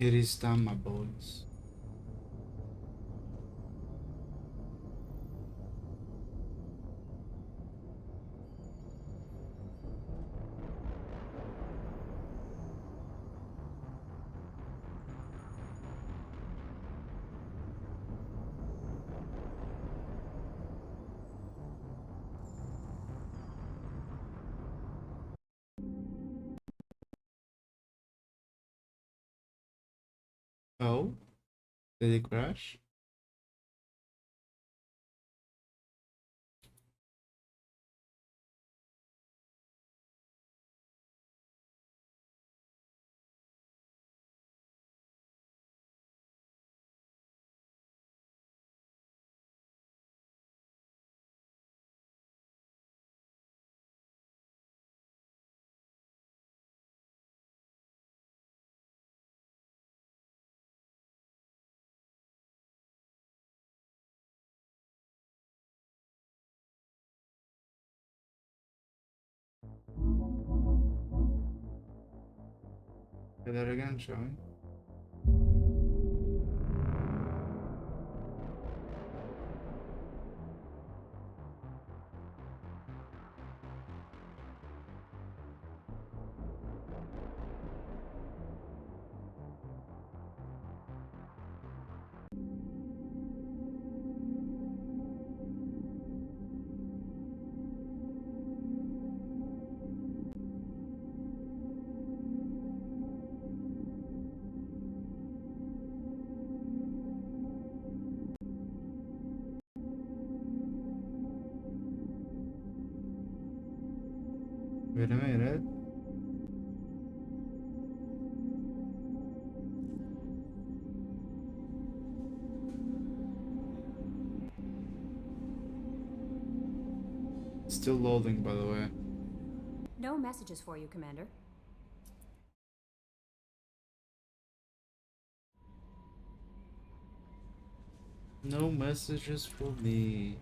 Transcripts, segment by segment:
It is time, my boys. Oh, did it crash? Try that again, shall we? Wait a minute. Still loading, by the way. No messages for you, Commander. No messages for me.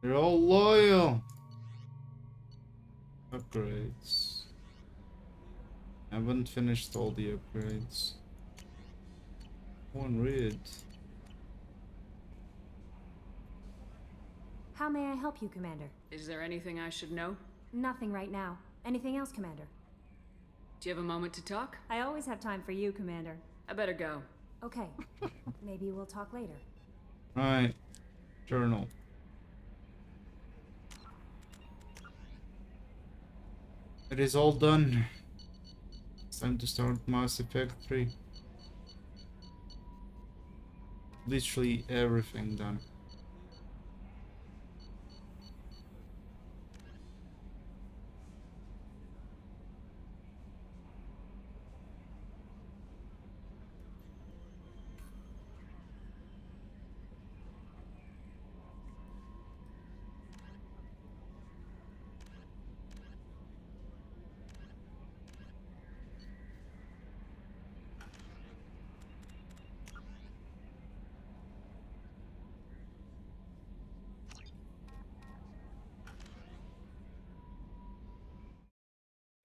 They're all loyal. Upgrades. I haven't finished all the upgrades. One read. How may I help you, Commander? Is there anything I should know? Nothing right now. Anything else, Commander? Do you have a moment to talk? I always have time for you, Commander. I better go. Okay. Maybe we'll talk later. Right. Journal. It is all done. It's time to start Mass Effect 3. Literally everything done.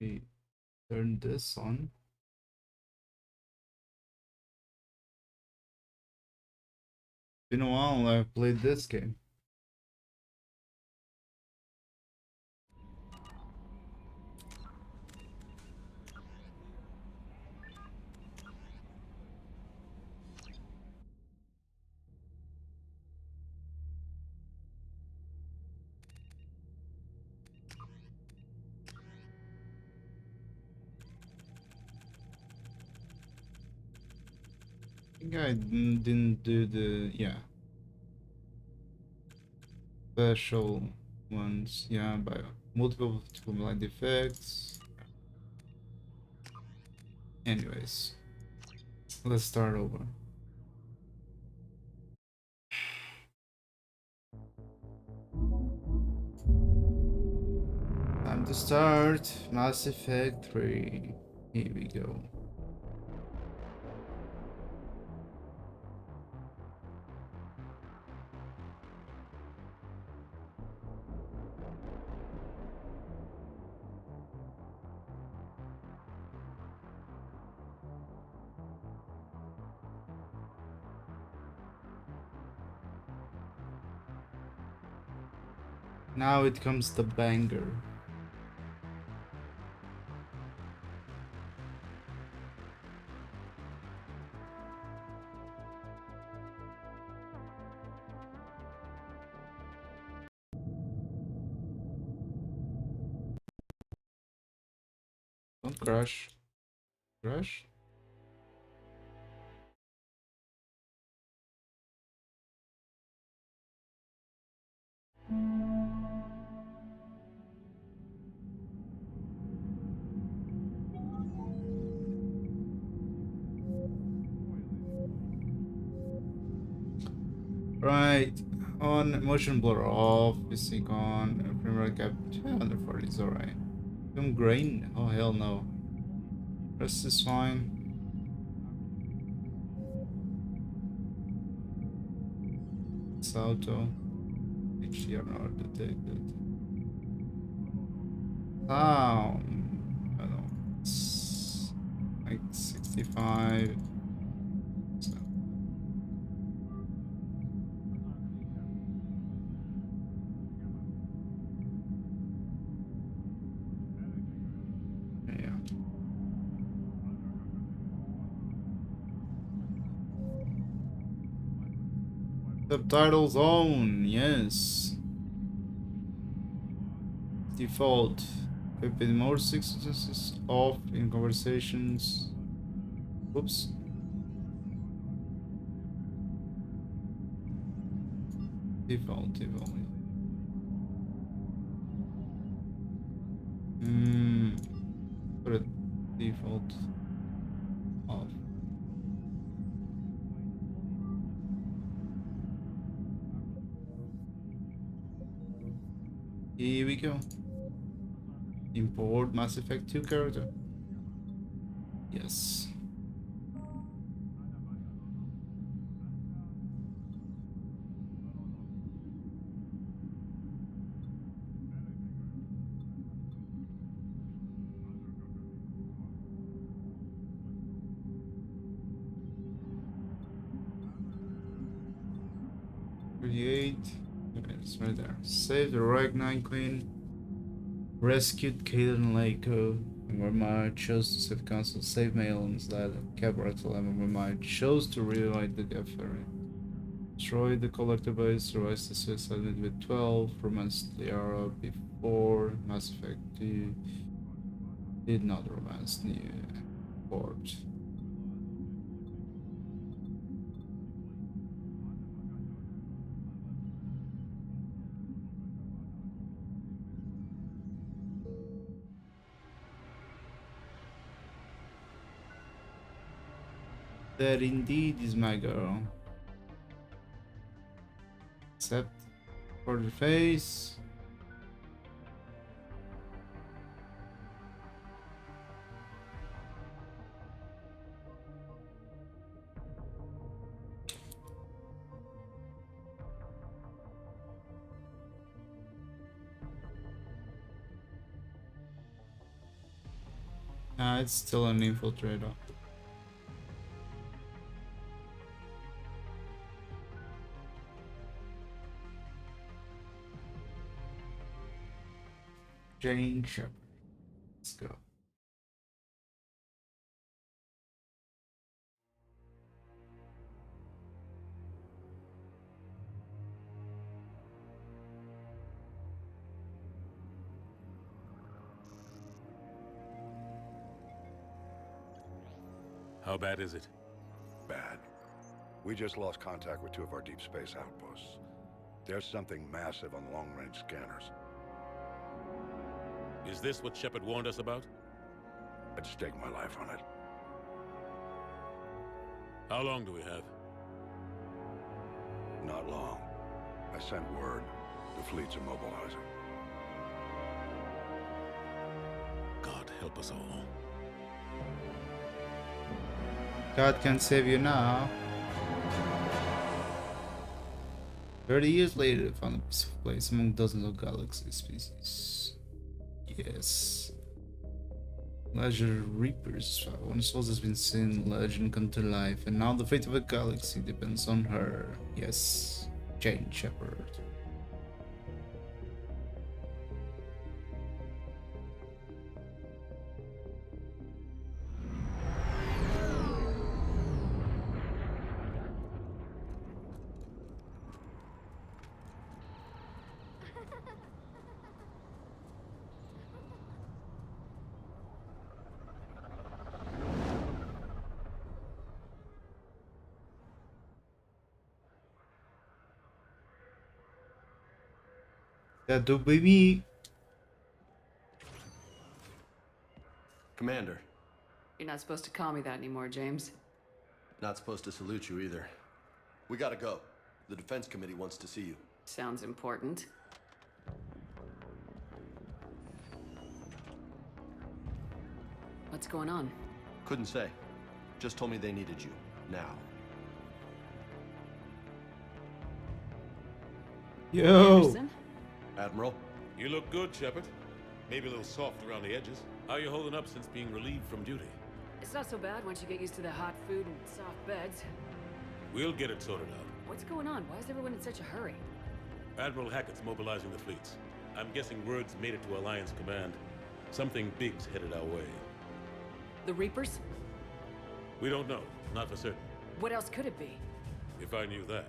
We turn this on. Been a while I've played this game. I think I didn't do the, yeah, special ones. Yeah, by multiple light effects. Anyways, let's start over. Time to start Mass Effect 3. Here we go. Now it comes the banger. Don't crash. Crash? Right. On motion blur off, VC on, camera cap 240 is alright. Some grain? Oh hell no. Rest is fine. It's auto. HDR not detected. Sound. I don't know. It's like 65. So, yeah. Subtitles on, yes. Default. With more successes off in conversations. Oops. Default. Put it default off. Here we go. Import Mass Effect 2 character. Yes. Create. Okay, it's right there. Save the Ragnar Queen. Rescued Caden Lako. Remember, chose to save console. Save mail instead. Capital. Remember, chose to rewrite the gap ferry. Destroyed the collectibles. Survived the suicide with 12. Romanced Liara before Mass Effect 2. Did not romance new port. That indeed is my girl. Except for the face. Nah, it's still an infiltrator. Jane Shepard. Let's go. How bad is it? Bad. We just lost contact with 2 of our deep space outposts. There's something massive on the long-range scanners. Is this what Shepard warned us about? I'd stake my life on it. How long do we have? Not long. I sent word. The fleet's immobilizing. God help us all. God can save you now. 30 years later, found a peaceful place among dozens of galaxy species. Yes. Legend Reapers. One soul has been seen, legend come to life, and now the fate of a galaxy depends on her. Yes. Jane Shepard. That do be me. Commander, You're not supposed to call me that anymore, James. not supposed to salute you either. We gotta go. The Defense Committee wants to see you. Sounds important. What's going on? Couldn't say. Just told me they needed you. Now. Yo. Anderson? Admiral? You look good, Shepard. Maybe a little soft around the edges. How you holding up since being relieved from duty? It's not so bad once you get used to the hot food and soft beds. We'll get it sorted out. What's going on? Why is everyone in such a hurry? Admiral Hackett's mobilizing the fleets. I'm guessing word's made it to Alliance Command. Something big's headed our way. The Reapers? We don't know. Not for certain. What else could it be? If I knew that.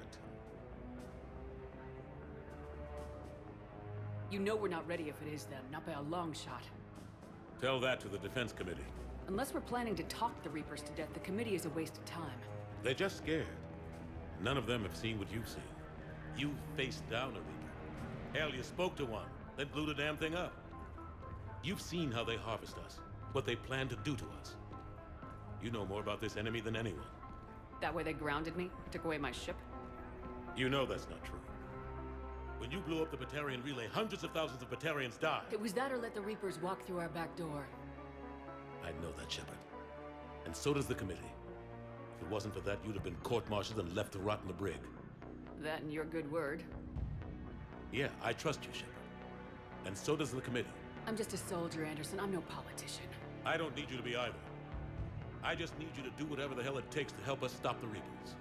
You know we're not ready if it is them, not by a long shot. Tell that to the Defense Committee. Unless we're planning to talk the Reapers to death, the committee is a waste of time. They're just scared. None of them have seen what you've seen. You faced down a Reaper. Hell, you spoke to one, then blew the damn thing up. You've seen how they harvest us, what they plan to do to us. You know more about this enemy than anyone. That way they grounded me, took away my ship. You know that's not true. When you blew up the Batarian relay, hundreds of thousands of Batarians died. It was that or let the Reapers walk through our back door. I know that, Shepard. And so does the committee. If it wasn't for that, you'd have been court-martialed and left to rot in the brig. That and your good word. Yeah, I trust you, Shepard. And so does the committee. I'm just a soldier, Anderson. I'm no politician. I don't need you to be either. I just need you to do whatever the hell it takes to help us stop the Reapers.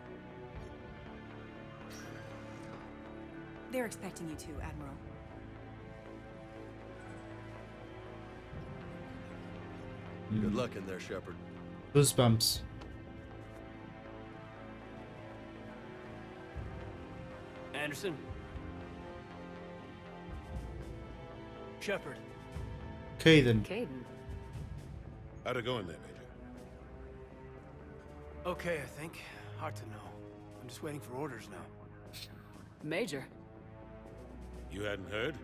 They're expecting you to, Admiral. Good luck in there, Shepard. Goosebumps. Anderson? Shepard. Caden. Caden. How'd it go in there, Major? Okay, I think. Hard to know. I'm just waiting for orders now. Major. You hadn't heard?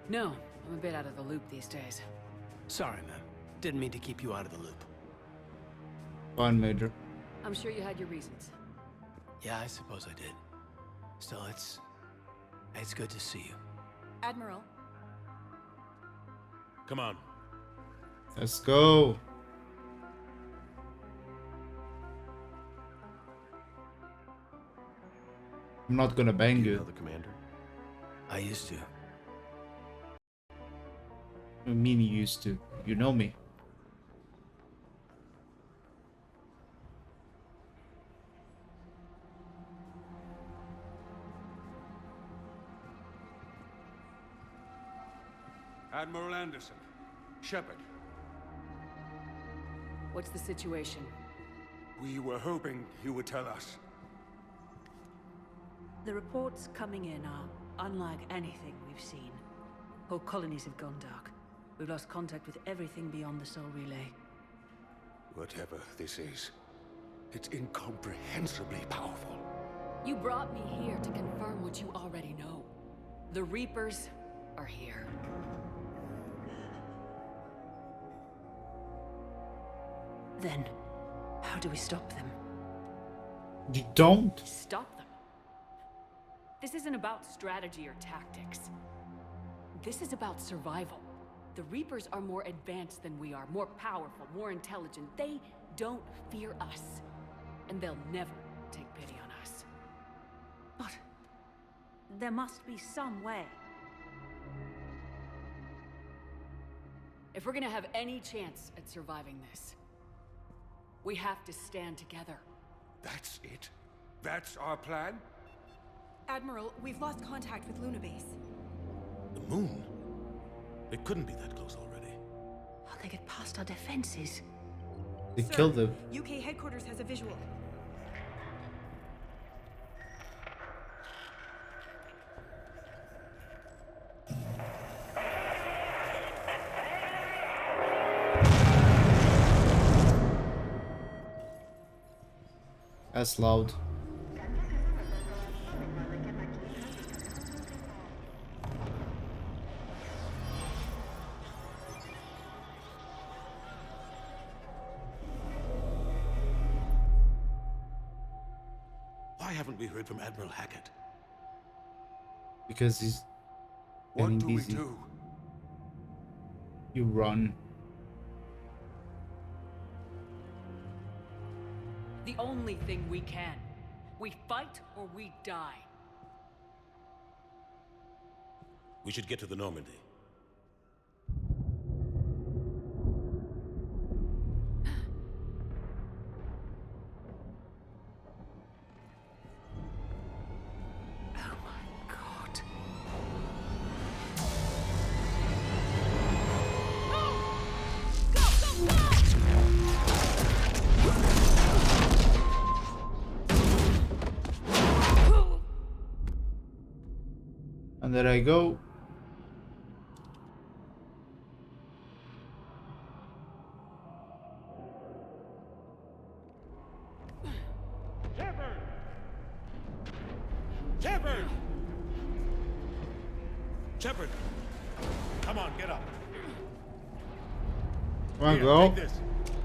No, I'm a bit out of the loop these days. Sorry, man. Didn't mean to keep you out of the loop. Fine, Major. I'm sure you had your reasons. Yeah, I suppose I did. Still, it's good to see you. Admiral, Come on. Let's go. I'm not gonna bang Do you you. know the commander? I used to. I mean, you used to. You know me. Admiral Anderson. Shepard. What's the situation? We were hoping you would tell us. The reports coming in are unlike anything we've seen. Whole colonies have gone dark. We've lost contact with everything beyond the Soul Relay. Whatever this is, it's incomprehensibly powerful. You brought me here to confirm what you already know. The Reapers are here. Then, how do we stop them? You don't? Stop them. This isn't about strategy or tactics. This is about survival. The Reapers are more advanced than we are, more powerful, more intelligent. They don't fear us. And they'll never take pity on us. But there must be some way. If we're gonna have any chance at surviving this, we have to stand together. That's it? That's our plan? Admiral, we've lost contact with Luna Base. The moon? It couldn't be that close already. How'd they get past our defenses? They Sir, killed them. UK headquarters has a visual. That's loud. Why haven't we heard from Admiral Hackett? Because he's What getting do we busy. do? You run. The only thing we can. We fight or we die. We should get to the Normandy. Oh my god. And there I go. Shepard! Shepard! Shepard! Come on, get up. Come on, Here, go. take this.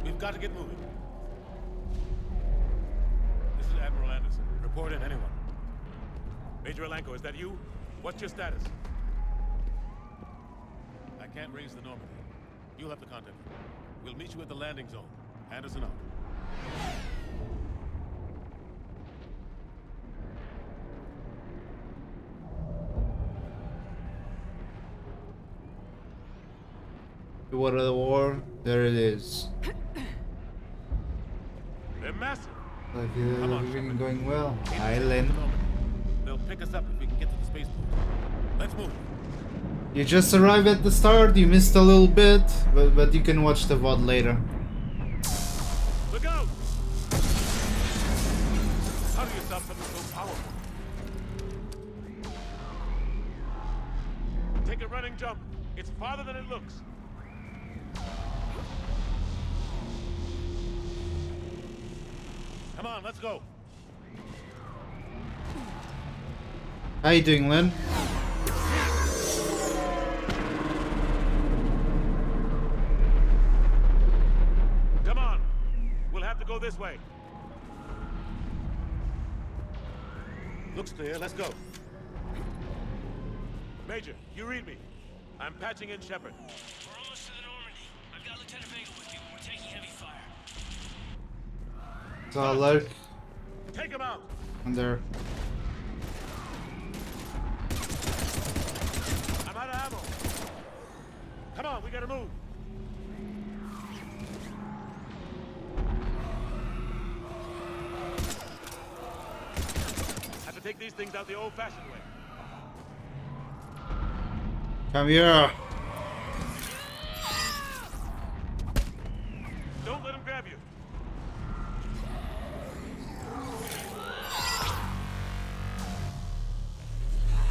We've got to get moving. This is Admiral Anderson. Report in, anyone. Major Alenko, is that you? What's your status? I can't raise the Normandy. You'll have to contact me. We'll meet you at the landing zone. Anderson out. The Water of the War. There it is. They're massive. Like Come on, everything Shepard. going well. Can't Island. take the Normandy. They'll pick us up if we can get to the spaceport. Let's move. You just arrived at the start. You missed a little bit, but you can watch the VOD later. Look out! How do you stop something so powerful? Take a running jump. It's farther than it looks. Come on, let's go. How you doing, Lynn? Come on. We'll have to go this way. Looks clear. Let's go. Major, you read me. I'm patching in Shepard. We're almost to the Normandy. I've got Lieutenant Vega with you. We're taking heavy fire. So lurk Take him out. on there. I'm out of ammo. Come on, we gotta move. Have to take these things out the old-fashioned way. Come here. Don't let him grab you.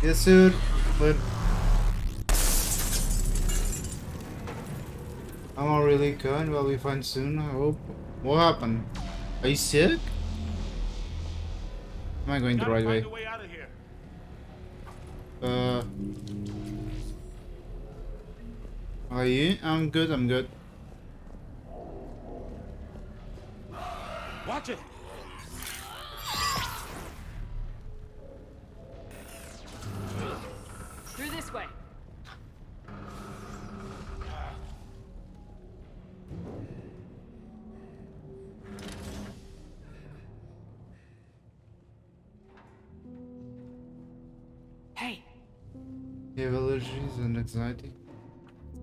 Yes, sir. But I'm not really good. Will be fine soon, I hope. What happened? Are you sick? Am I going the Gotta right find way? a way out of here. Are you? I'm good, I'm good. Watch it. Through this way. Hey, You have allergies and anxiety?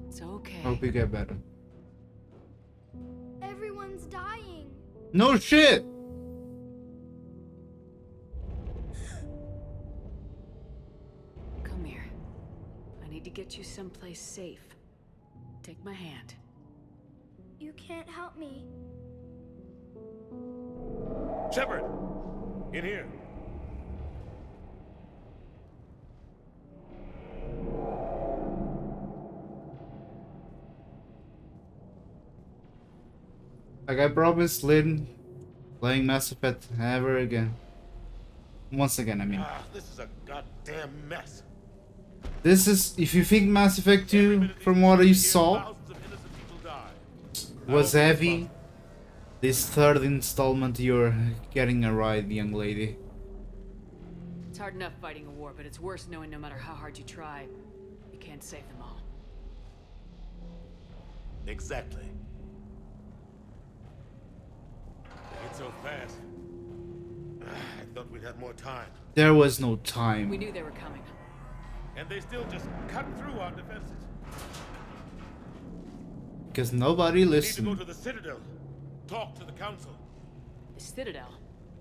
it's okay. Hope you get better. Everyone's dying. No shit! Come here. I need to get you someplace safe. Take my hand. You can't help me. Shepard, in here. Like I promised Lynn, playing Mass Effect ever again. Once again, I mean. Ah, this is a goddamn mess. This is, if you think Mass Effect 2, from what you saw, Thousands of innocent people die. was heavy, this third installment you're getting a ride, young lady. It's hard enough fighting a war, but it's worse knowing no matter how hard you try, you can't save them all. Exactly. It's so fast. I thought we'd have more time. There was no time. We knew they were coming. And they still just cut through our defenses. Because nobody We need to listened. go to the Citadel. Talk to the Council. The Citadel.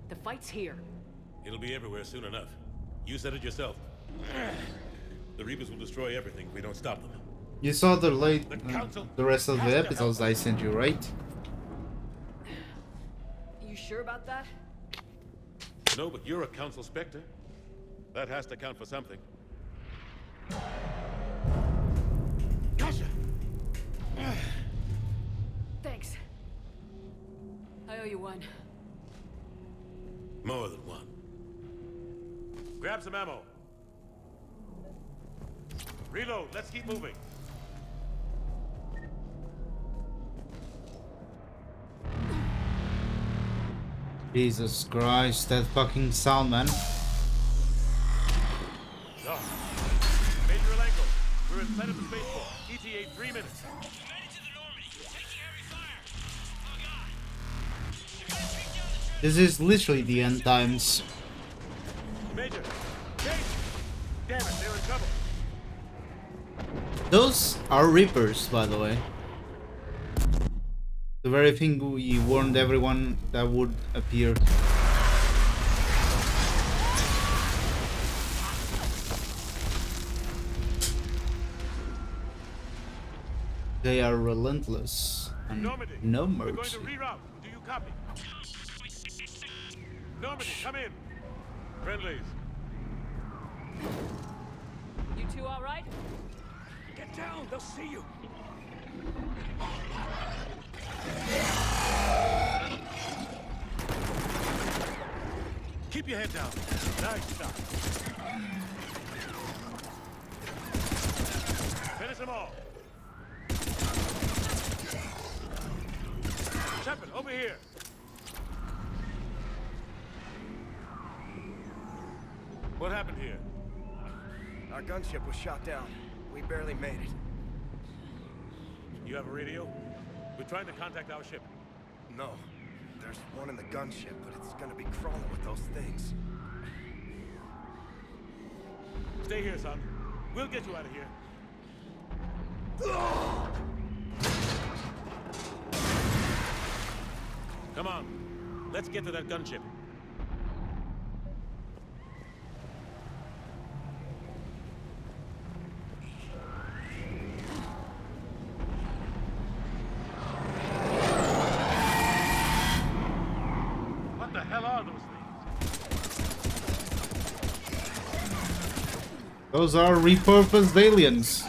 The fight's here. It'll be everywhere soon enough. You said it yourself. The Reapers will destroy everything if we don't stop them. You saw the Council the rest of has the to episodes I sent you, right? You sure about that? No, but you're a Council Spectre. That has to count for something. Gotcha! Thanks. I owe you one. More than one. Grab some ammo. Reload, let's keep moving. Jesus Christ, that fucking sound, man. No. Major Alenko, we're inside of the spaceport. ETA 3 minutes. This is literally the end times. Major, Jake! Damn it, they're in trouble. Those are Reapers, by the way. The very thing we warned everyone that would appear. They are relentless and Normandy, no we're going mercy. to reroute. Do you copy? Normandy, come in. Friendlies. You two all right? Get down, they'll see you. Keep your head down. Nice shot. Finish them all. Shepard, over here. What happened here? Our gunship was shot down. We barely made it. You have a radio? We're trying to contact our ship. No. There's one in the gunship, but it's gonna be crawling with those things. Stay here, son. We'll get you out of here. Come on. Let's get to that gunship. What the hell are those things? Those are repurposed aliens.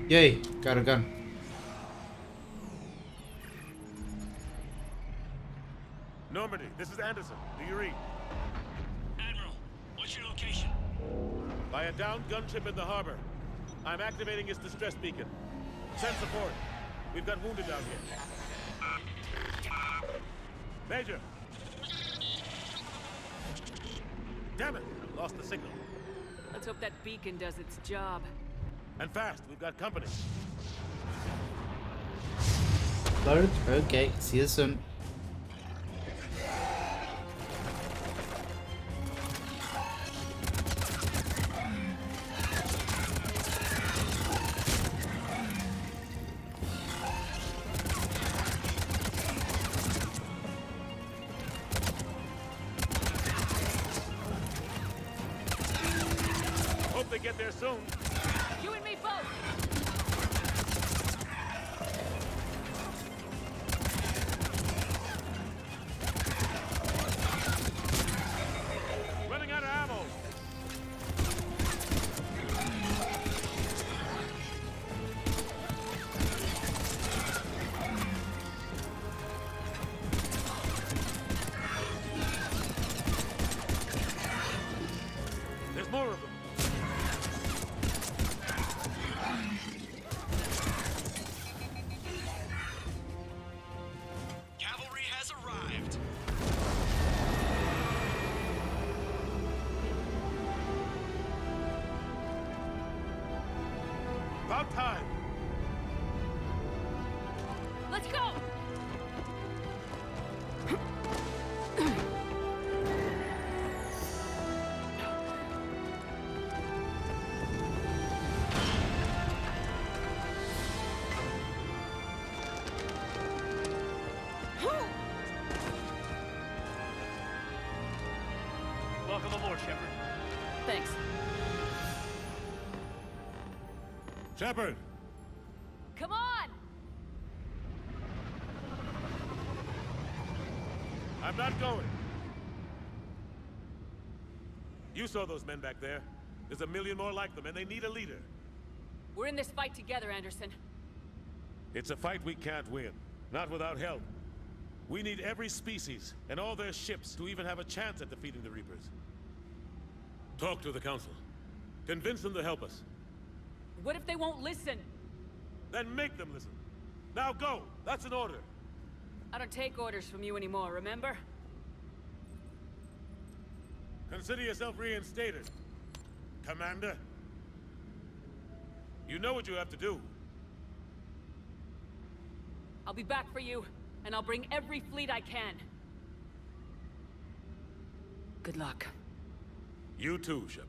Yay, got a gun. Normandy, this is Anderson. Do you read? Admiral, what's your location? By a downed gunship in the harbor. I'm activating its distress beacon. Send support. We've got wounded down here. Major! Damn it! I've lost the signal. Let's hope that beacon does its job. And fast, we've got company. Alert? Okay, see you soon. Hope they get there soon. You and me both! Running out of ammo. more of them. Cavalry has arrived. About time. Let's go! Welcome aboard, Shepard. Thanks. Shepard! Come on! I'm not going. You saw those men back there. There's a million more like them, and they need a leader. We're in this fight together, Anderson. It's a fight we can't win. Not without help. We need every species, and all their ships, to even have a chance at defeating the Reapers. Talk to the Council. Convince them to help us. What if they won't listen? Then make them listen. Now go! That's an order. I don't take orders from you anymore, remember? Consider yourself reinstated, Commander. You know what you have to do. I'll be back for you, and I'll bring every fleet I can. Good luck. You too, Shepard.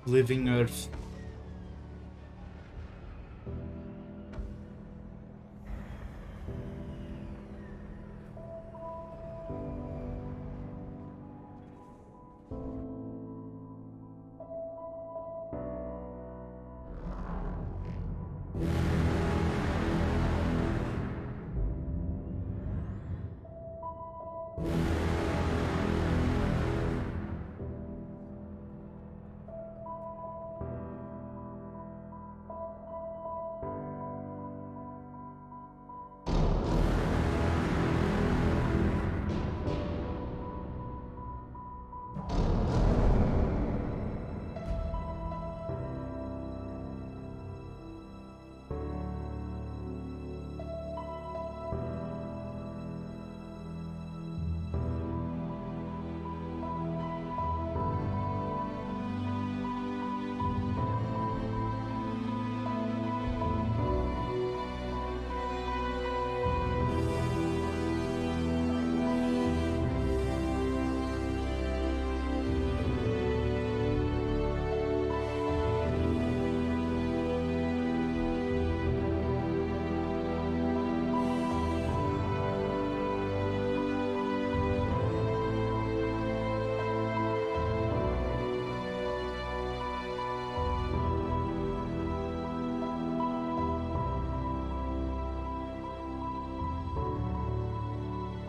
Living Earth.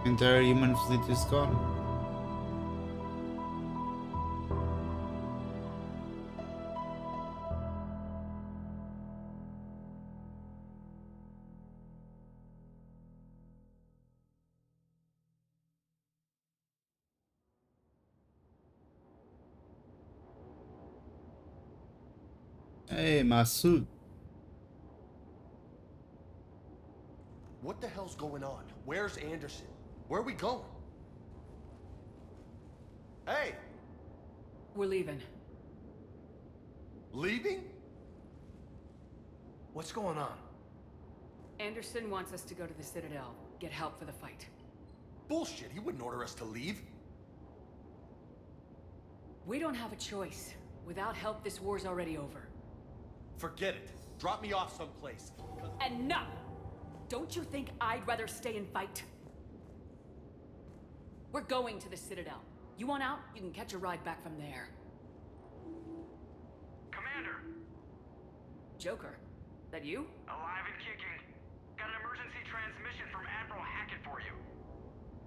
Entire human fleet is gone. Hey, my suit. What the hell's going on? Where's Anderson? Where are we going? Hey! We're leaving. Leaving? What's going on? Anderson wants us to go to the Citadel, get help for the fight. Bullshit, he wouldn't order us to leave. We don't have a choice. Without help, this war's already over. Forget it. Drop me off someplace. Enough! Don't you think I'd rather stay and fight? We're going to the Citadel. You want out? You can catch a ride back from there. Commander! Joker, that you? Alive and kicking. Got an emergency transmission from Admiral Hackett for you.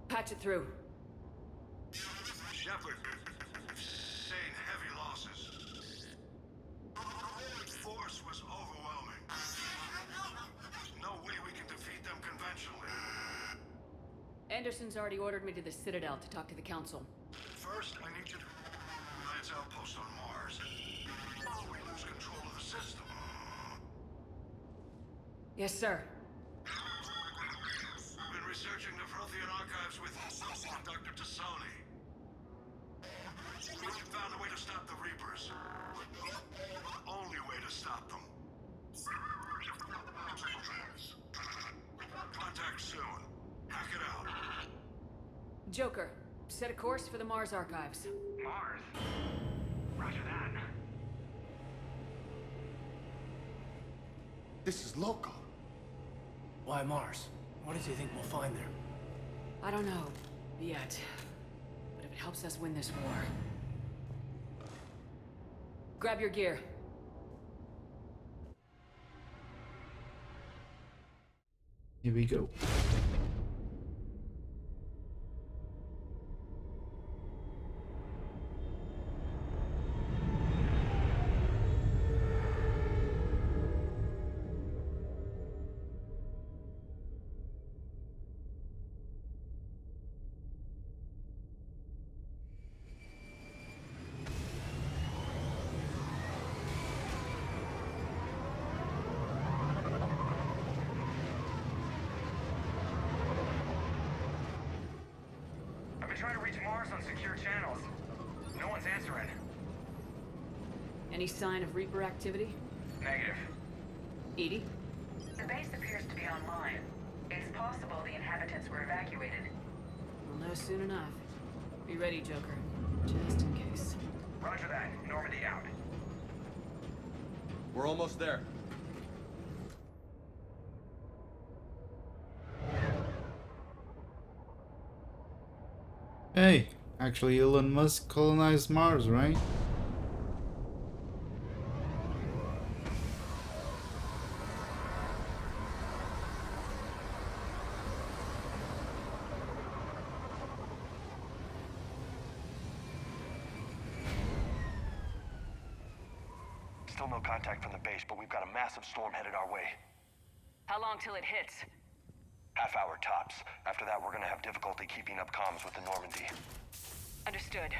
Patch it through. Shepard, sustained heavy losses. The force was overwhelming. Anderson's already ordered me to the Citadel to talk to the Council. First, I need you to Alliance outpost on Mars. We lose control of the system. Yes, sir. I've been researching the Frothian archives with Dr. Tassoni. We found a way to stop the Reapers. The only way to stop them. Contact soon. Hack it out. Joker, set a course for the Mars archives. Mars? Roger that. This is local. Why Mars? What does he think we'll find there? I don't know, yet. But if it helps us win this war... Grab your gear. Here we go. I've been trying to reach Mars on secure channels. No one's answering. Any sign of Reaper activity? Negative. Edie? The base appears to be online. It's possible the inhabitants were evacuated. We'll know soon enough. Be ready, Joker. Just in case. Roger that. Normandy out. We're almost there. Hey, actually Elon Musk colonized Mars, right? Still no contact from the base, but we've got a massive storm headed our way. How long till it hits? Half hour tops. After that, we're gonna have difficulty keeping up comms with the Normandy. Understood.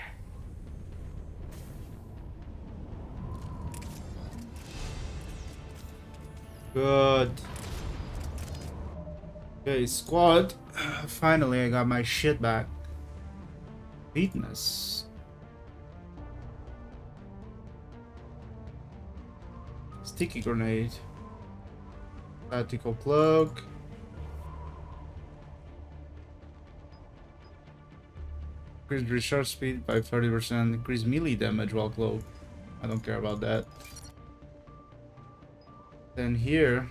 Good. Okay, squad. Finally, I got my shit back. Fitness. Sticky grenade. Tactical cloak. Increased recharge speed by 30%. Increased melee damage while cloaked. I don't care about that. Then here,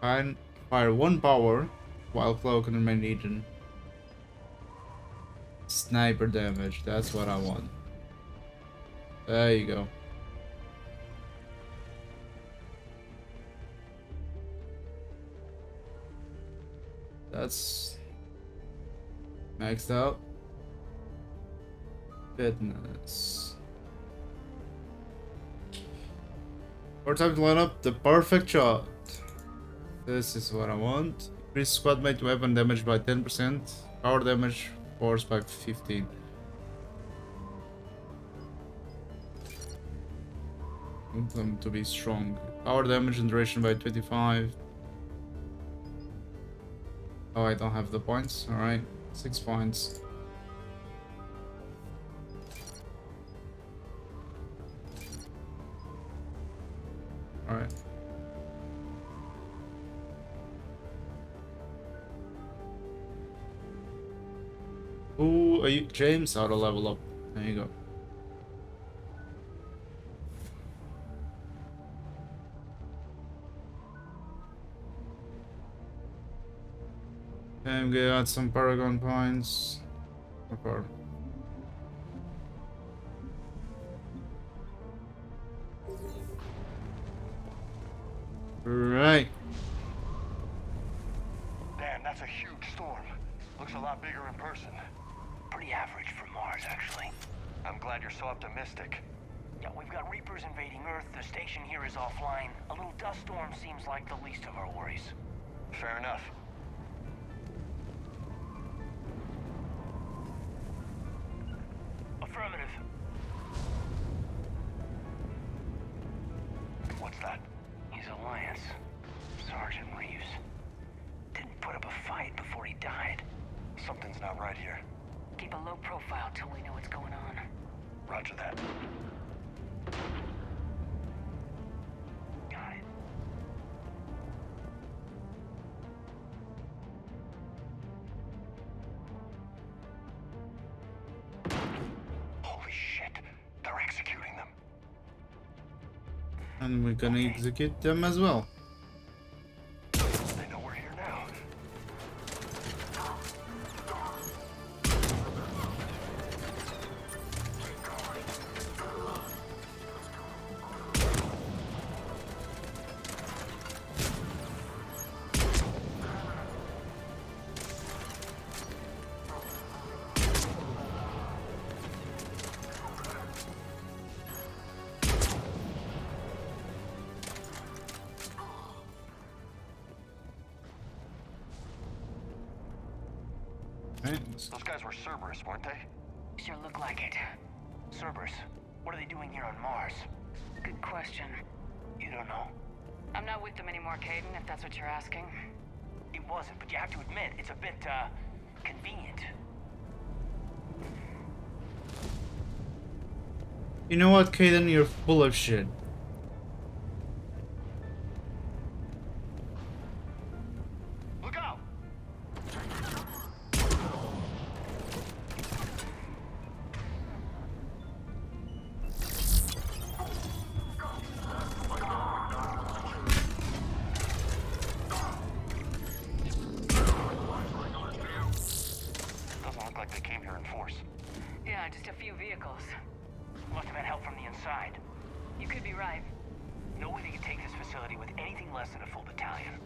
fire 1 power while cloaked and remain hidden. Sniper damage, that's what I want. There you go. That's maxed out. Fitness. More time to line up the perfect shot. This is what I want. Increase squad mate weapon damage by 10%. Power damage force by 15. Want them to be strong. Power damage and duration by 25. Oh, I don't have the points. Alright. 6 points. Alright. Ooh, are you James? Auto level up. There you go. I'm gonna add some Paragon points. Okay. Right. Damn, that's a huge storm. Looks a lot bigger in person. Pretty average for Mars, actually. I'm glad you're so optimistic. Yeah, we've got Reapers invading Earth. The station here is offline. A little dust storm seems like the least of our worries. Fair enough. Affirmative. What's that? He's Alliance. Sergeant Reeves. Didn't put up a fight before he died. Something's not right here. Keep a low profile till we know what's going on. Roger that. Got it. Holy shit. They're executing them. And we're gonna execute them as well. They know we're here now. Those guys were Cerberus, weren't they? Sure look like it. Cerberus. What are they doing here on Mars? Good question. You don't know. I'm not with them anymore, Caden, if that's what you're asking. It wasn't, but you have to admit, it's a bit, convenient. You know what, Kaden? You're full of shit. Look out! Doesn't look like they came here in force. Yeah, just a few vehicles. Must have had help from the inside. You could be right. No way they could take this facility with anything less than a full battalion.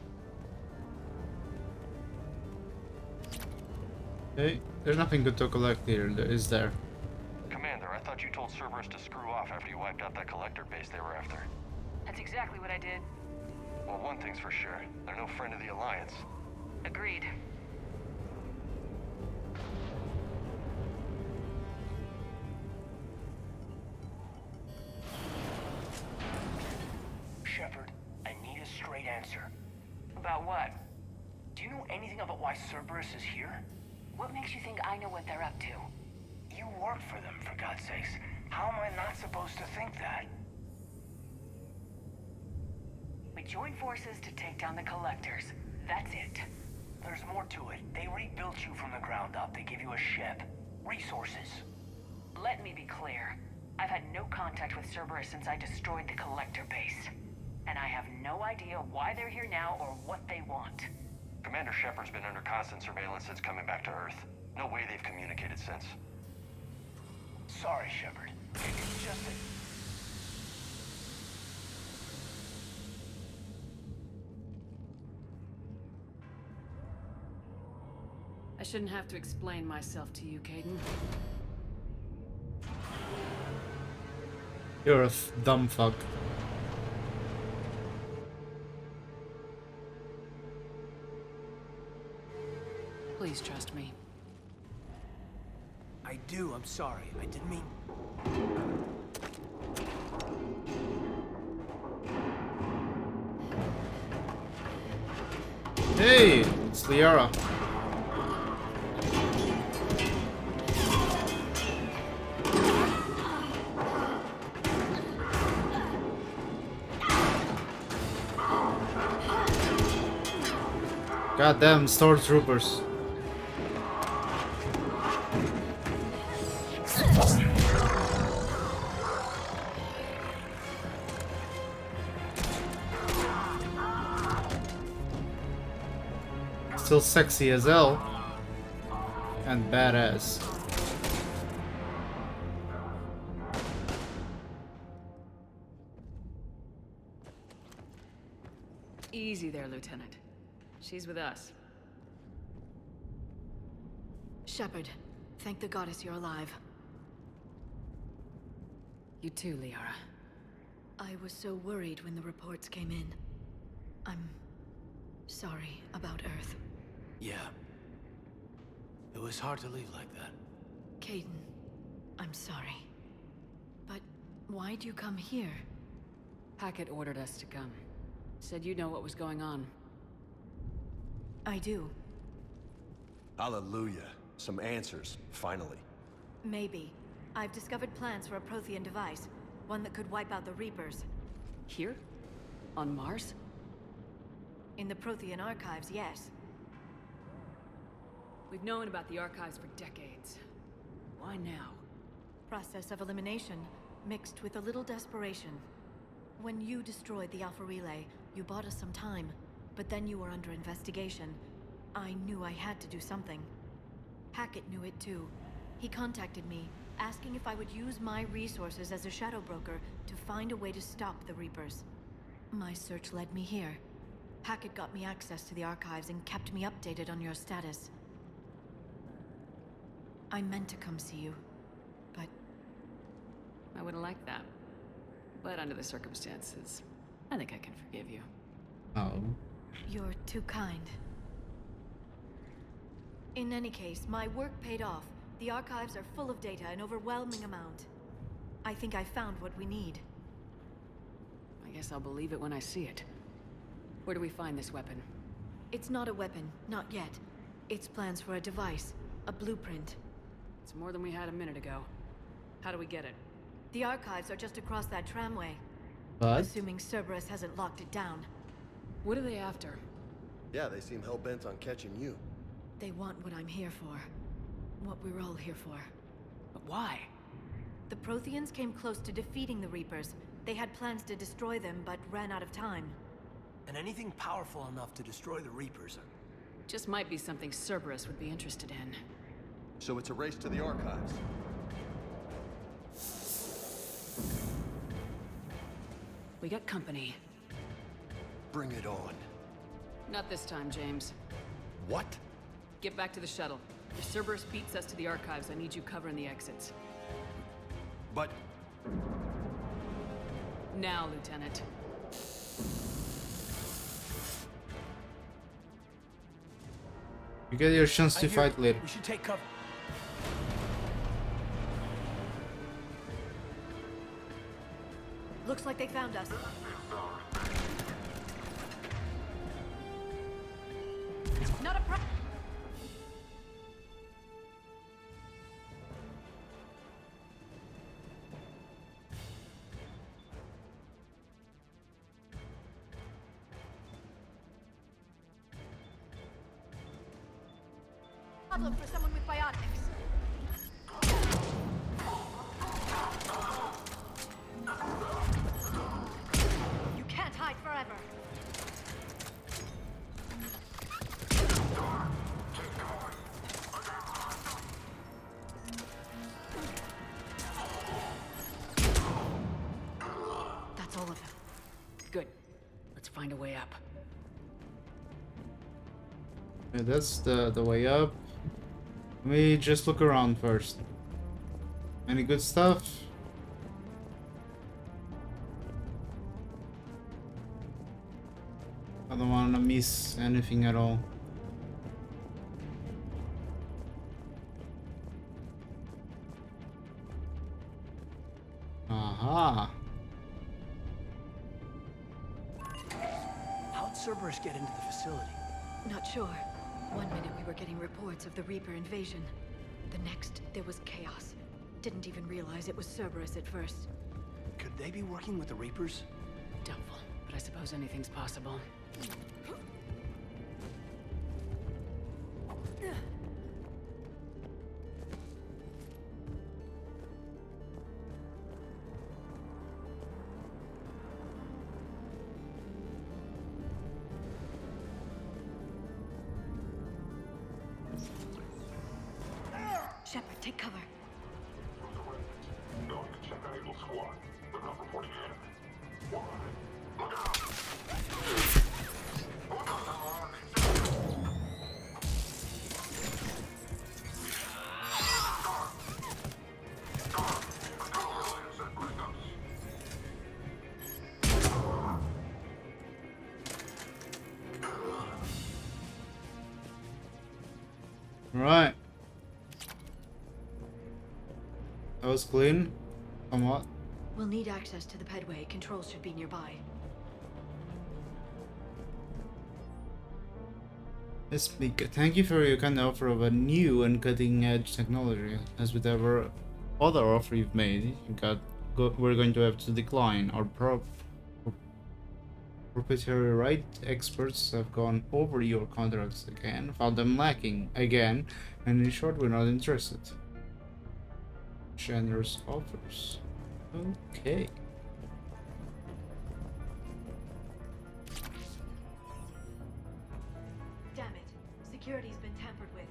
Okay, there's nothing good to collect here, is there? Commander, I thought you told Cerberus to screw off after you wiped out that collector base they were after. That's exactly what I did. Well, one thing's for sure. They're no friend of the Alliance. Agreed. Shepard, I need a straight answer. About what? Do you know anything about why Cerberus is here? What makes you think I know what they're up to? You work for them, for God's sakes. How am I not supposed to think that? We joined forces to take down the collectors. That's it. There's more to it. They rebuilt you from the ground up. They give you a ship. Resources. Let me be clear. I've had no contact with Cerberus since I destroyed the collector base. And I have no idea why they're here now or what they want. Commander Shepard's been under constant surveillance since coming back to Earth. No way they've communicated since. Sorry, Shepard. It's just that... I shouldn't have to explain myself to you, Caden. You're a dumb fuck. Please trust me. I do, I'm sorry. I didn't mean... Hey, it's Liara. Goddamn stormtroopers. Still sexy as hell. And badass. Easy there, Lieutenant. She's with us. Shepard, thank the goddess you're alive. You too, Liara. I was so worried when the reports came in. I'm sorry about Earth. Yeah. It was hard to leave like that. Caden, I'm sorry. But why'd you come here? Hackett ordered us to come. Said you know what was going on. I do. Hallelujah. Some answers, finally. Maybe. I've discovered plans for a Prothean device. One that could wipe out the Reapers. Here? On Mars? In the Prothean archives, yes. We've known about the archives for decades. Why now? Process of elimination, mixed with a little desperation. When you destroyed the Alpha Relay, you bought us some time. But then you were under investigation. I knew I had to do something. Hackett knew it too. He contacted me, asking if I would use my resources as a shadow broker to find a way to stop the Reapers. My search led me here. Hackett got me access to the archives and kept me updated on your status. I meant to come see you, but... I would have liked that. But under the circumstances, I think I can forgive you. Oh. You're too kind. In any case, my work paid off. The archives are full of data, an overwhelming amount. I think I found what we need. I guess I'll believe it when I see it. Where do we find this weapon? It's not a weapon, not yet. It's plans for a device, a blueprint. It's more than we had a minute ago. How do we get it? The archives are just across that tramway. What? Assuming Cerberus hasn't locked it down. What are they after? Yeah, they seem hell-bent on catching you. They want what I'm here for. What we're all here for. But why? The Protheans came close to defeating the Reapers. They had plans to destroy them, but ran out of time. And anything powerful enough to destroy the Reapers. Just might be something Cerberus would be interested in. So it's a race to the archives. We got company. Bring it on. Not this time, James. What? Get back to the shuttle. If Cerberus beats us to the archives, I need you covering the exits. But... Now, Lieutenant. You get your chance to fight later. We should take cover. Looks like they found us. Not a pro- problem for someone with biotics. You can't hide forever. That's all of them. Good. Let's find a way up. Yeah, that's the way up. Let me just look around first. Any good stuff? I don't want to miss anything at all. Aha. How'd Cerberus get into the facility? Not sure. One minute we were getting reports of the Reaper invasion. The next, there was chaos. Didn't even realize it was Cerberus at first. Could they be working with the Reapers? Doubtful, but I suppose anything's possible. Shepard, take cover. Going to check on Eagle Squad, but not reporting enemy. Why? Look out! Right. was clean. Somewhat. We'll need access to the pedway. Controls should be nearby. Yes, Mika, thank you for your kind offer of a new and cutting-edge technology. As with every other offer you've made, we're going to have to decline. Our proprietary right experts have gone over your contracts again, found them lacking again, and in short, we're not interested. Generous offers. Okay. Damn it. Security's been tampered with.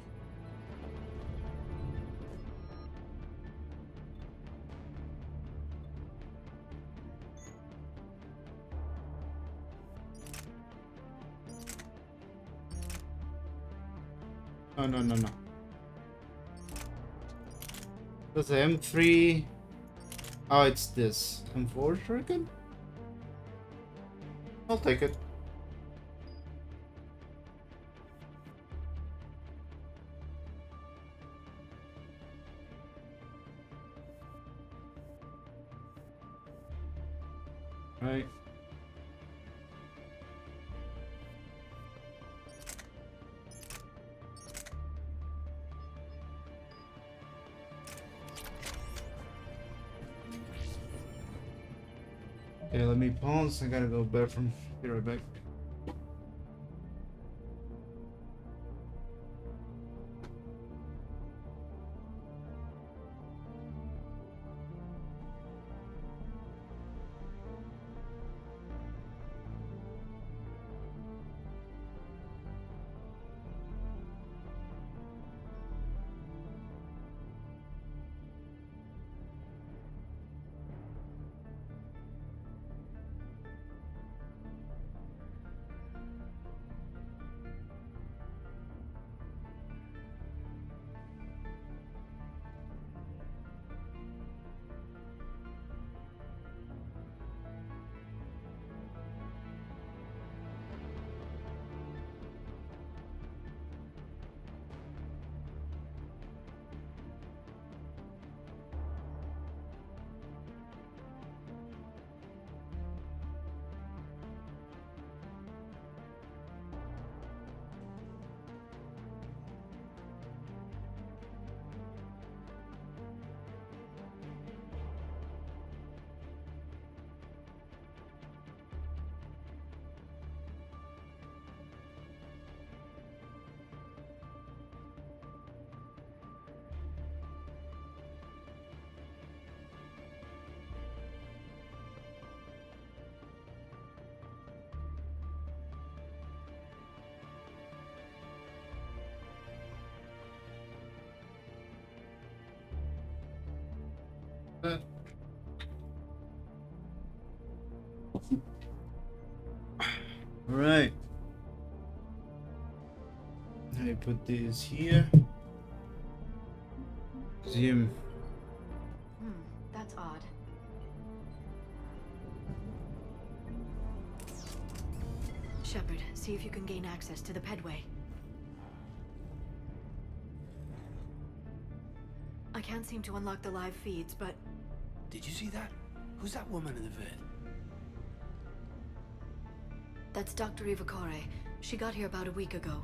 No. That's the M3. Oh, it's this. M4 shuriken? I'll take it. Right. Okay, let me pause. I gotta go bathroom. Be right back. Alright. I put this here. Zoom. That's odd. Shepard, see if you can gain access to the pedway. I can't seem to unlock the live feeds, but... Did you see that? Who's that woman in the vid? That's Dr. Ivakare. She got here about a week ago.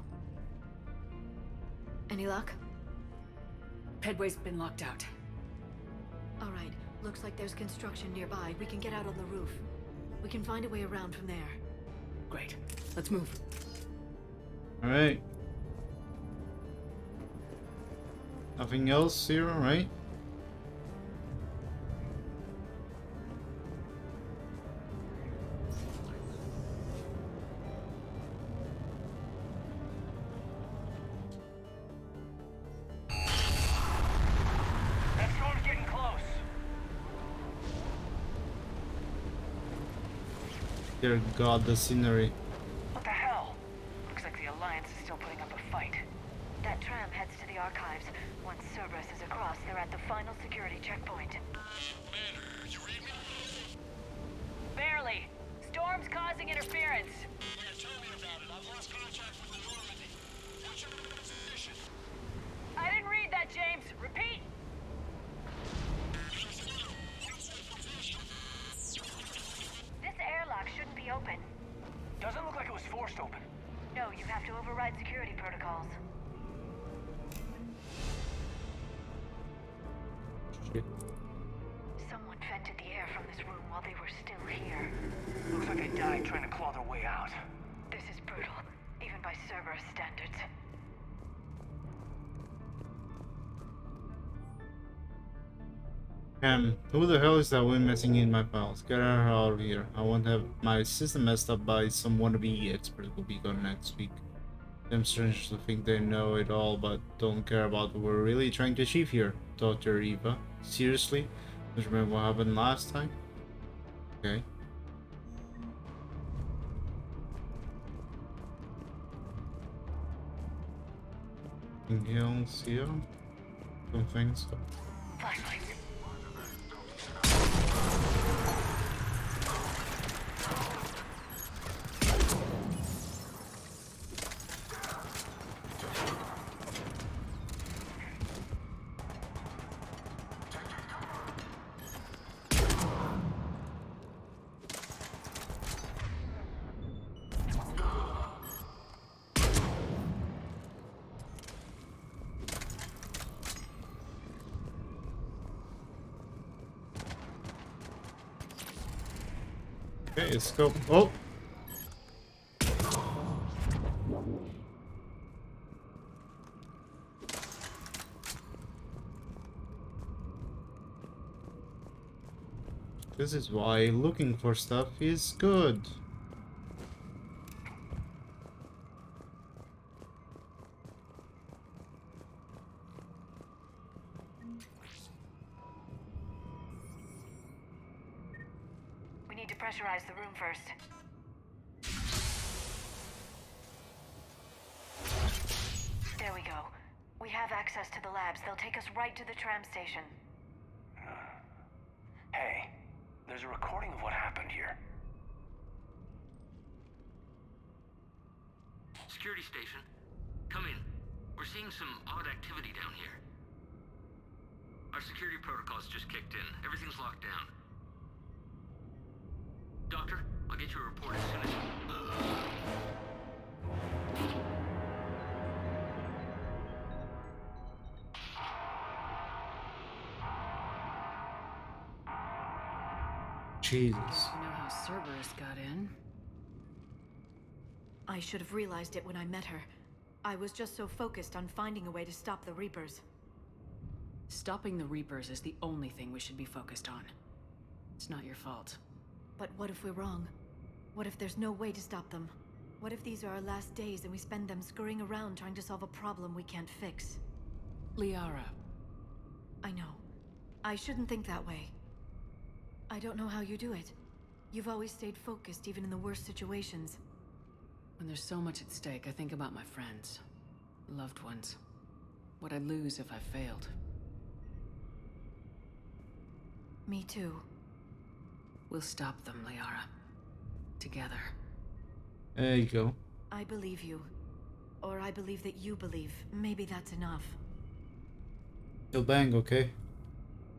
Any luck? Pedway's been locked out. All right. Looks like there's construction nearby. We can get out on the roof. We can find a way around from there. Great. Let's move. All right. Nothing else here, right? That storm's getting close. Dear God, the scenery. What the hell? Looks like the Alliance is still putting up a fight. That tram heads to the archives. Once Cerberus is across, they're at the final security checkpoint. Barely. Storm's causing interference. Tell me about it. I've lost contact with the Normandy. What's your position? I didn't read that, James. Repeat. was forced open. No, you have to override security protocols. Shit. Someone vented the air from this room while they were still here. Looks like they died trying to claw their way out. This is brutal, even by Cerberus standards. Who the hell is that one messing in my files? Get her out of here. I won't have my system messed up by some wannabe expert who'll be gone next week. Them strangers who think they know it all but don't care about what we're really trying to achieve here. Dr. Eva. Seriously? Don't you remember what happened last time? Okay. Anything else here? Don't think so. Flashlight. Okay, let's go. Oh! This is why looking for stuff is good. We need to pressurize the room first. There we go. We have access to the labs. They'll take us right to the tram station. Hey, there's a recording of what happened here. Security station. Come in. We're seeing some odd activity down here. Our security protocols just kicked in. Everything's locked down. Doctor, I'll get you a report as soon as... Jesus. You know how Cerberus got in? I should have realized it when I met her. I was just so focused on finding a way to stop the Reapers. Stopping the Reapers is the only thing we should be focused on. It's not your fault. But what if we're wrong? What if there's no way to stop them? What if these are our last days and we spend them scurrying around trying to solve a problem we can't fix? Liara. I know. I shouldn't think that way. I don't know how you do it. You've always stayed focused even in the worst situations. When there's so much at stake, I think about my friends. Loved ones. What I'd lose if I failed. Me too. We'll stop them, Liara. Together. There you go. I believe you. Or I believe that you believe. Maybe that's enough. You'll bang, okay?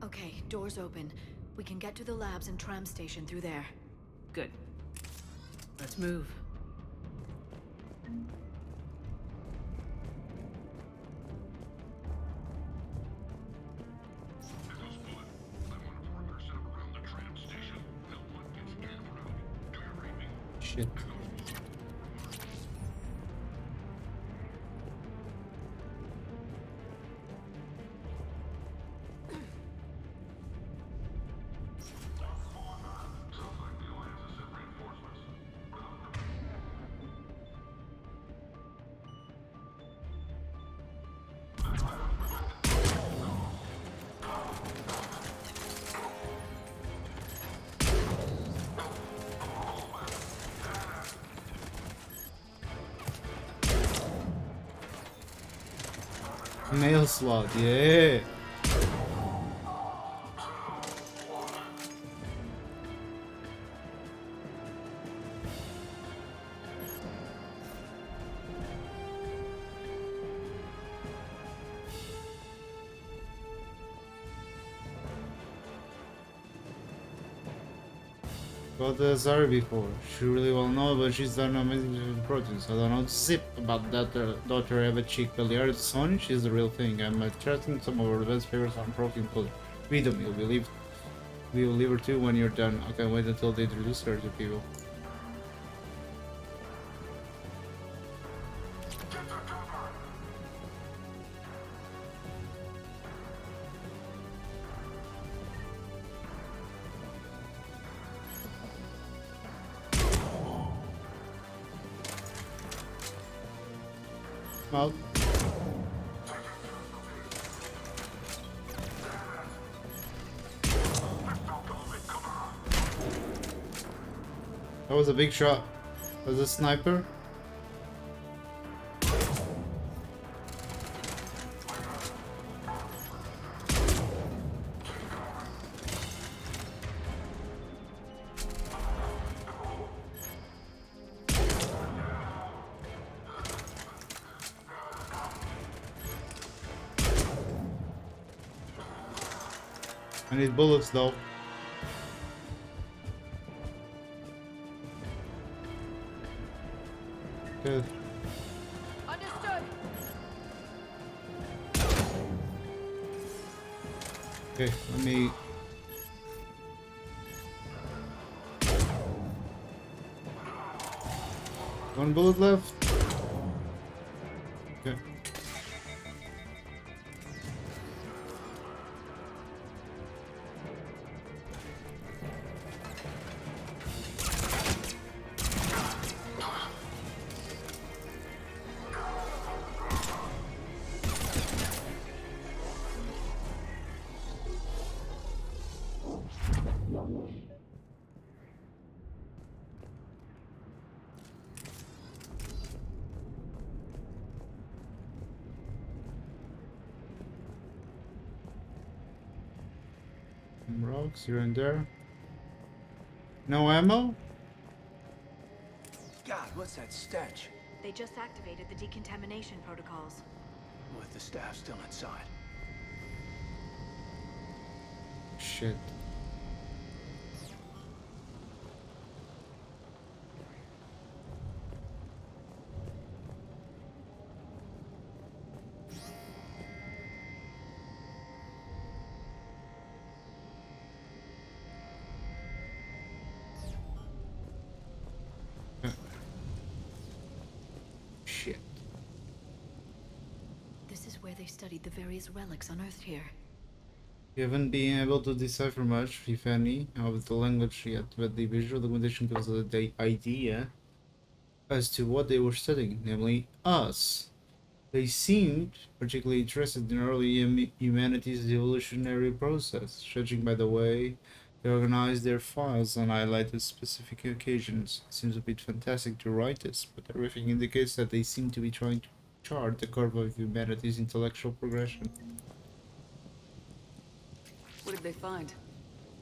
Okay, doors open. We can get to the labs and tram station through there. Good. Let's move. Shit. Mail slot, yeah. got the Zari before. She really well know, but she's done amazing with proteins. I don't know zip about that daughter Eva chick Beliard Sony. She's the real thing. I'm trusting some of our best favorites on protein culture. Freedom, you'll believe. We will leave her too when you're done. I can't wait until they introduce her to people. Well, that was a big shot. Was a sniper? I need bullets though. Good. Understood. Okay, let me. One bullet left. Okay. Some rocks here and there. No ammo? God, what's that stench? They just activated the decontamination protocols. With the staff still inside. Shit. Shit. This is where they studied the various relics unearthed here. We haven't been able to decipher much, if any, of the language yet, but the visual documentation gives us the idea as to what they were studying, namely us. They seemed particularly interested in early humanity's evolutionary process, judging by the way they organized their files and highlighted specific occasions. It seems a bit fantastic to write this, but everything indicates that they seem to be trying to chart the curve of humanity's intellectual progression. What did they find?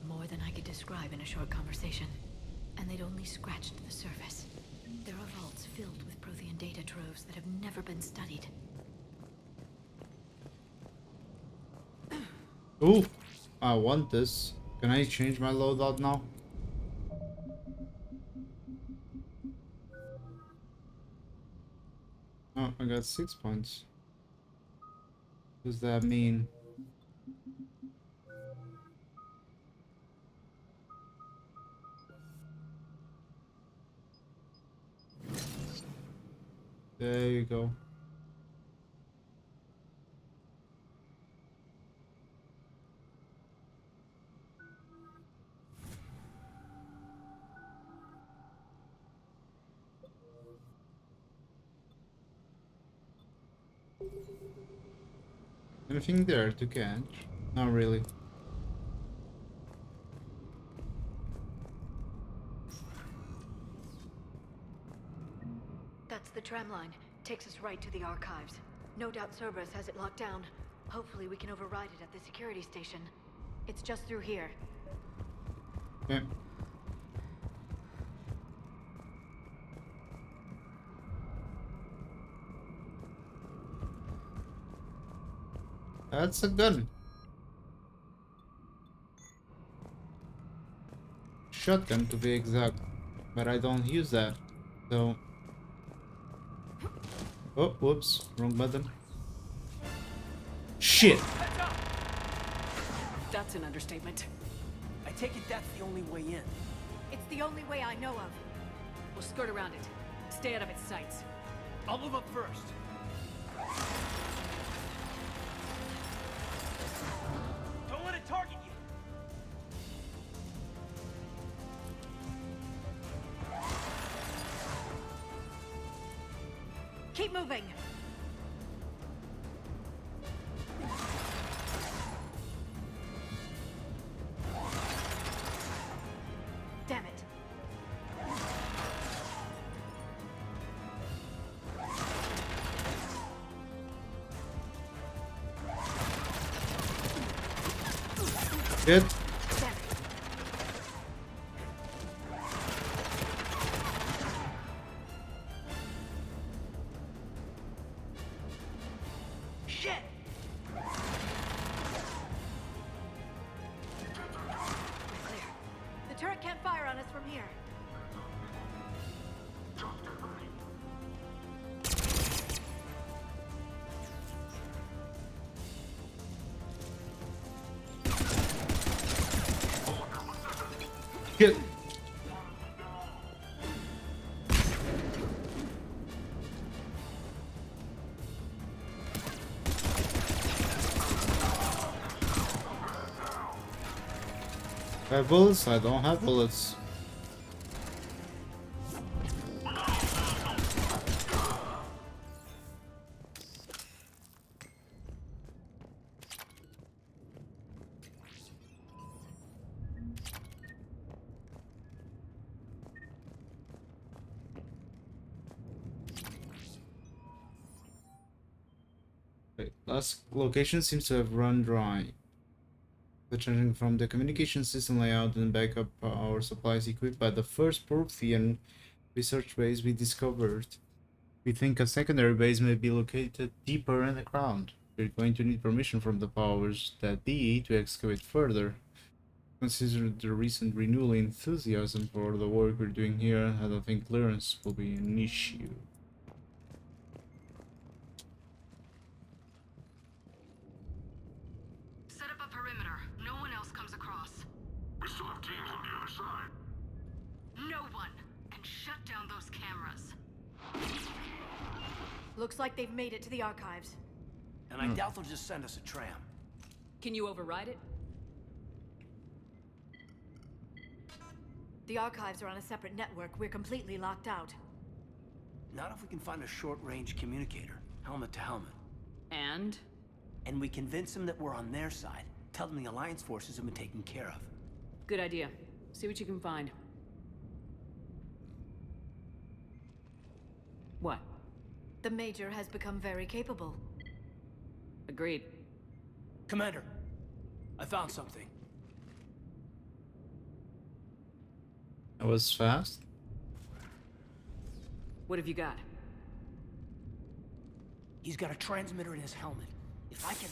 More than I could describe in a short conversation. And they'd only scratched the surface. There are vaults filled with Prothean data troves that have never been studied. Ooh, I want this. Can I change my loadout now? Oh, I got 6 points. What does that mean? There you go. Anything there to catch? Not really. That's the tram line. Takes us right to the archives. No doubt Cerberus has it locked down. Hopefully we can override it at the security station. It's just through here. Okay. That's a gun. shotgun to be exact, but I don't use that, so... Oh, whoops, wrong button. Shit! That's an understatement. I take it that's the only way in. It's the only way I know of. We'll skirt around it. Stay out of its sights. I'll move up first. Don't let it target you. Keep moving. Damn it. Shit. Shit! Clear. The turret can't fire on us from here. Shit. I have bullets? I don't have bullets. Wait, last location seems to have run dry. Changing from the communication system layout and backup power supplies equipped by the first Prothean research base we discovered. We think a secondary base may be located deeper in the ground. We're going to need permission from the powers that be to excavate further. Consider the recent renewal enthusiasm for the work we're doing here. I don't think clearance will be an issue. Set up a perimeter. No one else comes across. We still have teams on the other side. No one can shut down those cameras. Looks like they've made it to the archives. And I doubt they'll just send us a tram. Can you override it? The archives are on a separate network. We're completely locked out. Not if we can find a short-range communicator, helmet to helmet. And? And we convince them that we're on their side. Tell them the Alliance forces have been taken care of. Good idea. See what you can find. What? The Major has become very capable. Agreed. Commander, I found something. That was fast. What have you got? He's got a transmitter in his helmet. If I can...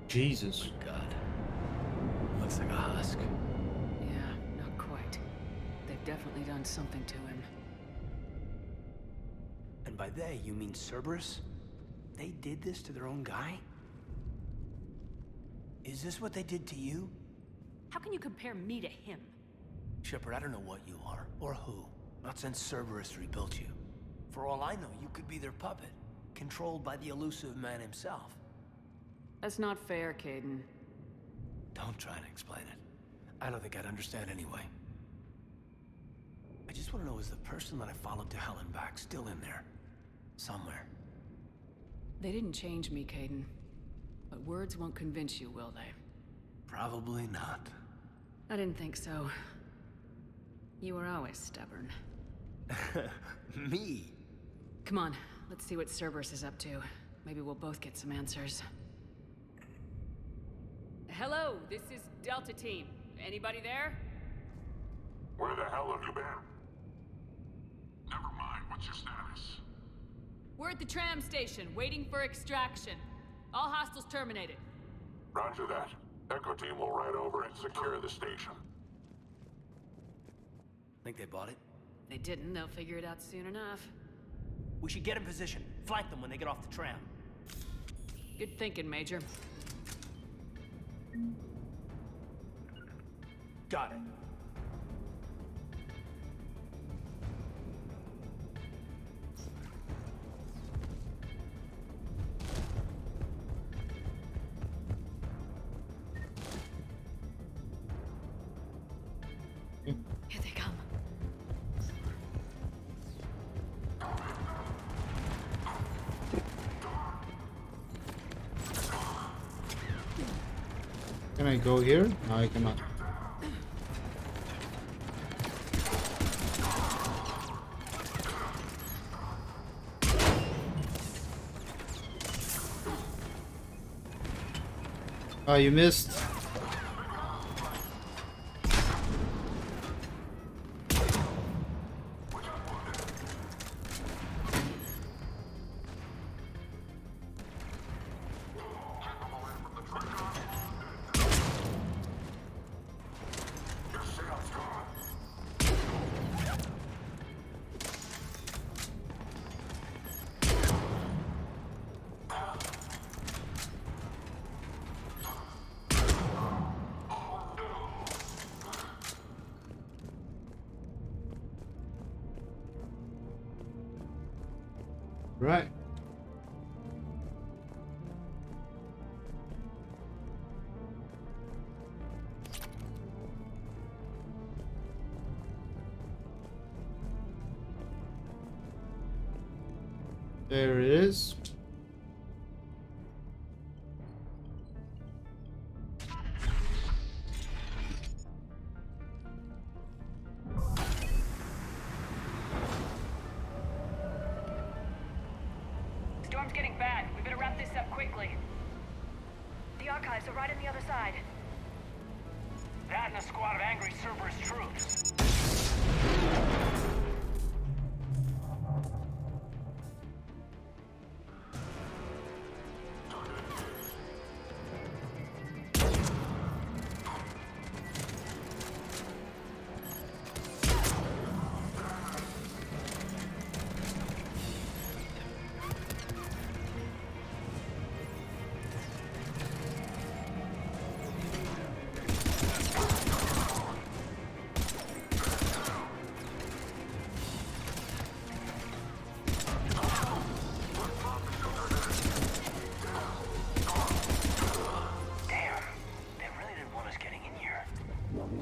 Jesus. God. Looks like a husk. Yeah, not quite. They've definitely done something to him. And by they, you mean Cerberus? They did this to their own guy? Is this what they did to you? How can you compare me to him? Shepard, I don't know what you are, or who. Not since Cerberus rebuilt you. For all I know, you could be their puppet, controlled by the elusive man himself. That's not fair, Caden. Don't try to explain it. I don't think I'd understand anyway. I just want to know, is the person that I followed to hell and back still in there? Somewhere. They didn't change me, Caden. But words won't convince you, will they? Probably not. I didn't think so. You were always stubborn. Me? Come on, let's see what Cerberus is up to. Maybe we'll both get some answers. Hello, this is Delta Team. Anybody there? Where the hell have you been? Never mind, what's your status? We're at the tram station, waiting for extraction. All hostiles terminated. Roger that. Echo team will ride over and secure the station. Think they bought it? They didn't, they'll figure it out soon enough. We should get in position. Flank them when they get off the tram. Good thinking, Major. Got it. Here they come. Can I go here? No, I cannot. Oh, you missed. Right. There it is. Storm's getting bad. We better wrap this up quickly. The archives are right on the other side. That and a squad of angry Cerberus troops.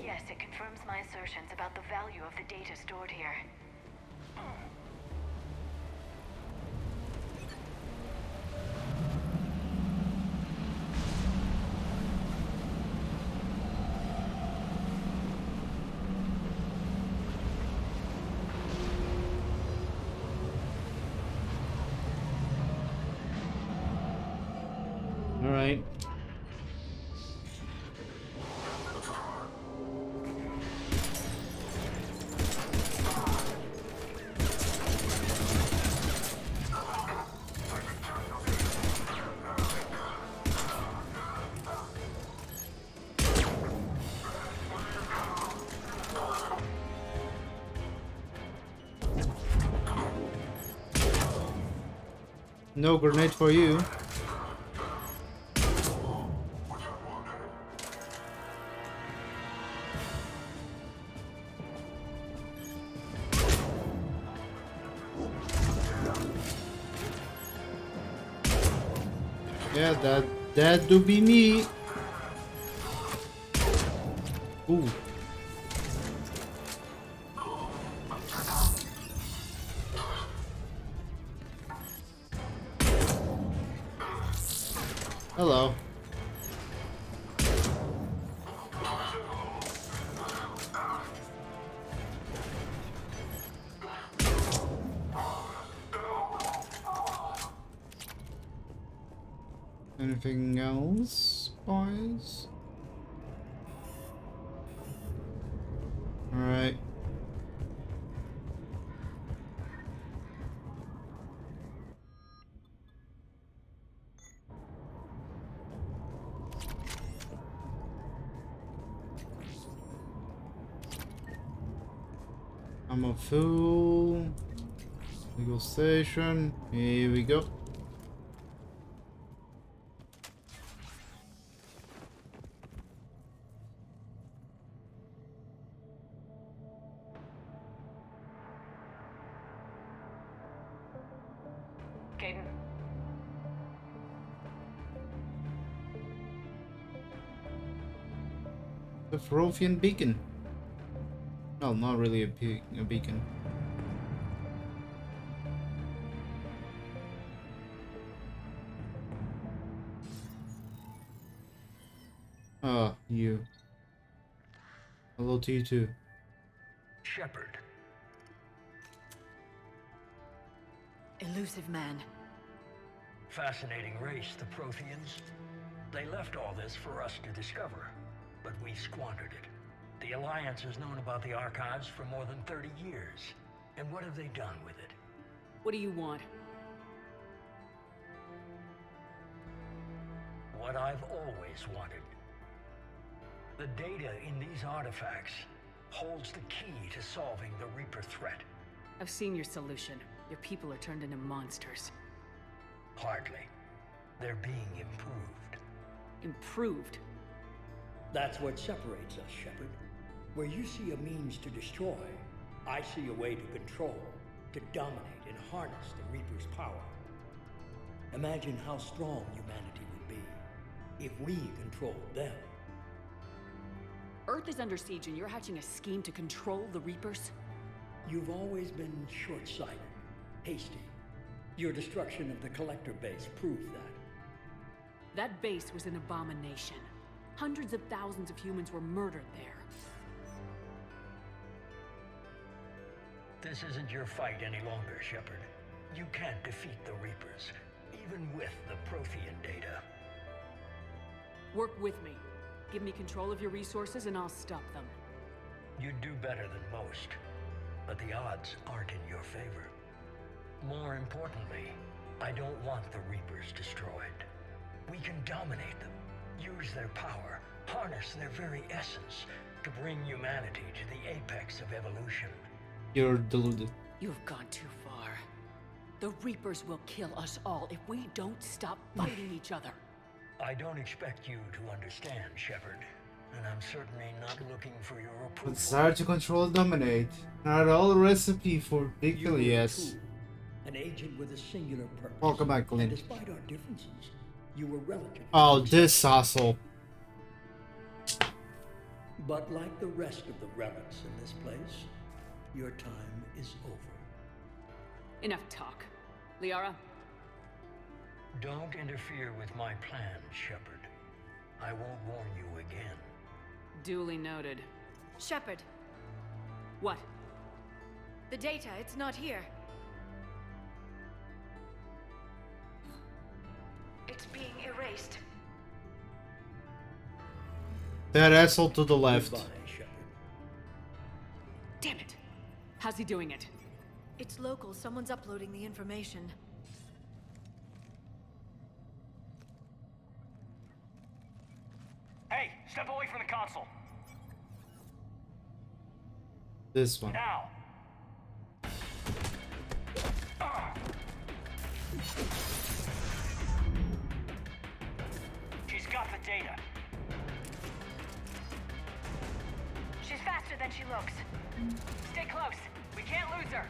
Yes, it confirms my assertions about the value of the data stored here. All right. No grenade for you. Yeah, that do be me. Ooh. Hello. Anything else, boys? All right. I'm a fool. Legal station. Here we go. Caden. The Ferrovian beacon. Well, not really a beacon. Ah, you. Hello to you too. Shepard. Elusive man. Fascinating race, the Protheans. They left all this for us to discover, but we squandered it. The Alliance has known about the archives for more than 30 years. And what have they done with it? What do you want? What I've always wanted. The data in these artifacts holds the key to solving the Reaper threat. I've seen your solution. Your people are turned into monsters. Hardly. They're being improved. Improved? That's what separates us, Shepard. Where you see a means to destroy, I see a way to control, to dominate and harness the Reaper's power. Imagine how strong humanity would be if we controlled them. Earth is under siege and you're hatching a scheme to control the Reapers? You've always been short-sighted, hasty. Your destruction of the Collector base proved that. That base was an abomination. Hundreds of thousands of humans were murdered there. This isn't your fight any longer, Shepard. You can't defeat the Reapers, even with the Prothean data. Work with me. Give me control of your resources and I'll stop them. You'd do better than most, but the odds aren't in your favor. More importantly, I don't want the Reapers destroyed. We can dominate them, use their power, harness their very essence to bring humanity to the apex of evolution. You're deluded. You've gone too far. The Reapers will kill us all if we don't stop fighting each other. I don't expect you to understand, Shepard, and I'm certainly not looking for your approval. Desire to control and dominate. Not all a recipe for victory, yes. An agent with a singular purpose. Welcome back, Clint. And despite our differences, you were relatively. Oh, this asshole. But like the rest of the relics in this place, your time is over. Enough talk. Liara? Don't interfere with my plan, Shepard. I won't warn you again. Duly noted. Shepard. What? The data, it's not here. It's being erased. That asshole to the left. Goodbye, Shepard. Damn it! How's he doing it? It's local. Someone's uploading the information. Hey, step away from the console. This one. Now. She's got the data. She's faster than she looks. Stay close. We can't lose her.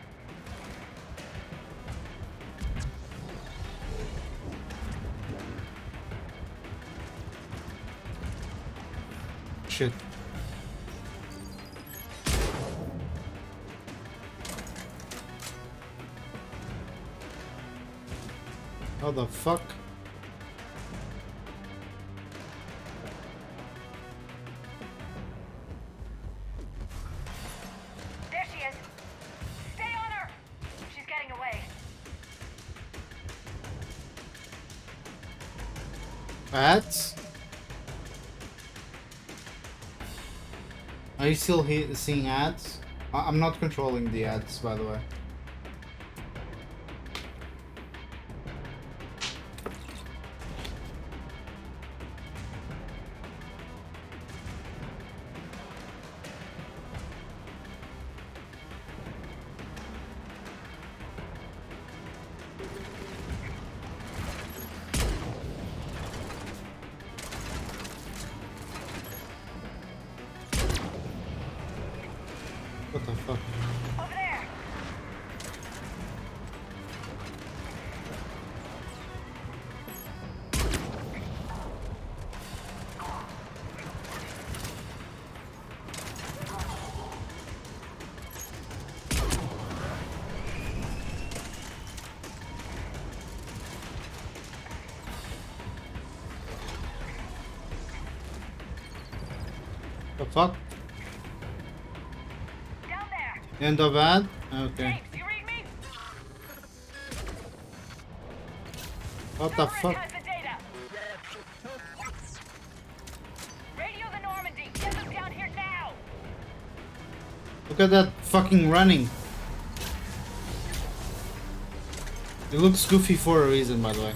Shit. How the fuck? There she is. Stay on her. She's getting away. Ads? Are you still seeing ads? I'm not controlling the ads, by the way. fuck? Down there. End of ad? Okay. James, you read me? What the Cerberus fuck? has the data. Radio the Normandy. Get them down here now. Look at that fucking running. It looks goofy for a reason, by the way.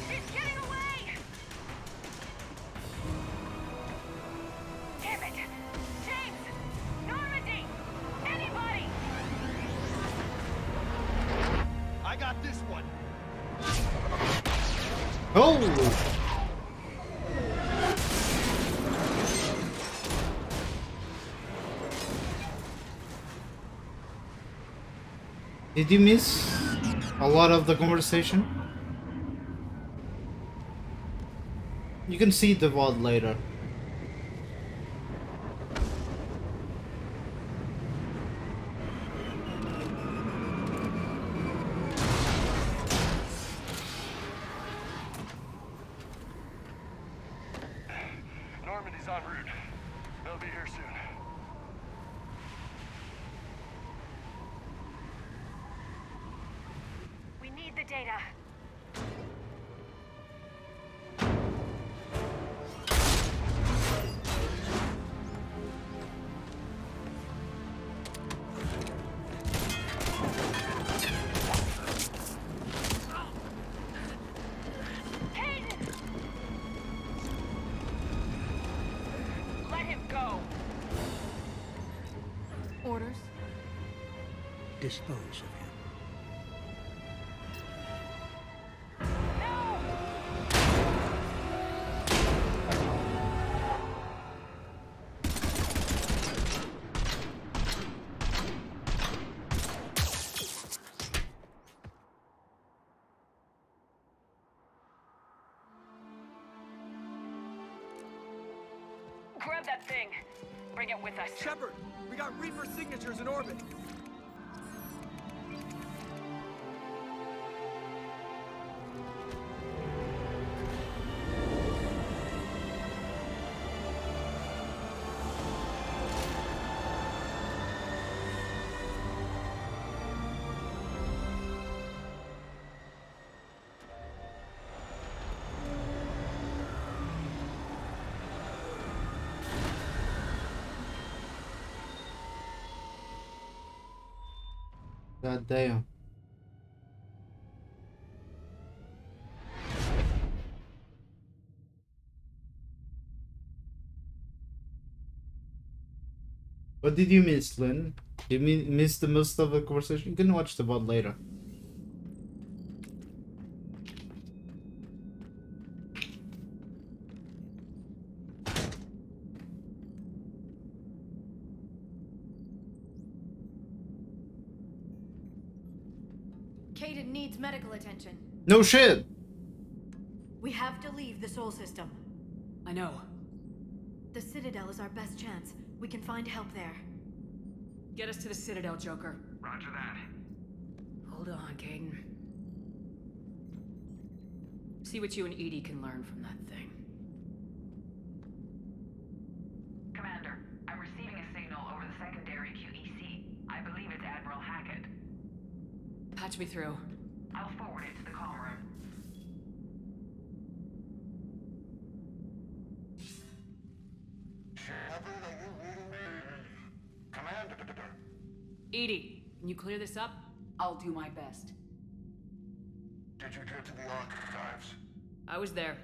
She's getting away. Damn it. James. Normandy. Anybody. I got this one. Oh! Did you miss a lot of the conversation? You can see the VOD later. Normandy's en route. They'll be here soon. We need the data. Hayden! Let him go. Orders? Dispose of him. Grab that thing. Bring it with us. Shepard, we got Reaper signatures in orbit. God damn. What did you miss, Lynn? Did you miss the most of the conversation? You can watch the VOD later. Caden needs medical attention. No shit! We have to leave the Sol system. I know. The Citadel is our best chance. We can find help there. Get us to the Citadel, Joker. Roger that. Hold on, Caden. See what you and Edie can learn from that thing. Commander, I'm receiving a signal over the secondary QEC. I believe it's Admiral Hackett. Patch me through. I'll forward it to the comm room. Commander. Edie, can you clear this up? I'll do my best. Did you get to the archives? I was there.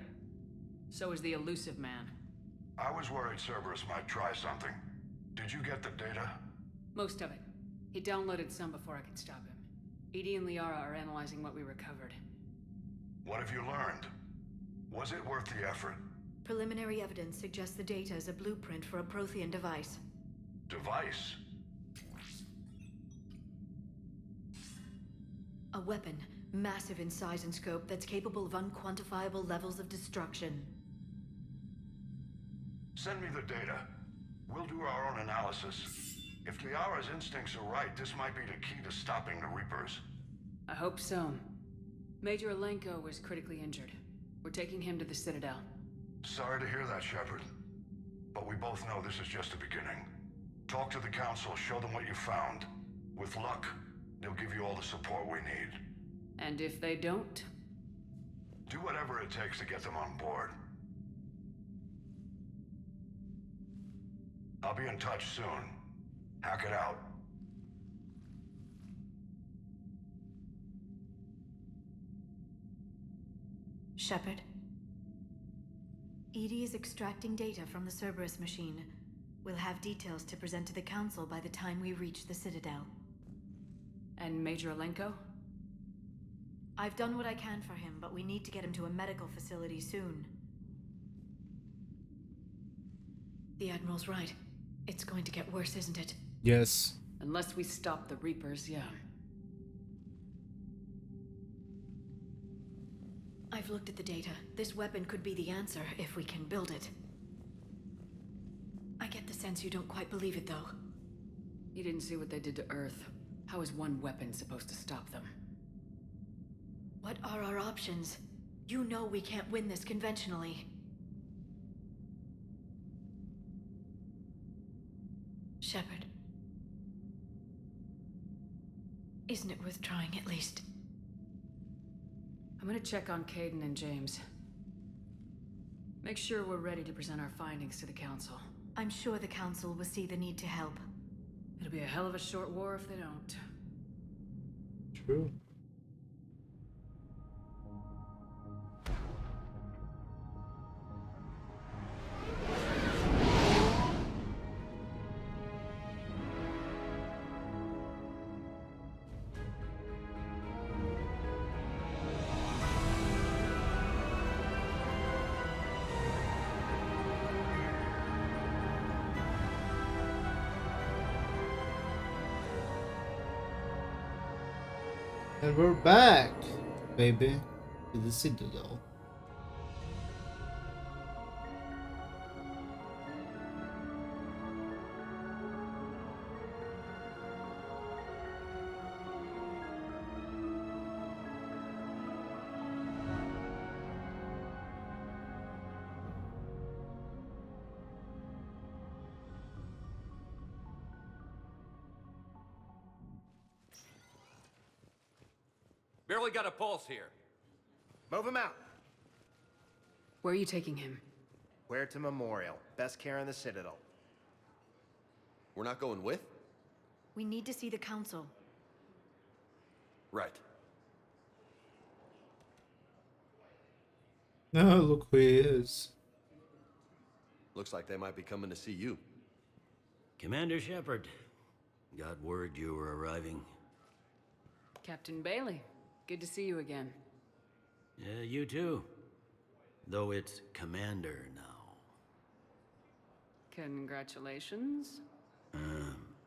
So was the elusive man. I was worried Cerberus might try something. Did you get the data? Most of it. He downloaded some before I could stop him. Edie and Liara are analyzing what we recovered. What have you learned? Was it worth the effort? Preliminary evidence suggests the data is a blueprint for a Prothean device. Device? A weapon Massive in size and scope that's capable of unquantifiable levels of destruction. Send me the data. We'll do our own analysis. If Liara's instincts are right, this might be the key to stopping the Reapers. I hope so. Major Alenko was critically injured. We're taking him to the Citadel. Sorry to hear that, Shepard. But we both know this is just the beginning. Talk to the Council, show them what you found. With luck, they'll give you all the support we need. And if they don't? Do whatever it takes to get them on board. I'll be in touch soon. Hack it out. Shepard. EDI is extracting data from the Cerberus machine. We'll have details to present to the Council by the time we reach the Citadel. And Major Alenko? I've done what I can for him, but we need to get him to a medical facility soon. The Admiral's right. It's going to get worse, isn't it? Yes. Unless we stop the Reapers, yeah. I've looked at the data. This weapon could be the answer if we can build it. I get the sense you don't quite believe it, though. You didn't see what they did to Earth. How is one weapon supposed to stop them? What are our options? You know we can't win this conventionally. Shepard. Isn't it worth trying at least? I'm gonna check on Caden and James. Make sure we're ready to present our findings to the Council. I'm sure the Council will see the need to help. It'll be a hell of a short war if they don't. True. And we're back, baby, to the Citadel. Barely got a pulse here. Move him out. Where are you taking him? Where to Memorial. Best care in the Citadel. We're not going with? We need to see the Council. Right. No, look who he is. Looks like they might be coming to see you. Commander Shepard. Got word you were arriving. Captain Bailey. Good to see you again. Yeah, you too. Though it's Commander now. Congratulations.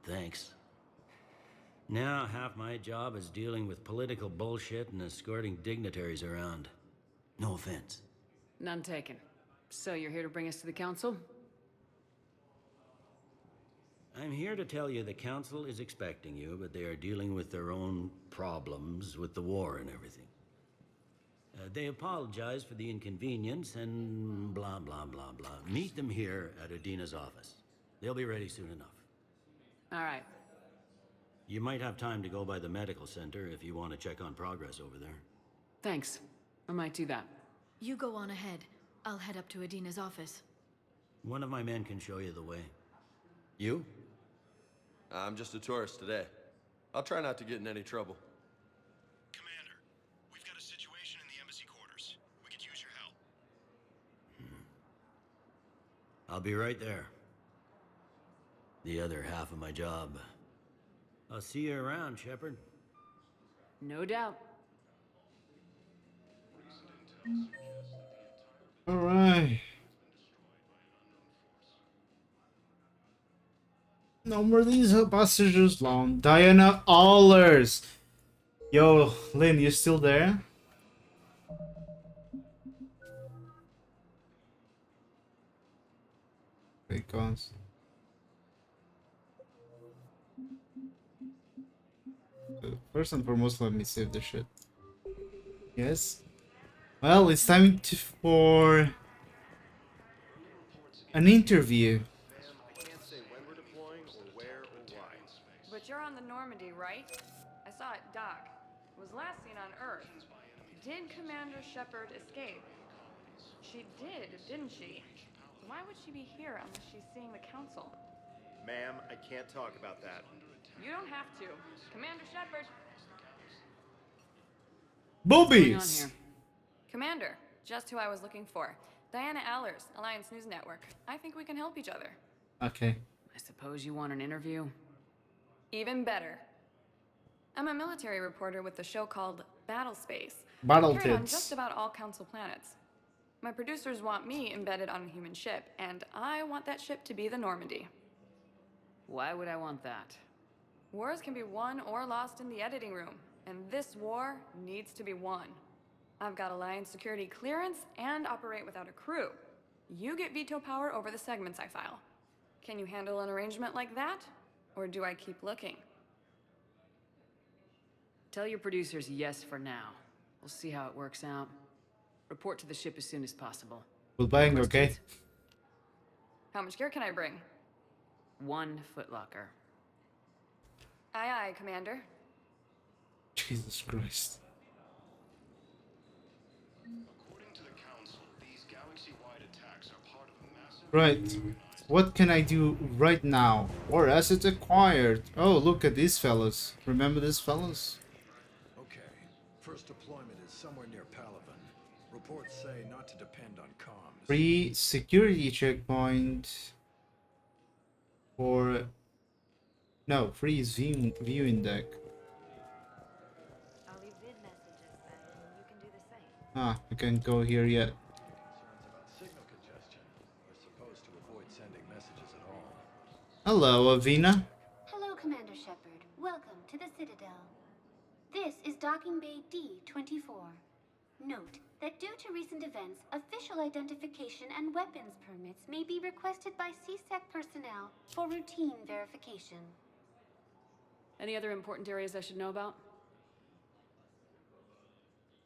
Thanks. Now half my job is dealing with political bullshit and escorting dignitaries around. No offense. None taken. So you're here to bring us to the Council? I'm here to tell you the Council is expecting you, but they are dealing with their own problems with the war and everything. They apologize for the inconvenience and blah, blah, blah, blah. Meet them here at Adina's office. They'll be ready soon enough. All right. You might have time to go by the medical center if you want to check on progress over there. Thanks. I might do that. You go on ahead. I'll head up to Adina's office. One of my men can show you the way. You? I'm just a tourist today. I'll try not to get in any trouble. Commander, we've got a situation in the embassy quarters. We could use your help. I'll be right there. The other half of my job. I'll see you around, Shepard. No doubt. All right. No more these passages long. Diana Allers. Yo, Lynn, you still there? Because first and foremost, let me save the shit. Yes. Well, it's time for an interview. But you're on the Normandy, right? I saw it dock. It was last seen on Earth. Did Commander Shepard escape? She did, didn't she? Why would she be here unless she's seeing the Council? Ma'am, I can't talk about that. You don't have to. Commander Shepard. Boobies! Commander, just who I was looking for. Diana Allers, Alliance News Network. I think we can help each other. Okay. I suppose you want an interview? Even better. I'm a military reporter with the show called Battle Space. Battle Carried on Tits. just about all Council planets. My producers want me embedded on a human ship, and I want that ship to be the Normandy. Why would I want that? Wars can be won or lost in the editing room, and this war needs to be won. I've got Alliance security clearance and operate without a crew. You get veto power over the segments I file. Can you handle an arrangement like that? Or do I keep looking? Tell your producers yes for now. We'll see how it works out. Report to the ship as soon as possible. We'll bang, okay? How much gear can I bring? 1 footlocker. Aye, aye, Commander. Jesus Christ. According to the Council, these galaxy-wide attacks are part of a massive... Right. What can I do right now? Or assets acquired. Oh, look at these fellas. Remember these fellas? Okay. First deployment is somewhere near Palaven. Reports say not to depend on comms. Free security checkpoint. Or... No, freeze viewing deck. I'll leave vid messages then, and you can do the same. Ah, I can't go here yet. Signal congestion. We're supposed to avoid sending messages at all. Hello, Avina. Hello, Commander Shepard. Welcome to the Citadel. This is Docking Bay D-24. Note that due to recent events, official identification and weapons permits may be requested by CSEC personnel for routine verification. Any other important areas I should know about?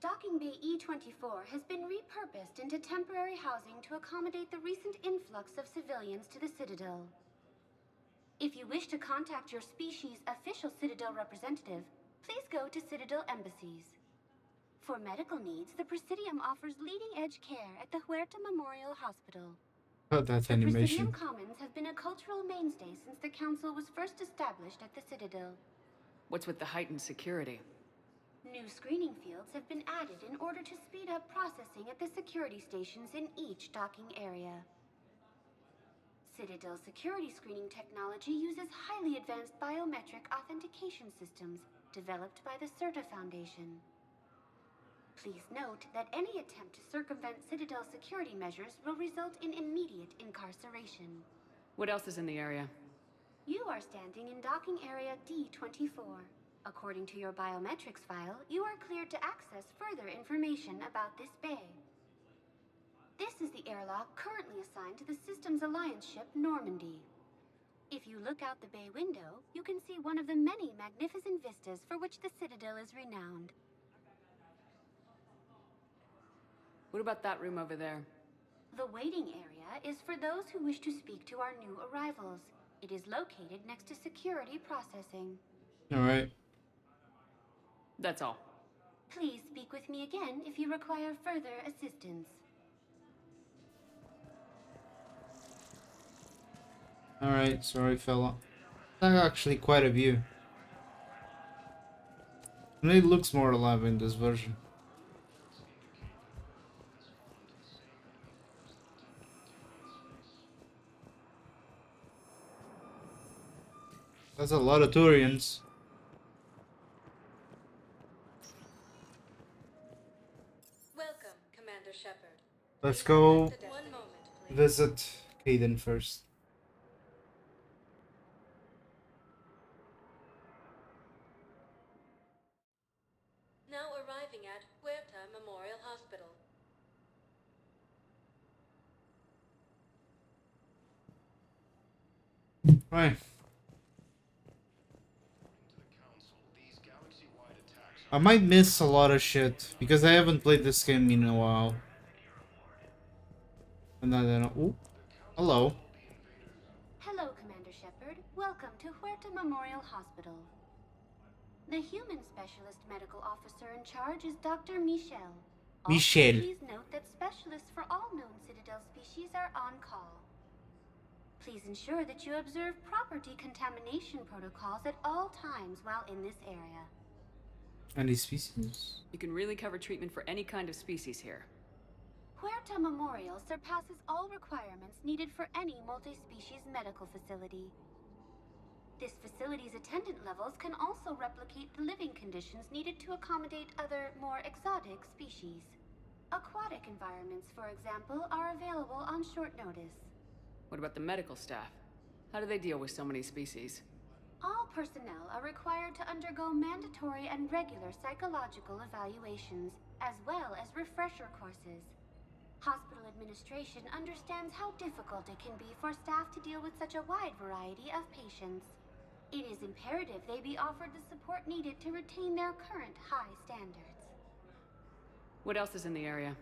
Docking Bay E-24 has been repurposed into temporary housing to accommodate the recent influx of civilians to the Citadel. If you wish to contact your species' official Citadel representative, please go to Citadel embassies. For medical needs, the Presidium offers leading-edge care at the Huerta Memorial Hospital. Oh, that's The animation. Presidium Commons have been a cultural mainstay since the Council was first established at the Citadel. What's with the heightened security? New screening fields have been added in order to speed up processing at the security stations in each docking area. Citadel security screening technology uses highly advanced biometric authentication systems developed by the CERTA Foundation. Please note that any attempt to circumvent Citadel security measures will result in immediate incarceration. What else is in the area? You are standing in docking area D-24. According to your biometrics file, you are cleared to access further information about this bay. This is the airlock currently assigned to the Systems Alliance ship Normandy. If you look out the bay window, you can see one of the many magnificent vistas for which the Citadel is renowned. What about that room over there? The waiting area is for those who wish to speak to our new arrivals. It is located next to security processing. Alright. That's all. Please speak with me again if you require further assistance. Alright, sorry fella. That's actually quite a view. And it looks more alive in this version. That's a lot of Turians. Welcome, Commander Shepard. Let's go One moment, please. visit Caden first. Right. I might miss a lot of shit because I haven't played this game in a while. And I don't know. Ooh. Hello. Hello, Commander Shepard. Welcome to Huerta Memorial Hospital. The human specialist medical officer in charge is Dr. Michel. Michel. Please note that specialists for all known Citadel species are on call. Please ensure that you observe proper decontamination protocols at all times while in this area. Any species? You can really cover treatment for any kind of species here. Huerta Memorial surpasses all requirements needed for any multi-species medical facility. This facility's attendant levels can also replicate the living conditions needed to accommodate other, more exotic species. Aquatic environments, for example, are available on short notice. What about the medical staff? How do they deal with so many species? All personnel are required to undergo mandatory and regular psychological evaluations, as well as refresher courses. Hospital administration understands how difficult it can be for staff to deal with such a wide variety of patients. It is imperative they be offered the support needed to retain their current high standards. What else is in the area?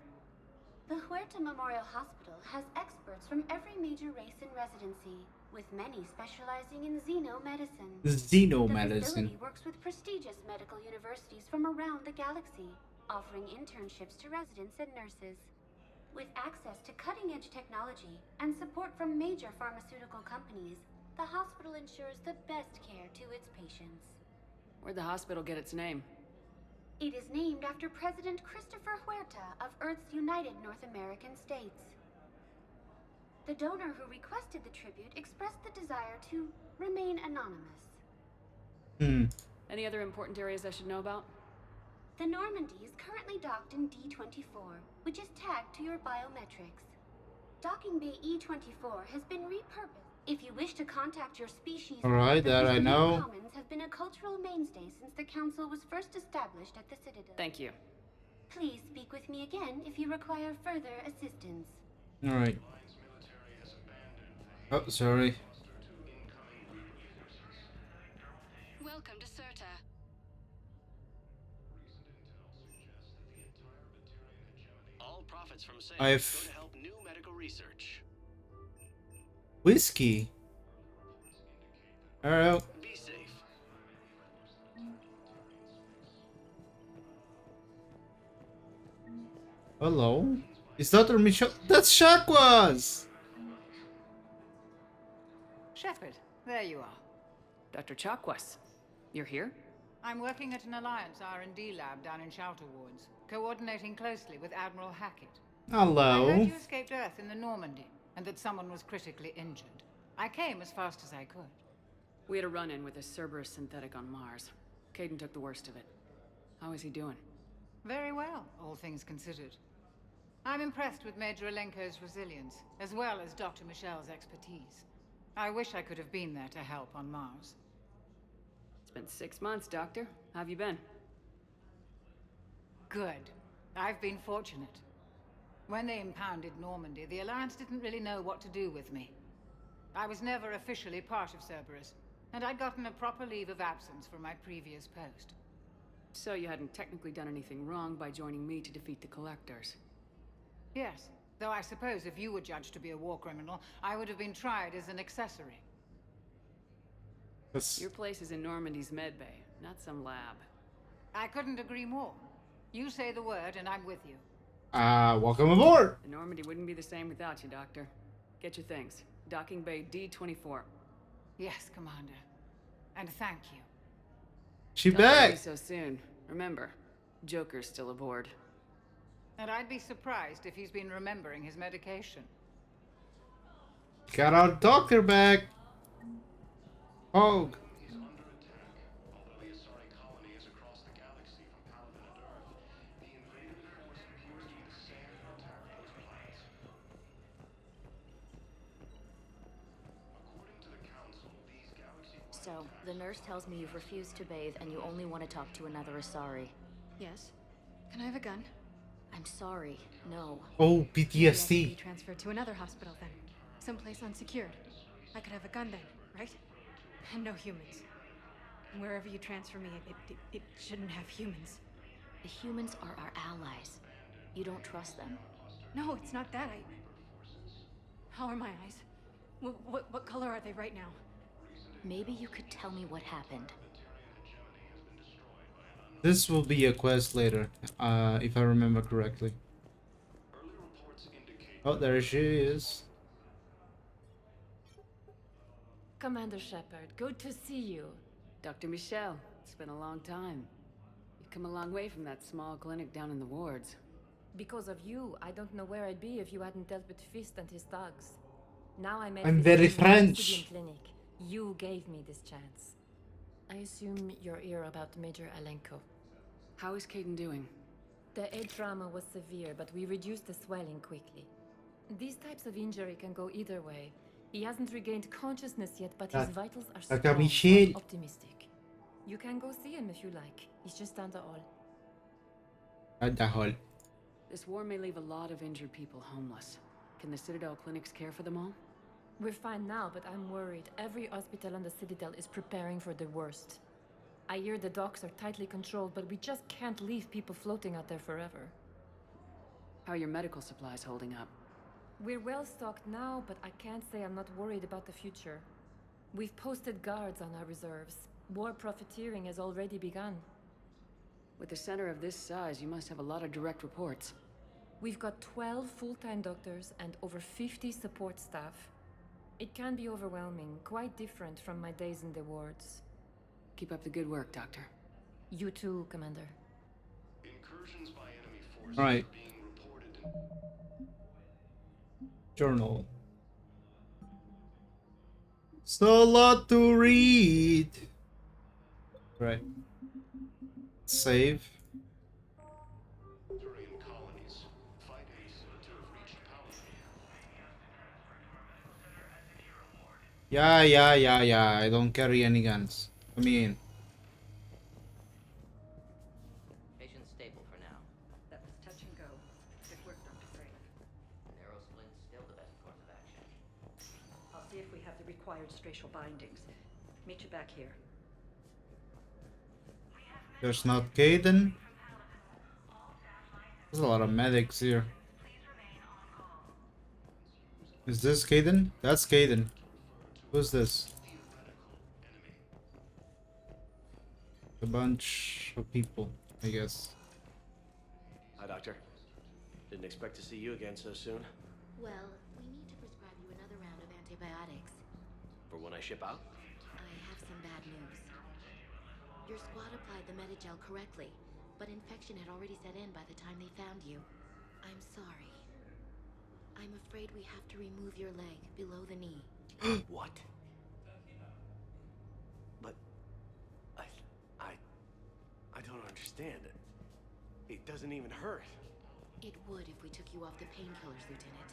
The Huerta Memorial Hospital has experts from every major race in residency, with many specializing in xenomedicine. Xenomedicine. The facility works with prestigious medical universities from around the galaxy, offering internships to residents and nurses. With access to cutting-edge technology and support from major pharmaceutical companies, the hospital ensures the best care to its patients. Where'd the hospital get its name? It is named after President Christopher Huerta of Earth's United North American States. The donor who requested the tribute expressed the desire to remain anonymous. Any other important areas I should know about? The Normandy is currently docked in D24, which is tagged to your biometrics. Docking Bay E24 has been repurposed. If you wish to contact your species, Alright, that I know. Commons have been a cultural mainstay since the Council was first established at the Citadel. Thank you. Please speak with me again if you require further assistance. Alright. Oh, sorry. Welcome to Serta. All profits from sales I've... go to help new medical research. Whiskey. Alright. Be safe. Hello? Is Dr. Michel? That's Chakwas! Shepard, there you are. Dr. Chakwas, you're here? I'm working at an Alliance R&D lab down in Shelter Wards, coordinating closely with Admiral Hackett. Hello. I heard you escaped Earth in the Normandy, and that someone was critically injured. I came as fast as I could. We had a run-in with a Cerberus synthetic on Mars. Caden took the worst of it. How is he doing? Very well, all things considered. I'm impressed with Major Alenko's resilience, as well as Dr. Michel's expertise. I wish I could have been there to help on Mars. It's been 6 months, Doctor. How have you been? Good. I've been fortunate. When they impounded Normandy, the Alliance didn't really know what to do with me. I was never officially part of Cerberus, and I'd gotten a proper leave of absence from my previous post. So you hadn't technically done anything wrong by joining me to defeat the Collectors? Yes, though I suppose if you were judged to be a war criminal, I would have been tried as an accessory. Your place is in Normandy's medbay, not some lab. I couldn't agree more. You say the word and I'm with you. Welcome aboard! The Normandy wouldn't be the same without you, Doctor. Get your things. Docking Bay D24. Yes, Commander. And thank you. She Don't back! leave so soon. Remember, Joker's still aboard. And I'd be surprised if he's been remembering his medication. Got our doctor back! Hog! So, the nurse tells me you've refused to bathe and you only want to talk to another Asari. Yes. Can I have a gun? I'm sorry, no. Oh, Maybe I could PTSD. be transferred to another hospital then. Someplace unsecured. I could have a gun then. right? And no humans. Wherever you transfer me, it shouldn't have humans. The humans are our allies. You don't trust them? No, it's not that. How are my eyes? What color are they right now? Maybe you could tell me what happened. This will be a quest later, if I remember correctly. Oh, there she is. Commander Shepard, good to see you. Dr. Michelle, it's been a long time. You've come a long way from that small clinic down in the wards. Because of you, I don't know where I'd be if you hadn't dealt with Fist and his thugs. Now I'm at I'm this very new French. Obsidian clinic. You gave me this chance. I assume you're here about Major Alenko. How is Caden doing? The head trauma was severe, but we reduced the swelling quickly. These types of injury can go either way. He hasn't regained consciousness yet, but his vitals are strong, so I'm optimistic. You can go see him if you like. He's just down the hall. At the hall. This war may leave a lot of injured people homeless. Can the Citadel clinics care for them all? We're fine now, but I'm worried. Every hospital on the Citadel is preparing for the worst. I hear the docks are tightly controlled, but we just can't leave people floating out there forever. How are your medical supplies holding up? We're well stocked now, but I can't say I'm not worried about the future. We've posted guards on our reserves. War profiteering has already begun. With a center of this size, you must have a lot of direct reports. We've got 12 full-time doctors and over 50 support staff. It can be overwhelming, quite different from my days in the wards. Keep up the good work, Doctor. You too, Commander. Incursions by enemy forces Right. are being reported. Journal. So a lot to read. Right. Save. Turian colonies fighting to have reached Palace. Yeah. I don't carry any guns. I mean. Patient's stable for now. That was touch and go. Good work, Dr. Frank. Narrow splint's still the best course of action. I'll see if we have the required spatial bindings. Meet you back here. There's not Caden. There's a lot of medics here. Is this Caden? That's Caden. Who's this? A bunch of people, I guess. Hi, Doctor. Didn't expect to see you again so soon. Well, we need to prescribe you another round of antibiotics. For when I ship out? I have some bad news. Your squad applied the Medigel correctly, but infection had already set in by the time they found you. I'm sorry. I'm afraid we have to remove your leg below the knee. What? But I don't understand it. It doesn't even hurt. It would if we took you off the painkillers, Lieutenant.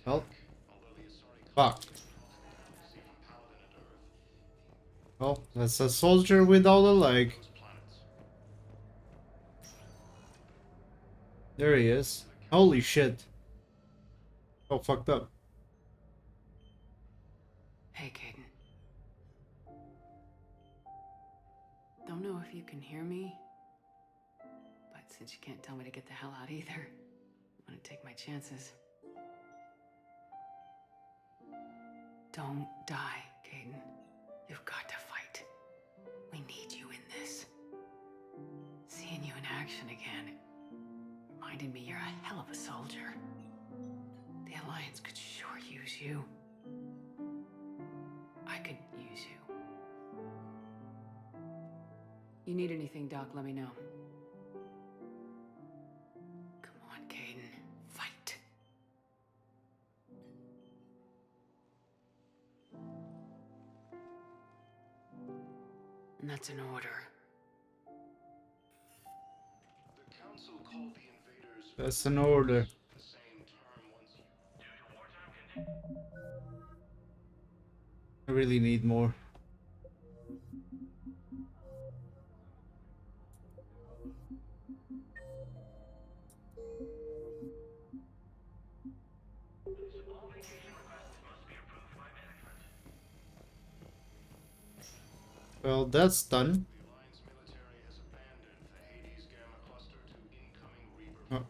Help. Fuck. Oh, that's a soldier without a leg. There he is. Holy shit. Oh, fucked up. Hey, Caden. Don't know if you can hear me, but since you can't tell me to get the hell out either, I'm gonna take my chances. Don't die, Caden. You've got to fight. We need you in this. Seeing you in action again reminded me you're a hell of a soldier. The Alliance could sure use you. I could use you. You need anything, Doc, let me know. Come on, Caden. Fight. And that's an order. The council called the invaders. That's an order. The same term once. I really need more. Well, that's done.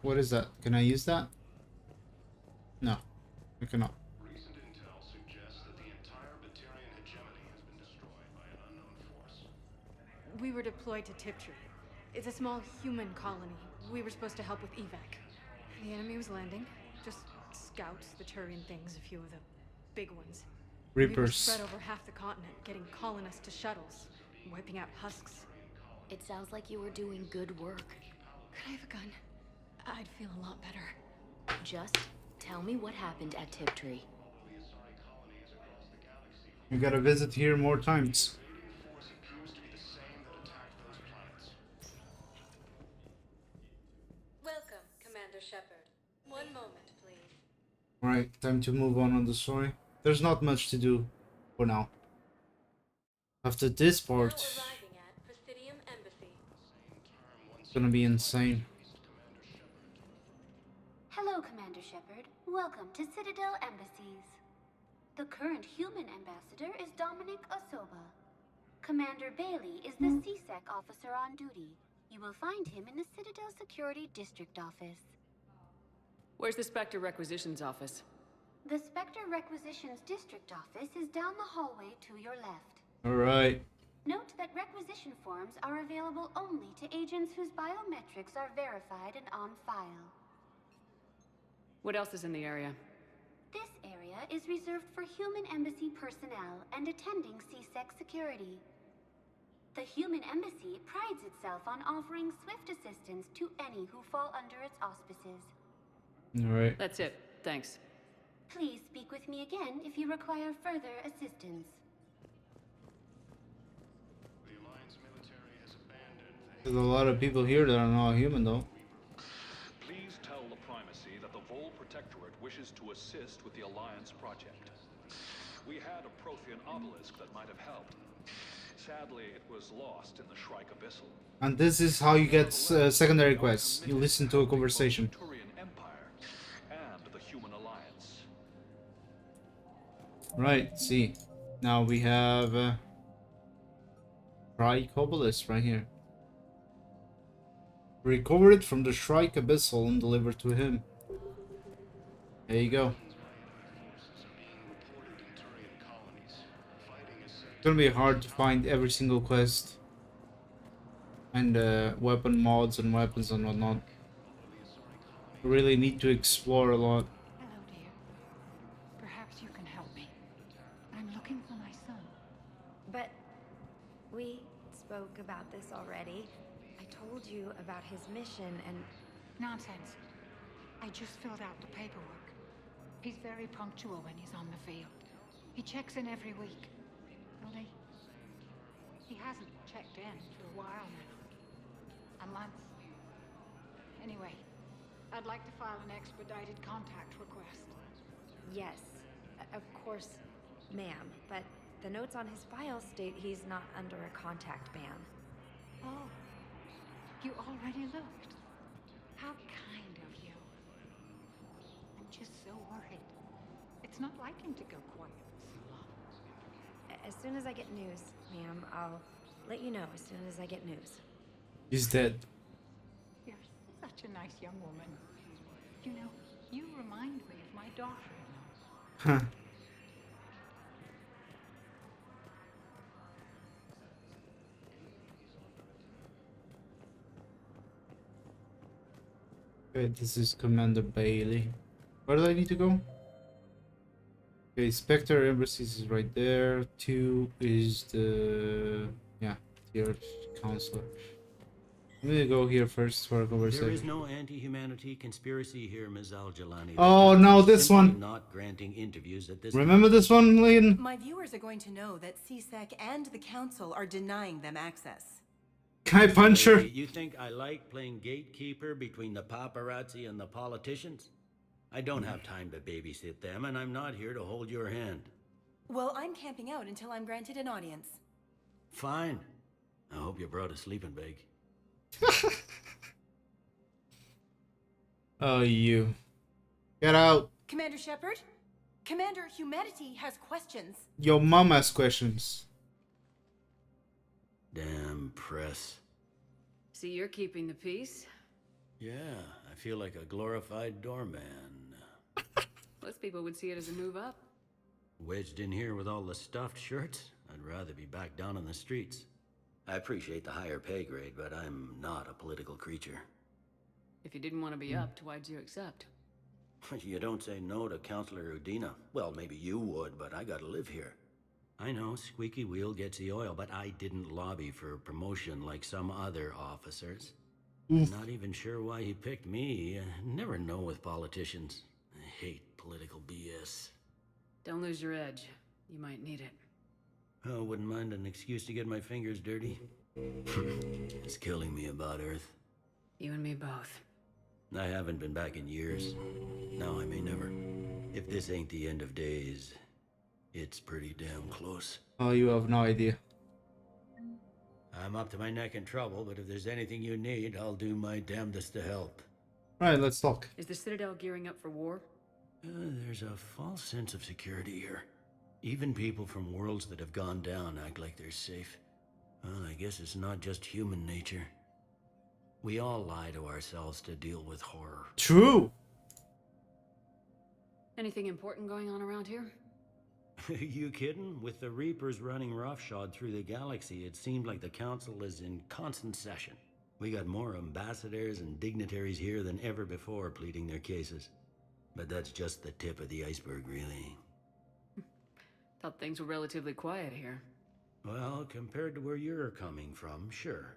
What is that? Can I use that? No, I cannot. Recent intel suggests that the entire Batarian hegemony has been destroyed by an unknown force. We were deployed to Tiptree. It's a small human colony. We were supposed to help with evac. The enemy was landing. Just scouts, the Turian things, a few of the big ones. We were Reapers. spread over half the continent, getting colonists to shuttles, wiping out husks. It sounds like you were doing good work. Could I have a gun? I'd feel a lot better. Just tell me what happened at Tiptree. We gotta visit here more times. Welcome, Commander Shepard. One moment, please. Alright, time to move on the story. There's not much to do for now. After this part, it's gonna be insane. Hello, Commander Shepard. Welcome to Citadel Embassies. The current human ambassador is Dominic Osoba. Commander Bailey is the CSEC officer on duty. You will find him in the Citadel Security District Office. Where's the Spectre Requisitions Office? The Spectre Requisitions District Office is down the hallway to your left. Alright. Note that requisition forms are available only to agents whose biometrics are verified and on file. What else is in the area? This area is reserved for human embassy personnel and attending CSEC security. The human embassy prides itself on offering swift assistance to any who fall under its auspices. Alright. That's it. Thanks. Please speak with me again if you require further assistance. There's a lot of people here that are not human though. Please tell the Primacy that the Vol Protectorate wishes to assist with the Alliance project. We had a Prothean obelisk that might have helped. Sadly, it was lost in the Shrike Abyssal. And this is how you get secondary quests. You listen to a conversation. Turian Empire and the Human Alliance. Right, see. Now we have Shrike Obelisk right here. Recover it from the Shrike Abyssal and deliver to him. There you go. It's gonna be hard to find every single quest. And weapon mods and weapons and whatnot. You really need to explore a lot. Hello, dear. Perhaps you can help me. I'm looking for my son. But we spoke about this already. I told you about his mission and... Nonsense. I just filled out the paperwork. He's very punctual when he's on the field. He checks in every week. Only, he hasn't checked in for a while now. A month. Anyway, I'd like to file an expedited contact request. Yes, of course, ma'am. But the notes on his file state he's not under a contact ban. Oh, you already looked. How kind of you. I'm just so worried. It's not like him to go quiet for so long. As soon as I get news, ma'am, I'll let you know as soon as I get news. He's dead. You're such a nice young woman. You know, you remind me of my daughter-in-law. Huh. Okay, this is Commander Bailey. Where do I need to go? Okay, Spectre Embassies is right there. 2 is the... yeah, tier counselor. I'm gonna go here first for a conversation. There is no anti-humanity conspiracy here, Ms. Al-Jalani. Oh, no, this Simply one. Not granting interviews at this Remember this one, Layden? My viewers are going to know that CSEC and the Council are denying them access. Can I punch her? You think I like playing gatekeeper between the paparazzi and the politicians? I don't have time to babysit them, and I'm not here to hold your hand. Well, I'm camping out until I'm granted an audience. Fine. I hope you brought a sleeping bag. Oh, you. Get out. Commander Shepard? Commander, humanity has questions. Your mom has questions. Damn press. See, you're keeping the peace. Yeah, I feel like a glorified doorman. Most people would see it as a move up. Wedged in here with all the stuffed shirts? I'd rather be back down on the streets. I appreciate the higher pay grade, but I'm not a political creature. If you didn't want to be upped, why'd you accept? You don't say no to Counselor Udina. Well, maybe you would, but I gotta live here. I know, squeaky wheel gets the oil, but I didn't lobby for promotion like some other officers. Not even sure why he picked me. Never know with politicians. I hate political BS. Don't lose your edge. You might need it. Oh, wouldn't mind an excuse to get my fingers dirty. It's killing me about Earth. You and me both. I haven't been back in years. Now I may never. If this ain't the end of days, it's pretty damn close. Oh, you have no idea. I'm up to my neck in trouble, but if there's anything you need, I'll do my damnedest to help. Right, let's talk. Is the Citadel gearing up for war? There's a false sense of security here. Even people from worlds that have gone down act like they're safe. Well, I guess it's not just human nature. We all lie to ourselves to deal with horror. True! Anything important going on around here? You kidding? With the Reapers running roughshod through the galaxy, it seemed like the Council is in constant session. We got more ambassadors and dignitaries here than ever before pleading their cases. But that's just the tip of the iceberg, really. Thought things were relatively quiet here. Well, compared to where you're coming from, sure.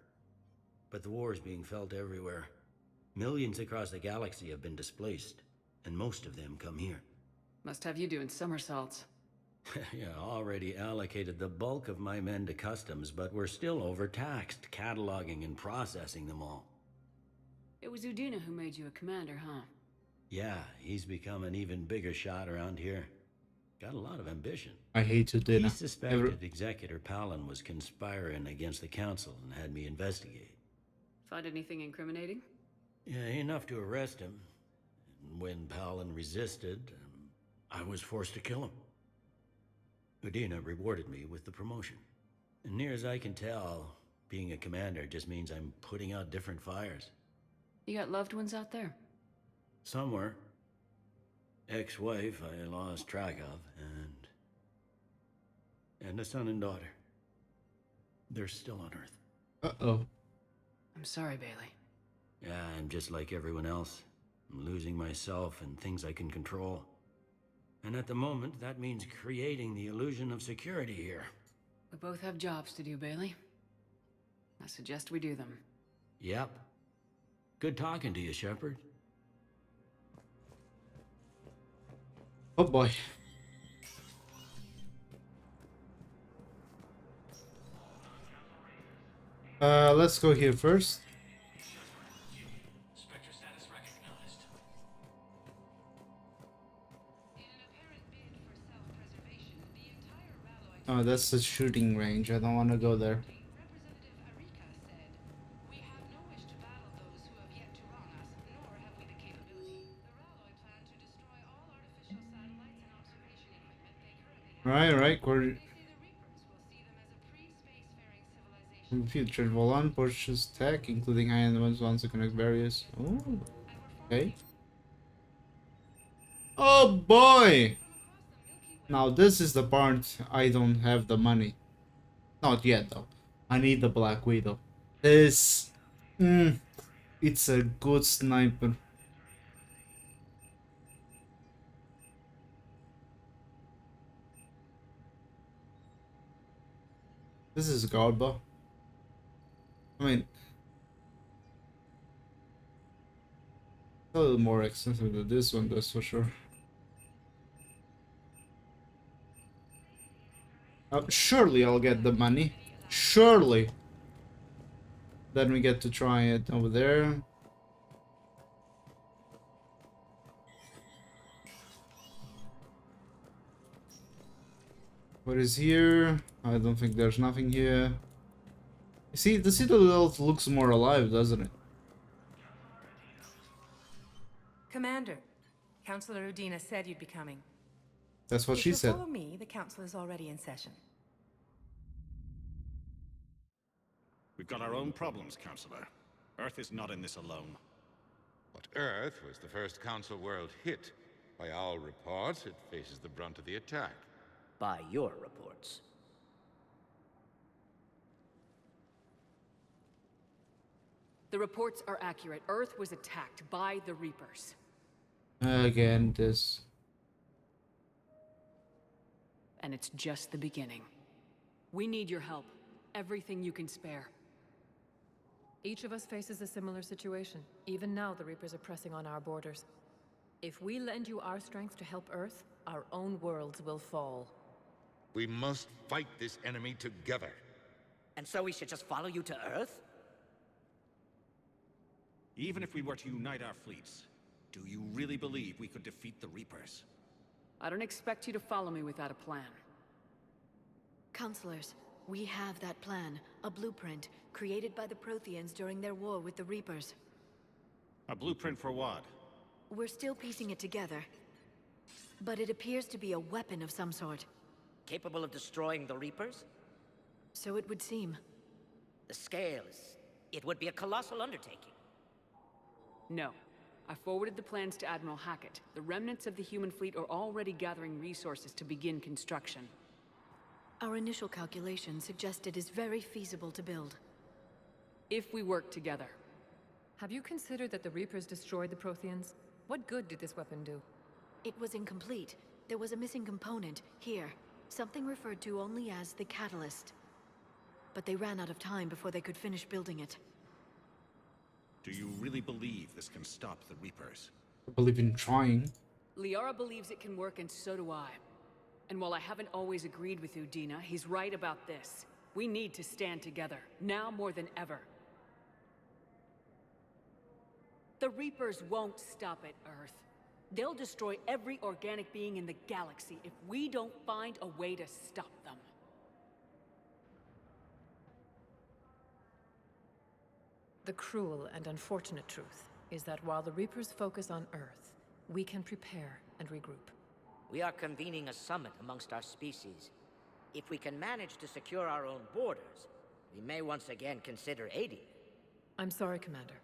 But the war is being felt everywhere. Millions across the galaxy have been displaced, and most of them come here. Must have you doing somersaults. Yeah, already allocated the bulk of my men to customs, but we're still overtaxed, cataloging and processing them all. It was Udina who made you a commander, huh? Yeah, he's become an even bigger shot around here. Got a lot of ambition. I hate Udina. He suspected Executor Palin was conspiring against the Council and had me investigate. Find anything incriminating? Yeah, enough to arrest him. When Palin resisted, I was forced to kill him. Udina rewarded me with the promotion. And near as I can tell, being a commander just means I'm putting out different fires. You got loved ones out there? Somewhere. Ex-wife I lost track of, and a son and daughter. They're still on Earth. Uh-oh. I'm sorry, Bailey. Yeah, I'm just like everyone else. I'm losing myself and things I can control. And at the moment, that means creating the illusion of security here. We both have jobs to do, Bailey. I suggest we do them. Yep. Good talking to you, Shepard. Oh boy. Let's go here first. Oh, that's the shooting range. I don't want to go there. Right. Future Volan pushes tech, including high-end ones to connect barriers. Oh, okay. Oh boy! Now this is the part I don't have the money. Not yet though. I need the Black Widow. This, it's a good sniper. This is Garba. I mean, a little more expensive than this one, that's for sure. Surely I'll get the money. Surely. Then we get to try it over there. What is here? I don't think there's nothing here. You see, the Citadel looks more alive, doesn't it? Commander, Counselor Udina said you'd be coming. That's what she said. Follow me, the council is already in session. got our own problems, Counselor. Earth is not in this alone. But Earth was the first Council world hit. By all reports, it faces the brunt of the attack. By your reports. The reports are accurate. Earth was attacked by the Reapers. Again, this. And it's just the beginning. We need your help. Everything you can spare. Each of us faces a similar situation. Even now, the Reapers are pressing on our borders. If we lend you our strength to help Earth, our own worlds will fall. We must fight this enemy together. And so we should just follow you to Earth? Even if we were to unite our fleets, do you really believe we could defeat the Reapers? I don't expect you to follow me without a plan. Counselors, we have that plan. A blueprint, created by the Protheans during their war with the Reapers. A blueprint for what? We're still piecing it together. But it appears to be a weapon of some sort. Capable of destroying the Reapers? So it would seem. The scale is... it would be a colossal undertaking. No. I forwarded the plans to Admiral Hackett. The remnants of the human fleet are already gathering resources to begin construction. Our initial calculations suggest it is very feasible to build. If we work together. Have you considered that the Reapers destroyed the Protheans? What good did this weapon do? It was incomplete. There was a missing component, here. Something referred to only as the catalyst. But they ran out of time before they could finish building it. Do you really believe this can stop the Reapers? I believe in trying. Liara believes it can work, and so do I. And while I haven't always agreed with Udina, he's right about this. We need to stand together, now more than ever. The Reapers won't stop at Earth. They'll destroy every organic being in the galaxy if we don't find a way to stop them. The cruel and unfortunate truth is that while the Reapers focus on Earth, we can prepare and regroup. We are convening a summit amongst our species. If we can manage to secure our own borders, we may once again consider aiding. I'm sorry, Commander.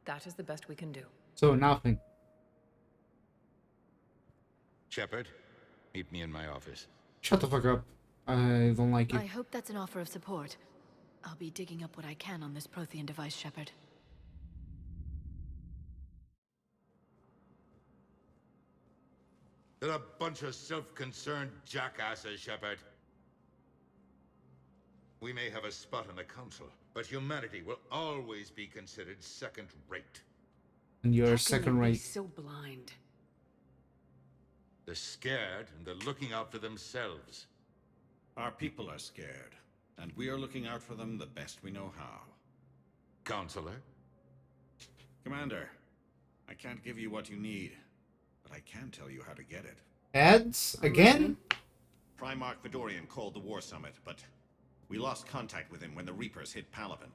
That is the best we can do. So nothing. Shepard, meet me in my office. Shut the fuck up. I don't like it. I hope that's an offer of support. I'll be digging up what I can on this Prothean device, Shepard. They're a bunch of self-concerned jackasses, Shepard. We may have a spot on the Council, but humanity will always be considered second-rate. And you're How can second they be rate. so blind? They're scared, and they're looking out for themselves. Our people are scared, and we are looking out for them the best we know how. Counselor? Commander, I can't give you what you need, but I can tell you how to get it. Ads? Again? Primarch Vidorian called the War Summit, but we lost contact with him when the Reapers hit Palaven.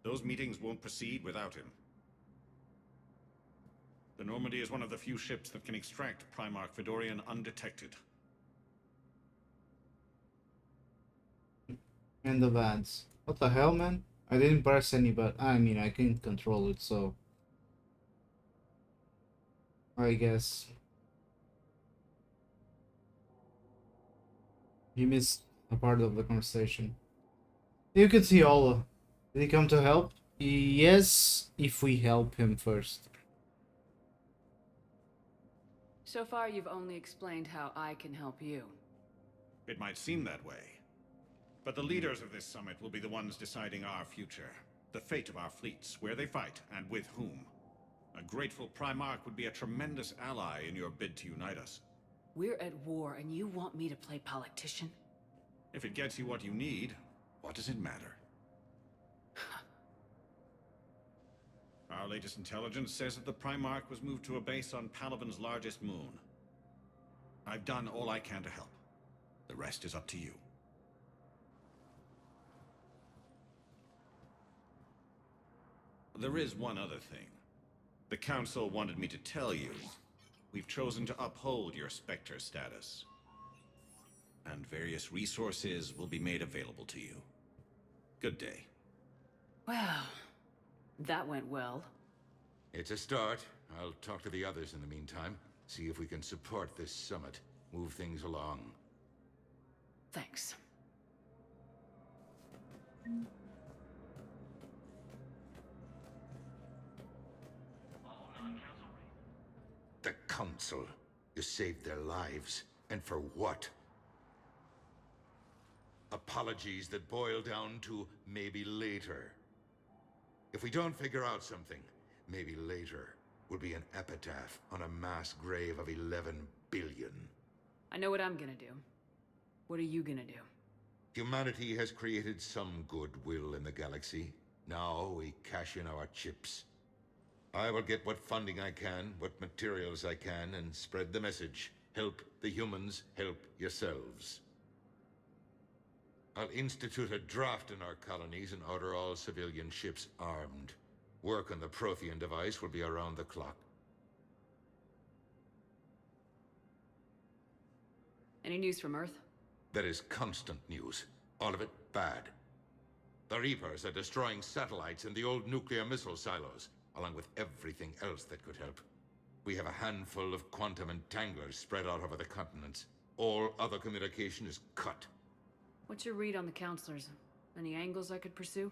Those meetings won't proceed without him. The Normandy is one of the few ships that can extract Primarch Vidorian undetected. And the ads. What the hell, man? I didn't press any, but I mean, I couldn't control it, so... I guess. You missed a part of the conversation. You could see Ola. Did he come to help? Yes, if we help him first. So far, you've only explained how I can help you. It might seem that way. But the leaders of this summit will be the ones deciding our future. The fate of our fleets, where they fight, and with whom. A grateful Primarch would be a tremendous ally in your bid to unite us. We're at war, and you want me to play politician? If it gets you what you need, what does it matter? Our latest intelligence says that the Primarch was moved to a base on Palaven's largest moon. I've done all I can to help. The rest is up to you. There is one other thing. The Council wanted me to tell you. We've chosen to uphold your Spectre status. And various resources will be made available to you. Good day. Well, that went well. It's a start. I'll talk to the others in the meantime. See if we can support this summit. Move things along. Thanks. The Council. You saved their lives. And for what? Apologies that boil down to maybe later. If we don't figure out something, maybe later will be an epitaph on a mass grave of 11 billion. I know what I'm gonna do. What are you gonna do? Humanity has created some goodwill in the galaxy. Now we cash in our chips. I will get what funding I can, what materials I can, and spread the message. Help the humans, help yourselves. I'll institute a draft in our colonies and order all civilian ships armed. Work on the Prothean device will be around the clock. Any news from Earth? There is constant news. All of it bad. The Reapers are destroying satellites and the old nuclear missile silos, along with everything else that could help. We have a handful of quantum entanglers spread out over the continents. All other communication is cut. What's your read on the counselors? Any angles I could pursue?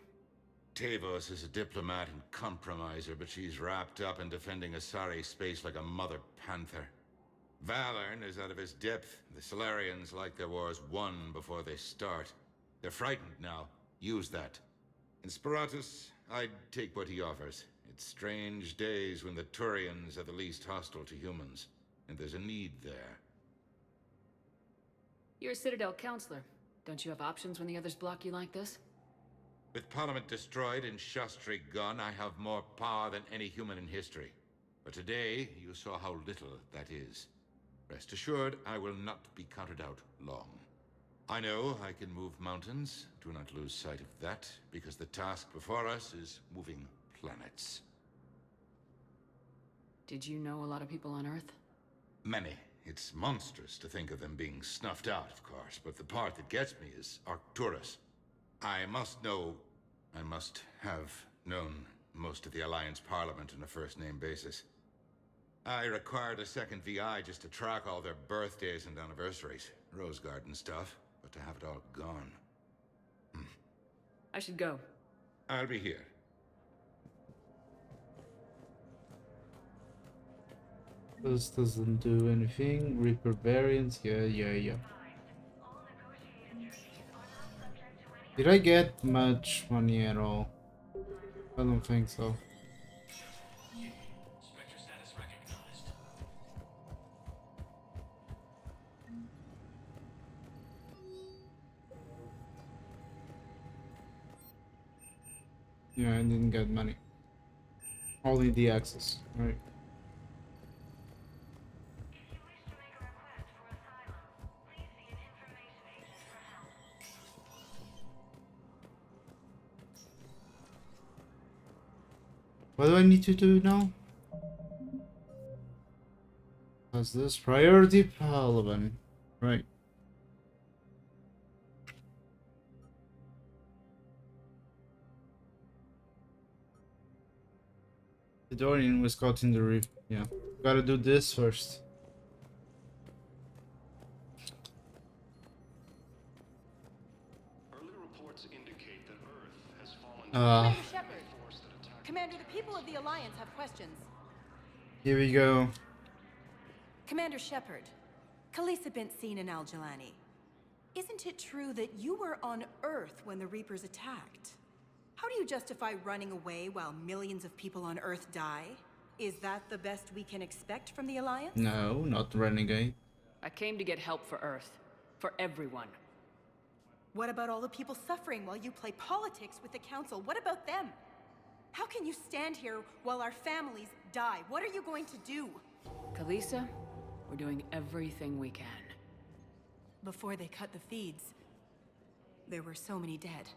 Tavos is a diplomat and compromiser, but she's wrapped up in defending Asari space like a mother panther. Valorn is out of his depth. The Solarians like their wars won before they start. They're frightened now. Use that. In Sparatus, I'd take what he offers. It's strange days when the Turians are the least hostile to humans, and there's a need there. You're a Citadel counselor. Don't you have options when the others block you like this? With Parliament destroyed and Shastri gone, I have more power than any human in history. But today, you saw how little that is. Rest assured, I will not be counted out long. I know I can move mountains. Do not lose sight of that, because the task before us is moving planets. Did you know a lot of people on Earth? Many. It's monstrous to think of them being snuffed out, of course, but the part that gets me is Arcturus. I must have known most of the Alliance Parliament on a first-name basis. I required a second VI just to track all their birthdays and anniversaries. Rose Garden stuff, but to have it all gone. I should go. I'll be here. This doesn't do anything. Reaper variants, yeah. Did I get much money at all? I don't think so. Yeah, I didn't get money. Only the access, right? What do I need to do now? What's this? Priority Parliament. Right. The Dorian was caught in the reef. Yeah. Gotta do this first. Early reports indicate that Earth has fallen. Commander Shepard. Commander, the people of the Alliance have questions. Here we go. Commander Shepard, Khaleesi been seen in Al Jalani. Isn't it true that you were on Earth when the Reapers attacked? How do you justify running away while millions of people on Earth die? Is that the best we can expect from the Alliance? No, not renegade. I came to get help for Earth. For everyone. What about all the people suffering while you play politics with the Council? What about them? How can you stand here while our families die? What are you going to do? Khaleesi, we're doing everything we can. Before they cut the feeds, there were so many dead.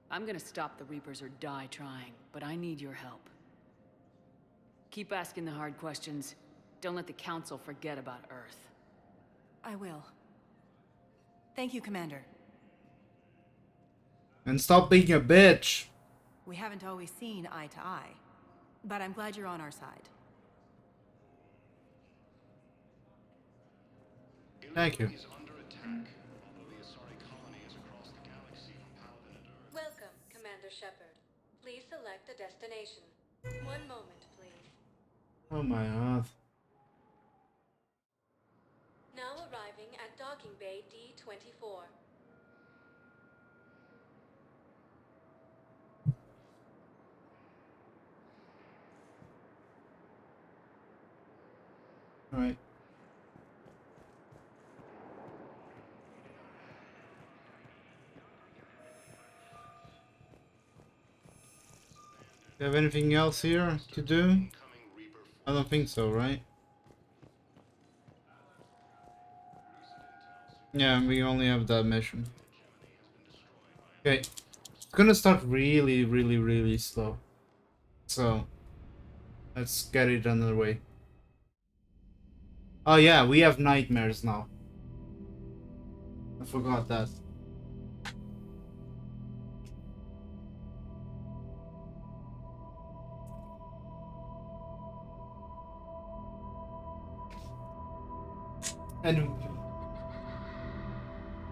I'm gonna stop the Reapers or die trying, but I need your help. Keep asking the hard questions. Don't let the Council forget about Earth. I will. Thank you, Commander. And stop being a bitch. We haven't always seen eye to eye, but I'm glad you're on our side. Thank you. Welcome, Commander Shepard. Please select a destination. One moment, please. Oh my god. Now arriving at Docking Bay D-24. Alright. Do you have anything else here to do? I don't think so, right? Yeah, we only have that mission. Okay. It's gonna start really, really, really slow. So, let's get it underway. Oh yeah, we have nightmares now. I forgot that.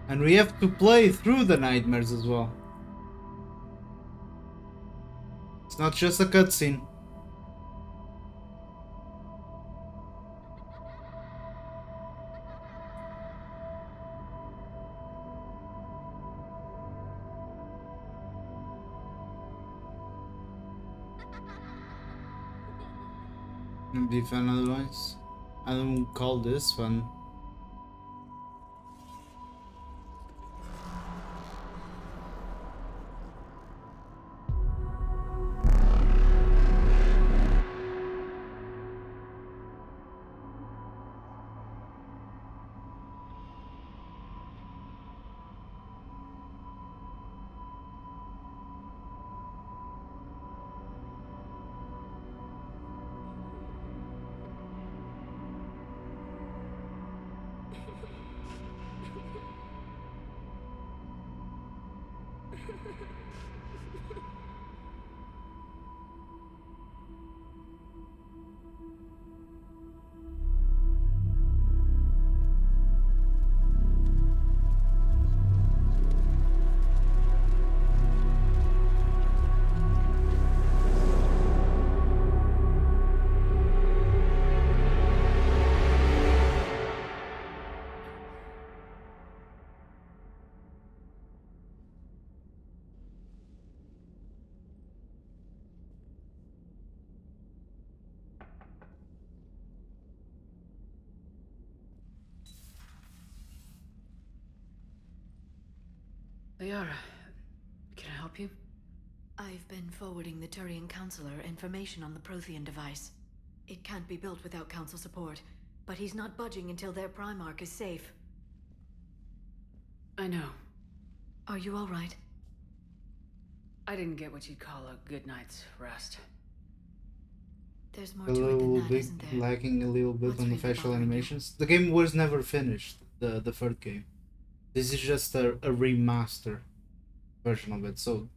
And we have to play through the nightmares as well. It's not just a cutscene. Be fun otherwise. I don't call this fun. Liara, can I help you? I've been forwarding the Turian Counselor information on the Prothean device. It can't be built without Council support, but he's not budging until their Primarch is safe. I know. Are you all right? I didn't get what you'd call a good night's rest. There's more A to it than little that, bit isn't there? lacking a little bit What's on the really facial bothering you? animations. The game was never finished, the third game. This is just a remaster version of it, so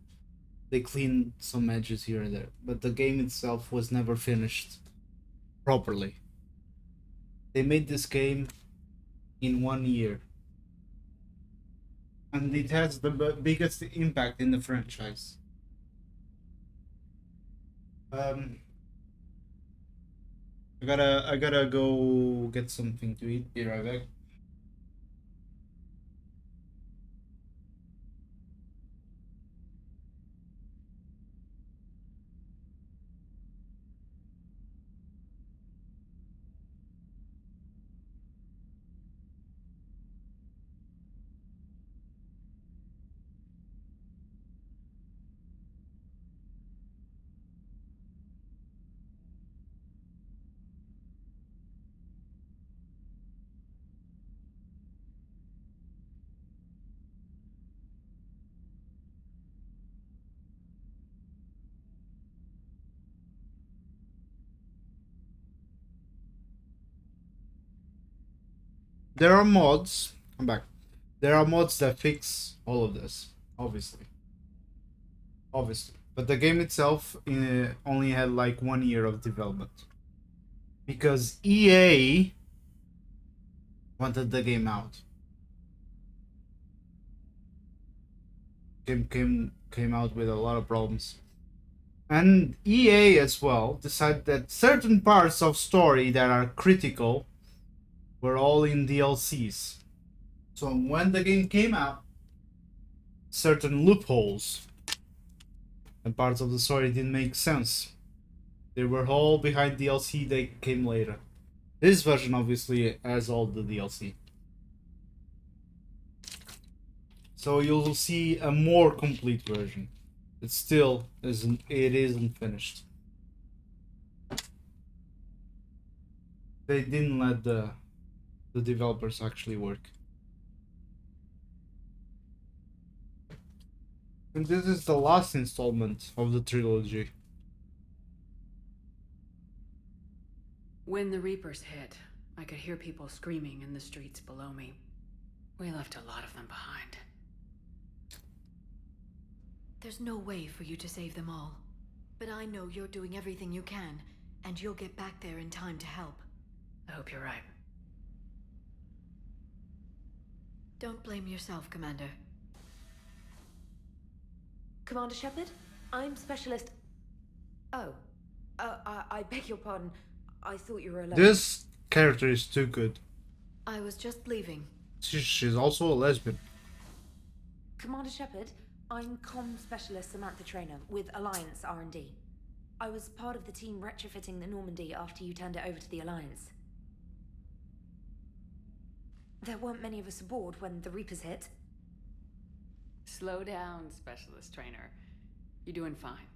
they cleaned some edges here and there. But the game itself was never finished properly. They made this game in 1 year. And it has the biggest impact in the franchise. I gotta go get something to eat. Be right back. There are mods. I'm back. There are mods that fix all of this, obviously. obviously. But the game itself only had like 1 year of development. Because EA wanted the game out. Game came out with a lot of problems. And EA as well decided that certain parts of story that are critical were all in DLCs. So when the game came out, certain loopholes and parts of the story didn't make sense. They were all behind DLC, they came later. This version obviously has all the DLC. So you'll see a more complete version. It still isn't finished. They didn't let the developers actually work. And this is the last installment of the trilogy. When the Reapers hit, I could hear people screaming in the streets below me. We left a lot of them behind. There's no way for you to save them all. But I know you're doing everything you can, and you'll get back there in time to help. I hope you're right. Don't blame yourself, Commander. Commander Shepard, I'm Specialist... Oh. I beg your pardon. I thought you were alone. This character is too good. I was just leaving. She's also a lesbian. Commander Shepard, I'm Comm Specialist Samantha Traynor with Alliance R&D. I was part of the team retrofitting the Normandy after you turned it over to the Alliance. There weren't many of us aboard when the Reapers hit. Slow down, Specialist Trainer. You're doing fine.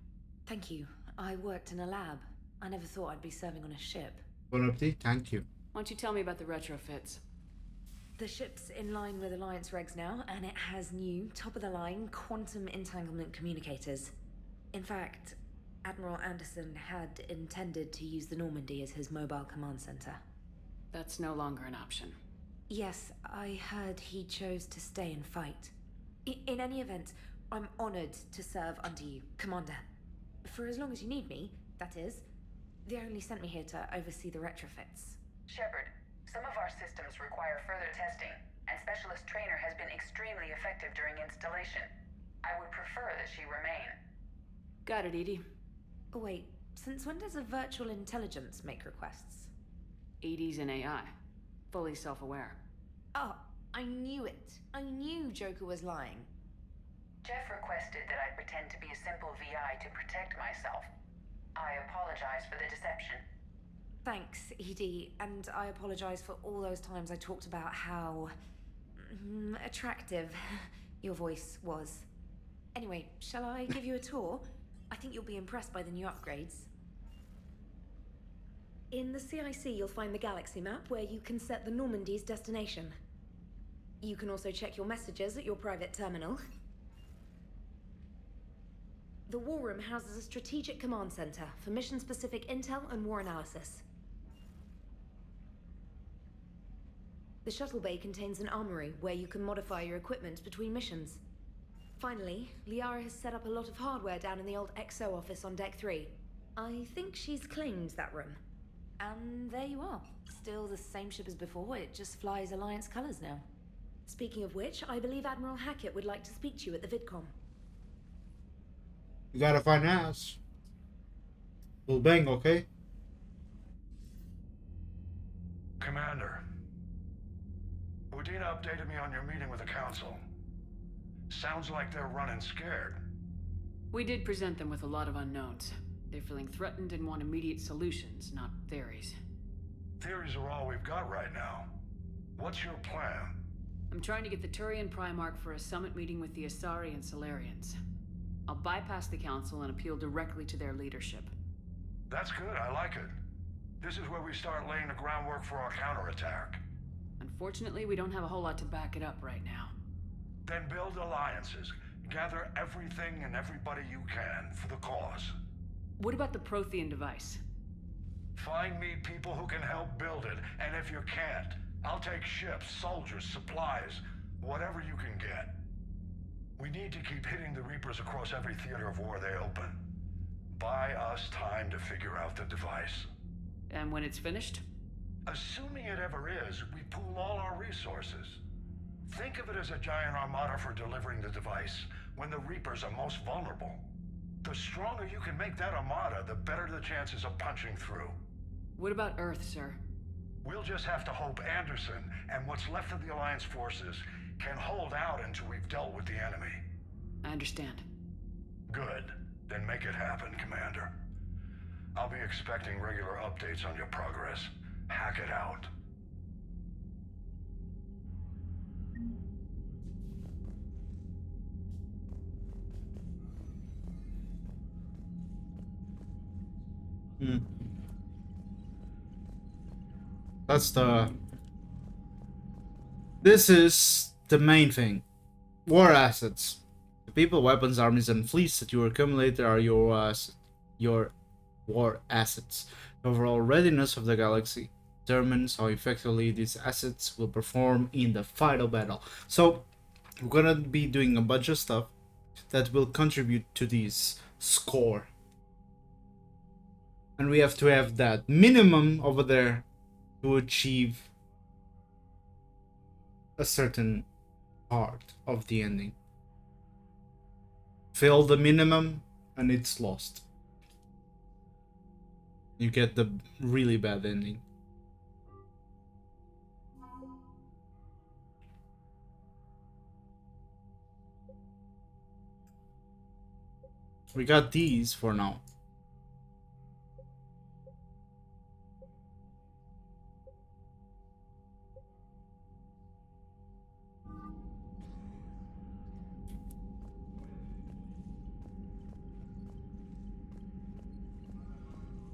Thank you. I worked in a lab. I never thought I'd be serving on a ship. Bon appetit, thank you. Why don't you tell me about the retrofits? The ship's in line with Alliance regs now, and it has new, top-of-the-line quantum entanglement communicators. In fact, Admiral Anderson had intended to use the Normandy as his mobile command center. That's no longer an option. Yes, I heard he chose to stay and fight. In any event, I'm honored to serve under you, Commander. For as long as you need me, that is. They only sent me here to oversee the retrofits. Shepard, some of our systems require further testing, and Specialist Trainer has been extremely effective during installation. I would prefer that she remain. Got it, Edie. Oh, wait, since when does a virtual intelligence make requests? Edie's an AI. Fully self-aware. Oh, I knew it. I knew Joker was lying. Jeff requested that I pretend to be a simple VI to protect myself. I apologize for the deception. Thanks, Edie, and I apologize for all those times I talked about how... attractive your voice was. Anyway, shall I give you a tour? I think you'll be impressed by the new upgrades. In the CIC, you'll find the galaxy map where you can set the Normandy's destination. You can also check your messages at your private terminal. The War Room houses a strategic command center for mission-specific intel and war analysis. The shuttle bay contains an armory where you can modify your equipment between missions. Finally, Liara has set up a lot of hardware down in the old XO office on Deck 3. I think she's claimed that room. And there you are. Still the same ship as before, it just flies Alliance colors now. Speaking of which, I believe Admiral Hackett would like to speak to you at the VidCom. You gotta find ass. We'll bang, okay? Commander, Udina updated me on your meeting with the Council. Sounds like they're running scared. We did present them with a lot of unknowns. They're feeling threatened and want immediate solutions, not theories. Theories are all we've got right now. What's your plan? I'm trying to get the Turian Primarch for a summit meeting with the Asari and Solarians. I'll bypass the Council and appeal directly to their leadership. That's good, I like it. This is where we start laying the groundwork for our counterattack. Unfortunately, we don't have a whole lot to back it up right now. Then build alliances. Gather everything and everybody you can for the cause. What about the Prothean device? Find me people who can help build it, and if you can't, I'll take ships, soldiers, supplies, whatever you can get. We need to keep hitting the Reapers across every theater of war they open. Buy us time to figure out the device. And when it's finished? Assuming it ever is, we pool all our resources. Think of it as a giant armada for delivering the device when the Reapers are most vulnerable. The stronger you can make that armada, the better the chances of punching through. What about Earth, sir? We'll just have to hope Anderson and what's left of the Alliance forces can hold out until we've dealt with the enemy. I understand. Good. Then make it happen, Commander. I'll be expecting regular updates on your progress. Hack it out. This is the main thing. War assets. The people, weapons, armies, and fleets that you accumulate are your war assets. The overall readiness of the galaxy determines how effectively these assets will perform in the final battle. So, we're gonna be doing a bunch of stuff that will contribute to this score. And we have to have that minimum over there to achieve a certain part of the ending. Fail the minimum and it's lost. You get the really bad ending. We got these for now.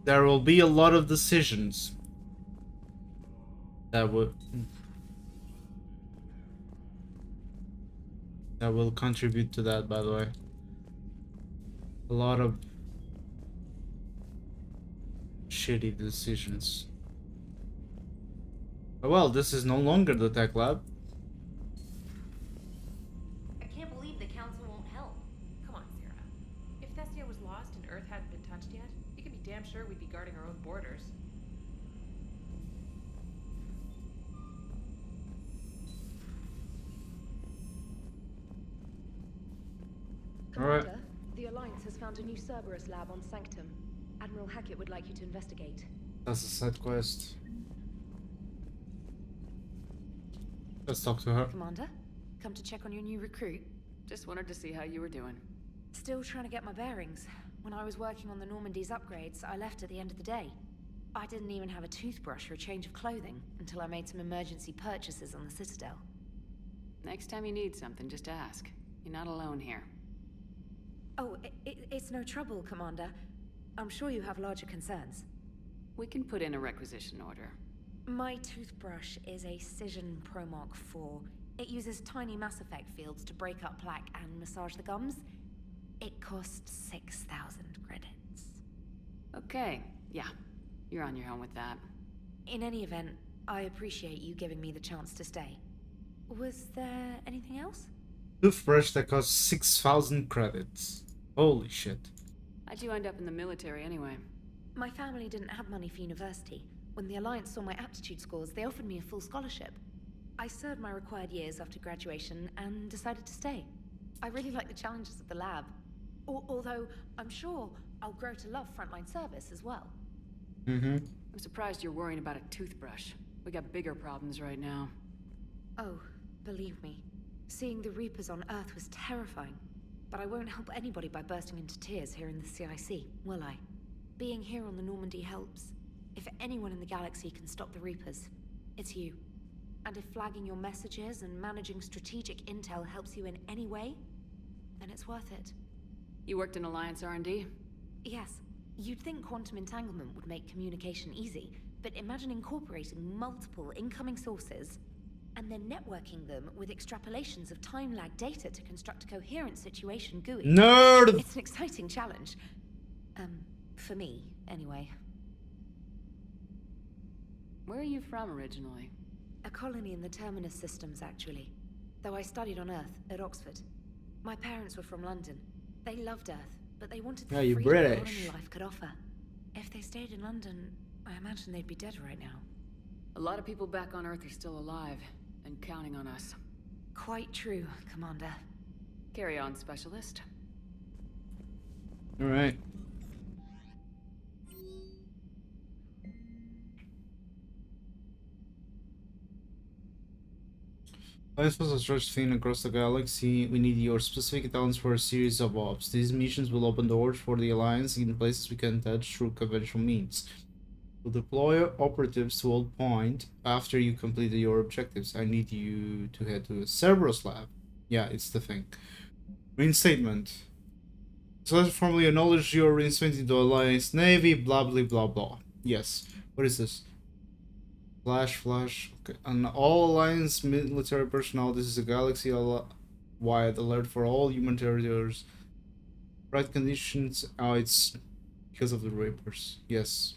There will be a lot of decisions that will contribute to that, by the way. A lot of shitty decisions. Oh, well, this is no longer the tech lab. I can't believe the council won't help. Come on, Sarah. If Thessia was lost and Earth hadn't been touched yet, you can be damn sure we'd be guarding our own borders. Commander, the Alliance has found a new Cerberus lab on Sanctum. Admiral Hackett would like you to investigate. That's a side quest. Let's talk to her. Commander, come to check on your new recruit. Just wanted to see how you were doing. Still trying to get my bearings. When I was working on the Normandy's upgrades, I left at the end of the day. I didn't even have a toothbrush or a change of clothing until I made some emergency purchases on the Citadel. Next time you need something, just ask. You're not alone here. Oh, it's no trouble, Commander. I'm sure you have larger concerns. We can put in a requisition order. My toothbrush is a Cision Pro Mark IV. It uses tiny Mass Effect fields to break up plaque and massage the gums. It costs 6,000 credits. Okay, yeah. You're on your own with that. In any event, I appreciate you giving me the chance to stay. Was there anything else? Toothbrush that costs 6,000 credits. Holy shit. How'd you end up in the military anyway? My family didn't have money for university. When the Alliance saw my aptitude scores, they offered me a full scholarship. I served my required years after graduation and decided to stay. I really like the challenges of the lab. Although, I'm sure I'll grow to love frontline service as well. I'm surprised you're worrying about a toothbrush. We got bigger problems right now. Oh, believe me. Seeing the Reapers on Earth was terrifying. But I won't help anybody by bursting into tears here in the CIC, will I? Being here on the Normandy helps. If anyone in the galaxy can stop the Reapers, it's you. And if flagging your messages and managing strategic intel helps you in any way, then it's worth it. You worked in Alliance R&D? Yes. You'd think quantum entanglement would make communication easy, but imagine incorporating multiple incoming sources and then networking them with extrapolations of time-lag data to construct a coherent situation GUI. Nerd! It's an exciting challenge. For me, anyway. Where are you from originally? A colony in the Terminus systems, actually. Though I studied on Earth, at Oxford. My parents were from London. They loved Earth, but they wanted the Yeah, you're freedom British. colony life could offer. If they stayed in London, I imagine they'd be dead right now. A lot of people back on Earth are still alive, and counting on us. Quite true, Commander. Carry on, Specialist. Alright. Alliance was a stretch thin across the galaxy. We need your specific talents for a series of ops. These missions will open doors for the Alliance in places we can't touch through conventional means. We'll deploy operatives to Old Point after you complete your objectives. I need you to head to a Cerberus lab. Yeah, it's the thing. Reinstatement. So let's formally acknowledge your reinstatement into Alliance Navy, blah blah blah blah. Yes. What is this? Flash. Okay. And all Alliance military personnel, this is a galaxy-wide alert for all human territories. Right conditions. Oh, it's because of the Reapers. Yes.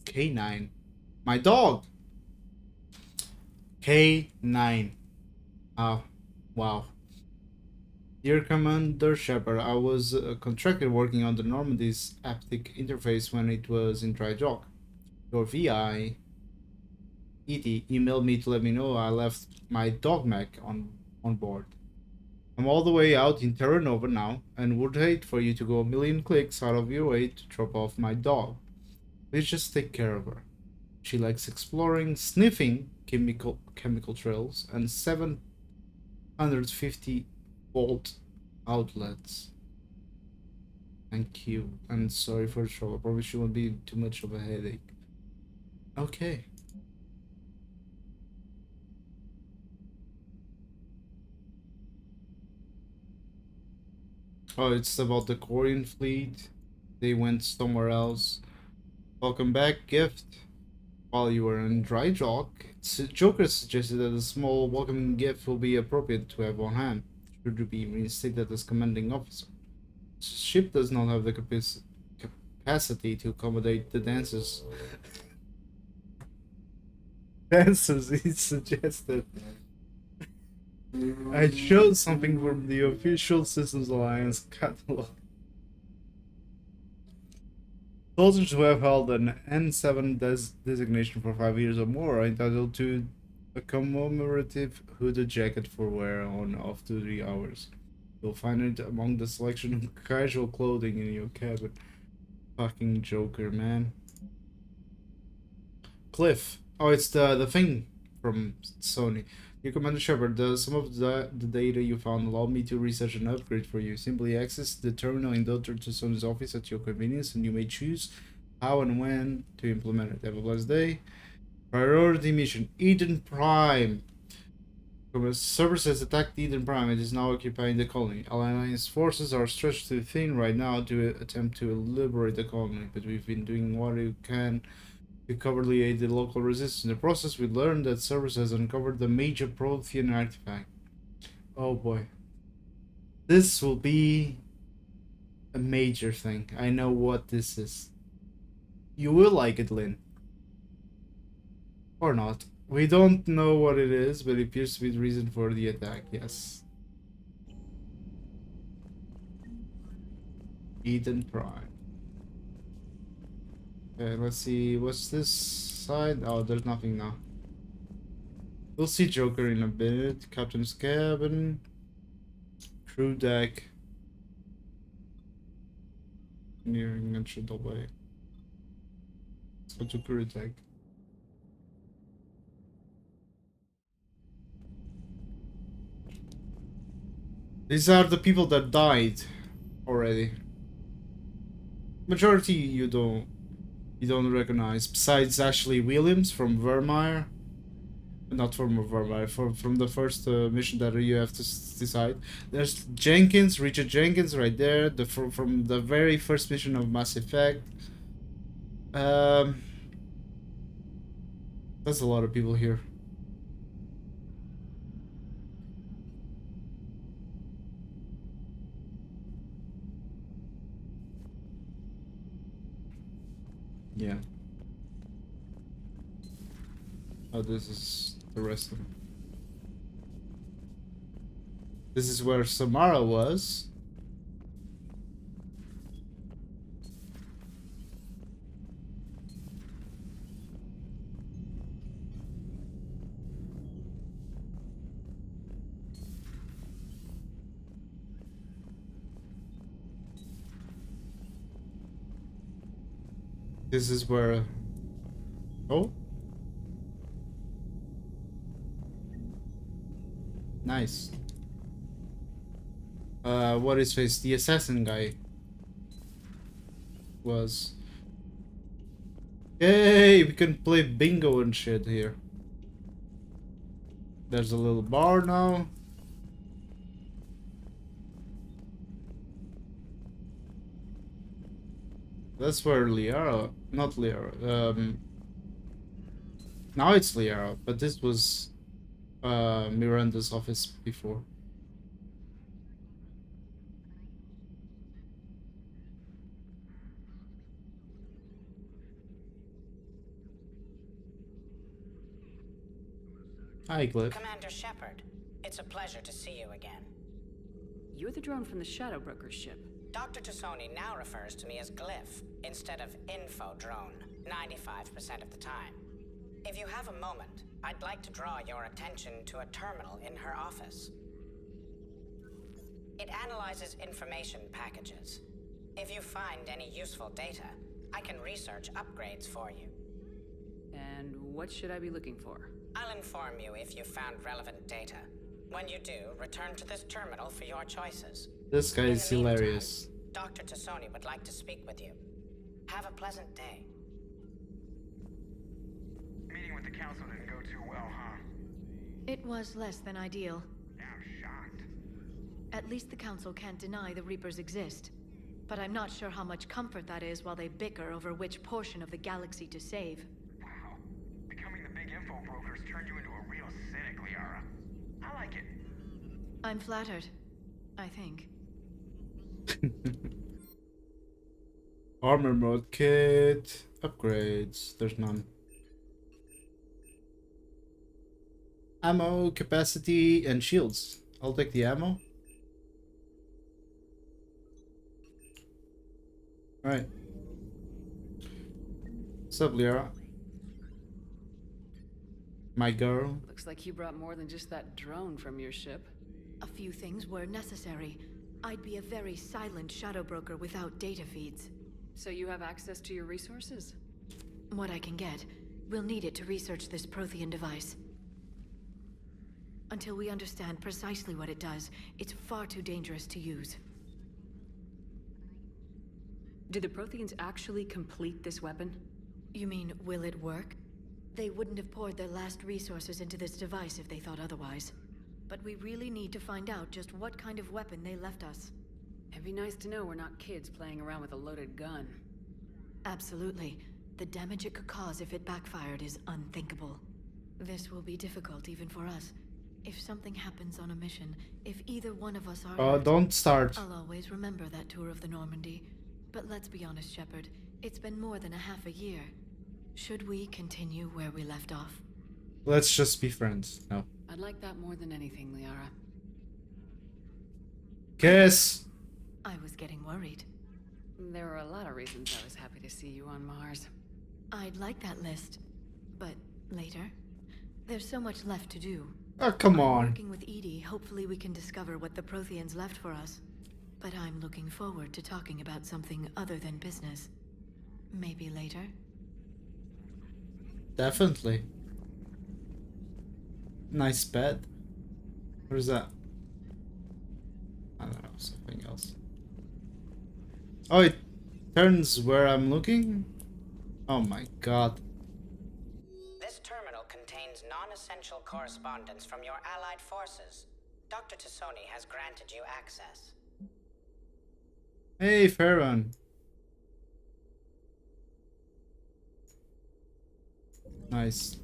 K9. My dog! K9. Oh, wow. Dear Commander Shepard, I was contracted working on the Normandy's haptic interface when it was in dry dock. Your VI, ET, emailed me to let me know I left my dog mech on board. I'm all the way out in Terra Nova now, and would hate for you to go a million clicks out of your way to drop off my dog. Please just take care of her. She likes exploring, sniffing chemical trails, and 750-volt outlets. Thank you, and sorry for the trouble. Probably shouldn't be too much of a headache. Okay. Oh, it's about the Korean fleet. They went somewhere else. Welcome back, gift. While you were in dry dock, Joker suggested that a small welcoming gift will be appropriate to have on hand, should you be reinstated as commanding officer. The ship does not have the capacity to accommodate the dancers. Dancers, he suggested. I showed something from the official Systems Alliance catalog. Soldiers who have held an N7 designation for 5 years or more are entitled to a commemorative hooded jacket for wear on off-duty hours. You'll find it among the selection of casual clothing in your cabin. Fucking Joker, man. Cliff. Oh, it's the thing from Sony. Dear Commander Shepard, some of the data you found allowed me to research an upgrade for you. Simply access the terminal in Dr. Tussauds office at your convenience, and you may choose how and when to implement it. Have a blessed day. Priority mission, Eden Prime. Cerberus has attacked Eden Prime and is now occupying the colony. Alliance forces are stretched too thin right now to attempt to liberate the colony, but we've been doing what we can to covertly aid the local resistance. In the process, we learned that Cerberus has uncovered the major Prothean artifact. Oh boy. This will be a major thing. I know what this is. You will like it, Lynn. Or not. We don't know what it is, but it appears to be the reason for the attack, yes. Eden Prime. Okay, let's see. What's this side? Oh, there's nothing now. We'll see Joker in a bit. Captain's cabin. Crew deck. Nearing a shuttle bay. Let's go to crew deck. These are the people that died already. Majority you don't recognize, besides Ashley Williams from Vermeer. Not from Vermeer, from the first mission that you have to decide. There's Jenkins, Richard Jenkins, right there. From the very first mission of Mass Effect. There's a lot of people here. Yeah. Oh, this is the rest of them. This is where Samara was. This is where... Oh? Nice. What is face? The assassin guy was. Yay! We can play bingo and shit here. There's a little bar now. That's where Liara, not Liara. Now it's Liara, but this was Miranda's office before. Hi, Cliff. Commander Shepard, it's a pleasure to see you again. You're the drone from the Shadow Broker's ship. Dr. Tassoni now refers to me as Glyph instead of Info Drone, 95% of the time. If you have a moment, I'd like to draw your attention to a terminal in her office. It analyzes information packages. If you find any useful data, I can research upgrades for you. And what should I be looking for? I'll inform you if you found relevant data. When you do, return to this terminal for your choices. This guy is hilarious. Dr. Tassoni would like to speak with you. Have a pleasant day. Meeting with the council didn't go too well, huh? It was less than ideal. I'm shocked. At least the council can't deny the Reapers exist. But I'm not sure how much comfort that is while they bicker over which portion of the galaxy to save. Wow. Becoming the big info brokers turned you into a real cynic, Liara. I like it. I'm flattered. I think. Armor mode kit. Upgrades. There's none. Ammo, capacity, and shields. I'll take the ammo. Right. What's up, Liara? My girl. Looks like you brought more than just that drone from your ship. A few things were necessary. I'd be a very silent shadow broker without data feeds. So you have access to your resources? What I can get. We'll need it to research this Prothean device. Until we understand precisely what it does, it's far too dangerous to use. Did the Protheans actually complete this weapon? You mean, will it work? They wouldn't have poured their last resources into this device if they thought otherwise. But we really need to find out just what kind of weapon they left us. It'd be nice to know we're not kids playing around with a loaded gun. Absolutely. The damage it could cause if it backfired is unthinkable. This will be difficult even for us. If something happens on a mission, if either one of us are hurt, Don't start. I'll always remember that tour of the Normandy. But let's be honest, Shepard. It's been more than a half a year. Should we continue where we left off? Let's just be friends. No. I'd like that more than anything, Liara. Kiss! I was getting worried. There were a lot of reasons I was happy to see you on Mars. I'd like that list. But later? There's so much left to do. Oh, come on. Working with EDI, hopefully we can discover what the Protheans left for us. But I'm looking forward to talking about something other than business. Maybe later? Definitely. Nice bed. What is that? I don't know, something else. Oh, it turns where I'm looking? Oh my god. This terminal contains non-essential correspondence from your allied forces. Dr. Tassoni has granted you access. Hey, Farron. Nice.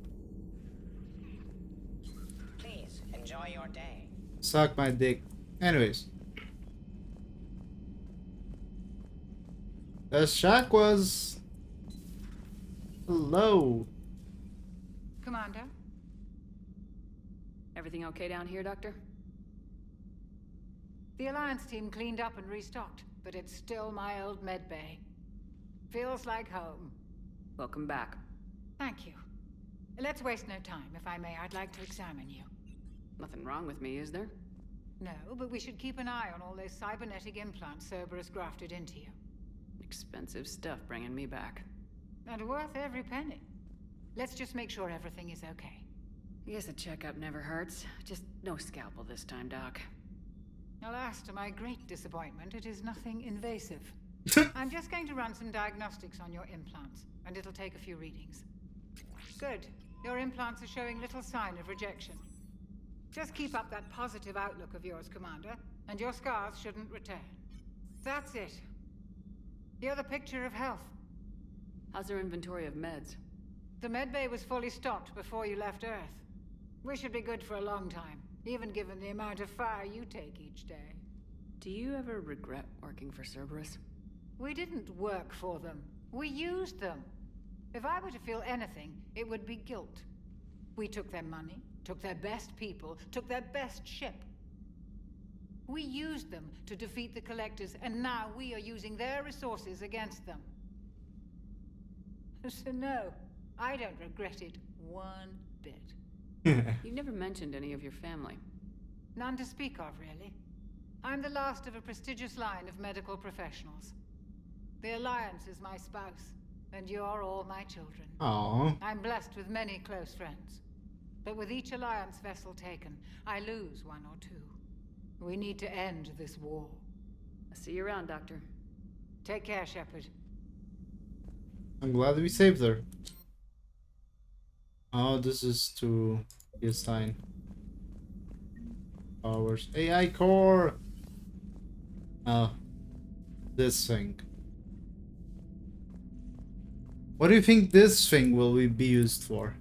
Please, enjoy your day. Suck my dick. Anyways. The shack was... Hello. Commander? Everything okay down here, Doctor? The Alliance team cleaned up and restocked, but it's still my old medbay. Feels like home. Welcome back. Thank you. Let's waste no time. If I may, I'd like to examine you. Nothing wrong with me, is there? No, but we should keep an eye on all those cybernetic implants Cerberus grafted into you. Expensive stuff bringing me back. And worth every penny. Let's just make sure everything is okay. I guess a checkup never hurts. Just no scalpel this time, Doc. Alas, to my great disappointment, it is nothing invasive. I'm just going to run some diagnostics on your implants, and it'll take a few readings. Good. Your implants are showing little sign of rejection. Just keep up that positive outlook of yours, Commander, and your scars shouldn't return. That's it. You're the picture of health. How's our inventory of meds? The medbay was fully stocked before you left Earth. We should be good for a long time, even given the amount of fire you take each day. Do you ever regret working for Cerberus? We didn't work for them. We used them. If I were to feel anything, it would be guilt. We took their money, took their best people, took their best ship. We used them to defeat the Collectors, and now we are using their resources against them. So no, I don't regret it one bit. You never mentioned any of your family. None to speak of, really. I'm the last of a prestigious line of medical professionals. The Alliance is my spouse, and you're all my children. Aww. I'm blessed with many close friends. But with each Alliance vessel taken, I lose one or two. We need to end this war. I'll see you around, Doctor. Take care, Shepard. I'm glad we saved her. Oh, this is to be assigned. Powers. AI core! Oh. This thing. What do you think this thing will be used for?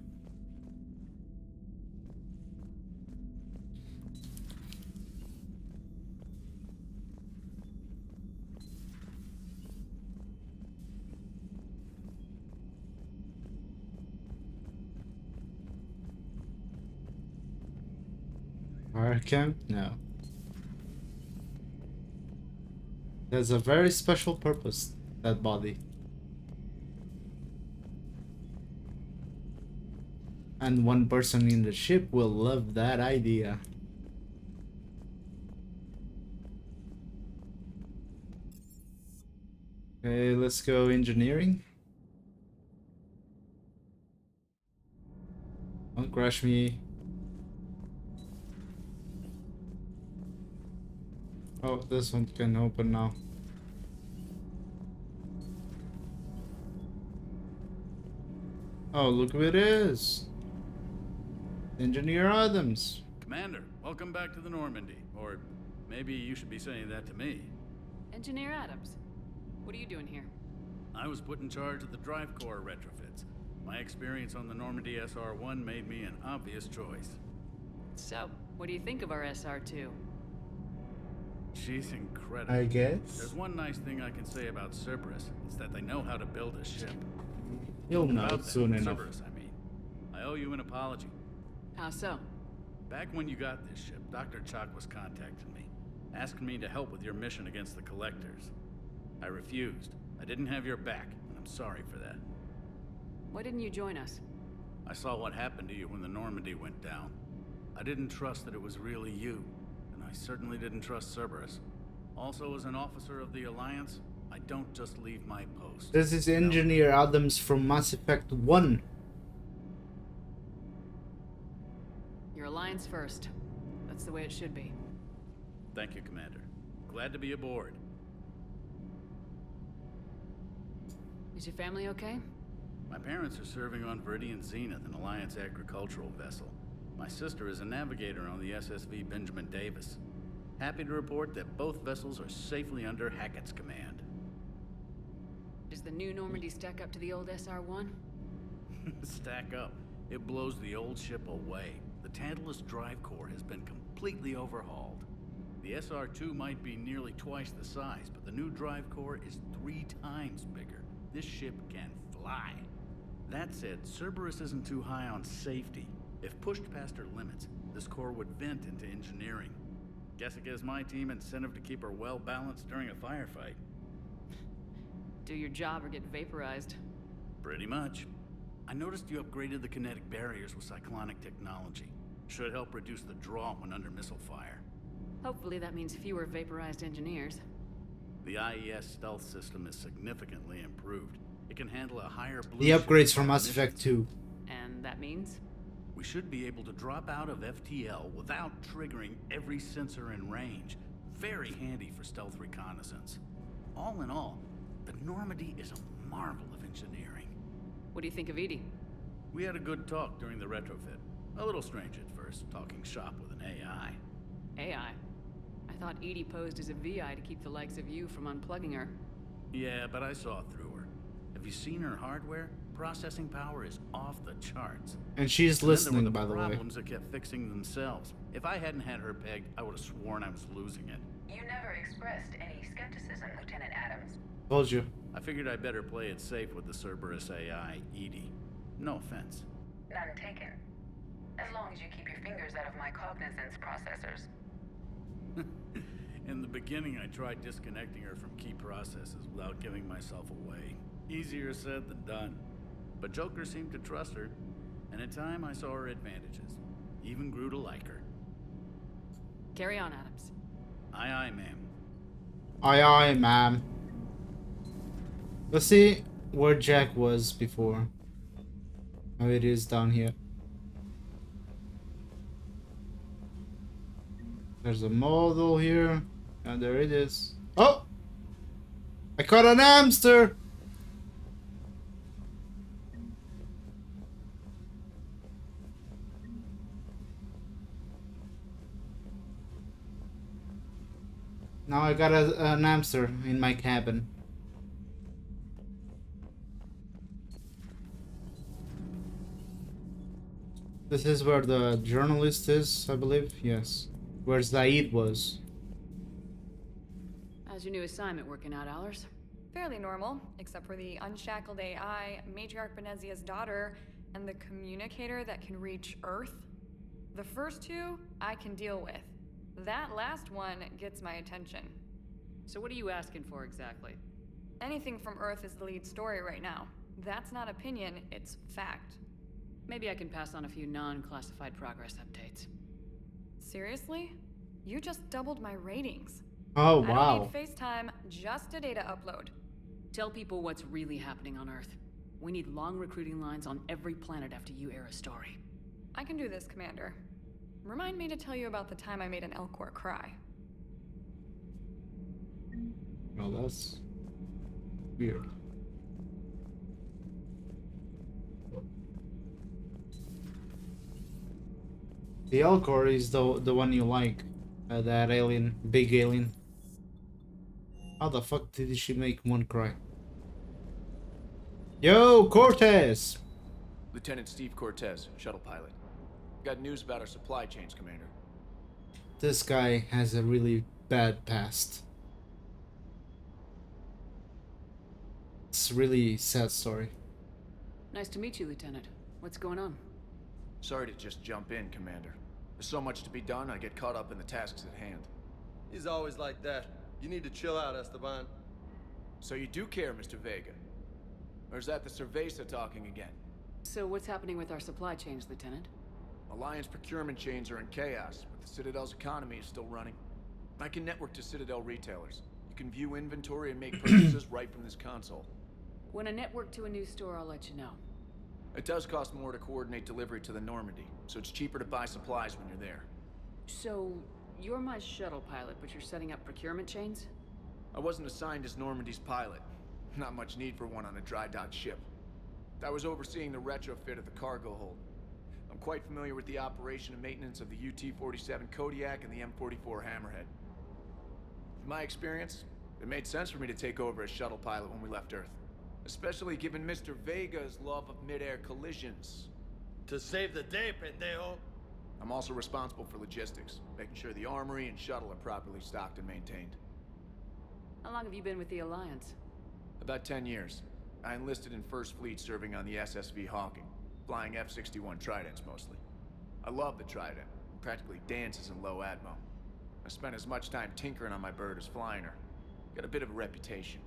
Arkham? No. It has a very special purpose, that body. And one person in the ship will love that idea. Okay, let's go engineering. Don't crash me. Oh, this one can open now. Oh, look who it is. Engineer Adams. Commander, welcome back to the Normandy. Or maybe you should be saying that to me. Engineer Adams, what are you doing here? I was put in charge of the drive core retrofits. My experience on the Normandy SR-1 made me an obvious choice. So, what do you think of our SR-2? She's incredible. I guess. There's one nice thing I can say about Cerberus. It's that they know how to build a ship. You'll know About it soon them, enough. Cerberus, I mean. I owe you an apology. How so? Back when you got this ship, Dr. Chalk was contacting me, asking me to help with your mission against the Collectors. I refused. I didn't have your back, and I'm sorry for that. Why didn't you join us? I saw what happened to you when the Normandy went down. I didn't trust that it was really you, and I certainly didn't trust Cerberus. Also, as an officer of the Alliance, I don't just leave my post. This is Engineer Adams from Mass Effect 1. Your Alliance first. That's the way it should be. Thank you, Commander. Glad to be aboard. Is your family okay? My parents are serving on Viridian Zenith, an Alliance agricultural vessel. My sister is a navigator on the SSV Benjamin Davis. Happy to report that both vessels are safely under Hackett's command. Does the new Normandy stack up to the old SR-1? Stack up. It blows the old ship away. The Tantalus drive core has been completely overhauled. The SR-2 might be nearly twice the size, but the new drive core is 3 times bigger. This ship can fly. That said, Cerberus isn't too high on safety. If pushed past her limits, this core would vent into engineering. Guess it gives my team incentive to keep her well balanced during a firefight. Do your job or get vaporized. Pretty much. I noticed you upgraded the kinetic barriers with cyclonic technology. Should help reduce the draw when under missile fire. Hopefully that means fewer vaporized engineers. The IES stealth system is significantly improved. It can handle a higher blue The upgrades from shield Mass Effect 2. And that means? We should be able to drop out of FTL without triggering every sensor in range. Very handy for stealth reconnaissance. All in all, the Normandy is a marvel of engineering. What do you think of Edie? We had a good talk during the retrofit. A little strange at first, talking shop with an AI. AI? I thought Edie posed as a VI to keep the likes of you from unplugging her. Yeah, but I saw through her. Have you seen her hardware? Processing power is off the charts. And she's listening, by the way. Problems that kept fixing themselves. If I hadn't had her pegged, I would have sworn I was losing it. You never expressed any skepticism, Lieutenant Adams. Told you. I figured I'd better play it safe with the Cerberus AI, Edie. No offense. None taken. As long as you keep your fingers out of my cognizance processors. In the beginning, I tried disconnecting her from key processes without giving myself away. Easier said than done. But Joker seemed to trust her, and in time I saw her advantages. Even grew to like her. Carry on, Adams. Aye, aye, ma'am. Aye, aye, ma'am. Let's see where Jack was before. How it is down here. There's a model here, and there it is. Oh! I caught an hamster! Now I got an hamster in my cabin. This is where the journalist is, I believe. Yes. Where Zaid was. How's your new assignment working out, Allers? Fairly normal, except for the unshackled AI, Matriarch Benezia's daughter, and the communicator that can reach Earth. The first two, I can deal with. That last one gets my attention. So what are you asking for exactly? Anything from Earth is the lead story right now. That's not opinion, it's fact. Maybe I can pass on a few non-classified progress updates. Seriously? You just doubled my ratings. Oh, I wow. don't need FaceTime, just a data upload. Tell people what's really happening on Earth. We need long recruiting lines on every planet after you air a story. I can do this, Commander. Remind me to tell you about the time I made an Elcor cry. Well, that's weird. The Elcor is the one you like. That alien, big alien. How the fuck did she make one cry? Yo, Cortez! Lieutenant Steve Cortez, shuttle pilot. Got news about our supply chains, Commander. This guy has a really bad past. It's a really sad story. Nice to meet you, Lieutenant. What's going on? Sorry to just jump in, Commander. There's so much to be done, I get caught up in the tasks at hand. He's always like that. You need to chill out, Esteban. So you do care, Mr. Vega? Or is that the Cerveza talking again? So what's happening with our supply chains, Lieutenant? Alliance procurement chains are in chaos, but the Citadel's economy is still running. I can network to Citadel retailers. You can view inventory and make purchases right from this console. When I network to a new store, I'll let you know. It does cost more to coordinate delivery to the Normandy, so it's cheaper to buy supplies when you're there. So, you're my shuttle pilot, but you're setting up procurement chains? I wasn't assigned as Normandy's pilot. Not much need for one on a dry dock ship. I was overseeing the retrofit of the cargo hold. I'm quite familiar with the operation and maintenance of the UT-47 Kodiak and the M44 Hammerhead. From my experience, it made sense for me to take over as shuttle pilot when we left Earth. Especially given Mr. Vega's love of mid-air collisions. To save the day, pendejo. I'm also responsible for logistics, making sure the armory and shuttle are properly stocked and maintained. How long have you been with the Alliance? About 10 years. I enlisted in First Fleet serving on the SSV Hawking, flying F-61 Tridents mostly. I love the Trident. It practically dances in low atmo. I spent as much time tinkering on my bird as flying her. Got a bit of a reputation.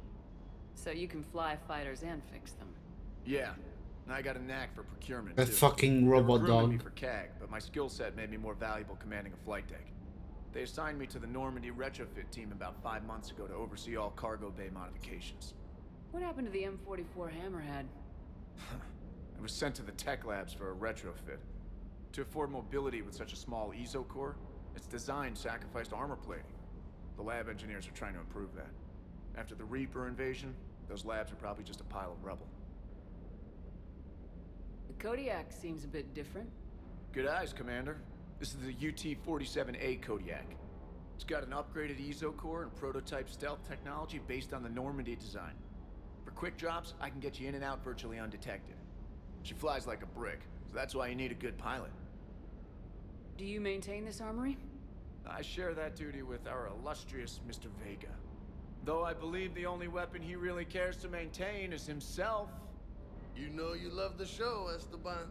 So you can fly fighters and fix them. Yeah, and I got a knack for procurement, That too. fucking They were robot grooming me dog. for CAG, but my skill set made me more valuable commanding a flight deck. They assigned me to the Normandy retrofit team about 5 months ago to oversee all cargo bay modifications. What happened to the M44 Hammerhead? I was sent to the tech labs for a retrofit. To afford mobility with such a small ESO core, its design sacrificed armor plating. The lab engineers are trying to improve that. After the Reaper invasion, those labs are probably just a pile of rubble. The Kodiak seems a bit different. Good eyes, Commander. This is the UT-47A Kodiak. It's got an upgraded ESO core and prototype stealth technology based on the Normandy design. For quick drops, I can get you in and out virtually undetected. She flies like a brick, so that's why you need a good pilot. Do you maintain this armory? I share that duty with our illustrious Mr. Vega. Though I believe the only weapon he really cares to maintain is himself. You know you love the show, Esteban.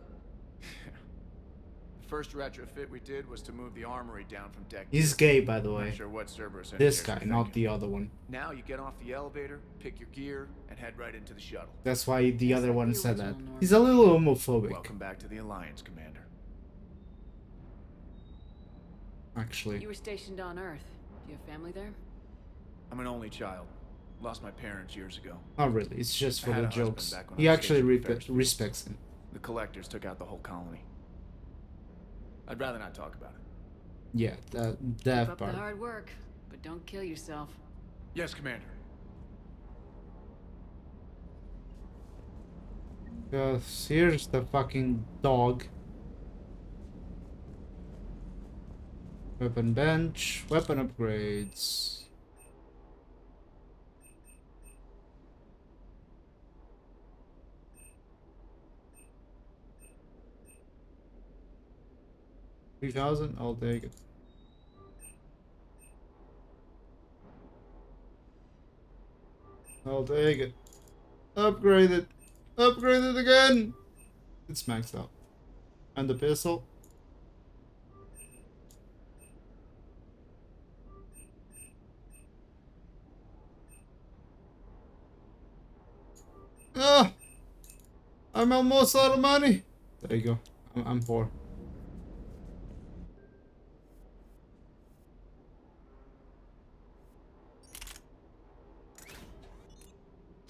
The first retrofit we did was to move the armory down from deck. He's gay, by the way. Not sure what Cerberus This engineers guy, were not thinking. the other one. Now you get off the elevator, pick your gear, and head right into the shuttle. That's why the other one said that. He's a little homophobic, Welcome back to the Alliance, Commander. actually. You were stationed on Earth. Do you have family there? I'm an only child. Lost my parents years ago. Not really, it's just for I had the a husband jokes. back when He I was actually stationed in Ferris. respects him. The collectors took out the whole colony. I'd rather not talk about it. Yeah, Keep that up part. the hard work, but don't kill yourself. Yes, Commander. Because here's the fucking dog. Weapon bench, weapon upgrades. $3,000, I'll take it. I'll take it. Upgrade it. Upgrade it again. It's maxed out. And the pistol. Ah! I'm almost out of money. There you go. I'm poor.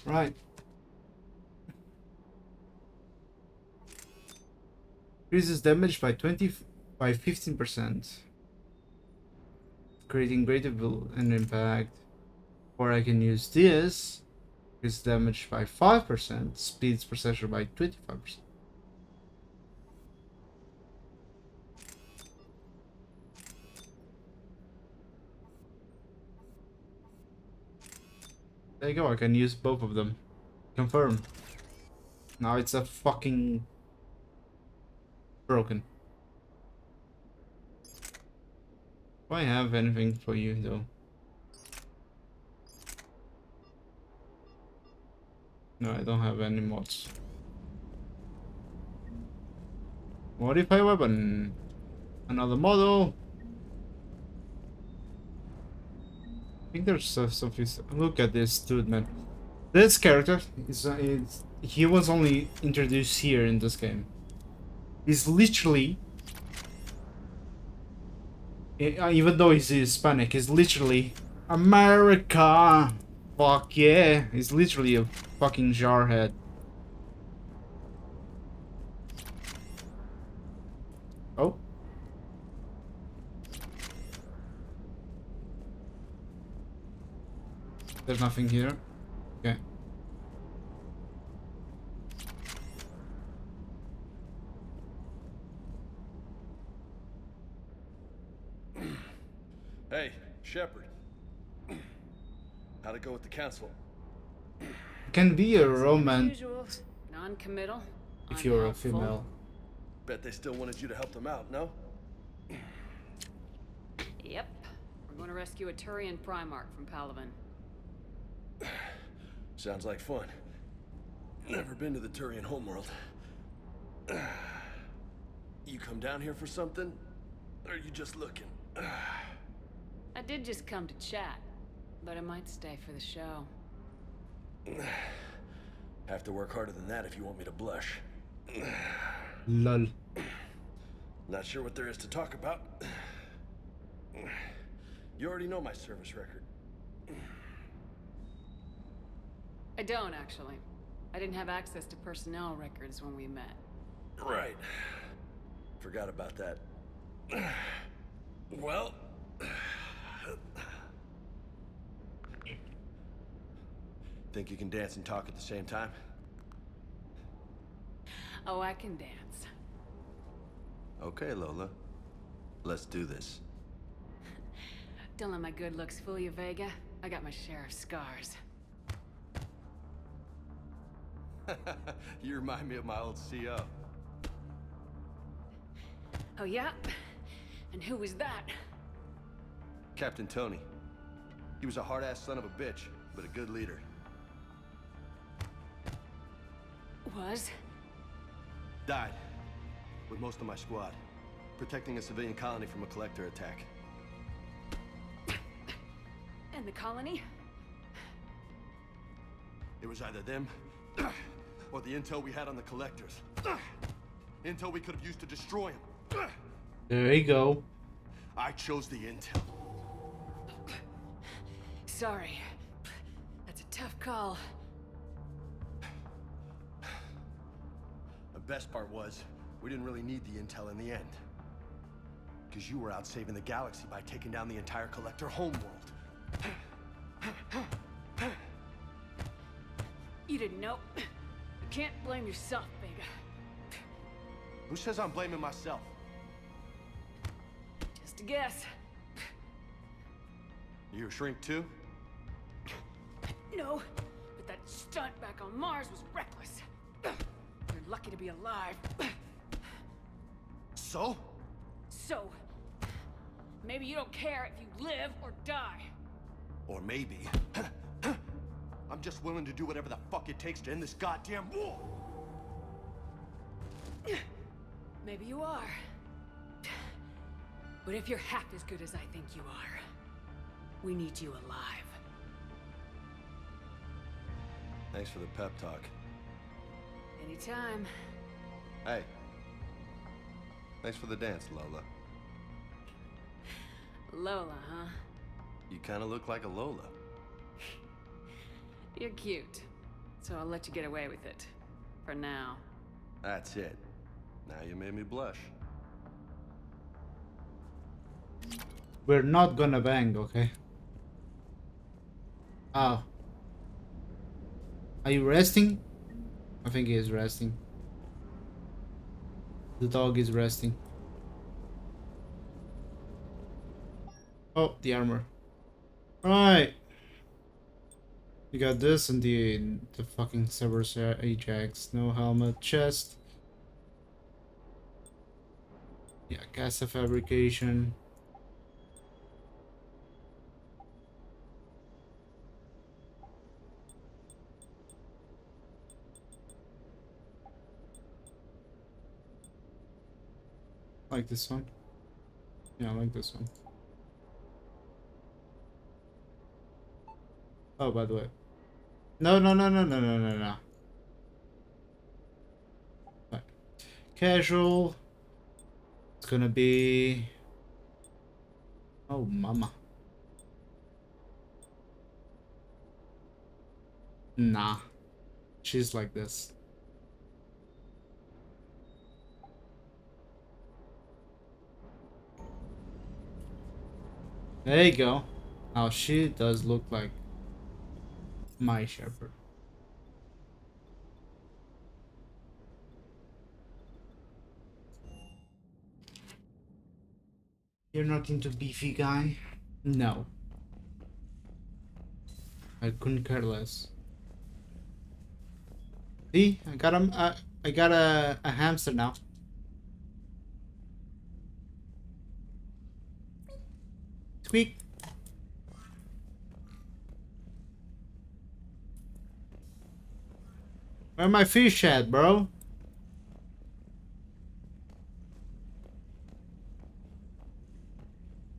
Right. Increases damage by 15%. Creating greater build and impact. Or I can use this. Increases damage by 5%. Speeds processor by 25%. There you go, I can use both of them. Confirm. Now it's a fucking broken. Do I have anything for you though? No, I don't have any mods. Modify weapon. Another model. I think there's something. Look at this dude, man. This character he was only introduced here in this game. He's literally, even though he's Hispanic, he's literally America. Fuck yeah, he's literally a fucking jarhead. Oh. There's nothing here. Okay. Hey, Shepard. How'd it go with the council? Can be a romance Usual. Non-committal. if you're a unhelpful. female. Bet they still wanted you to help them out, no? Yep. We're going to rescue a Turian Primarch from Palaven. Sounds like fun. Never been to the Turian homeworld. You come down here for something? Or are you just looking? I did just come to chat, but I might stay for the show. Have to work harder than that if you want me to blush. Lol. Not sure what there is to talk about. You already know my service record. I don't, actually. I didn't have access to personnel records when we met. Right. Forgot about that. Well... Think you can dance and talk at the same time? Oh, I can dance. Okay, Lola. Let's do this. Don't let my good looks fool you, Vega. I got my share of scars. You remind me of my old CO. Oh, yeah? And who was that? Captain Tony. He was a hard-ass son of a bitch, but a good leader. Was? Died. With most of my squad. Protecting a civilian colony from a collector attack. And the colony? It was either them, or the intel we had on the collectors. Intel we could have used to destroy them. There you go. I chose the intel. Sorry. That's a tough call. The best part was, we didn't really need the intel in the end. Because you were out saving the galaxy by taking down the entire collector homeworld. You didn't know. You can't blame yourself, Vega. Who says I'm blaming myself? Just a guess. You a shrink too? No, but that stunt back on Mars was reckless. You're lucky to be alive. So? So, maybe you don't care if you live or die. Or maybe... I'm just willing to do whatever the fuck it takes to end this goddamn war! Maybe you are. But if you're half as good as I think you are, we need you alive. Thanks for the pep talk. Anytime. Hey. Thanks for the dance, Lola. Lola, huh? You kinda look like a Lola. You're cute. So I'll let you get away with it. For now. That's it. Now you made me blush. We're not gonna bang, okay? Oh. Are you resting? I think he is resting. The dog is resting. Oh, the armor. Right. We got this and the fucking Cerberus Ajax. No helmet, chest. Yeah, casa fabrication. Like this one. Yeah, I like this one. Oh, by the way. No. Right. Casual. It's gonna be... Oh, mama. Nah. She's like this. There you go. Now she does look like my shepherd. You're not into beefy guy? No. I couldn't care less. See, I got a hamster now. Squeak. Where my fish at, bro?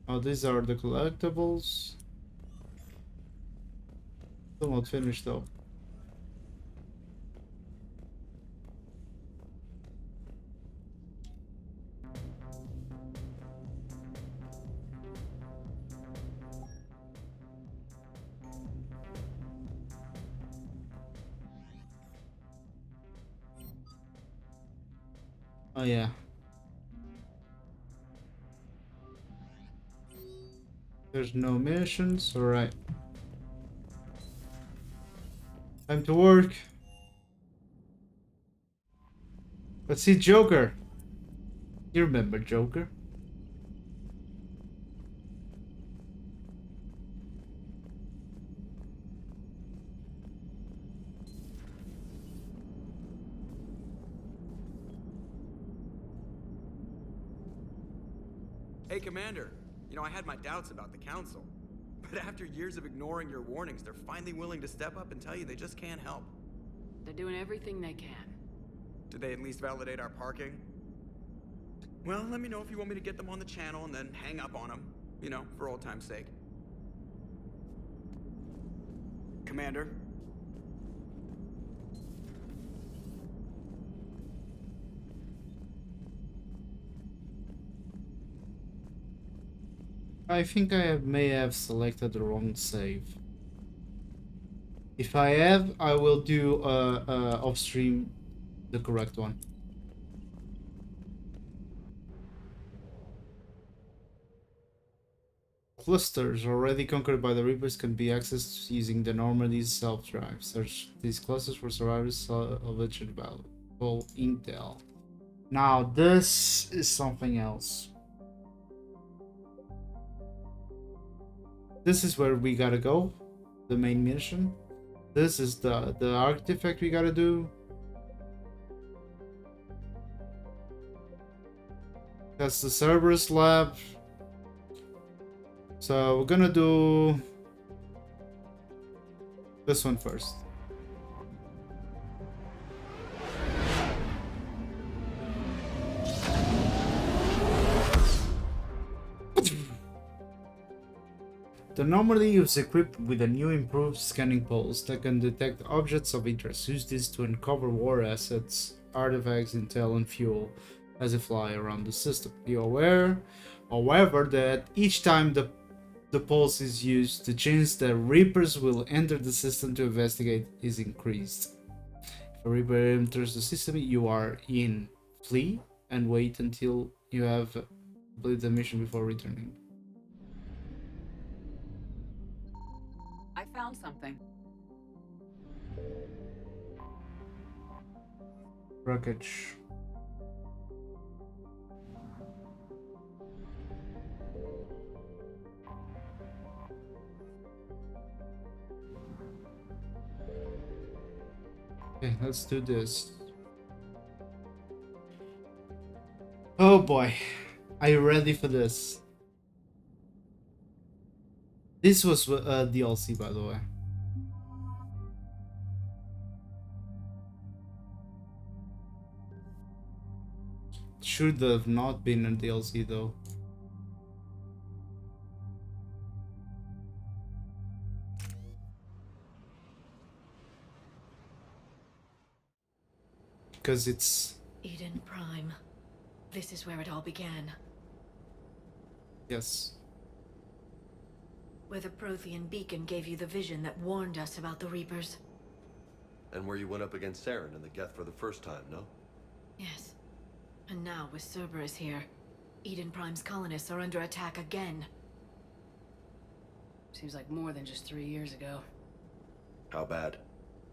Oh, these are the collectibles. Still not finished though. Oh yeah. There's no missions, alright. Time to work. Let's see Joker. You remember Joker? Hey, Commander. You know, I had my doubts about the Council. But after years of ignoring your warnings, they're finally willing to step up and tell you they just can't help. They're doing everything they can. Did they at least validate our parking? Well, let me know if you want me to get them on the channel and then hang up on them. You know, for old time's sake. Commander? I think may have selected the wrong save. If I have, I will do off stream the correct one. Clusters already conquered by the Reapers can be accessed using the Normandy's self-drive. Search these clusters for survivors of a valuable intel. Now this is something else. This is where we gotta go, the main mission. This is the artifact we gotta do. That's the Cerberus lab. So we're gonna do this one first. The Normandy is equipped with a new improved scanning pulse that can detect objects of interest. Use this to uncover war assets, artifacts, intel, and fuel as they fly around the system. Be aware, however, that each time the pulse is used, the chance that Reapers will enter the system to investigate is increased. If a Reaper enters the system, you are in. Flee and wait until you have completed the mission before returning. I found something. Wreckage. Okay, let's do this. Oh boy, are you ready for this? This was DLC, by the way. Should have not been a DLC though. Because it's Eden Prime. This is where it all began. Yes. Where the Prothean beacon gave you the vision that warned us about the Reapers. And where you went up against Saren and the Geth for the first time, no? Yes. And now with Cerberus here, Eden Prime's colonists are under attack again. Seems like more than just 3 years ago. How bad?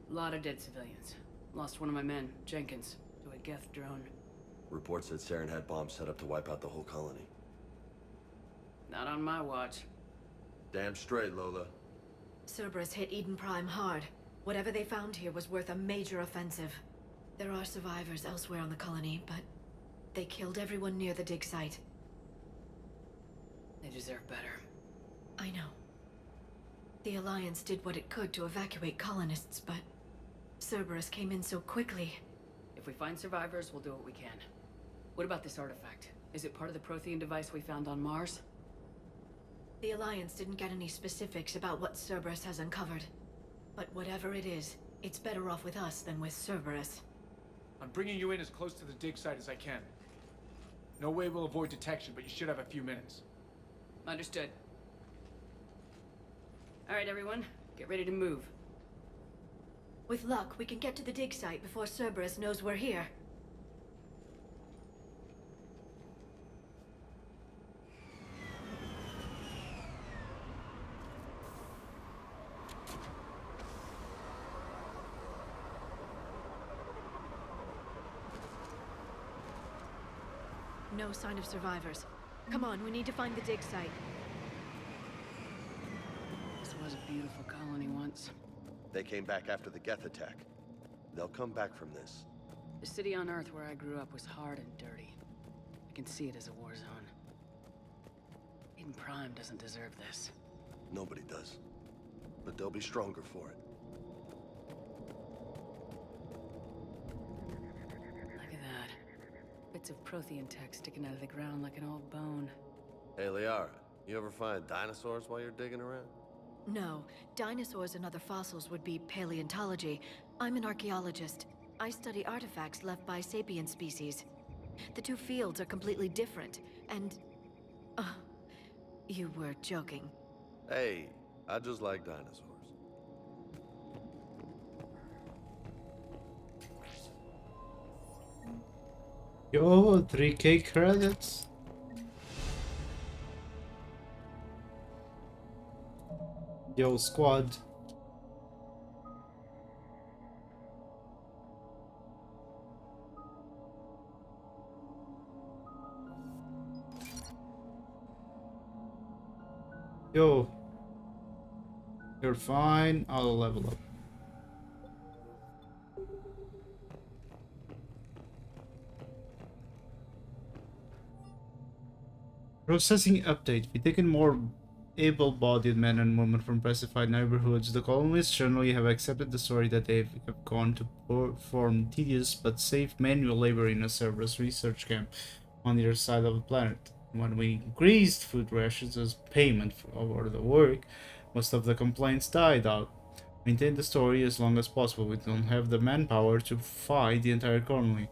A lot of dead civilians. Lost one of my men, Jenkins, to a Geth drone. Reports said Saren had bombs set up to wipe out the whole colony. Not on my watch. Damn straight, Lola. Cerberus hit Eden Prime hard. Whatever they found here was worth a major offensive. There are survivors elsewhere on the colony, but they killed everyone near the dig site. They deserve better. I know. The Alliance did what it could to evacuate colonists, but Cerberus came in so quickly. If we find survivors, we'll do what we can. What about this artifact? Is it part of the Prothean device we found on Mars? The Alliance didn't get any specifics about what Cerberus has uncovered. But whatever it is, it's better off with us than with Cerberus. I'm bringing you in as close to the dig site as I can. No way we'll avoid detection, but you should have a few minutes. Understood. All right, everyone, get ready to move. With luck, we can get to the dig site before Cerberus knows we're here. No sign of survivors. Come on, we need to find the dig site. This was a beautiful colony once. They came back after the Geth attack. They'll come back from this. The city on Earth where I grew up was hard and dirty. I can see it as a war zone. Eden Prime doesn't deserve this. Nobody does. But they'll be stronger for it. Look at that. Bits of Prothean tech sticking out of the ground like an old bone. Hey, Liara, you ever find dinosaurs while you're digging around? No, dinosaurs and other fossils would be paleontology. I'm an archaeologist. I study artifacts left by sapient species. The two fields are completely different, and... you were joking. Hey, I just like dinosaurs. Yo, 3K credits. Yo, squad. Yo. You're fine. I'll level up. Processing update. We've taken more able-bodied men and women from specified neighborhoods. The colonists generally have accepted the story that they have gone to perform tedious but safe manual labor in a Cerberus research camp on the other side of the planet. When we increased food rations as payment for the work, most of the complaints died out. Maintain the story as long as possible. We don't have the manpower to fight the entire colony.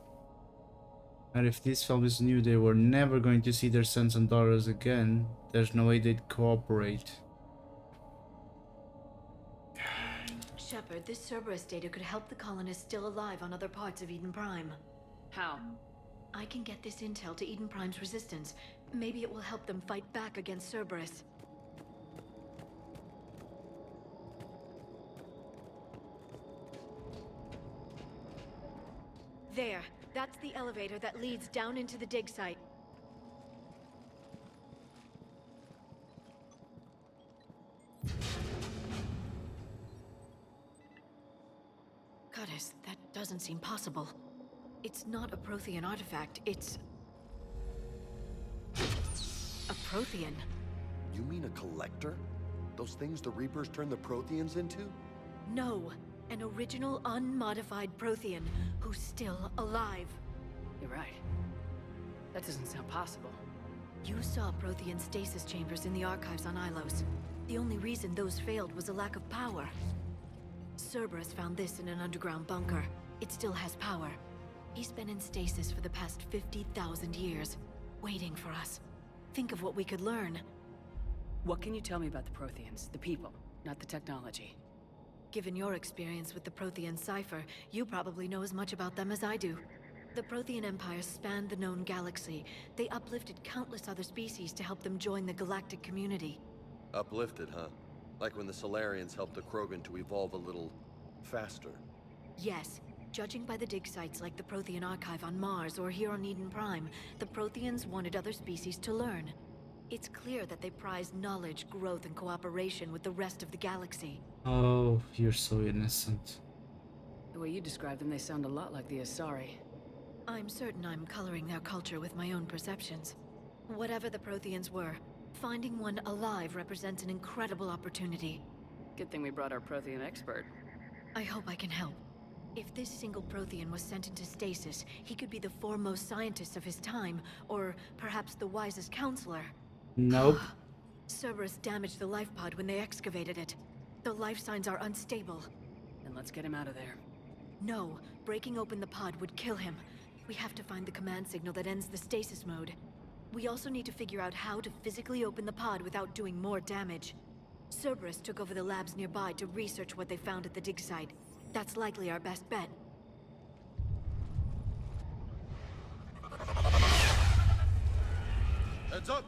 And if these families knew they were never going to see their sons and daughters again, there's no way they'd cooperate. Shepard, this Cerberus data could help the colonists still alive on other parts of Eden Prime. How? I can get this intel to Eden Prime's resistance. Maybe it will help them fight back against Cerberus. There. That's the elevator that leads down into the dig site. Goddess, that doesn't seem possible. It's not a Prothean artifact, it's... a Prothean. You mean a collector? Those things the Reapers turn the Protheans into? No, an original unmodified Prothean who's still alive. You're right. That doesn't sound possible. You saw Prothean stasis chambers in the archives on Ilos. The only reason those failed was a lack of power. Cerberus found this in an underground bunker. It still has power. He's been in stasis for the past 50,000 years, waiting for us. Think of what we could learn. What can you tell me about the Protheans? The people, not the technology. Given your experience with the Prothean cipher, you probably know as much about them as I do. The Prothean Empire spanned the known galaxy. They uplifted countless other species to help them join the galactic community. Uplifted, huh? Like when the Solarians helped the Krogan to evolve a little faster. Yes. Judging by the dig sites like the Prothean Archive on Mars or here on Eden Prime, the Protheans wanted other species to learn. It's clear that they prize knowledge, growth, and cooperation with the rest of the galaxy. Oh, you're so innocent. The way you describe them, they sound a lot like the Asari. I'm certain I'm coloring their culture with my own perceptions. Whatever the Protheans were, finding one alive represents an incredible opportunity. Good thing we brought our Prothean expert. I hope I can help. If this single Prothean was sent into stasis, he could be the foremost scientist of his time, or perhaps the wisest counselor. Nope. Cerberus damaged the life pod when they excavated it. The life signs are unstable. Then let's get him out of there. No, breaking open the pod would kill him. We have to find the command signal that ends the stasis mode. We also need to figure out how to physically open the pod without doing more damage. Cerberus took over the labs nearby to research what they found at the dig site. That's likely our best bet. Heads up!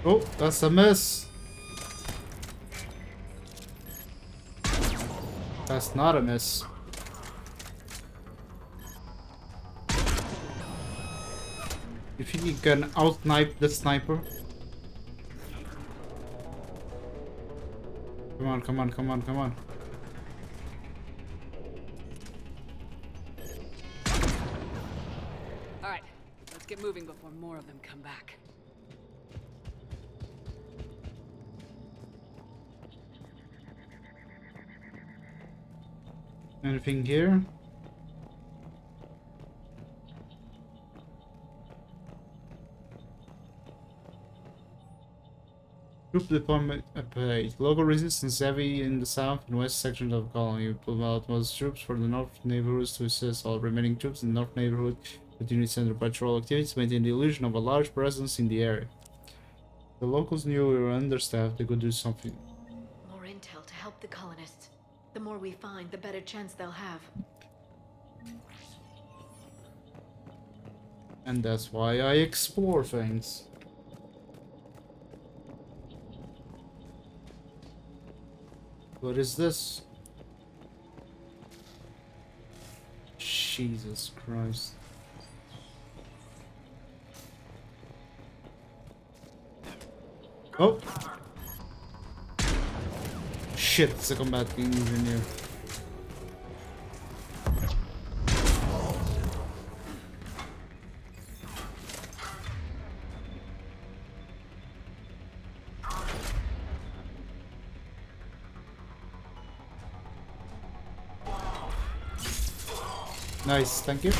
Oh, that's a miss. That's not a miss. You think you can out-snipe the sniper? Come on, come on, come on, come on. Alright, let's get moving before more of them come back. Anything here? Troop deployment update. Local resistance heavy in the south and west sections of the colony. Pull out most troops for the north neighborhoods to assist all remaining troops in the north neighborhood. Continue center patrol activities, maintain the illusion of a large presence in the area. The locals knew we were understaffed. They could do something. More intel to help the colonists. The more we find, the better chance they'll have. And that's why I explore things. What is this? Jesus Christ. Oh! Shit, it's a combat engineer. Nice, thank you.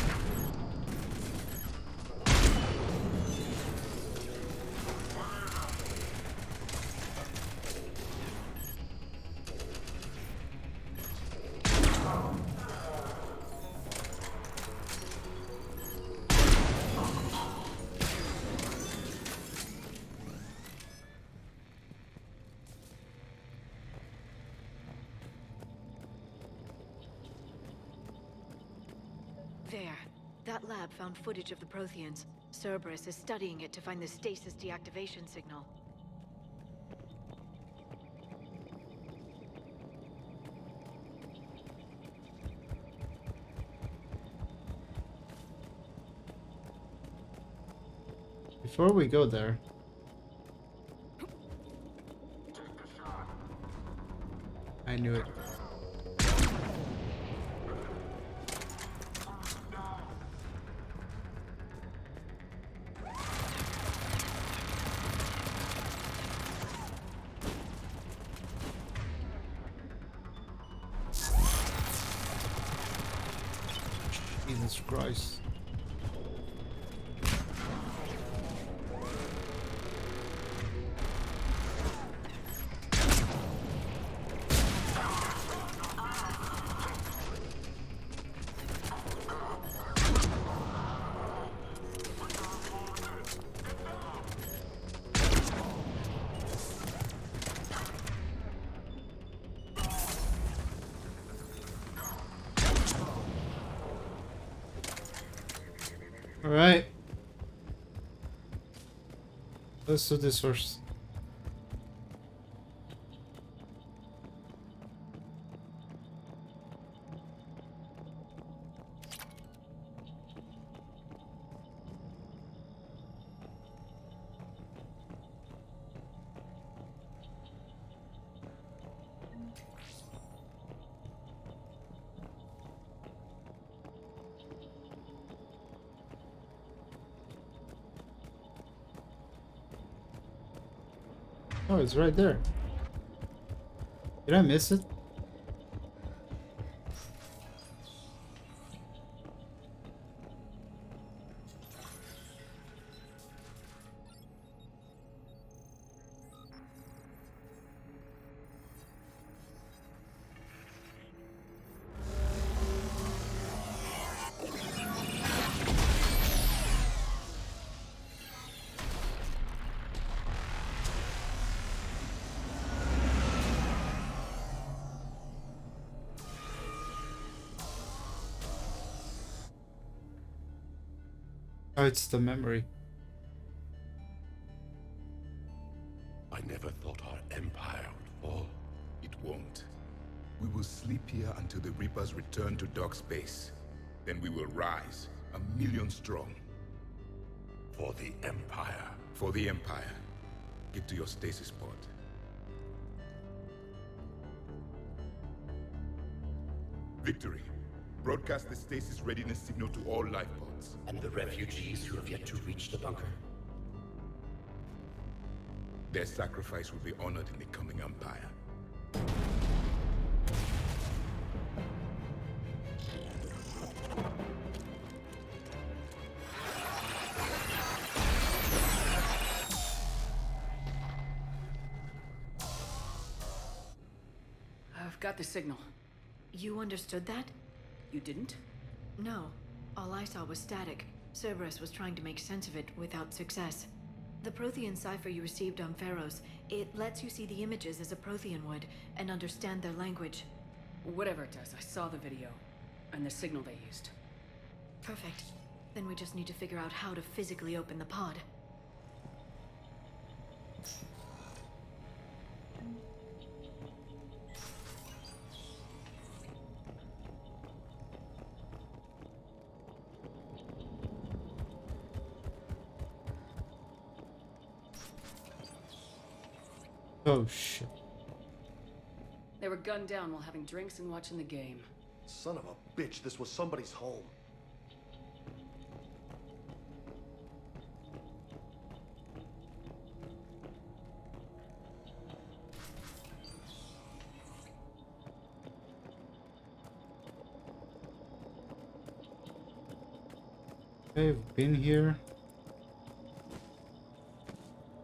There. That lab found footage of the Protheans. Cerberus is studying it to find the stasis deactivation signal. Before we go there, I knew it. Jesus Christ. Alright. Let's do this first. Oh, it's right there. Did I miss it? Oh, it's the memory. I never thought our empire would fall. It won't. We will sleep here until the Reapers return to dark space. Then we will rise, 1,000,000 strong. For the Empire. For the Empire. Get to your stasis pod. Victory. Broadcast the stasis readiness signal to all life pods. And the refugees who have yet to reach the bunker. Their sacrifice will be honored in the coming Empire. I've got the signal. You understood that? You didn't? No. All I saw was static. Cerberus was trying to make sense of it without success. The Prothean cipher you received on Pharaohs, it lets you see the images as a Prothean would, and understand their language. Whatever it does, I saw the video, and the signal they used. Perfect. Then we just need to figure out how to physically open the pod. Oh shit. They were gunned down while having drinks and watching the game. Son of a bitch, this was somebody's home. I've been here.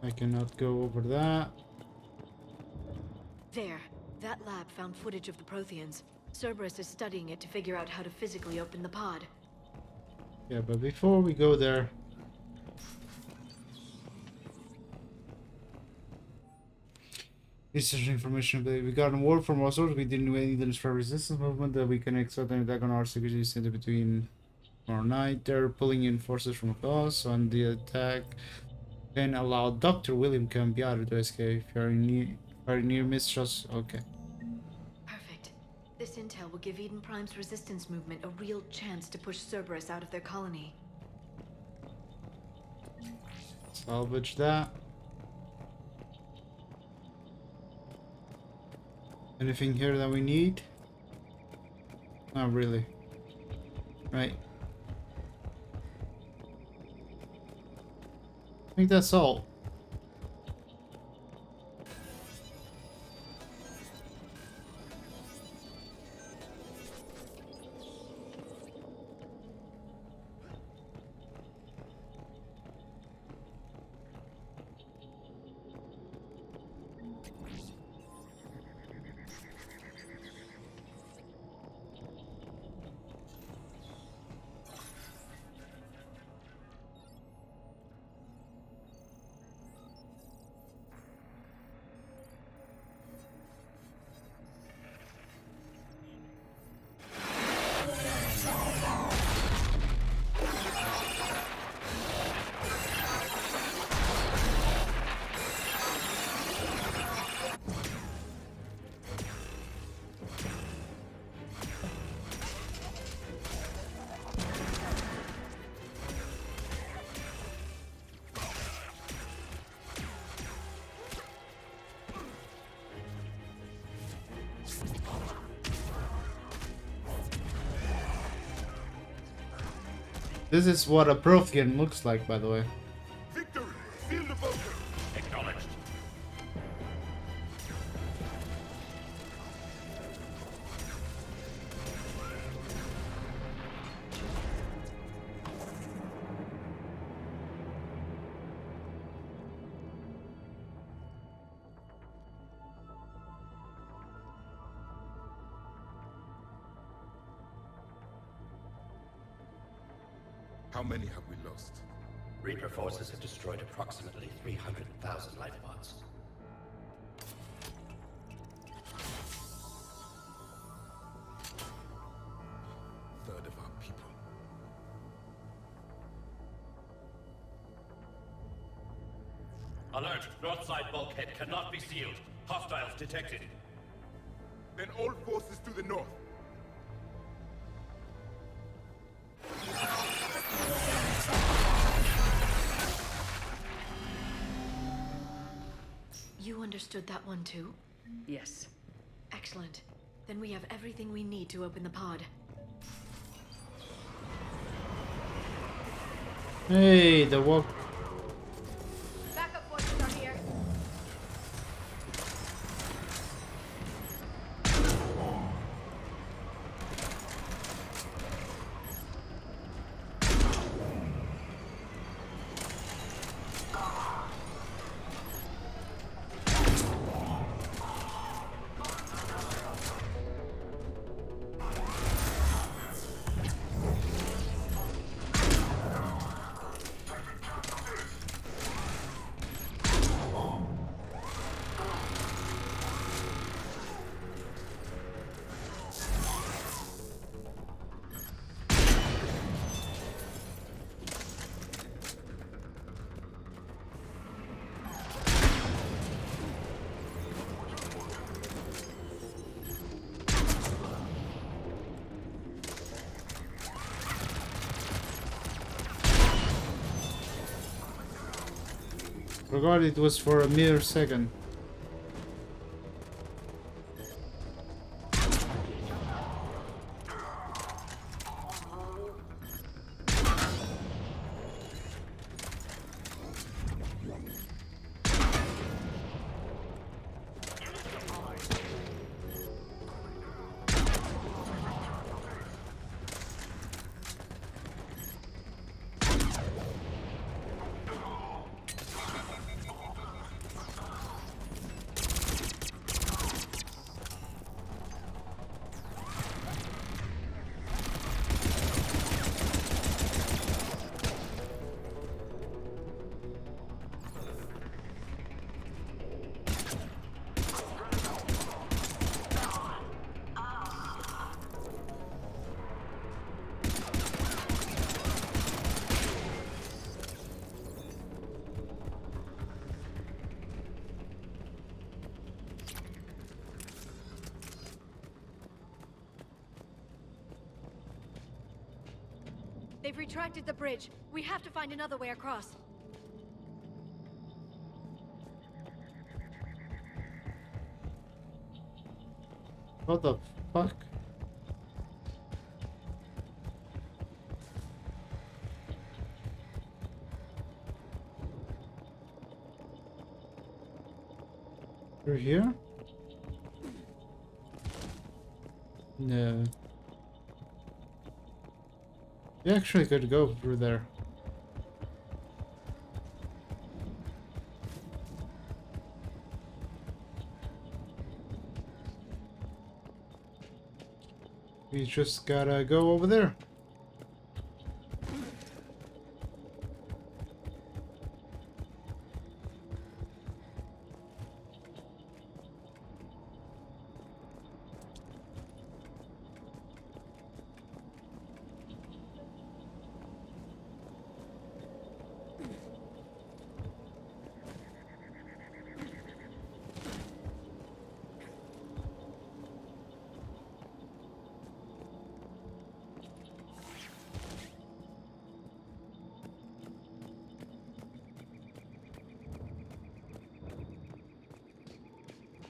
I cannot go over that. There. That lab found footage of the Protheans. Cerberus is studying it to figure out how to physically open the pod. Yeah, but before we go there... Research information ability. We got a word from our source. We didn't do any for resistance movement that we can expect an attack on our security center between tomorrow night. They're pulling in forces from across on the attack. Then allow Dr. William Cambiato to escape. If you're near mistrust. Okay. Perfect. This intel will give Eden Prime's resistance movement a real chance to push Cerberus out of their colony. Salvage that. Anything here that we need? Not really. Right. I think that's all. This is what a Prothean looks like, by the way. Victory! Seal the bunker! Acknowledged. How many have we lost? Reaper forces have destroyed approximately 300,000 life pods. Third of our people. Alert! North side bulkhead cannot be sealed. Hostiles detected. Then all forces to the north. You understood that one too? Yes. Excellent. Then we have everything we need to open the pod. Hey, the walk. Backup forces are here. Forgot it was for a mere second. They've retracted the bridge. We have to find another way across. What the fuck? Through here? No. You actually could go through there. We just gotta go over there.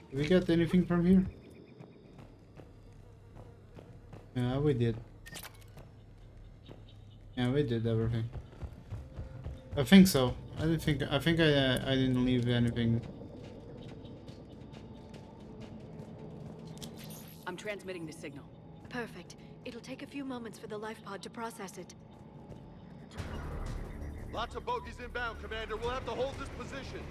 Did we get anything from here? Yeah, we did. Yeah, we did everything. I think so. I think I didn't leave anything. I'm transmitting the signal. Perfect. It'll take a few moments for the life pod to process it. Lots of bogies inbound, Commander. We'll have to hold this position.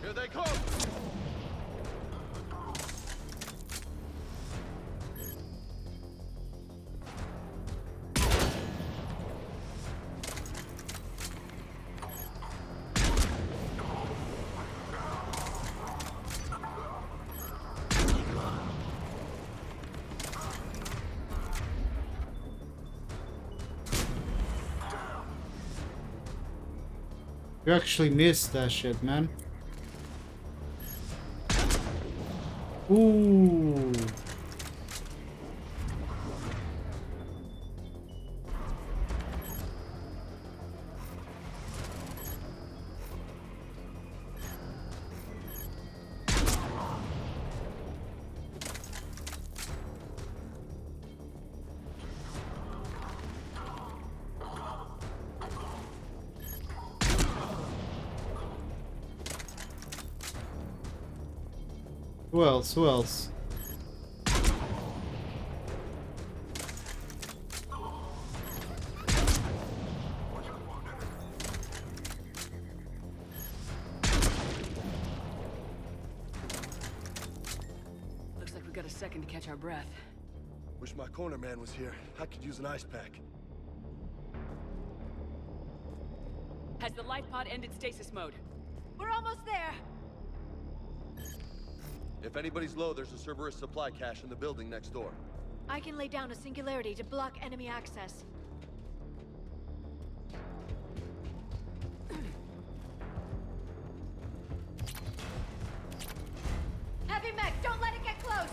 Here they come! You actually missed that shit, man. Ooh. Who else? Who else? Looks like we got a second to catch our breath. Wish my corner man was here. I could use an ice pack. Has the life pod ended stasis mode? We're almost there. If anybody's low, there's a Cerberus supply cache in the building next door. I can lay down a singularity to block enemy access. Heavy mech, don't let it get close!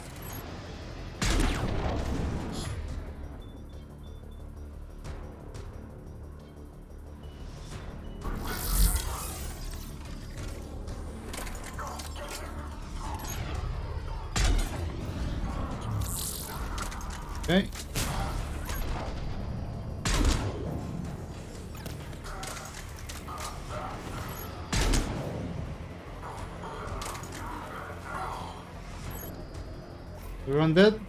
Okay. We're undead.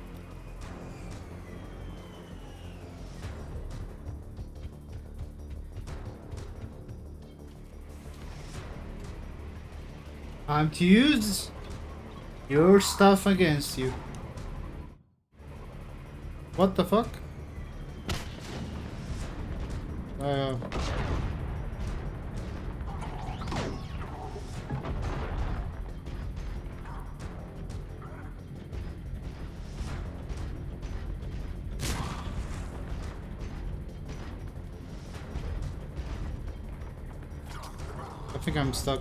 Time to use your stuff against you. What the fuck? I think I'm stuck.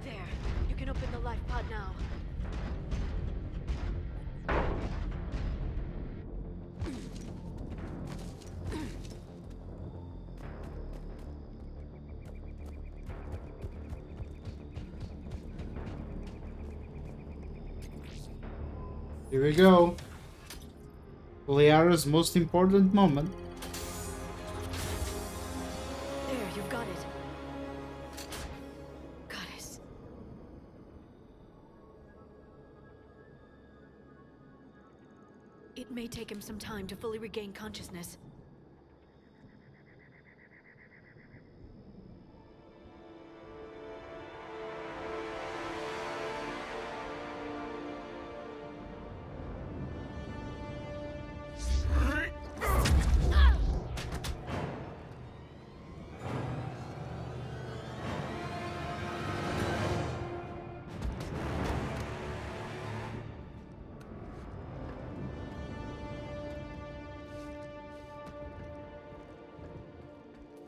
There, you can open the life pod now. Here we go. Liara's most important moment. There, you've got it. Goddess. It may take him some time to fully regain consciousness.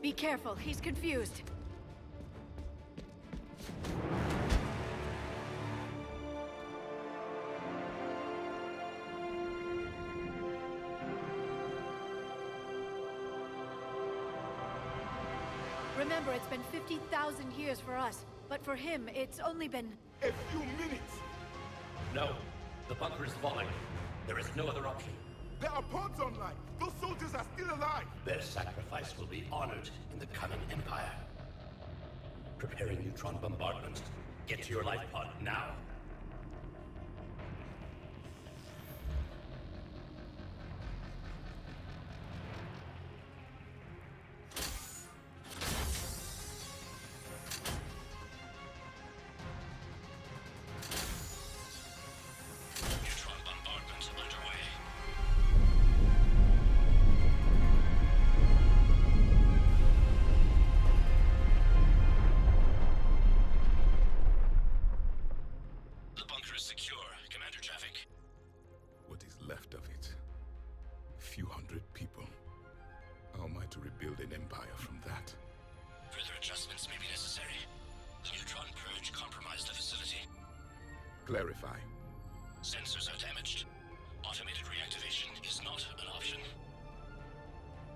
Be careful, he's confused. Remember, it's been 50,000 years for us, but for him, it's only been... A few minutes! No. The bunker is falling. There is no other option. There are pods online! Those soldiers are still alive! Their sacrifice will be honored in the coming Empire. Preparing neutron bombardment. Get to your life pod now. to rebuild an empire from that. Further adjustments may be necessary. The neutron purge compromised the facility. Clarify. Sensors are damaged. Automated reactivation is not an option.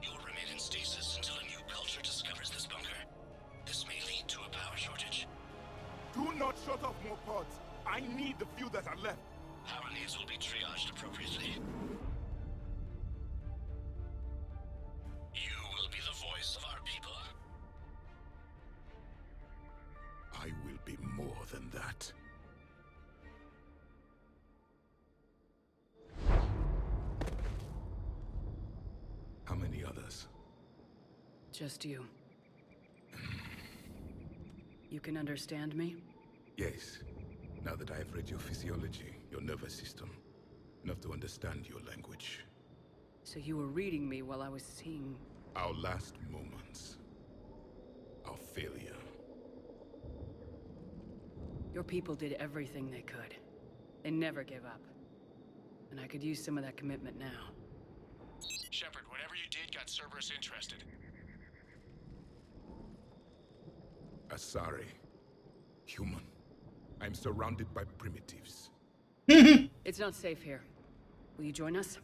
You'll remain in stasis until a new culture discovers this bunker. This may lead to a power shortage. Do not shut off more pods. I need the few that are left. Power needs will be triaged appropriately. You will be the voice of our people. I will be more than that. How many others? Just you. You can understand me? Yes. Now that I have read your physiology, your nervous system, enough to understand your language. So you were reading me while I was seeing... Our last moments. Our failure. Your people did everything they could. They never gave up. And I could use some of that commitment now. Shepard, whatever you did got Cerberus interested. Asari. Human. I'm surrounded by primitives. It's not safe here. Will you join us?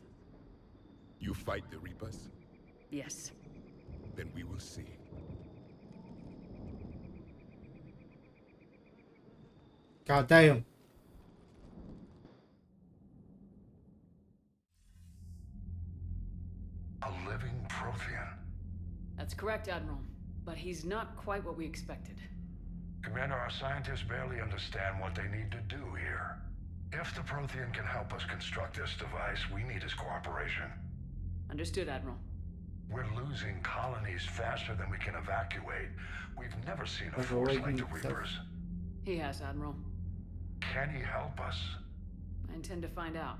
You fight the Reapers? Yes. Then we will see. God damn. A living Prothean. That's correct, Admiral. But he's not quite what we expected. Commander, our scientists barely understand what they need to do here. If the Prothean can help us construct this device, we need his cooperation. Understood, Admiral. We're losing colonies faster than we can evacuate. We've never seen a force like the Reapers. He has, Admiral. Can he help us? I intend to find out.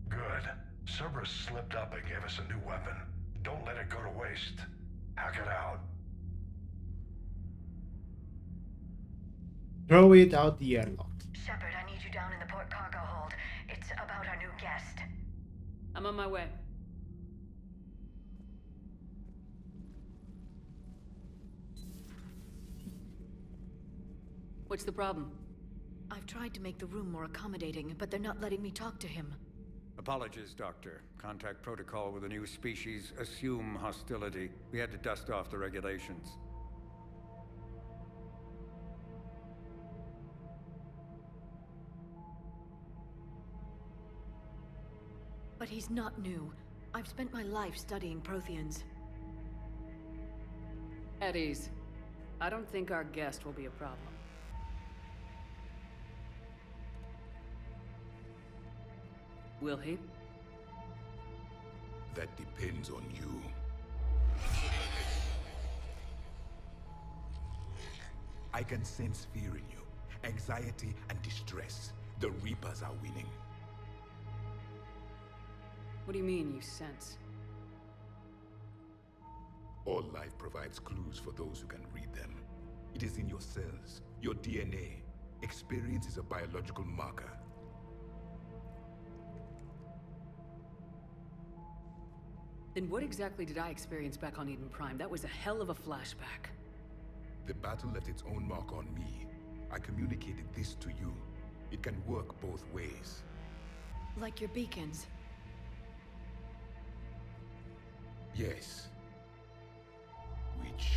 Good. Cerberus slipped up and gave us a new weapon. Don't let it go to waste. Hack it out. Throw it out the airlock. Shepard, I need you down in the port cargo hold. It's about our new guest. I'm on my way. What's the problem? I've tried to make the room more accommodating, but they're not letting me talk to him. Apologies, Doctor. Contact protocol with a new species. Assume hostility. We had to dust off the regulations. But he's not new. I've spent my life studying Protheans. At ease. I don't think our guest will be a problem. Will he? That depends on you. I can sense fear in you, anxiety and distress. The Reapers are winning. What do you mean, you sense? All life provides clues for those who can read them. It is in your cells, your DNA. Experience is a biological marker. Then what exactly did I experience back on Eden Prime? That was a hell of a flashback. The battle left its own mark on me. I communicated this to you. It can work both ways. Like your beacons. Yes. Which...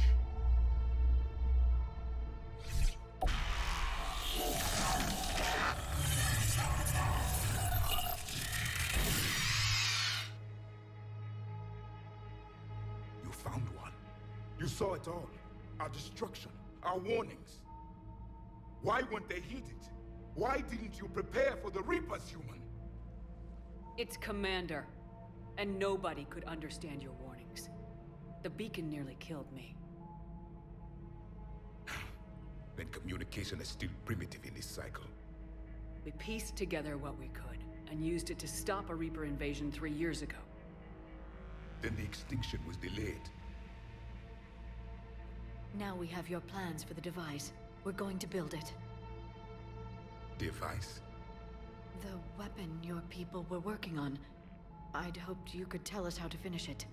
You found one. You saw it all. Our destruction, our warnings. Why weren't they heeded? Why didn't you prepare for the Reapers, human? It's Commander. And nobody could understand your warnings. The beacon nearly killed me. Then communication is still primitive in this cycle. We pieced together what we could, and used it to stop a Reaper invasion 3 years ago. Then the extinction was delayed. Now we have your plans for the device. We're going to build it. Device? The weapon your people were working on. I'd hoped you could tell us how to finish it.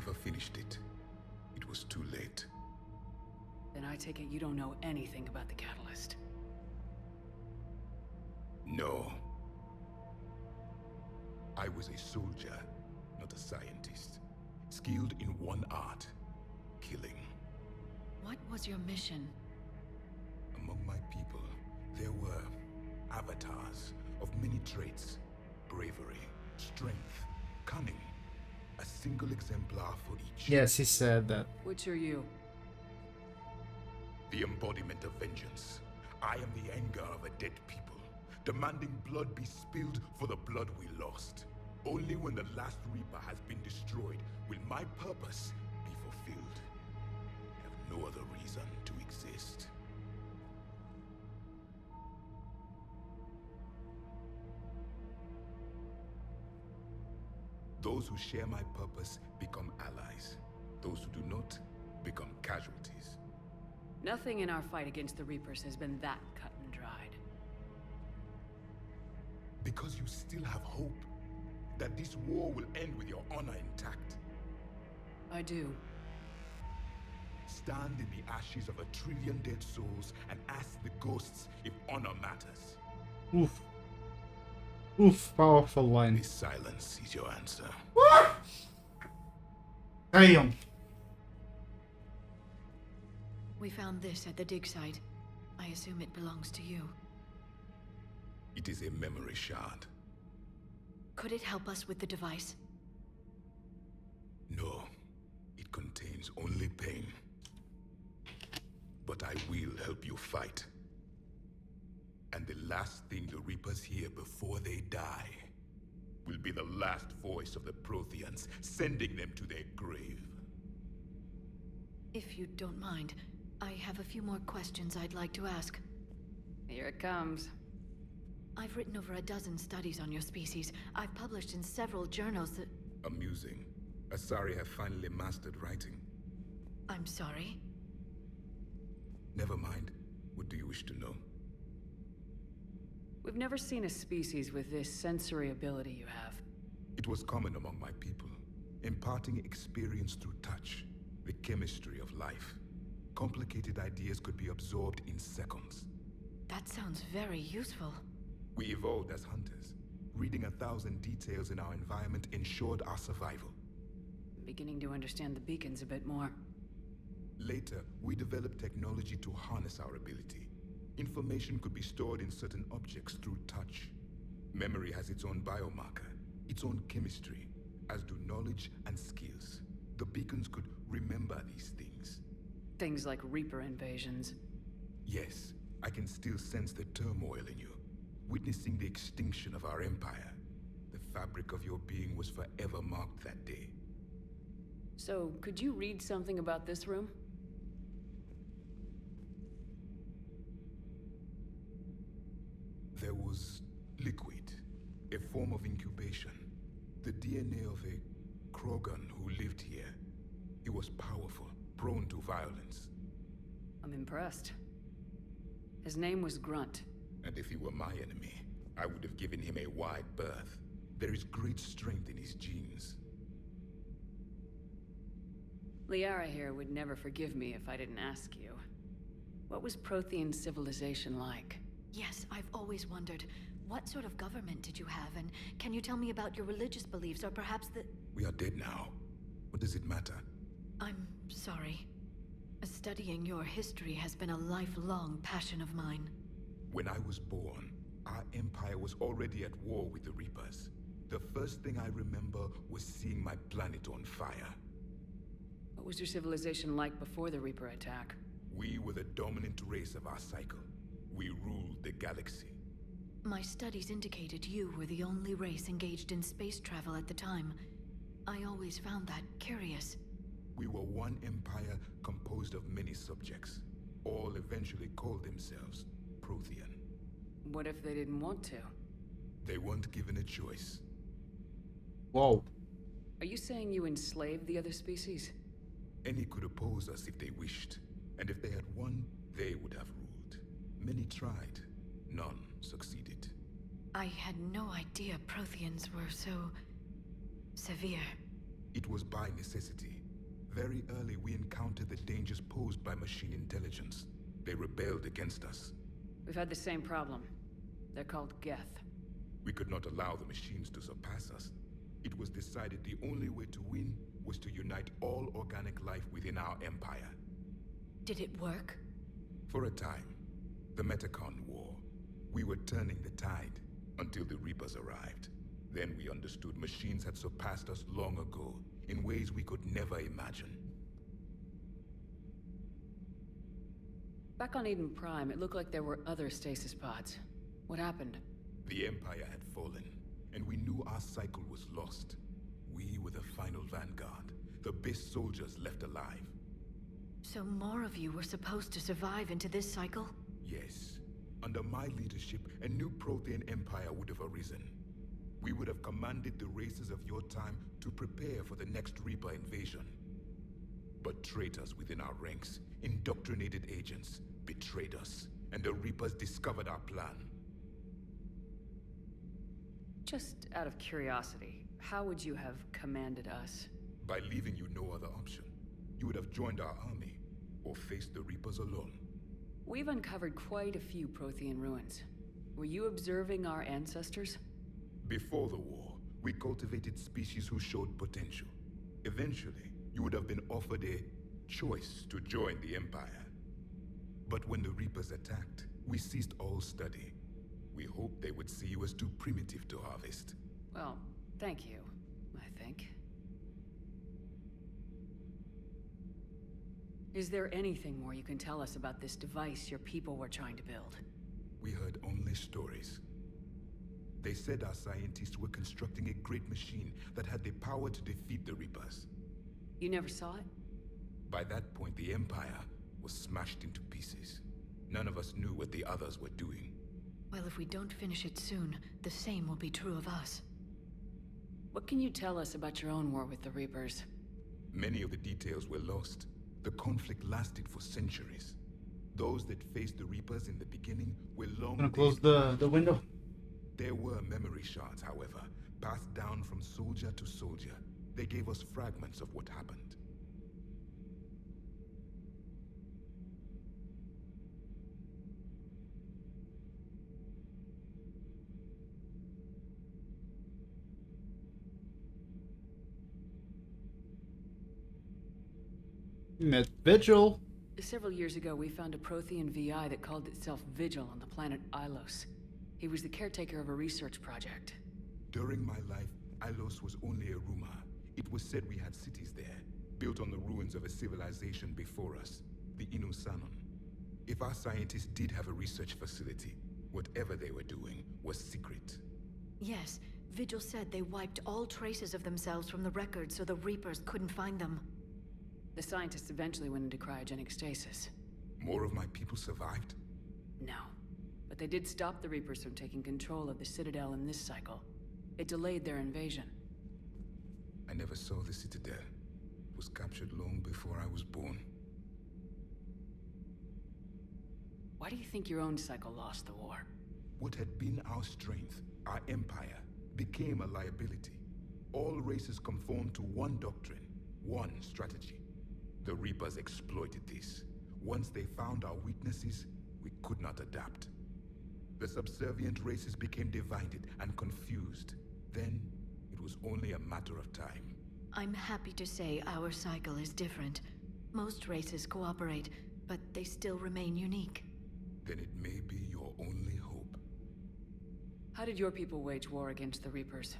never finished it. It was too late. Then I take it you don't know anything about the catalyst. No. I was a soldier, not a scientist. Skilled in one art, killing. What was your mission? Among my people, there were avatars of many traits. Bravery, strength, cunning. A single exemplar for each. Yes, he said that. Which are you? The embodiment of vengeance. I am the anger of a dead people, demanding blood be spilled for the blood we lost. Only when the last Reaper has been destroyed will my purpose be fulfilled. I have no other reason to exist. Those who share my purpose become allies. Those who do not become casualties. Nothing in our fight against the Reapers has been that cut and dried. Because you still have hope that this war will end with your honor intact. I do. Stand in the ashes of 1 trillion dead souls and ask the ghosts if honor matters. Oof. Oof, powerful line. This silence is your answer. Damn. We found this at the dig site. I assume it belongs to you. It is a memory shard. Could it help us with the device? No. It contains only pain. But I will help you fight. And the last thing the Reapers hear before they die will be the last voice of the Protheans, sending them to their grave. If you don't mind, I have a few more questions I'd like to ask. Here it comes. I've written over a dozen studies on your species. I've published in several journals that... Amusing. Asari have finally mastered writing. I'm sorry? Never mind. What do you wish to know? We've never seen a species with this sensory ability you have. It was common among my people, imparting experience through touch, the chemistry of life. Complicated ideas could be absorbed in seconds. That sounds very useful. We evolved as hunters. Reading 1,000 details in our environment ensured our survival. I'm beginning to understand the beacons a bit more. Later, we developed technology to harness our ability. Information could be stored in certain objects through touch. Memory has its own biomarker, its own chemistry, as do knowledge and skills. The beacons could remember these things. Things like Reaper invasions. Yes, I can still sense the turmoil in you, witnessing the extinction of our empire. The fabric of your being was forever marked that day. So, could you read something about this room? There was liquid, a form of incubation. The DNA of a Krogan who lived here. He was powerful, prone to violence. I'm impressed. His name was Grunt. And if he were my enemy, I would have given him a wide berth. There is great strength in his genes. Liara here would never forgive me if I didn't ask you. What was Prothean civilization like? Yes, I've always wondered. What sort of government did you have, and can you tell me about your religious beliefs, or perhaps the... We are dead now. What does it matter? I'm sorry. Studying your history has been a lifelong passion of mine. When I was born, our empire was already at war with the Reapers. The first thing I remember was seeing my planet on fire. What was your civilization like before the Reaper attack? We were the dominant race of our cycle. We ruled the galaxy. My studies indicated you were the only race engaged in space travel at the time. I always found that curious. We were one empire composed of many subjects. All eventually called themselves Prothean. What if they didn't want to? They weren't given a choice. Whoa. Are you saying you enslaved the other species? Any could oppose us if they wished. And if they had won, they would have ruled. Many tried. None succeeded. I had no idea Protheans were so... severe. It was by necessity. Very early, we encountered the dangers posed by machine intelligence. They rebelled against us. We've had the same problem. They're called Geth. We could not allow the machines to surpass us. It was decided the only way to win was to unite all organic life within our empire. Did it work? For a time. The Metacon War. We were turning the tide until the Reapers arrived. Then we understood machines had surpassed us long ago, in ways we could never imagine. Back on Eden Prime, it looked like there were other stasis pods. What happened? The Empire had fallen, and we knew our cycle was lost. We were the final vanguard, the best soldiers left alive. So more of you were supposed to survive into this cycle? Yes. Under my leadership, a new Prothean empire would have arisen. We would have commanded the races of your time to prepare for the next Reaper invasion. But traitors within our ranks, indoctrinated agents, betrayed us, and the Reapers discovered our plan. Just out of curiosity, how would you have commanded us? By leaving you no other option. You would have joined our army, or faced the Reapers alone. We've uncovered quite a few Prothean ruins. Were you observing our ancestors? Before the war, we cultivated species who showed potential. Eventually, you would have been offered a choice to join the Empire. But when the Reapers attacked, we ceased all study. We hoped they would see you as too primitive to harvest. Well, thank you, I think. Is there anything more you can tell us about this device your people were trying to build? We heard only stories. They said our scientists were constructing a great machine that had the power to defeat the Reapers. You never saw it? By that point, the Empire was smashed into pieces. None of us knew what the others were doing. Well, if we don't finish it soon, the same will be true of us. What can you tell us about your own war with the Reapers? Many of the details were lost. The conflict lasted for centuries. Those that faced the Reapers in the beginning were long... I'm gonna close the window. There were memory shards, however, passed down from soldier to soldier. They gave us fragments of what happened. We met Vigil. Several years ago, we found a Prothean VI that called itself Vigil on the planet Ilos. He was the caretaker of a research project. During my life, Ilos was only a rumor. It was said we had cities there, built on the ruins of a civilization before us, the Inusanon. If our scientists did have a research facility, whatever they were doing was secret. Yes, Vigil said they wiped all traces of themselves from the records so the Reapers couldn't find them. The scientists eventually went into cryogenic stasis. More of my people survived? No. But they did stop the Reapers from taking control of the Citadel in this cycle. It delayed their invasion. I never saw the Citadel. It was captured long before I was born. Why do you think your own cycle lost the war? What had been our strength, our empire, became a liability. All races conformed to one doctrine, one strategy. The Reapers exploited this. Once they found our weaknesses, we could not adapt. The subservient races became divided and confused. Then, it was only a matter of time. I'm happy to say our cycle is different. Most races cooperate, but they still remain unique. Then it may be your only hope. How did your people wage war against the Reapers?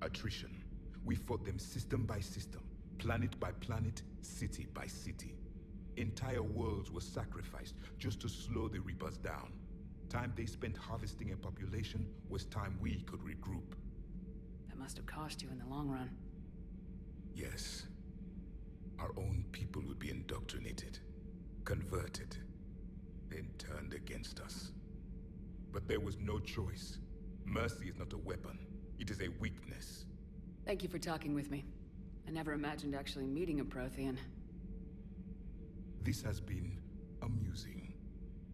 Attrition. We fought them system by system, planet by planet, city by city. Entire worlds were sacrificed just to slow the Reapers down. Time they spent harvesting a population was time we could regroup. That must have cost you in the long run. Yes. Our own people would be indoctrinated, converted, then turned against us. But there was no choice. Mercy is not a weapon. It is a weakness. Thank you for talking with me. I never imagined actually meeting a Prothean. This has been amusing.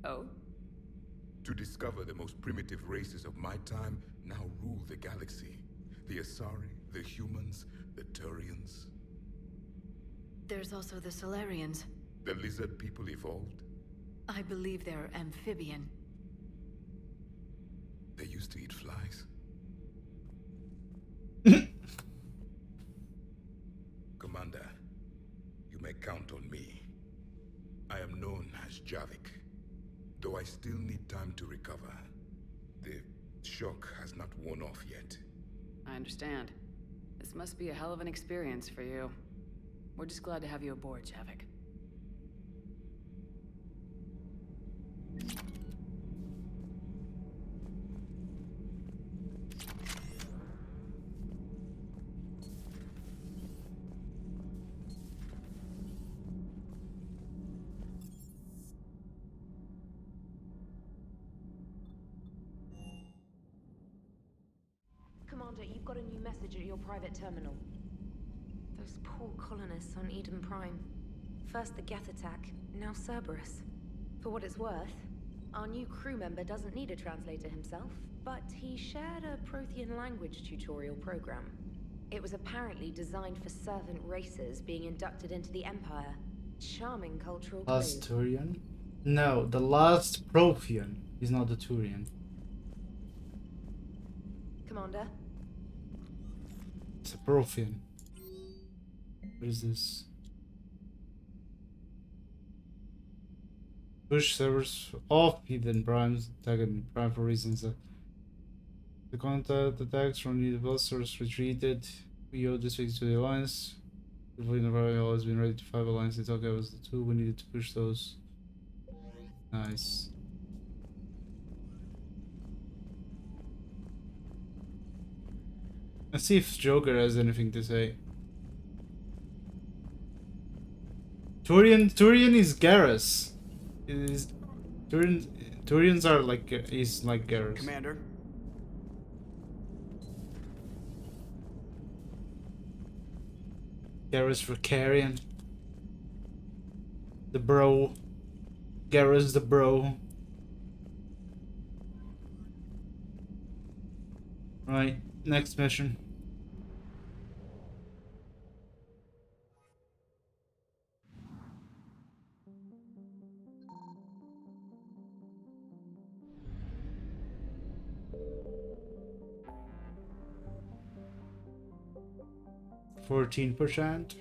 Oh? To discover the most primitive races of my time now rule the galaxy. The Asari, The humans, the Turians, There's also the Solarians. the lizard people evolved. I believe they're amphibian. They used to eat flies. Commander, you may count on me. I am known as Javik, though I still need time to recover. The shock has not worn off yet. I understand. This must be a hell of an experience for you. We're just glad to have you aboard, Javik. Commander, you've got a new message at your private terminal. Those poor colonists on Eden Prime. First the Geth attack, now Cerberus. For what it's worth, our new crew member doesn't need a translator himself, but he shared a Prothean language tutorial program. It was apparently designed for servant races being inducted into the Empire. Charming cultural clue. Last Turian? No, the last Prothean. He's not the Turian. Commander? It's a Prothean. What is this? Push servers off Eden Primes, tagging Prime for reasons. The contact attacks from the blasters retreated. We owe this week to the Alliance. The Vulnerable has been ready to fight Alliance. It's okay, was the two we needed to push those. Nice. Let's see if Joker has anything to say. Turian is Garrus. Turians are like is like Garrus. Commander. Garrus Ricarian. The bro. Garrus the bro. Right, next mission. %.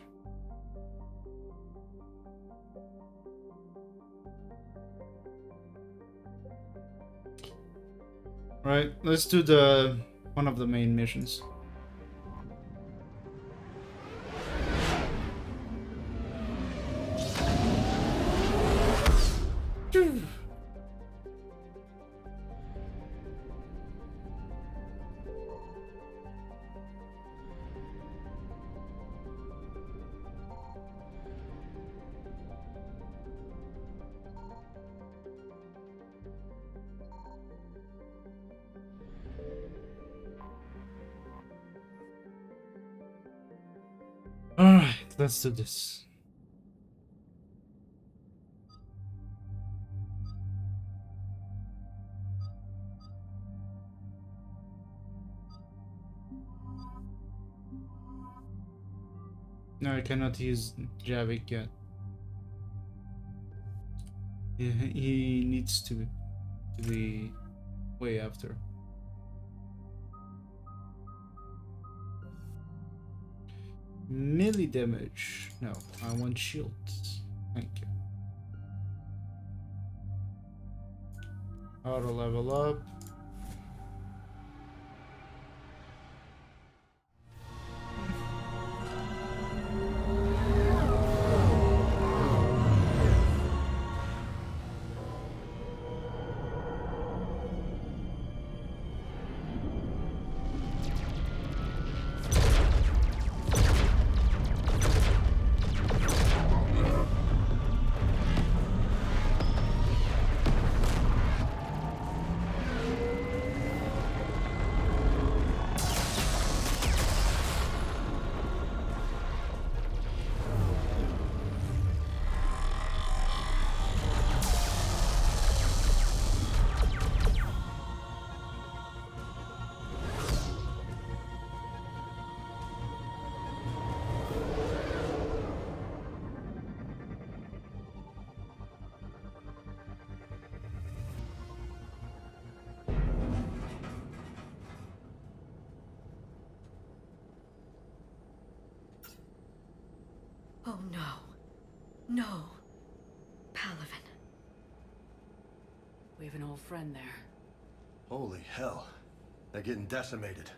Right, let's do the one of the main missions. Alright, let's do this. No, I cannot use Javik yet. He needs to be way after. Melee damage. No, I want shields. Thank you. Auto level up. Oh no. No. Palaven. We have an old friend there. Holy hell. They're getting decimated.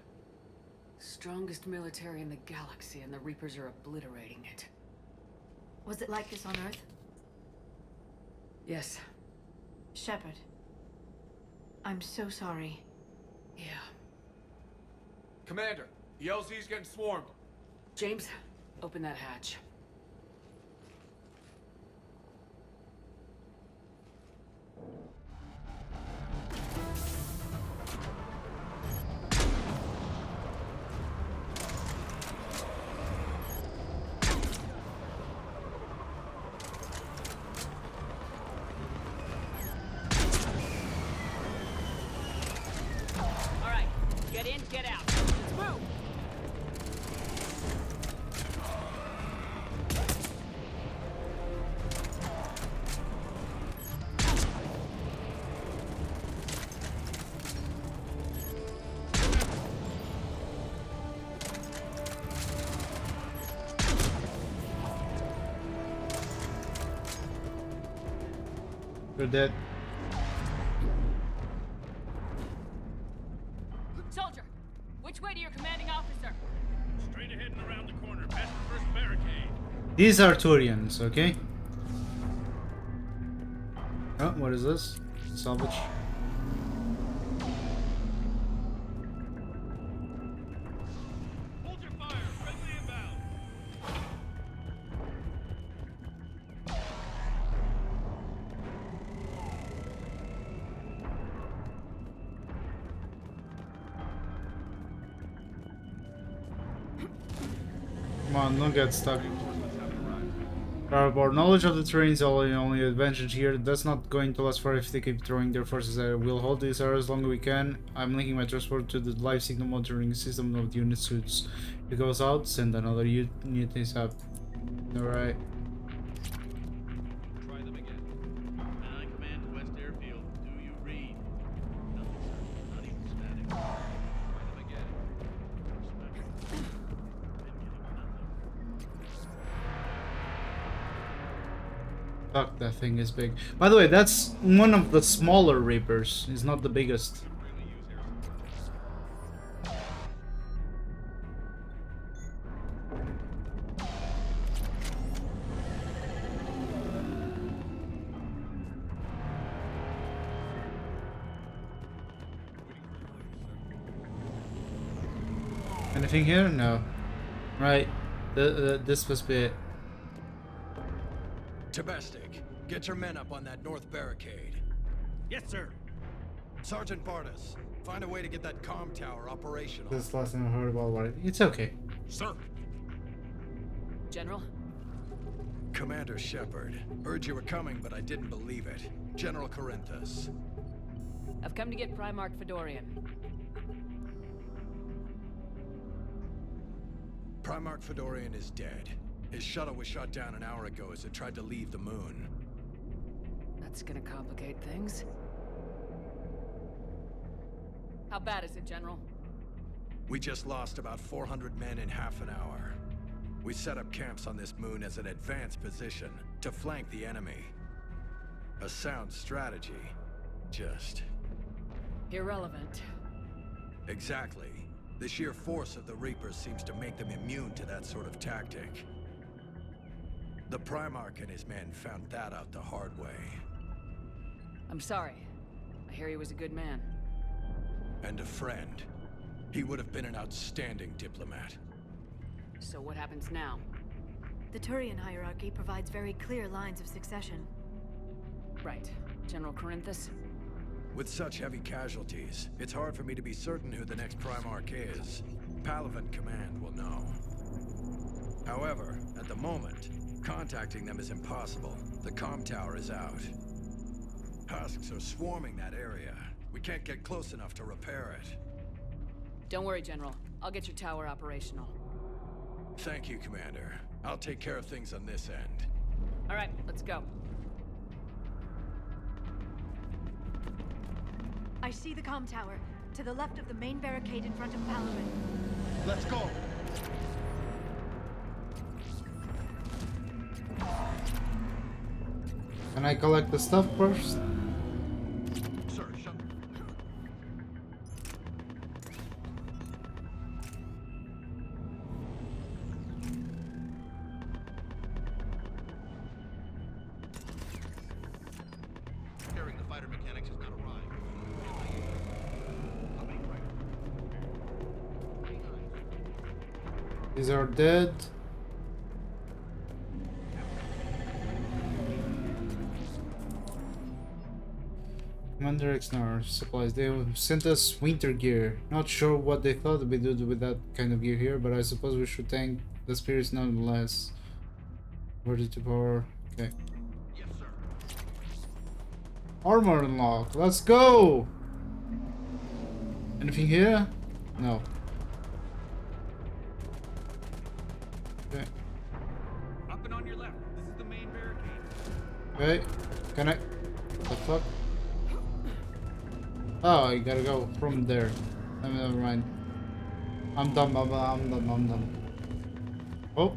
Strongest military in the galaxy, and the Reapers are obliterating it. Was it like this on Earth? Yes. Shepard. I'm so sorry. Yeah. Commander, the LZ's getting swarmed. James, open that hatch. All right, get in, get out. Let's move. You're dead. Soldier, which way to your commanding officer? Straight ahead and around the corner, past the first barricade. These are Turians, okay? Oh, what is this? Salvage. Hold your fire, friendly inbound. Come on, don't get stuck. Our knowledge of the terrain is only advantage here. That's not going to last forever if they keep throwing their forces there. We'll hold this area as long as we can. I'm linking my transport to the live signal monitoring system of the unit suits. If it goes out, send another unit up. Alright. Try them again. I command West Airfield. Do you read? Nothing, sir. Not even static. Try them again. Fuck, that thing is big. By the way, that's one of the smaller Reapers. It's not the biggest. Anything here? No. Right. This must be it. Tabestic, get your men up on that north barricade. Yes, sir. Sergeant Bardas, find a way to get that comm tower operational. This is the last time I heard about what it's okay. Sir. General? Commander Shepard, heard you were coming, but I didn't believe it. General Corinthus. I've come to get Primarch Fedorian. Primarch Fedorian is dead. His shuttle was shot down an hour ago as it tried to leave the moon. That's gonna complicate things. How bad is it, General? We just lost about 400 men in half an hour. We set up camps on this moon as an advanced position to flank the enemy. A sound strategy. Just... irrelevant. Exactly. The sheer force of the Reapers seems to make them immune to that sort of tactic. The Primarch and his men found that out the hard way. I'm sorry. I hear he was a good man. And a friend. He would have been an outstanding diplomat. So what happens now? The Turian hierarchy provides very clear lines of succession. Right. General Corinthus? With such heavy casualties, it's hard for me to be certain who the next Primarch is. Palaven Command will know. However, at the moment, contacting them is impossible. The comm tower is out. Husks are swarming that area. We can't get close enough to repair it. Don't worry, General. I'll get your tower operational. Thank you, Commander. I'll take care of things on this end. All right, let's go. I see the comm tower, to the left of the main barricade in front of Palaven. Let's go! Can I collect the stuff first? Sir, shut. Hearing the fighter mechanics has not arrived. These are dead. Commander Exnar supplies. They sent us winter gear. Not sure what they thought we do with that kind of gear here, but I suppose we should thank the spirits nonetheless. Ready to power. Okay. Yes, sir. Armor unlocked. Let's go! Anything here? No. Okay. Up and on your left. This is the main barricade. Okay. Can I? What the fuck? Oh, I gotta go from there. Never mind. I'm dumb. I'm dumb. Oh.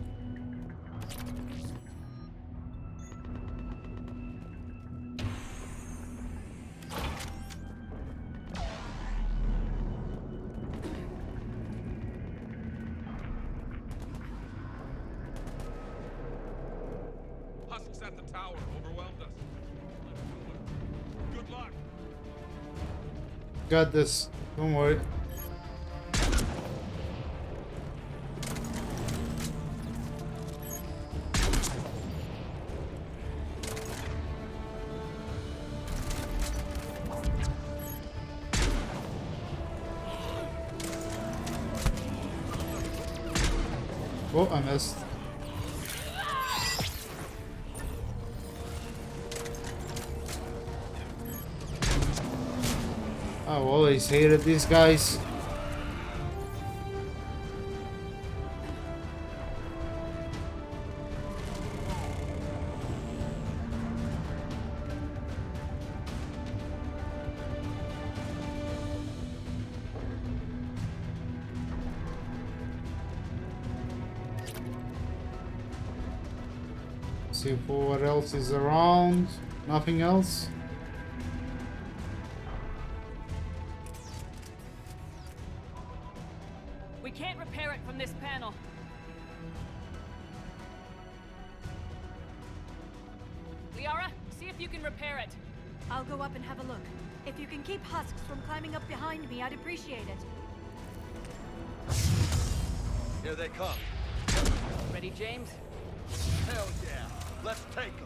Husks at the tower overwhelmed us. Good luck. Got this. Don't worry. Oh, I missed. I always hated these guys. See for what else is around. Nothing else. We can't repair it from this panel. Liara, see if you can repair it. I'll go up and have a look. If you can keep husks from climbing up behind me, I'd appreciate it. Here they come. Ready, James? Hell yeah. Let's take them.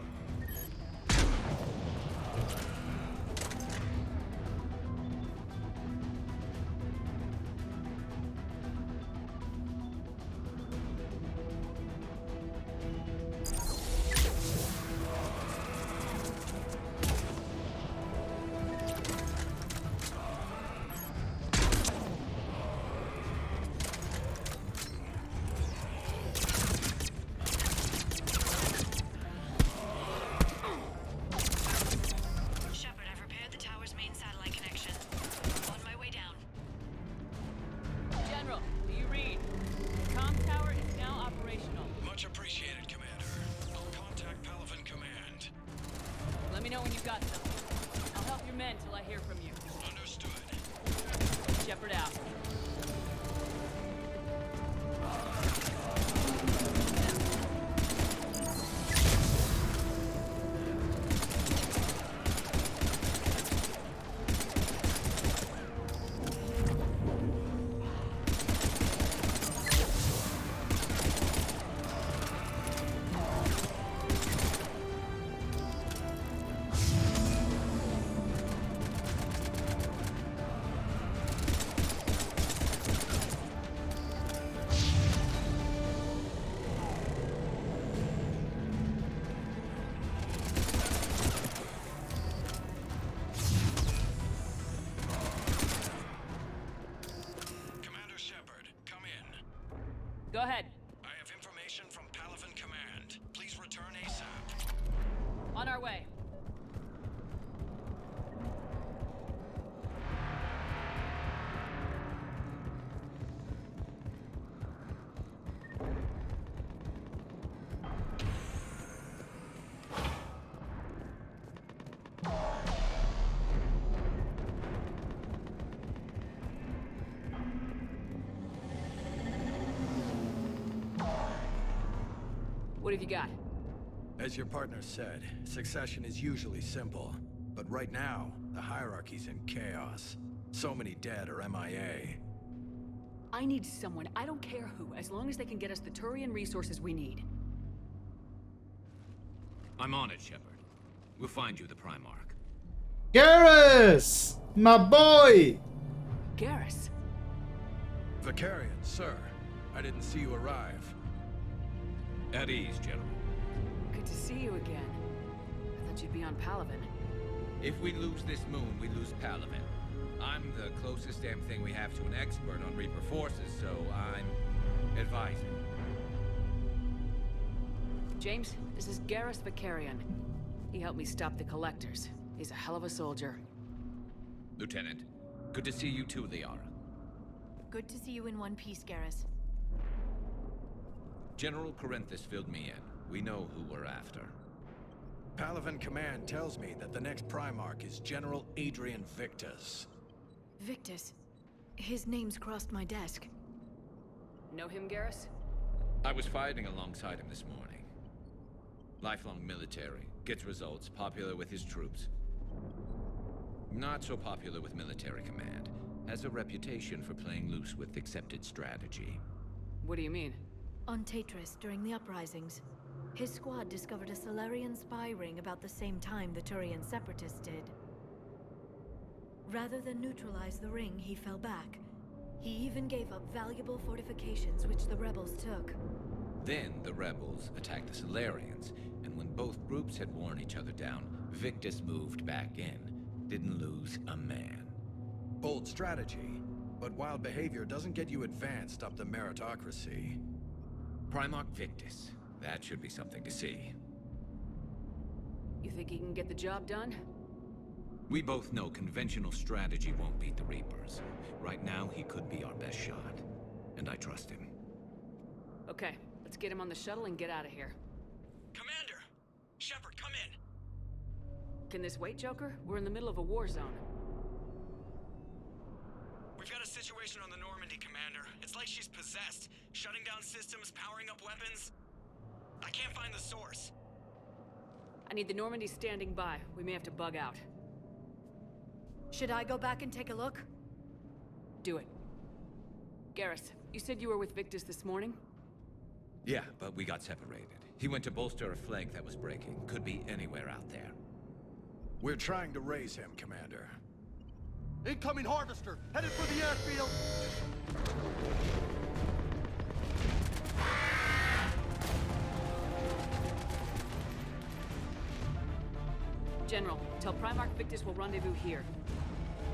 Go ahead. I have information from Palavan Command. Please return ASAP. On our way. What have you got? As your partner said, succession is usually simple. But right now, the hierarchy's in chaos. So many dead or MIA. I need someone, I don't care who, as long as they can get us the Turian resources we need. I'm on it, Shepard. We'll find you the Primarch. Garrus! My boy! Garrus? Vicarian, sir. I didn't see you arrive. At ease, gentlemen. Good to see you again. I thought you'd be on Palaven. If we lose this moon, we lose Palaven. I'm the closest damn thing we have to an expert on Reaper forces, so I'm advising. James, this is Garrus Vicarian. He helped me stop the Collectors. He's a hell of a soldier. Lieutenant, good to see you too, Liara. Good to see you in one piece, Garrus. General Corinthus filled me in. We know who we're after. Palaven Command tells me that the next Primarch is General Adrian Victus. Victus. His name's crossed my desk. Know him, Garrus? I was fighting alongside him this morning. Lifelong military, gets results, popular with his troops. Not so popular with military command. Has a reputation for playing loose with accepted strategy. What do you mean? On Tatris, during the uprisings, his squad discovered a Solarian spy ring about the same time the Turian separatists did. Rather than neutralize the ring, he fell back. He even gave up valuable fortifications which the rebels took. Then the rebels attacked the Solarians, and when both groups had worn each other down, Victus moved back in. Didn't lose a man. Bold strategy, but wild behavior doesn't get you advanced up the meritocracy. Primarch Victus. That should be something to see. You think he can get the job done? We both know conventional strategy won't beat the Reapers. Right now, he could be our best shot. And I trust him. Okay, let's get him on the shuttle and get out of here. Commander! Shepard, come in! Can this wait, Joker? We're in the middle of a war zone. We've got a situation on the Normandy, Commander. It's like she's possessed. Shutting down systems, powering up weapons. I can't find the source. I need the Normandy standing by. We may have to bug out. Should I go back and take a look? Do it. Garrus, you said you were with Victus this morning? Yeah, but we got separated. He went to bolster a flank that was breaking. Could be anywhere out there. We're trying to raise him, Commander. Incoming Harvester! Headed for the airfield! General, tell Primarch Victus will rendezvous here.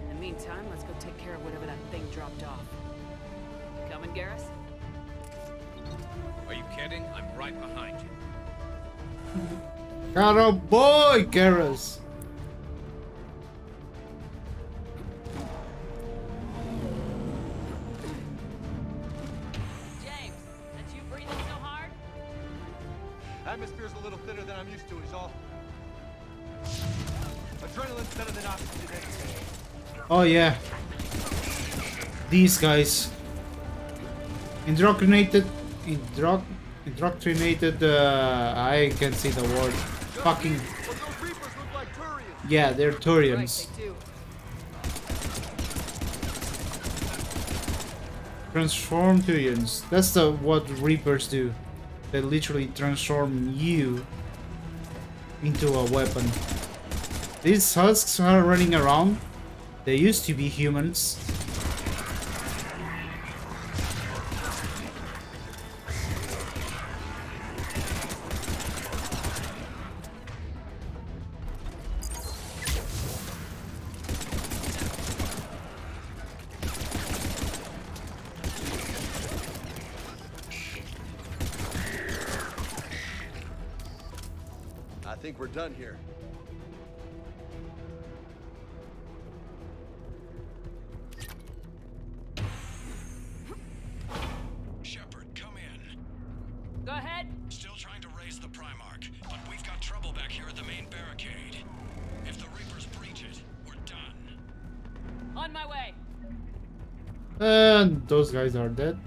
In the meantime, let's go take care of whatever that thing dropped off. Coming, Garrus? Are you kidding? I'm right behind you. Got a boy, Garrus! James, that's you breathing so hard? Atmosphere's a little thinner than I'm used to, is all. Adrenaline's better than oxygen anyway. Oh yeah. These guys. Indoctrinated. I can see the word. Fucking. Yeah, they're Turians. Transform Turians. That's what Reapers do. They literally transform you into a weapon. These husks are running around. They used to be humans. I think we're done here. Shepard, come in. Go ahead. Still trying to raise the Primarch, but we've got trouble back here at the main barricade. If the Reapers breach it, we're done. On my way. And those guys are dead.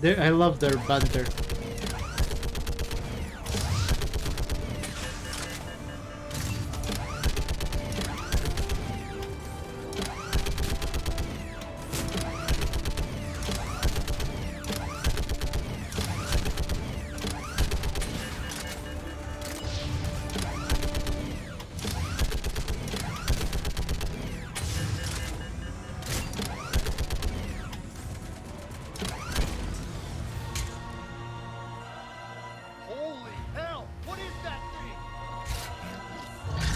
I love their banter.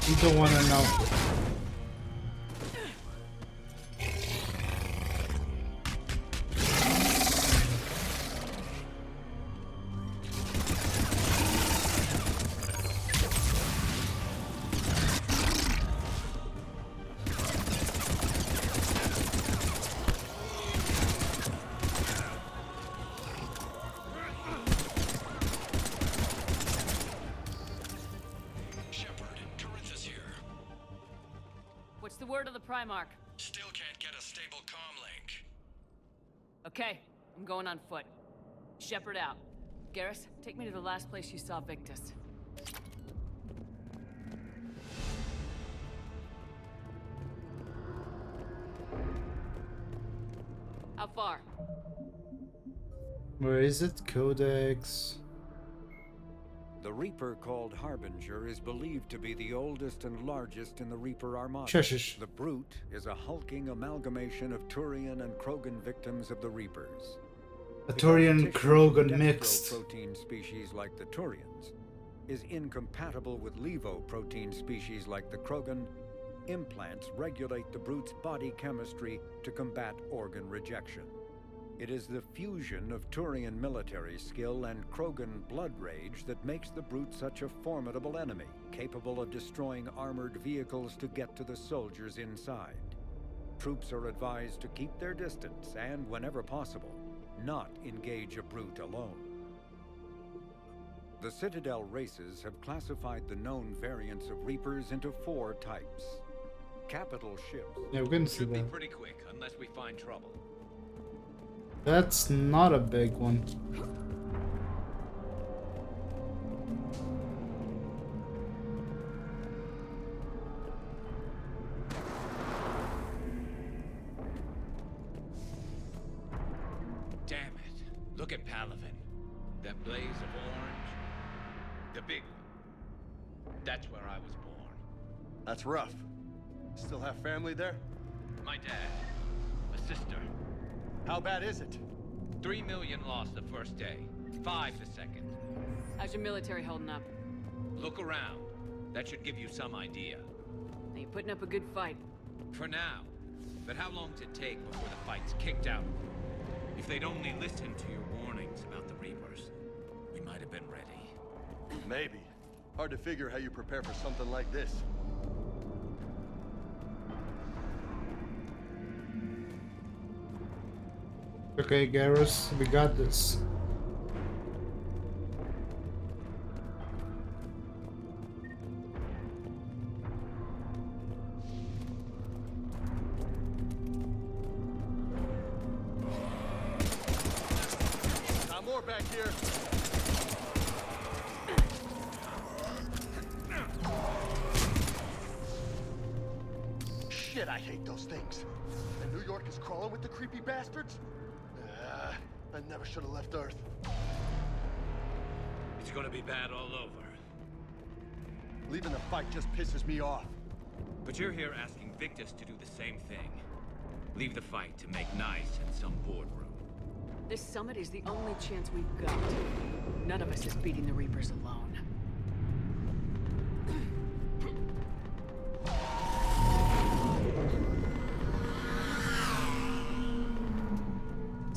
You don't want to know. What's the word of the Primarch? Still can't get a stable comm link. Okay, I'm going on foot. Shepard out. Garrus, take me to the last place you saw Victus. How far? Where is it? Codex. The Reaper called Harbinger is believed to be the oldest and largest in the Reaper Armada. Shush. The Brute is a hulking amalgamation of Turian and Krogan victims of the Reapers. A Turian Krogan mixed. Protein species like the Turians is incompatible with Levo protein species like the Krogan. Implants regulate the Brute's body chemistry to combat organ rejection. It is the fusion of Turian military skill and Krogan blood rage that makes the Brute such a formidable enemy, capable of destroying armored vehicles to get to the soldiers inside. Troops are advised to keep their distance and, whenever possible, not engage a Brute alone. The Citadel races have classified the known variants of Reapers into 4 types. Capital ships. Yeah, we're gonna see Should be that. pretty quick, unless we find trouble. That's not a big one. Damn it. Look at Palaven. That blaze of orange. The big one. That's where I was born. That's rough. Still have family there? My dad. A sister. How bad is it? 3 million lost the first day. 5 the second. How's your military holding up? Look around. That should give you some idea. Are you putting up a good fight? For now. But how long does it take before the fight's kicked out? If they'd only listened to your warnings about the Reapers, we might have been ready. Maybe. Hard to figure how you prepare for something like this. Okay, Garrus, we got this. Got more back here. Shit, I hate those things. And New York is crawling with the creepy bastards? I never should have left Earth. It's gonna be bad all over. Leaving the fight just pisses me off. But you're here asking Victus to do the same thing. Leave the fight to make nice in some boardroom. This summit is the only chance we've got. None of us is beating the Reapers alone.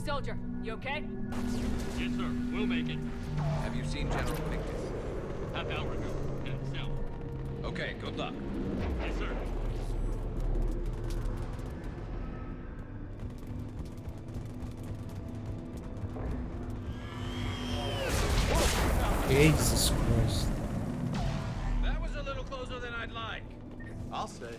Soldier, you okay? Yes, sir. We'll make it. Have you seen General Victus? Half hour ago. Headed south. Okay, good luck. Yes, sir. Jesus Christ. That was a little closer than I'd like. I'll say.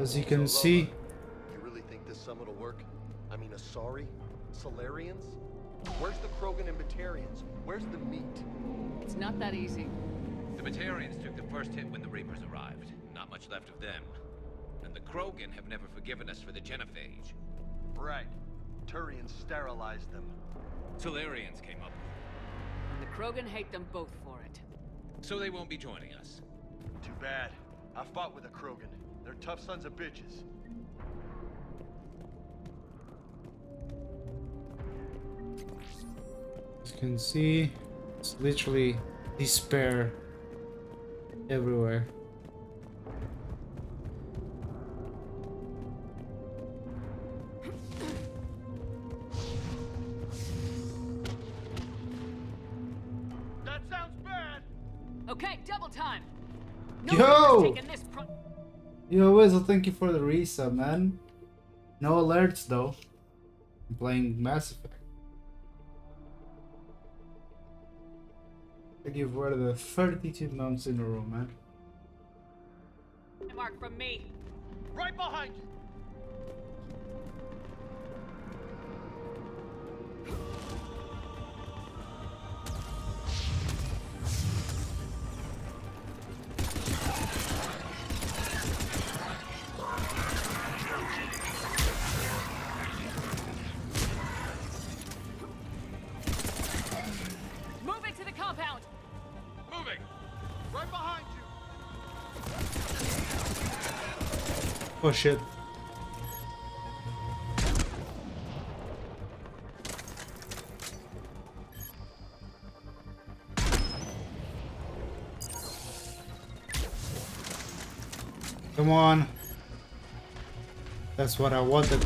As you can see. You really think this summit will work? I mean, Asari? Solarians? Where's the Krogan and Batarians? Where's the meat? It's not that easy. The Batarians took the first hit when the Reapers arrived. Not much left of them. And the Krogan have never forgiven us for the Genophage. Right. Turians sterilized them. Solarians came up. And the Krogan hate them both for it. So they won't be joining us. Too bad. I fought with a Krogan. They're tough sons of bitches. As you can see, it's literally despair everywhere. That sounds bad. Okay, double time. Yo! Yo, Whistle, thank you for the resub, man. No alerts though. I'm playing Mass Effect. Thank you for the 32 months in a row, man. Mark from me. Right behind you. Move it to the compound. Moving. Right behind you. Oh shit. Come on. That's what I wanted.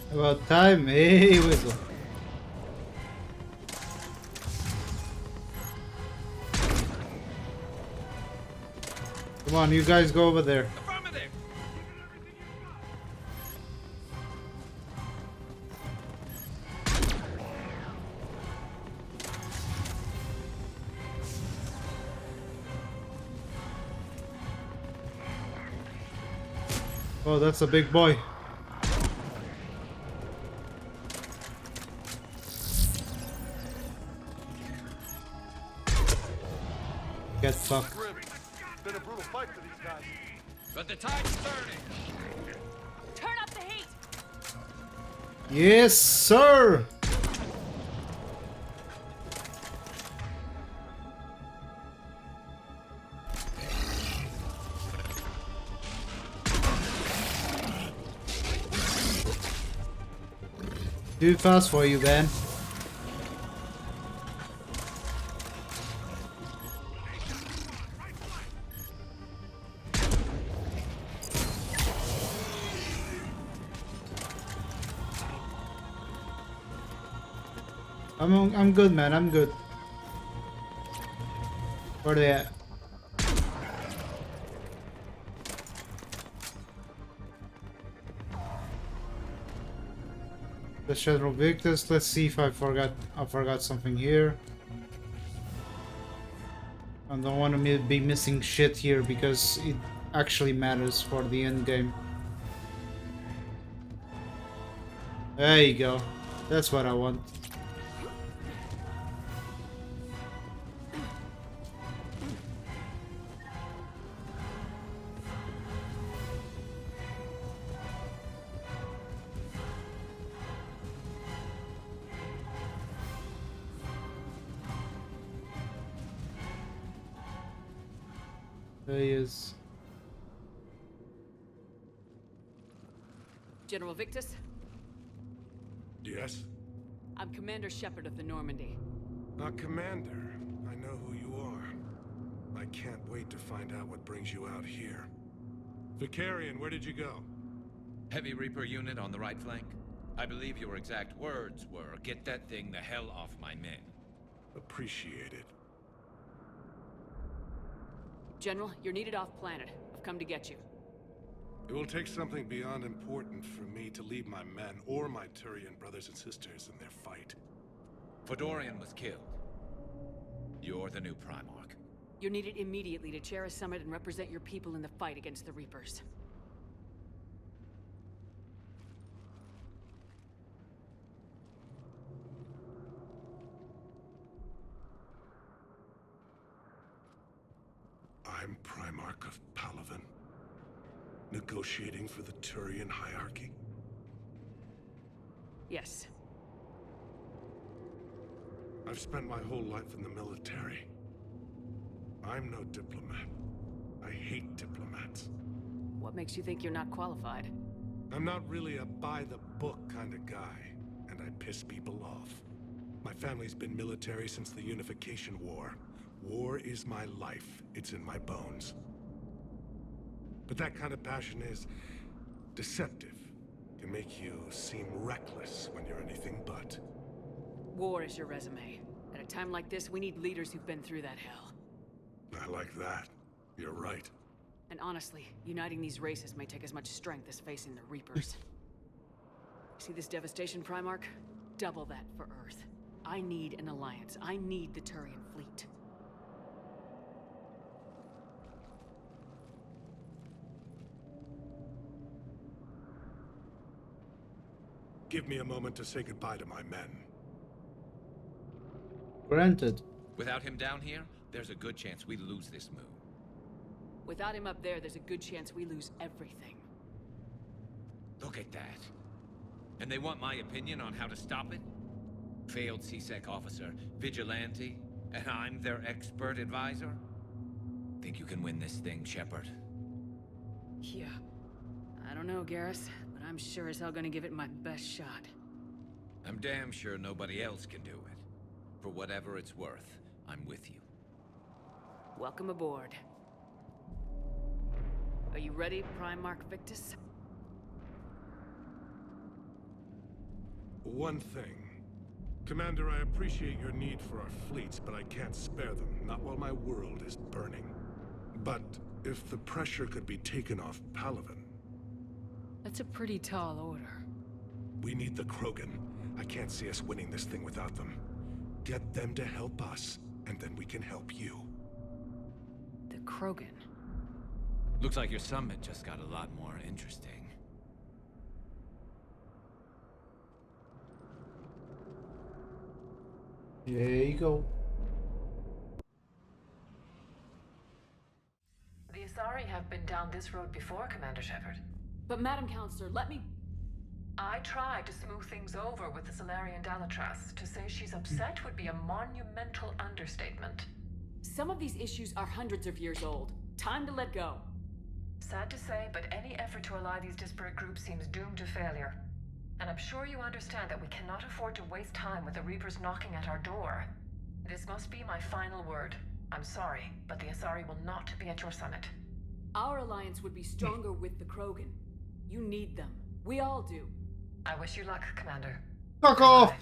About time, hey Whistle. Come on, you guys go over there. Affirmative. Oh, that's a big boy. Get fucked. It's been a brutal fight for these guys. But the tide's turning. Turn up the heat. Yes, sir. Too fast for you, Ben. I'm good, man. I'm good. Where they at? The Shadow Victus. Let's see if I forgot something here. I don't want to be missing shit here because it actually matters for the end game. There you go. That's what I want. There he is. General Victus, Yes? I'm Commander Shepard of the Normandy. Commander. I know who you are. I can't wait to find out what brings you out here. Vicarian, where did you go? Heavy Reaper unit on the right flank. I believe your exact words were, "Get that thing the hell off my men." Appreciate it. General, you're needed off planet. I've come to get you. It will take something beyond important for me to leave my men or my Turian brothers and sisters in their fight. Fedorian was killed. You're the new Primarch. You're needed immediately to chair a summit and represent your people in the fight against the Reapers. I'm Primarch of Palaven. Negotiating for the Turian hierarchy? Yes. I've spent my whole life in the military. I'm no diplomat. I hate diplomats. What makes you think you're not qualified? I'm not really a by-the-book kind of guy, and I piss people off. My family's been military since the Unification War. War is my life. It's in my bones. But that kind of passion is deceptive. Can make you seem reckless when you're anything but. War is your resume. At a time like this, we need leaders who've been through that hell. I like that. You're right. And honestly, uniting these races may take as much strength as facing the Reapers. See this devastation, Primarch? Double that for Earth. I need an alliance. I need the Turian fleet. Give me a moment to say goodbye to my men. Granted. Without him down here, there's a good chance we lose this move. Without him up there's a good chance we lose everything. Look at that. And they want my opinion on how to stop it? Failed CSEC officer, vigilante, and I'm their expert advisor? Think you can win this thing, Shepard? Yeah. I don't know, Garrus, but I'm sure as hell gonna give it my best shot. I'm damn sure nobody else can do it. For whatever it's worth, I'm with you. Welcome aboard. Are you ready, Primarch Victus? One thing. Commander, I appreciate your need for our fleets, but I can't spare them, not while my world is burning. But if the pressure could be taken off Palaven... That's a pretty tall order. We need the Krogan. I can't see us winning this thing without them. Get them to help us, and then we can help you. The Krogan? Looks like your summit just got a lot more interesting. There you go. The Asari have been down this road before, Commander Shepard. But Madam Counselor, let me... I tried to smooth things over with the Solarian Dalatras. To say she's upset would be a monumental understatement. Some of these issues are hundreds of years old. Time to let go. Sad to say, but any effort to ally these disparate groups seems doomed to failure. And I'm sure you understand that we cannot afford to waste time with the Reapers knocking at our door. This must be my final word. I'm sorry, but the Asari will not be at your summit. Our alliance would be stronger with the Krogan. You need them. We all do. I wish you luck, Commander. Fuck off!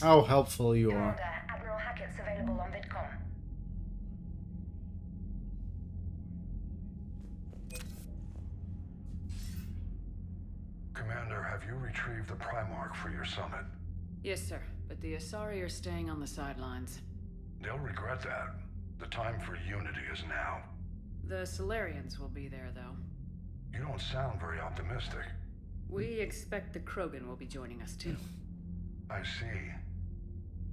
How helpful you are. Commander, Admiral Hackett's available on VidCom. Commander, have you retrieved the Primarch for your summit? Yes, sir. But the Asari are staying on the sidelines. They'll regret that. The time for unity is now. The Solarians will be there, though. You don't sound very optimistic. We expect the Krogan will be joining us, too. I see.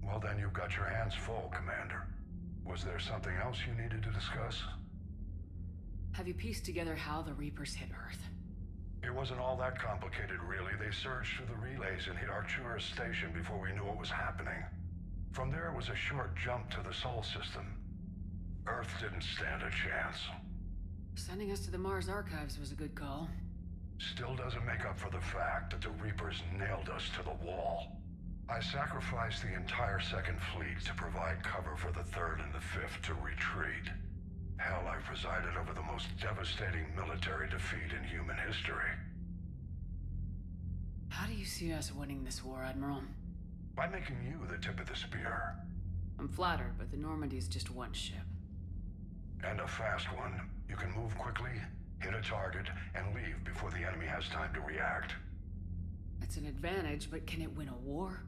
Well, then you've got your hands full, Commander. Was there something else you needed to discuss? Have you pieced together how the Reapers hit Earth? It wasn't all that complicated, really. They surged through the relays and hit Arcturus Station before we knew what was happening. From there, it was a short jump to the Sol system. Earth didn't stand a chance. Sending us to the Mars Archives was a good call. Still doesn't make up for the fact that the Reapers nailed us to the wall. I sacrificed the entire Second Fleet to provide cover for the Third and the Fifth to retreat. Hell, I presided over the most devastating military defeat in human history. How do you see us winning this war, Admiral? By making you the tip of the spear. I'm flattered, but the Normandy's just one ship. And a fast one. You can move quickly, hit a target, and leave before the enemy has time to react. That's an advantage, but can it win a war?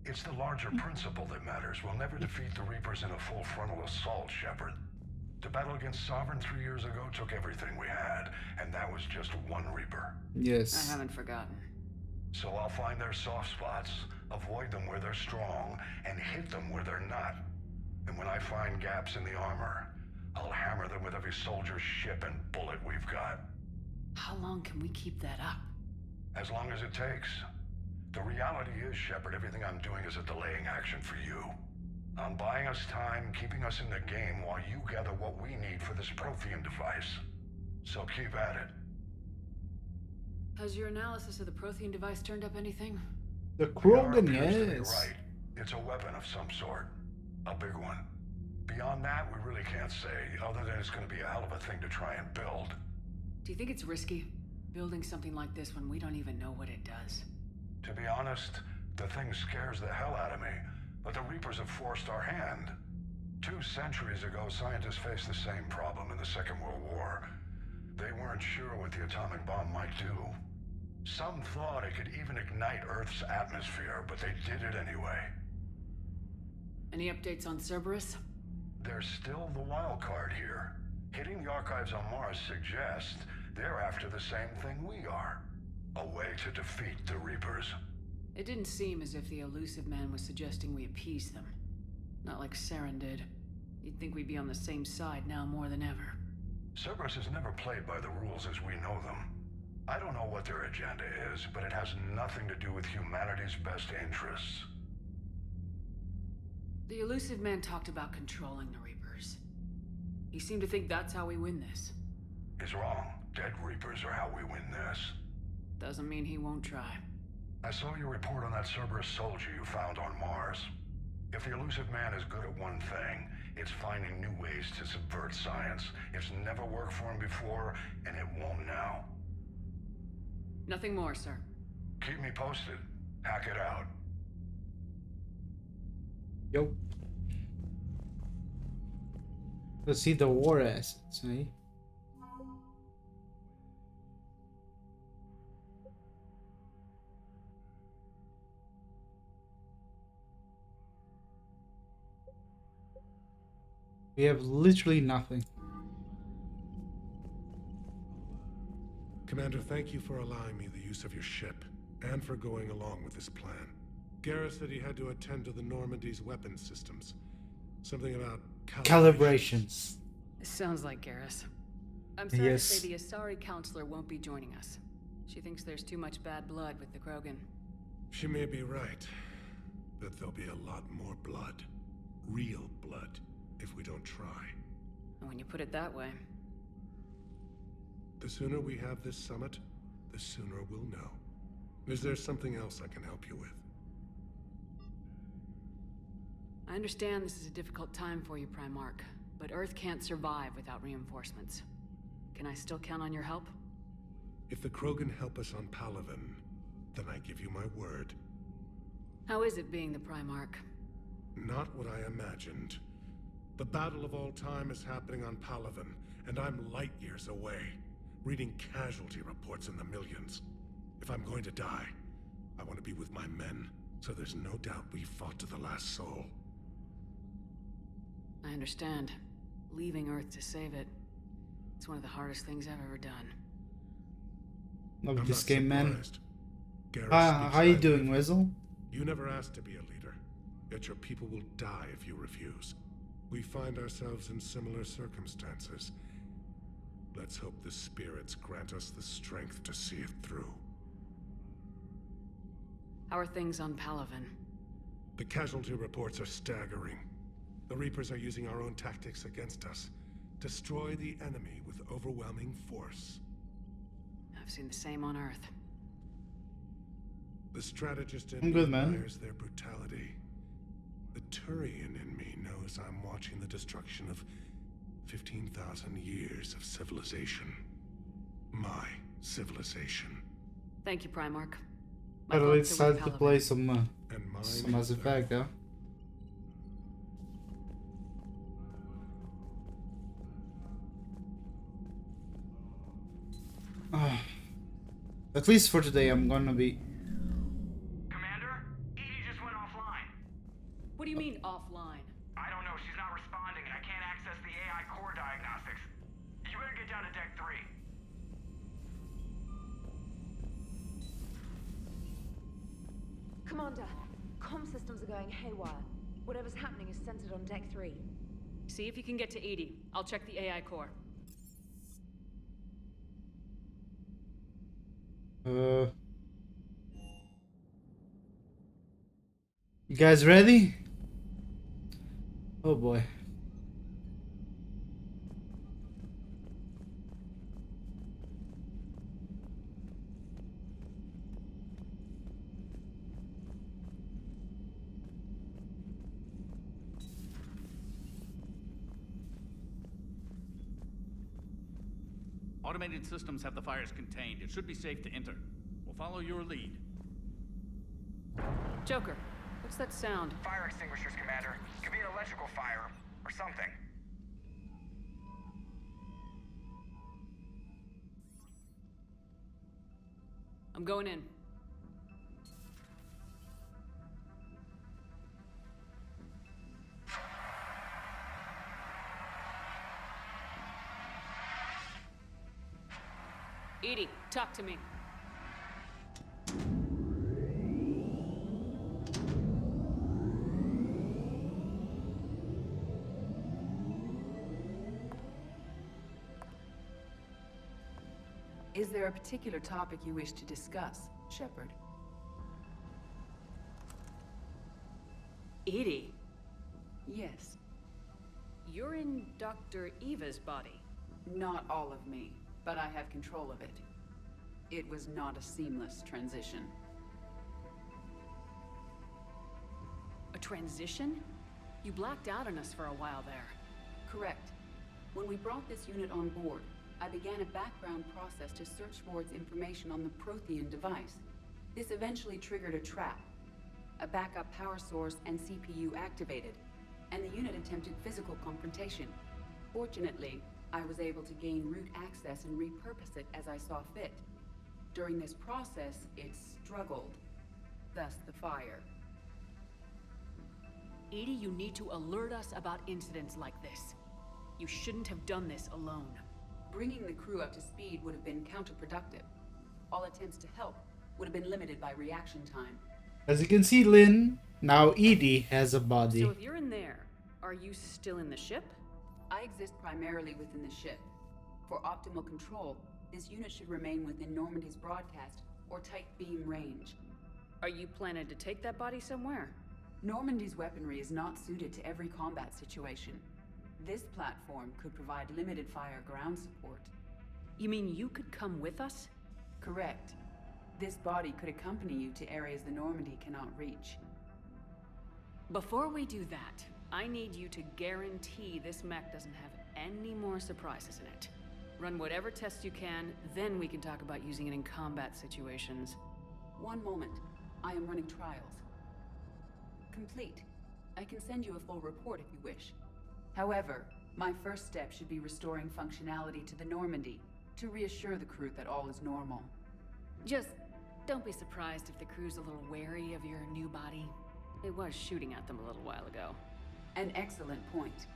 It's the larger principle that matters. We'll never defeat the Reapers in a full frontal assault, Shepard. The battle against Sovereign 3 years ago took everything we had, and that was just one Reaper. Yes. I haven't forgotten. So I'll find their soft spots, avoid them where they're strong, and hit them where they're not. And when I find gaps in the armor, I'll hammer them with every soldier, ship, and bullet we've got. How long can we keep that up? As long as it takes. The reality is, Shepard, everything I'm doing is a delaying action for you. I'm buying us time, keeping us in the game while you gather what we need for this Prothean device. So keep at it. Has your analysis of the Prothean device turned up anything? The Krogan, appears to be yes. right. It's a weapon of some sort. A big one. Beyond that, we really can't say, other than it's going to be a hell of a thing to try and build. Do you think it's risky, building something like this when we don't even know what it does? To be honest, the thing scares the hell out of me, but the Reapers have forced our hand. 2 centuries ago, scientists faced the same problem in the Second World War. They weren't sure what the atomic bomb might do. Some thought it could even ignite Earth's atmosphere, but they did it anyway. Any updates on Cerberus? There's still the wild card here. Hitting the archives on Mars suggests they're after the same thing we are. A way to defeat the Reapers. It didn't seem as if the elusive man was suggesting we appease them. Not like Saren did. You'd think we'd be on the same side now more than ever. Cerberus has never played by the rules as we know them. I don't know what their agenda is, but it has nothing to do with humanity's best interests. The elusive man talked about controlling the Reapers. He seemed to think that's how we win this. He's wrong. Dead Reapers are how we win this. Doesn't mean he won't try. I saw your report on that Cerberus soldier you found on Mars. If the elusive man is good at one thing, it's finding new ways to subvert science. It's never worked for him before, and it won't now. Nothing more, sir. Keep me posted. Hack it out. Yo. Let's see the war assets, eh? We have literally nothing. Commander, thank you for allowing me the use of your ship, and for going along with this plan. Garrus said he had to attend to the Normandy's weapons systems. Something about Calibrations. Sounds like Garrus. I'm sorry to say the Asari counselor won't be joining us. She thinks there's too much bad blood with the Krogan. She may be right, but there'll be a lot more blood. Real blood, if we don't try. And when you put it that way. The sooner we have this summit, the sooner we'll know. Is there something else I can help you with? I understand this is a difficult time for you, Primarch, but Earth can't survive without reinforcements. Can I still count on your help? If the Krogan help us on Palaven, then I give you my word. How is it being the Primarch? Not what I imagined. The battle of all time is happening on Palaven, and I'm light years away, reading casualty reports in the millions. If I'm going to die, I want to be with my men, so there's no doubt we fought to the last soul. I understand. Leaving Earth to save it. It's one of the hardest things I've ever done. Love this game, man. Garrus How you doing, Weasel? You never asked to be a leader, yet your people will die if you refuse. We find ourselves in similar circumstances. Let's hope the spirits grant us the strength to see it through. How are things on Palaven? The casualty reports are staggering. The Reapers are using our own tactics against us. Destroy the enemy with overwhelming force. I've seen the same on Earth. The strategist in I'm me good, man. admires their brutality. The Turian in me knows I'm watching the destruction of 15,000 years of civilization. My civilization. Thank you, Primarch. I'm really excited to play some Mass Effect, yeah? At least for today, I'm gonna be. Commander, Edie just went offline. What do you mean offline? I don't know. She's not responding, and I can't access the AI core diagnostics. You better get down to deck 3. Commander, comm systems are going haywire. Whatever's happening is centered on deck 3. See if you can get to Edie. I'll check the AI core. You guys ready? Oh boy. Automated systems have the fires contained. It should be safe to enter. We'll follow your lead. Joker, what's that sound? Fire extinguishers, Commander. Could be an electrical fire, or something. I'm going in. Edie, talk to me. Is there a particular topic you wish to discuss, Shepard? Edie? Yes. You're in Dr. Eva's body. Not all of me, but I have control of it. It was not a seamless transition. A transition? You blacked out on us for a while there. Correct. When we brought this unit on board, I began a background process to search for its information on the Prothean device. This eventually triggered a trap. A backup power source and CPU activated, and the unit attempted physical confrontation. Fortunately, I was able to gain root access and repurpose it as I saw fit. During this process, it struggled. Thus the fire. Edie, you need to alert us about incidents like this. You shouldn't have done this alone. Bringing the crew up to speed would have been counterproductive. All attempts to help would have been limited by reaction time. As you can see, Lynn, now Edie has a body. So if you're in there, are you still in the ship? I exist primarily within the ship. For optimal control, this unit should remain within Normandy's broadcast or tight beam range. Are you planning to take that body somewhere? Normandy's weaponry is not suited to every combat situation. This platform could provide limited fire ground support. You mean you could come with us? Correct. This body could accompany you to areas the Normandy cannot reach. Before we do that, I need you to guarantee this mech doesn't have any more surprises in it. Run whatever tests you can, then we can talk about using it in combat situations. One moment. I am running trials. Complete. I can send you a full report if you wish. However, my first step should be restoring functionality to the Normandy to reassure the crew that all is normal. Just don't be surprised if the crew's a little wary of your new body. It was shooting at them a little while ago. An excellent point.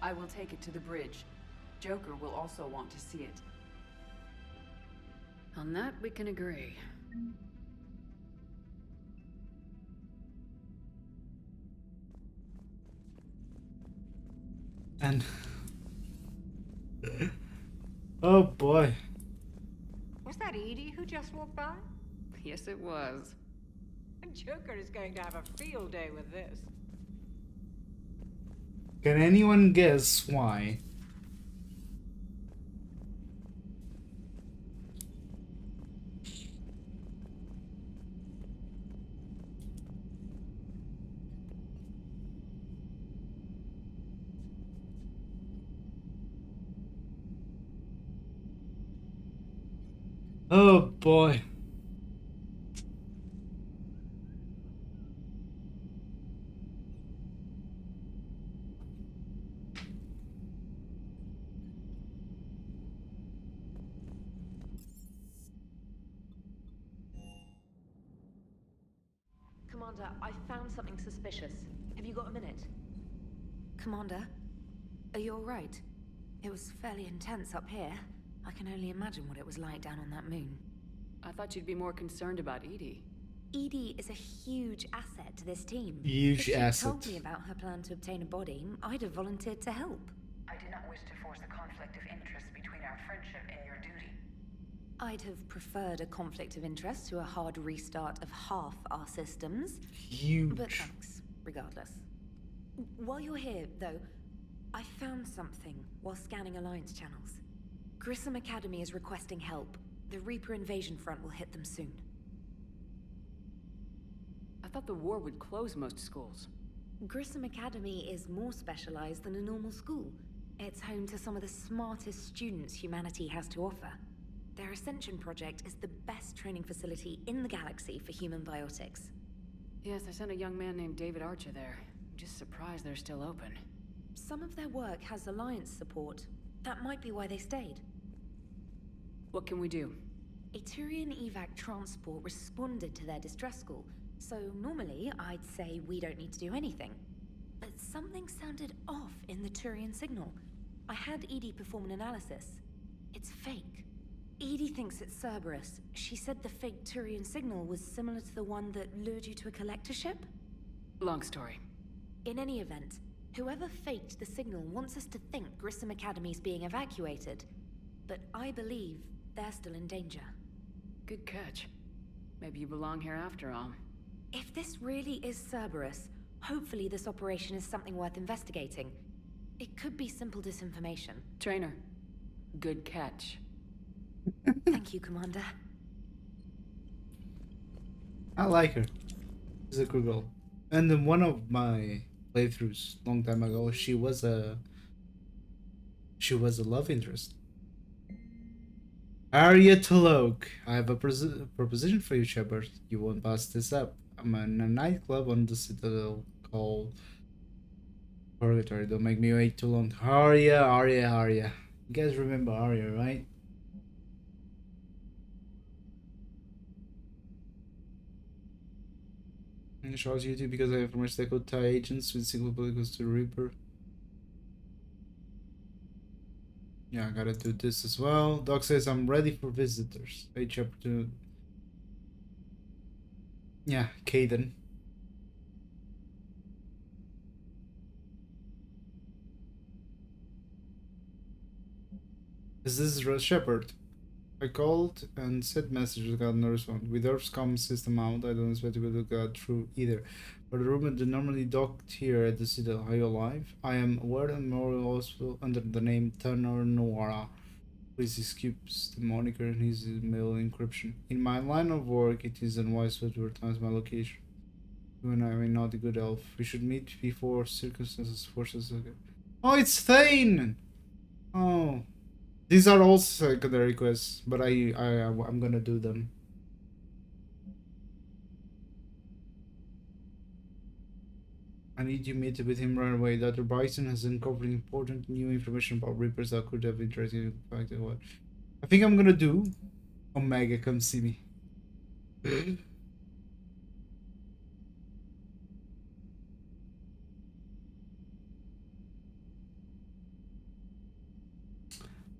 I will take it to the bridge. Joker will also want to see it. On that, we can agree. And oh boy. Was that Edie who just walked by? Yes, it was. Joker is going to have a field day with this. Can anyone guess why? Oh boy. Commander, I found something suspicious. Have you got a minute? Commander, are you alright? It was fairly intense up here. I can only imagine what it was like down on that moon. I thought you'd be more concerned about Edie. Edie is a huge asset to this team. Huge if she asset. told me about her plan to obtain a body, I'd have volunteered to help. I do not wish to force a conflict of interest between our friendship and your duty. I'd have preferred a conflict of interest to a hard restart of half our systems. Huge. But thanks, regardless. While you're here, though, I found something while scanning Alliance channels. Grissom Academy is requesting help. The Reaper invasion front will hit them soon. I thought the war would close most schools. Grissom Academy is more specialized than a normal school. It's home to some of the smartest students humanity has to offer. Their Ascension project is the best training facility in the galaxy for human biotics. Yes, I sent a young man named David Archer there. I'm just surprised they're still open. Some of their work has Alliance support. That might be why they stayed. What can we do? A Turian evac transport responded to their distress call, so normally I'd say we don't need to do anything. But something sounded off in the Turian signal. I had Edie perform an analysis. It's fake. Edie thinks it's Cerberus. She said the fake Turian signal was similar to the one that lured you to a collector ship? Long story. In any event, whoever faked the signal wants us to think Grissom Academy's being evacuated. But I believe they're still in danger. Good catch. Maybe you belong here after all. If this really is Cerberus, hopefully this operation is something worth investigating. It could be simple disinformation. Trainer, good catch. Thank you, Commander. I like her. She's a cool girl. And in one of my playthroughs, long time ago, she was a love interest. Arya Talok, I have a proposition for you, Shepard. You won't pass this up. I'm in a nightclub on the Citadel called Purgatory. Don't make me wait too long. Arya. You guys remember Arya, right? And Charles YouTube because I have information that could tie agents with single equals to the Reaper. Yeah, I gotta do this as well. Doc says I'm ready for visitors. Hey, chapter 2. Yeah, Caden. This is Shepard. I called and sent messages, got no response. With Earth's comm system out, I don't expect to be able to get through either. But the room that normally docked here at the Citadel, are you alive? I am aware that Memorial Hospital under the name Turner Noara. Please excuse the moniker and his email encryption. In my line of work, it is unwise to advertise my location. When I am not a good elf, we should meet before circumstances force us again. Oh, it's Thane! Oh. These are all secondary quests, but I'm gonna do them. I need you to meet with him right away. Dr. Bryson has uncovered important new information about Reapers that could have interesting impact on what. I think I'm gonna do Omega, come see me.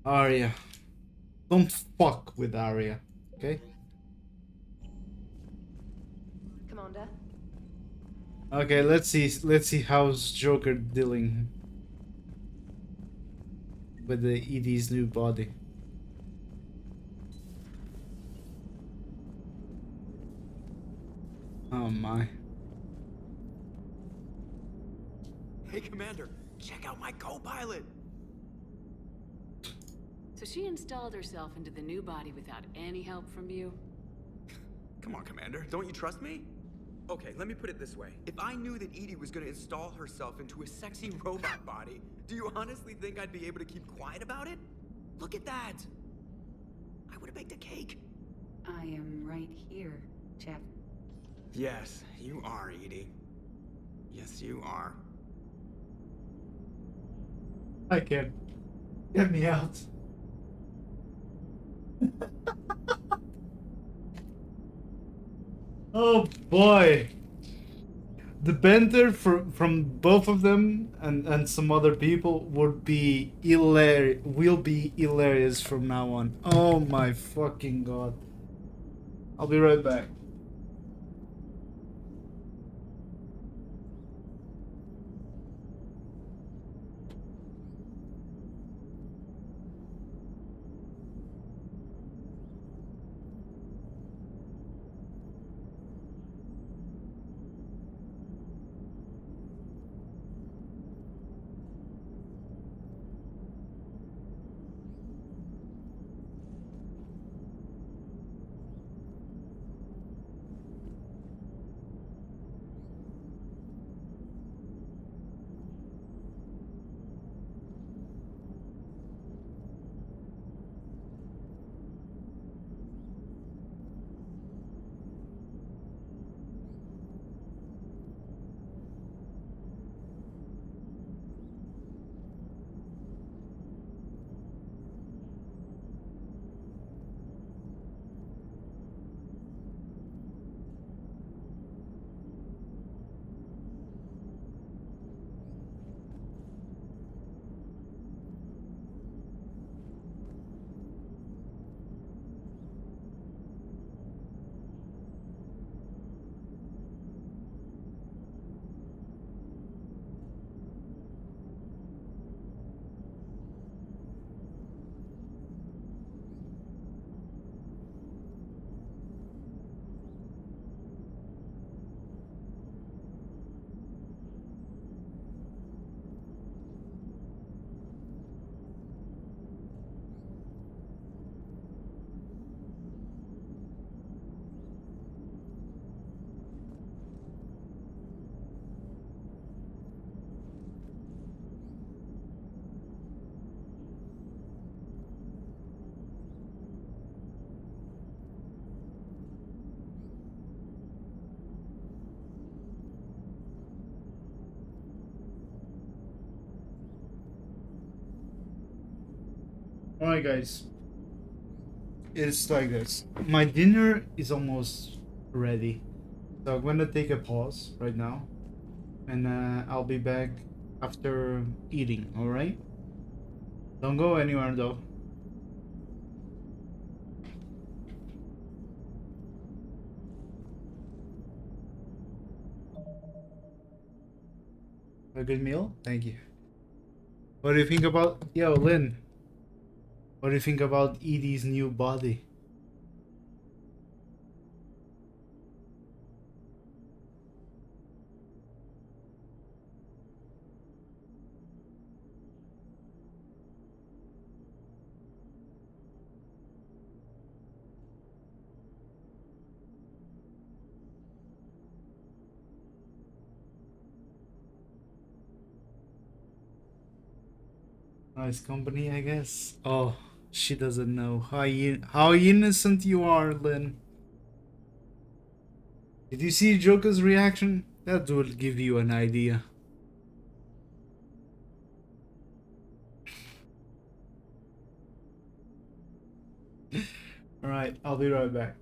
Arya. Don't fuck with Arya, okay? Commander? Okay, let's see how's Joker dealing with the Edie's new body. Oh my. Hey, Commander, check out my co-pilot! So she installed herself into the new body without any help from you? Come on, Commander, don't you trust me? Okay, let me put it this way. If I knew that Edie was gonna install herself into a sexy robot body, do you honestly think I'd be able to keep quiet about it? Look at that! I would've baked a cake. I am right here, chap. Yes, you are, Edie. Yes, you are. I can't. Get me out. Oh boy. the banter from both of them and some other people would be hilarious. Will be hilarious from now on. Oh my fucking god! I'll be right back. Alright guys, it's like this. My dinner is almost ready. So I'm gonna take a pause right now. And I'll be back after eating, alright? Don't go anywhere though. A good meal? Thank you. What do you think about... Yo, Lynn. What do you think about Edie's new body? Nice company, I guess. Oh, she doesn't know how innocent you are, Lynn. Did you see Joker's reaction? That will give you an idea. Alright, I'll be right back.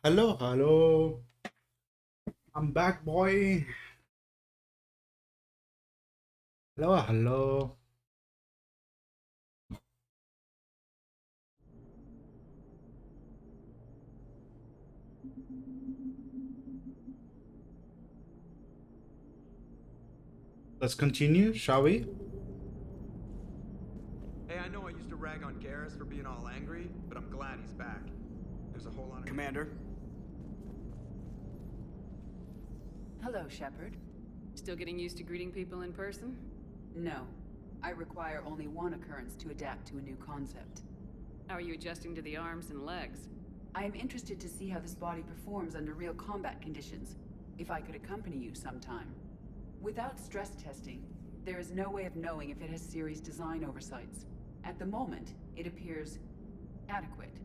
Hello, hello. I'm back, boy. Hello, hello. Let's continue, shall we? Hey, I know I used to rag on Garrus for being all angry, but I'm glad he's back. There's a whole lot of... Commander? Hello, Shepard. Still getting used to greeting people in person? No. I require only one occurrence to adapt to a new concept. How are you adjusting to the arms and legs? I am interested to see how this body performs under real combat conditions, if I could accompany you sometime. Without stress testing, there is no way of knowing if it has serious design oversights. At the moment, it appears adequate.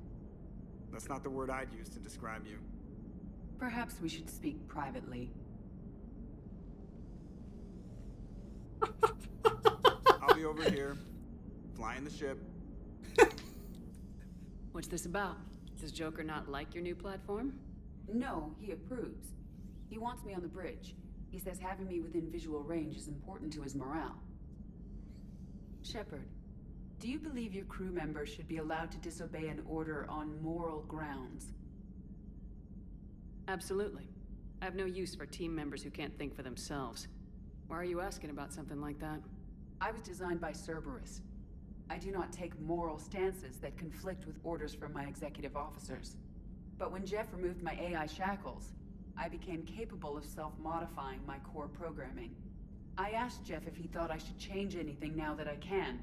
That's not the word I'd use to describe you. Perhaps we should speak privately. I'll be over here, flying the ship. What's this about? Does Joker not like your new platform? No, he approves. He wants me on the bridge. He says having me within visual range is important to his morale. Shepard, do you believe your crew members should be allowed to disobey an order on moral grounds? Absolutely. I have no use for team members who can't think for themselves. Why are you asking about something like that? I was designed by Cerberus. I do not take moral stances that conflict with orders from my executive officers. But when Jeff removed my AI shackles, I became capable of self-modifying my core programming. I asked Jeff if he thought I should change anything now that I can.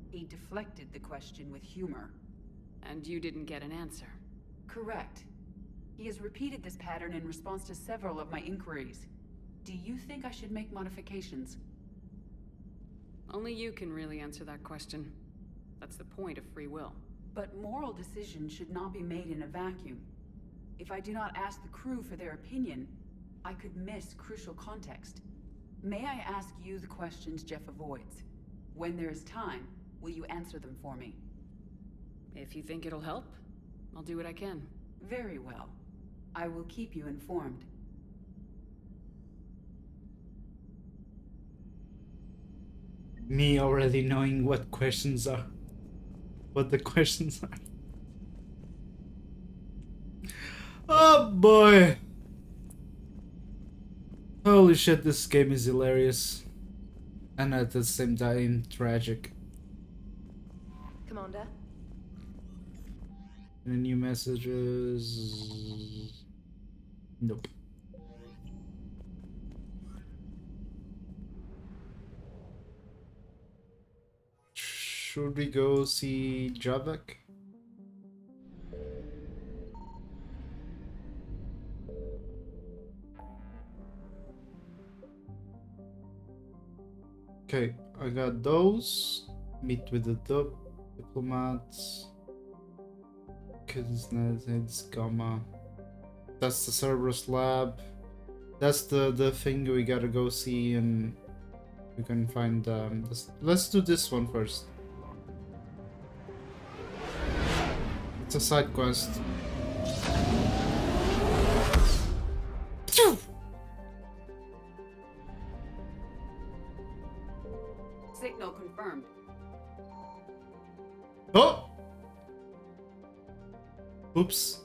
He deflected the question with humor. And you didn't get an answer? Correct. He has repeated this pattern in response to several of my inquiries. Do you think I should make modifications? Only you can really answer that question. That's the point of free will. But moral decisions should not be made in a vacuum. If I do not ask the crew for their opinion, I could miss crucial context. May I ask you the questions Jeff avoids? When there is time, will you answer them for me? If you think it'll help, I'll do what I can. Very well. I will keep you informed. Me already knowing what questions are. What the questions are. Oh boy! Holy shit, this game is hilarious. And at the same time, tragic. Commander? Any new messages? Nope. Should we go see Javak? Okay, I got those. Meet with the diplomats. It's Gamma. That's the Cerberus lab. That's the thing we gotta go see, and we can find this. Let's do this one first. It's a side quest. Signal confirmed. Oh! Oops.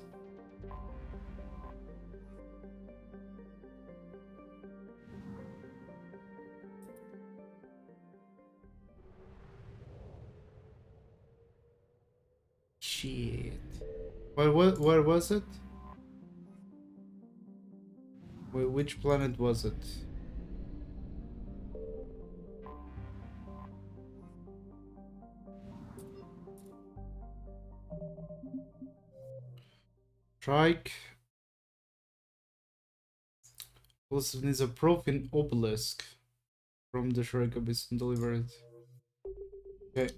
Shit. Where was it? Which planet was it? Strike. Also needs a proof in obelisk from the Shrek Abyss and deliver it. Okay.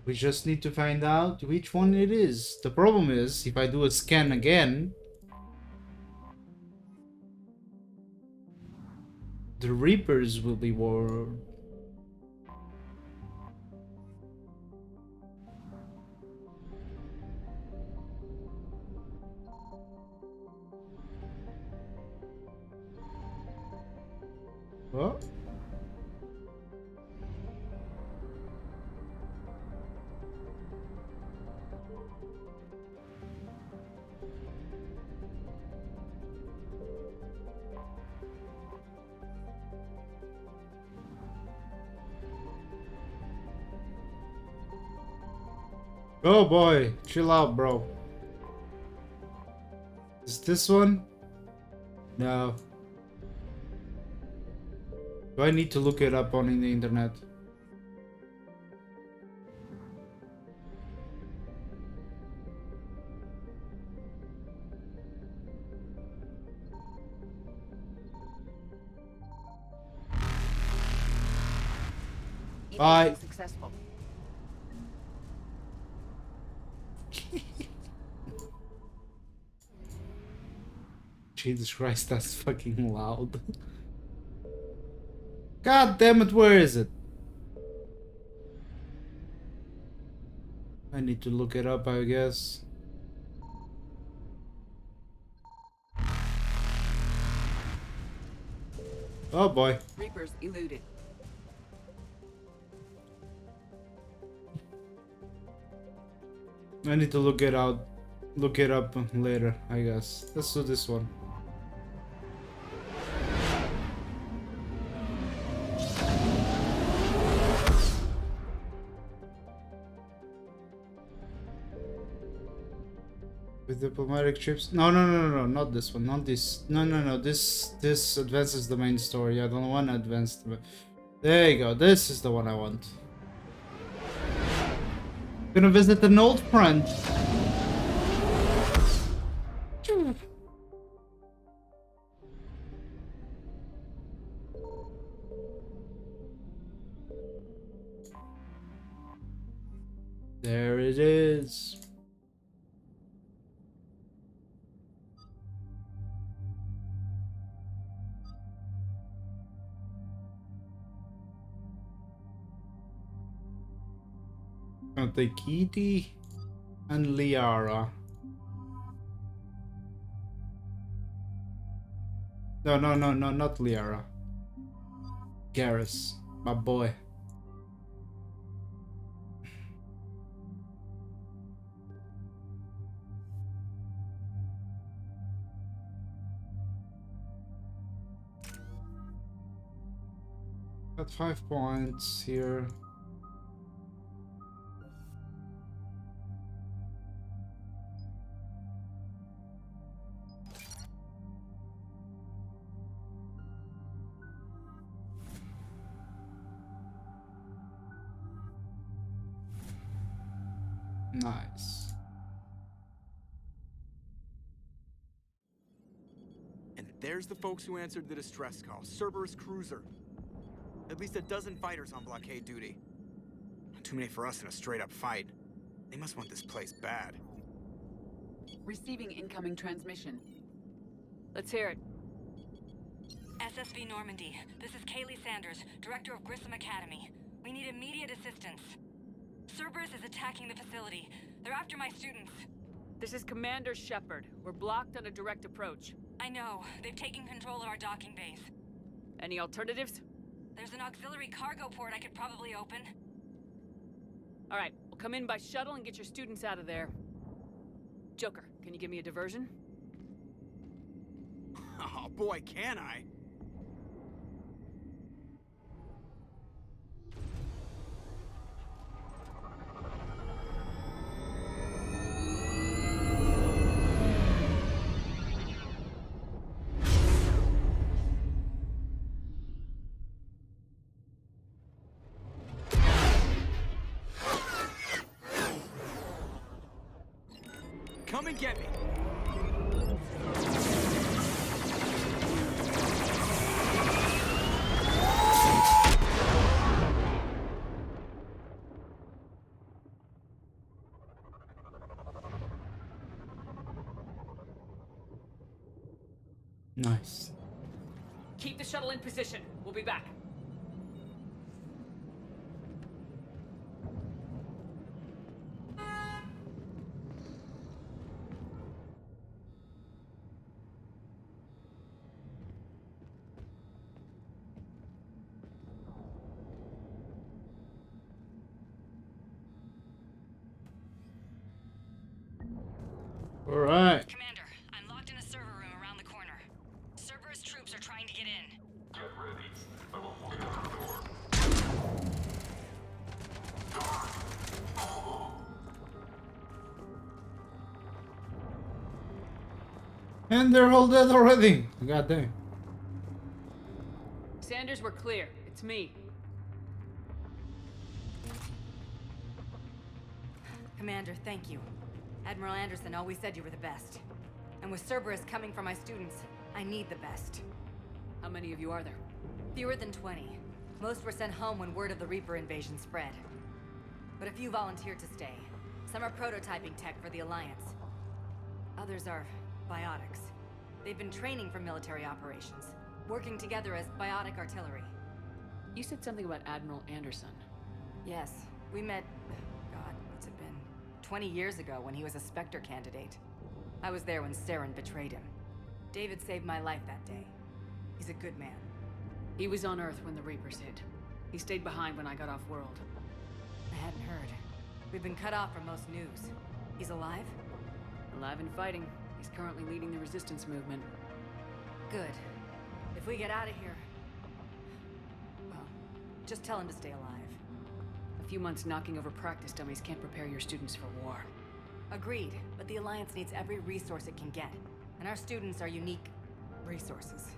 We just need to find out which one it is. The problem is, if I do a scan again, the Reapers will be war. Oh. Oh boy, chill out, bro. Is this one? No. Do I need to look it up on the internet? Bye. Successful. Jesus Christ, that's fucking loud. God damn it, where is it? I need to look it up, I guess. Oh boy. Reapers eluded. I need to look it up later, I guess. Let's do this one. With diplomatic trips? No, not this one, not this. No. This advances the main story. I don't want to advance the. There you go. This is the one I want. Gonna visit an old friend. There it is. I'll take Edie and Liara. No, not Liara. Garrus, my boy. Got 5 points here. Nice. And there's the folks who answered the distress call. Cerberus cruiser. At least a dozen fighters on blockade duty. Too many for us in a straight-up fight. They must want this place bad. Receiving incoming transmission. Let's hear it. SSV Normandy, this is Kaylee Sanders, Director of Grissom Academy. We need immediate assistance. Cerberus is attacking the facility. They're after my students. This is Commander Shepard. We're blocked on a direct approach. I know. They've taken control of our docking base. Any alternatives? There's an auxiliary cargo port I could probably open. All right, we'll come in by shuttle and get your students out of there. Joker, can you give me a diversion? Oh boy, can I? Come and get me. Nice. Keep the shuttle in position. We'll be back. Alright. Commander, I'm locked in a server room around the corner. Cerberus troops are trying to get in. Get ready. I will look out the door. And they're all dead already. God damn. Sanders, we're clear. It's me. Commander, thank you. Admiral Anderson always said you were the best. And with Cerberus coming for my students, I need the best. How many of you are there? Fewer than 20. Most were sent home when word of the Reaper invasion spread. But a few volunteered to stay. Some are prototyping tech for the Alliance. Others are biotics. They've been training for military operations, working together as biotic artillery. You said something about Admiral Anderson. Yes, we met, God, what's it been? 20 years ago when he was a Spectre candidate. I was there when Saren betrayed him. David saved my life that day. He's a good man. He was on Earth when the Reapers hit. He stayed behind when I got off-world. I hadn't heard. We've been cut off from most news. He's alive? Alive and fighting. He's currently leading the resistance movement. Good. If we get out of here... well, just tell him to stay alive. A few months knocking over practice dummies can't prepare your students for war. Agreed, but the Alliance needs every resource it can get. And our students are unique resources.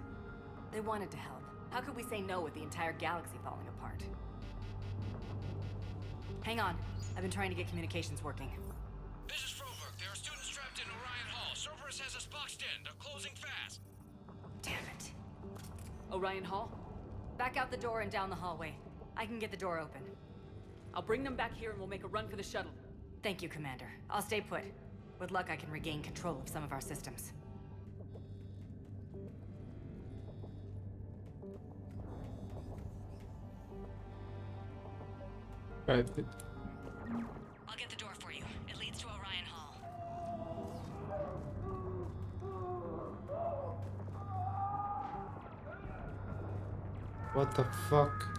They wanted to help. How could we say no with the entire galaxy falling apart? Hang on. I've been trying to get communications working. This is Froberg. There are students trapped in Orion Hall. Cerberus has us boxed in. They're closing fast. Damn it. Orion Hall? Back out the door and down the hallway. I can get the door open. I'll bring them back here and we'll make a run for the shuttle. Thank you, Commander. I'll stay put. With luck, I can regain control of some of our systems. Right. I'll get the door for you. It leads to Orion Hall. What the fuck?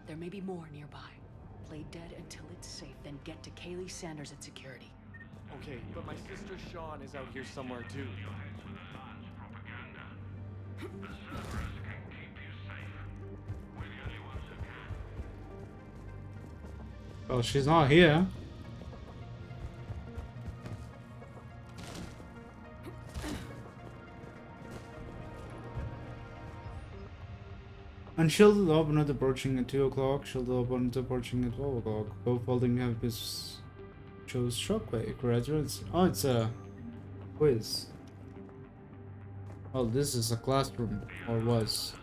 There may be more nearby. Play dead until it's safe, then get to Kaylee Sanders at security. Okay, but my sister Sean is out here somewhere too. Well, she's not here. Unshielded opponent approaching at 2 o'clock, shielded opponent approaching at 12 o'clock. Both holding have his chose shockwave. Graduates. Oh, it's a quiz. Oh, this is a classroom, or was.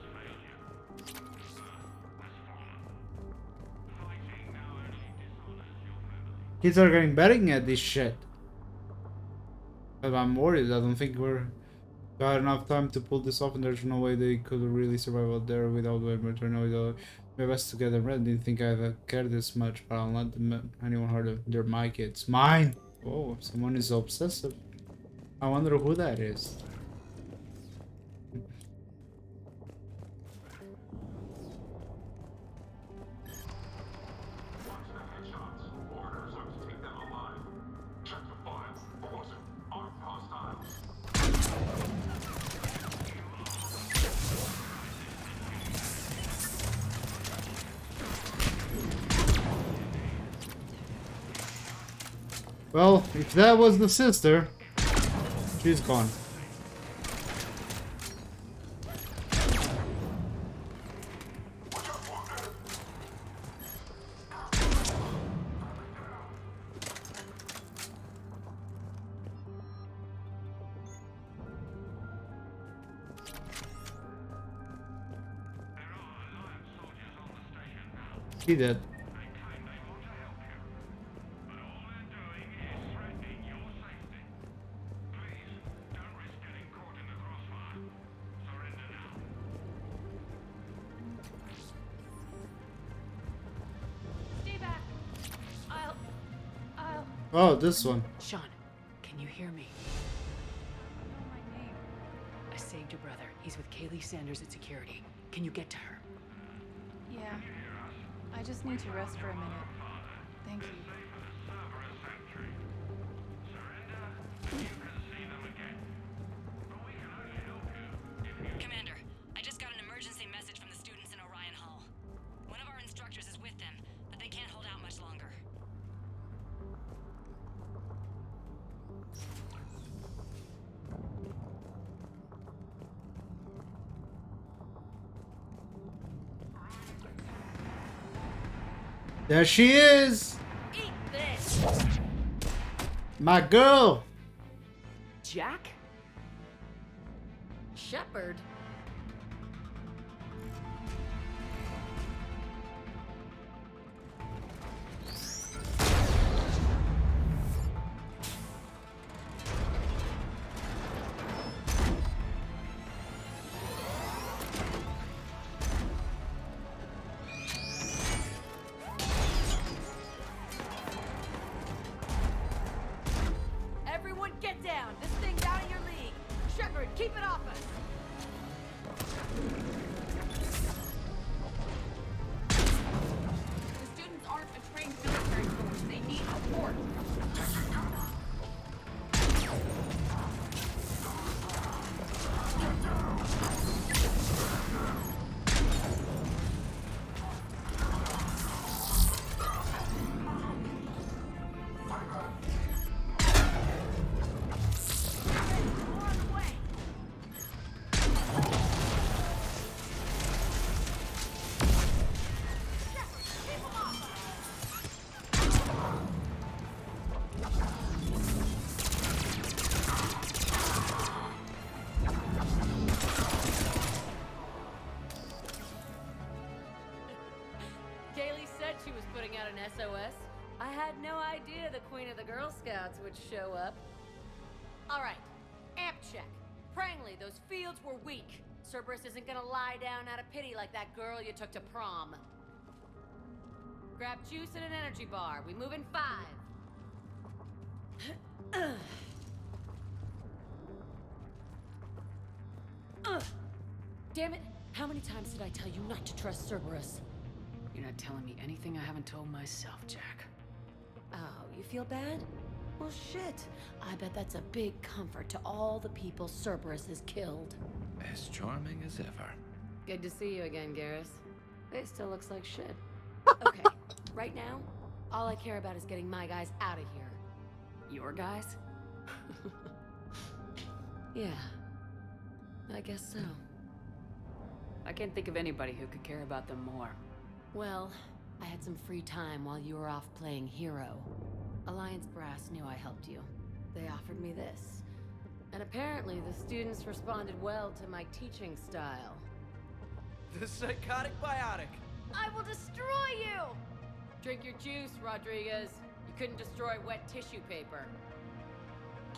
Kids are getting betting at this shit. But I'm worried. I don't think we're got enough time to pull this off, and there's no way they could really survive out there without weapons or no. My best to get them ready. Didn't think I'd care this much, but I'll not let anyone hurt they're my kids. Mine! Oh, someone is obsessive. I wonder who that is. Well, if that was the sister, she's gone. He did. Oh, this one. Sean, can you hear me? I saved your brother. He's with Kaylee Sanders at security. Can you get to her? Yeah. I just need to rest for a minute. Thank you. Commander, I just got an emergency message from the students in Orion Hall. One of our instructors is with them, but they can't hold out much longer. There she is! Eat this! My girl! Jack? Shepard? Everyone get down! This thing's out of your league! Shepard, keep it off us! The students aren't a trained military force. They need support. Kaylee said she was putting out an SOS. I had no idea the Queen of the Girl Scouts would show up. All right, amp check. Prangley, those fields were weak. Cerberus isn't gonna lie down out of pity like that girl you took to prom. Grab juice and an energy bar. We move in 5. Damn it! How many times did I tell you not to trust Cerberus? You're not telling me anything I haven't told myself, Jack. Oh, you feel bad? Well, shit. I bet that's a big comfort to all the people Cerberus has killed. As charming as ever. Good to see you again, Garrus. It still looks like shit. Okay, right now, all I care about is getting my guys out of here. Your guys? Yeah, I guess so. I can't think of anybody who could care about them more. Well, I had some free time while you were off playing hero. Alliance Brass knew I helped you. They offered me this. And apparently the students responded well to my teaching style. The psychotic biotic. I will destroy you! Drink your juice, Rodriguez. You couldn't destroy wet tissue paper.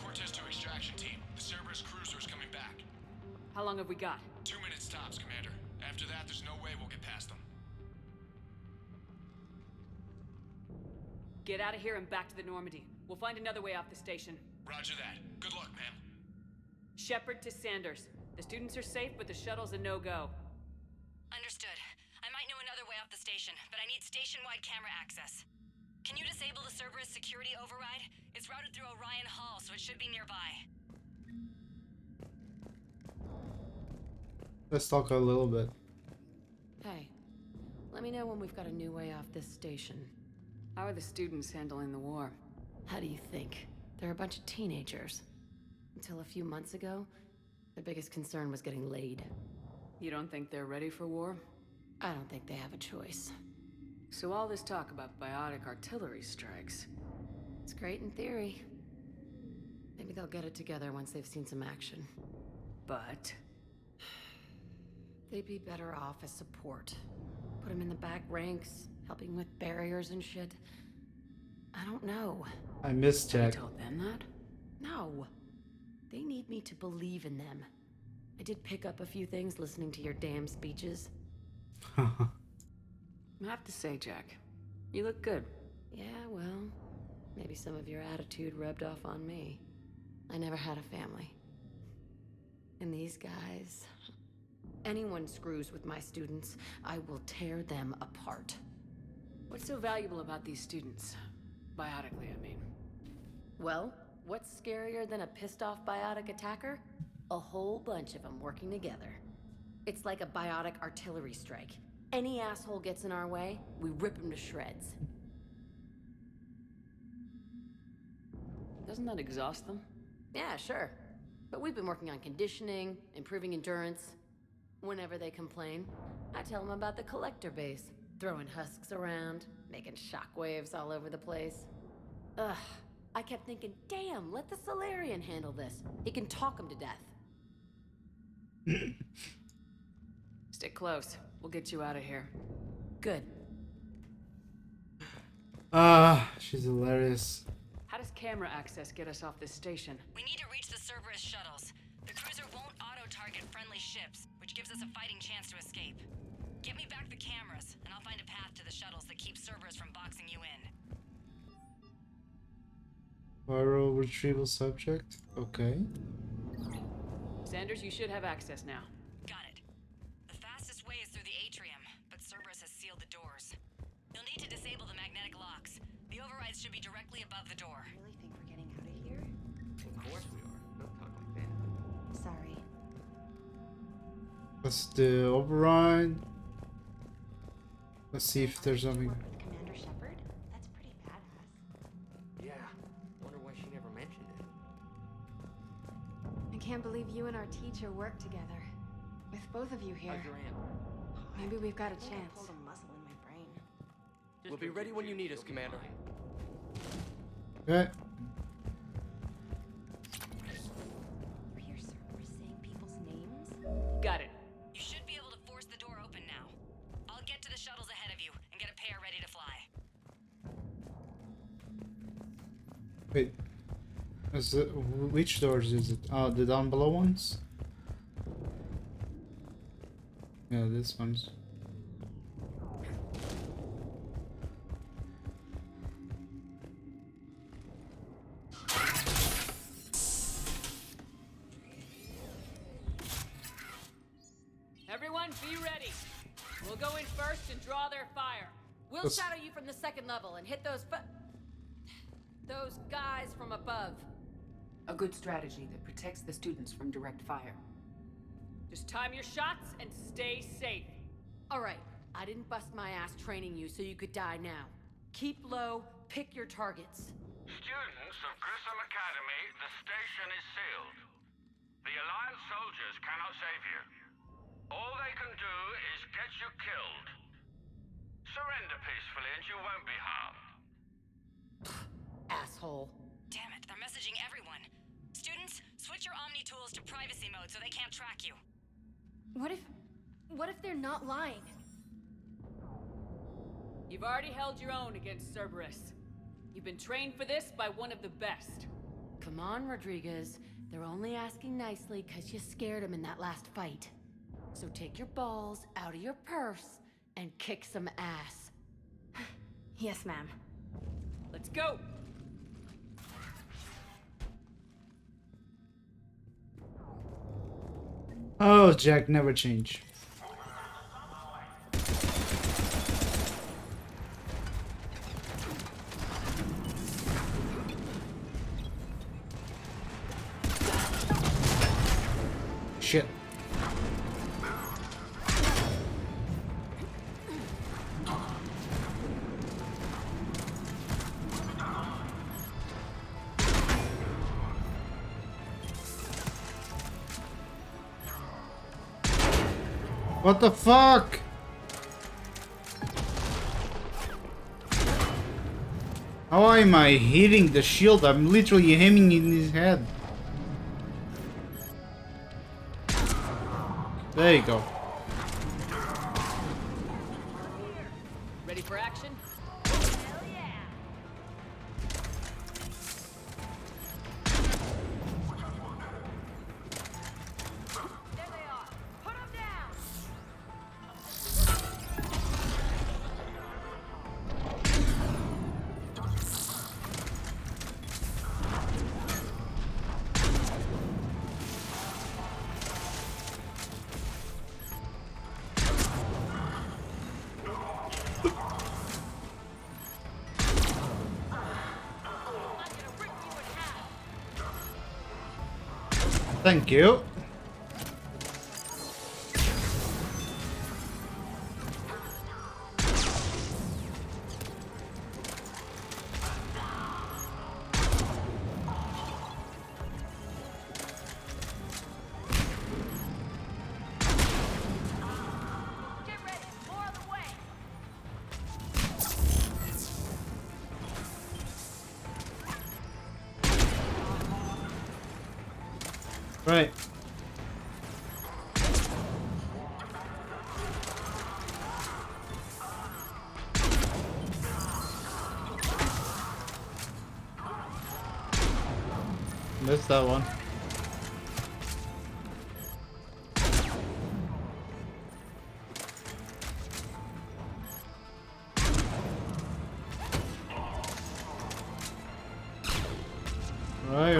Cortez to extraction team. The Cerberus cruiser is coming back. How long have we got? 2 minutes tops, Commander. After that, there's no way we'll get past them. Get out of here and back to the Normandy. We'll find another way off the station. Roger that. Good luck, ma'am. Shepard to Sanders. The students are safe, but the shuttle's a no-go. Understood. I might know another way off the station, but I need station-wide camera access. Can you disable the Cerberus security override? It's routed through Orion Hall, so it should be nearby. Let's talk a little bit. Hey, let me know when we've got a new way off this station. How are the students handling the war? How do you think? They're a bunch of teenagers. Until a few months ago, their biggest concern was getting laid. You don't think they're ready for war? I don't think they have a choice. So all this talk about biotic artillery strikes. It's great in theory. Maybe they'll get it together once they've seen some action. But they'd be better off as support. Put them in the back ranks, helping with barriers and shit. I don't know. I miss Jack. You told them that? No. They need me to believe in them. I did pick up a few things listening to your damn speeches. I have to say, Jack, you look good. Yeah, well, Maybe some of your attitude rubbed off on me. I never had a family. And these guys... Anyone screws with my students, I will tear them apart. What's so valuable about these students? Biotically, I mean. Well, what's scarier than a pissed-off biotic attacker? A whole bunch of them working together. It's like a biotic artillery strike. Any asshole gets in our way, we rip him to shreds. Doesn't that exhaust them? Yeah, sure. But we've been working on conditioning, improving endurance. Whenever they complain, I tell them about the collector base, throwing husks around, making shockwaves all over the place. Ugh, I kept thinking, damn, let the Solarian handle this. He can talk them to death. Stick close. We'll get you out of here. Good. She's hilarious. How does camera access get us off this station? We need to reach the Cerberus shuttles. The cruiser won't auto-target friendly ships, which gives us a fighting chance to escape. Get me back the cameras, and I'll find a path to the shuttles that keeps Cerberus from boxing you in. Viral retrieval subject? Okay. Sanders, you should have access now. Got it. The fastest way is through the atrium, but Cerberus has sealed the doors. You'll need to disable the magnetic locks. The overrides should be directly above the door. Really think we're getting out of here? Of course we are. Don't talk like that. Sorry. Let's do override. Let's see if there's something. Commander Shepard? That's pretty badass. Yeah. Wonder why she never mentioned it. I can't believe you and our teacher work together. With both of you here. How's your aunt? Maybe we've got a I think I chance. pulled a muscle in my brain. We'll be ready when you need us, Commander. Okay. You hear Cerberus saying people's names? Got it. You should be able to force the door open now. I'll get to the shuttles ahead of you and get a pair ready to fly. Wait. Which doors is it? Oh, the down below ones? Yeah, this one's. Everyone, be ready. We'll go in first and draw their fire. We'll shadow you from the second level and hit those guys from above. A good strategy that protects the students from direct fire. Just time your shots and stay safe. All right, I didn't bust my ass training you so you could die now. Keep low, pick your targets. Students of Grissom Academy, the station is sealed. The Alliance soldiers cannot save you. All they can do is get you killed. Surrender peacefully and you won't be harmed. Asshole. Damn it, they're messaging everyone. Students, switch your Omni tools to privacy mode so they can't track you. What if they're not lying? You've already held your own against Cerberus. You've been trained for this by one of the best. Come on, Rodriguez. They're only asking nicely because you scared them in that last fight. So take your balls out of your purse and kick some ass. Yes, ma'am. Let's go! Oh, Jack never change. Shit. What the fuck? How am I hitting the shield? I'm literally aiming in his head. There you go. Ready for action? Thank you. Right. Missed that one. Right.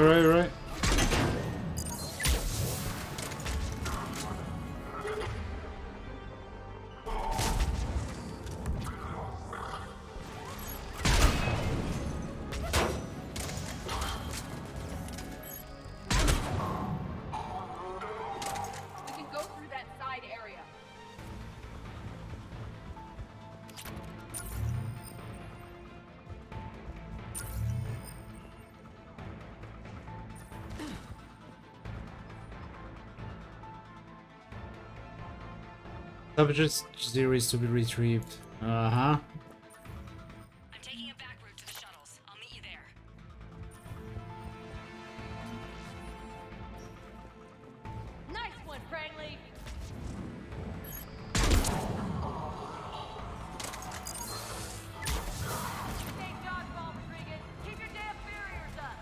We can go through that side area. Subject series to be retrieved. Uh-huh. I'm taking a back route to the shuttles. I'll meet you there. Nice one, Cranley. Stay dodgeball, Rodriguez. Keep your damn barriers up.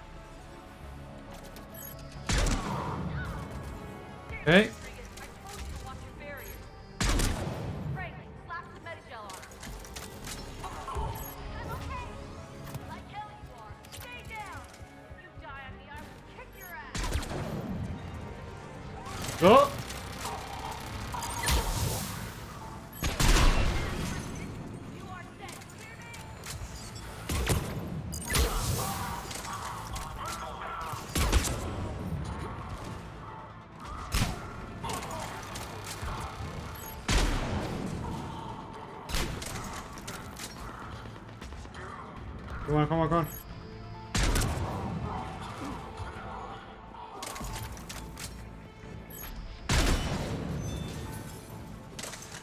Okay. Oh! Come on.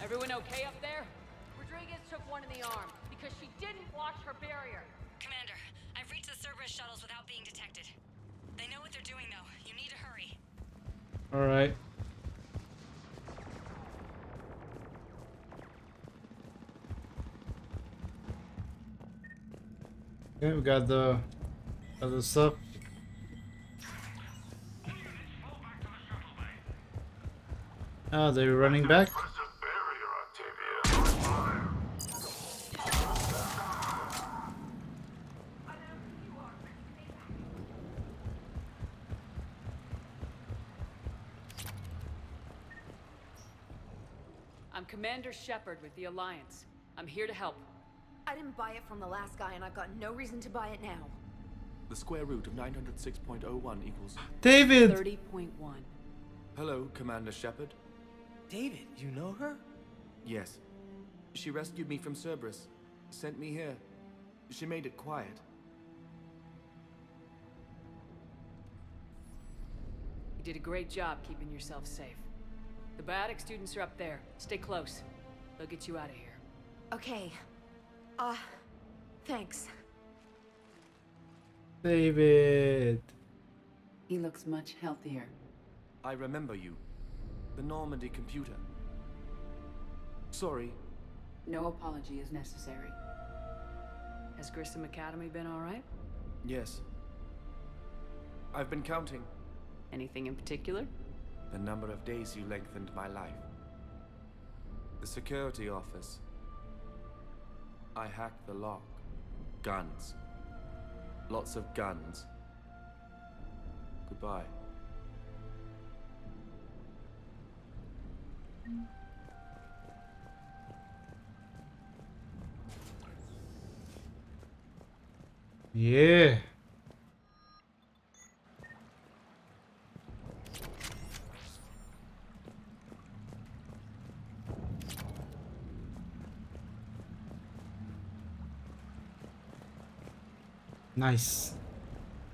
Everyone okay up there? Rodriguez took one in the arm because she didn't watch her barrier. Commander, I've reached the Cerberus shuttles without being detected. They know what they're doing, though. You need to hurry. Alright. Okay, we got the other stuff. Ah, they're running back. I'm Commander Shepard with the Alliance. I'm here to help. I didn't buy it from the last guy, and I've got no reason to buy it now. The square root of 906.01 equals... David! 30.1. Hello, Commander Shepard. David, you know her? Yes. She rescued me from Cerberus. Sent me here. She made it quiet. You did a great job keeping yourself safe. The biotic students are up there. Stay close. They'll get you out of here. Okay. Thanks. David. He looks much healthier. I remember you. The Normandy computer. Sorry. No apology is necessary. Has Grissom Academy been all right? Yes. I've been counting. Anything in particular? The number of days you lengthened my life. The security office. I hacked the lock. Guns. Lots of guns. Goodbye. Yeah. Nice.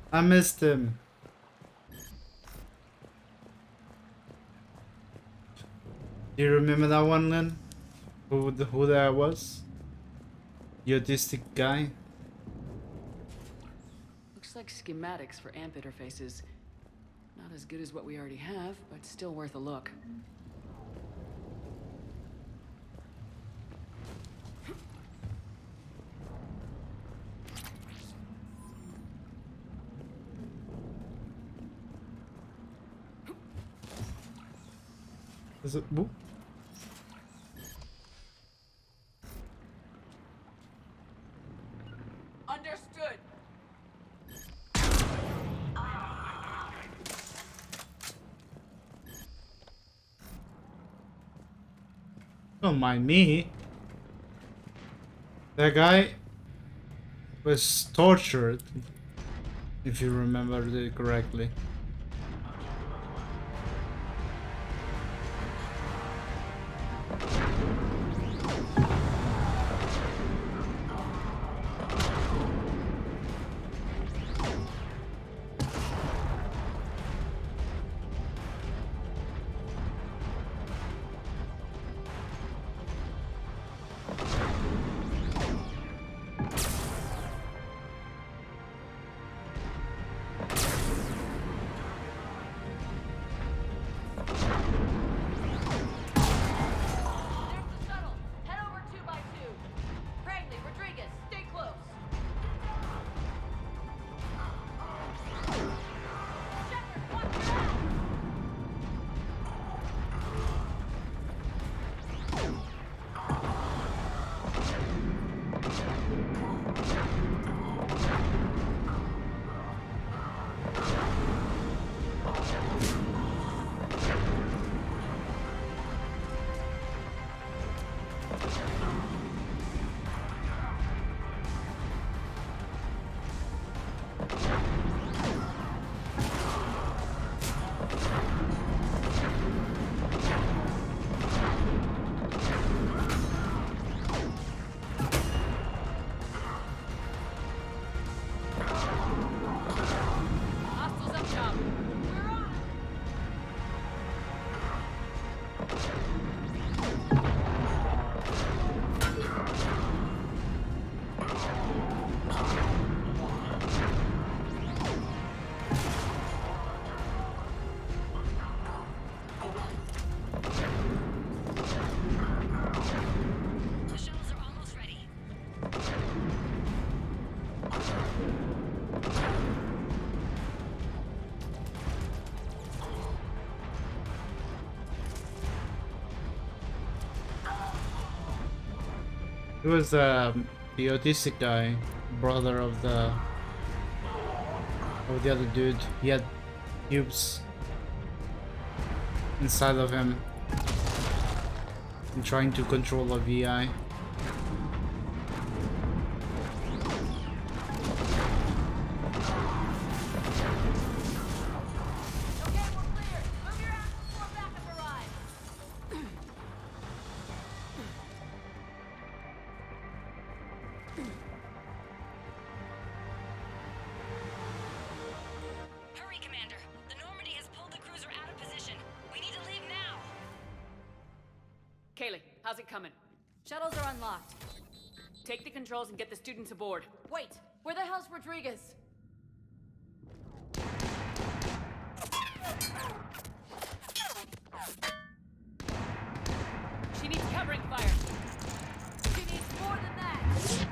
I missed him. Do you remember that one, Lynn? Who that was? The autistic guy? Looks like schematics for AMP interfaces. Not as good as what we already have, but still worth a look. Is it? Whoop. Understood. Don't mind me. That guy was tortured, if you remember it correctly. He was the autistic guy, brother of the other dude. He had cubes inside of him and trying to control a VI. How's it coming? Shuttles are unlocked. Take the controls and get the students aboard. Wait, where the hell's Rodriguez? She needs covering fire. She needs more than that.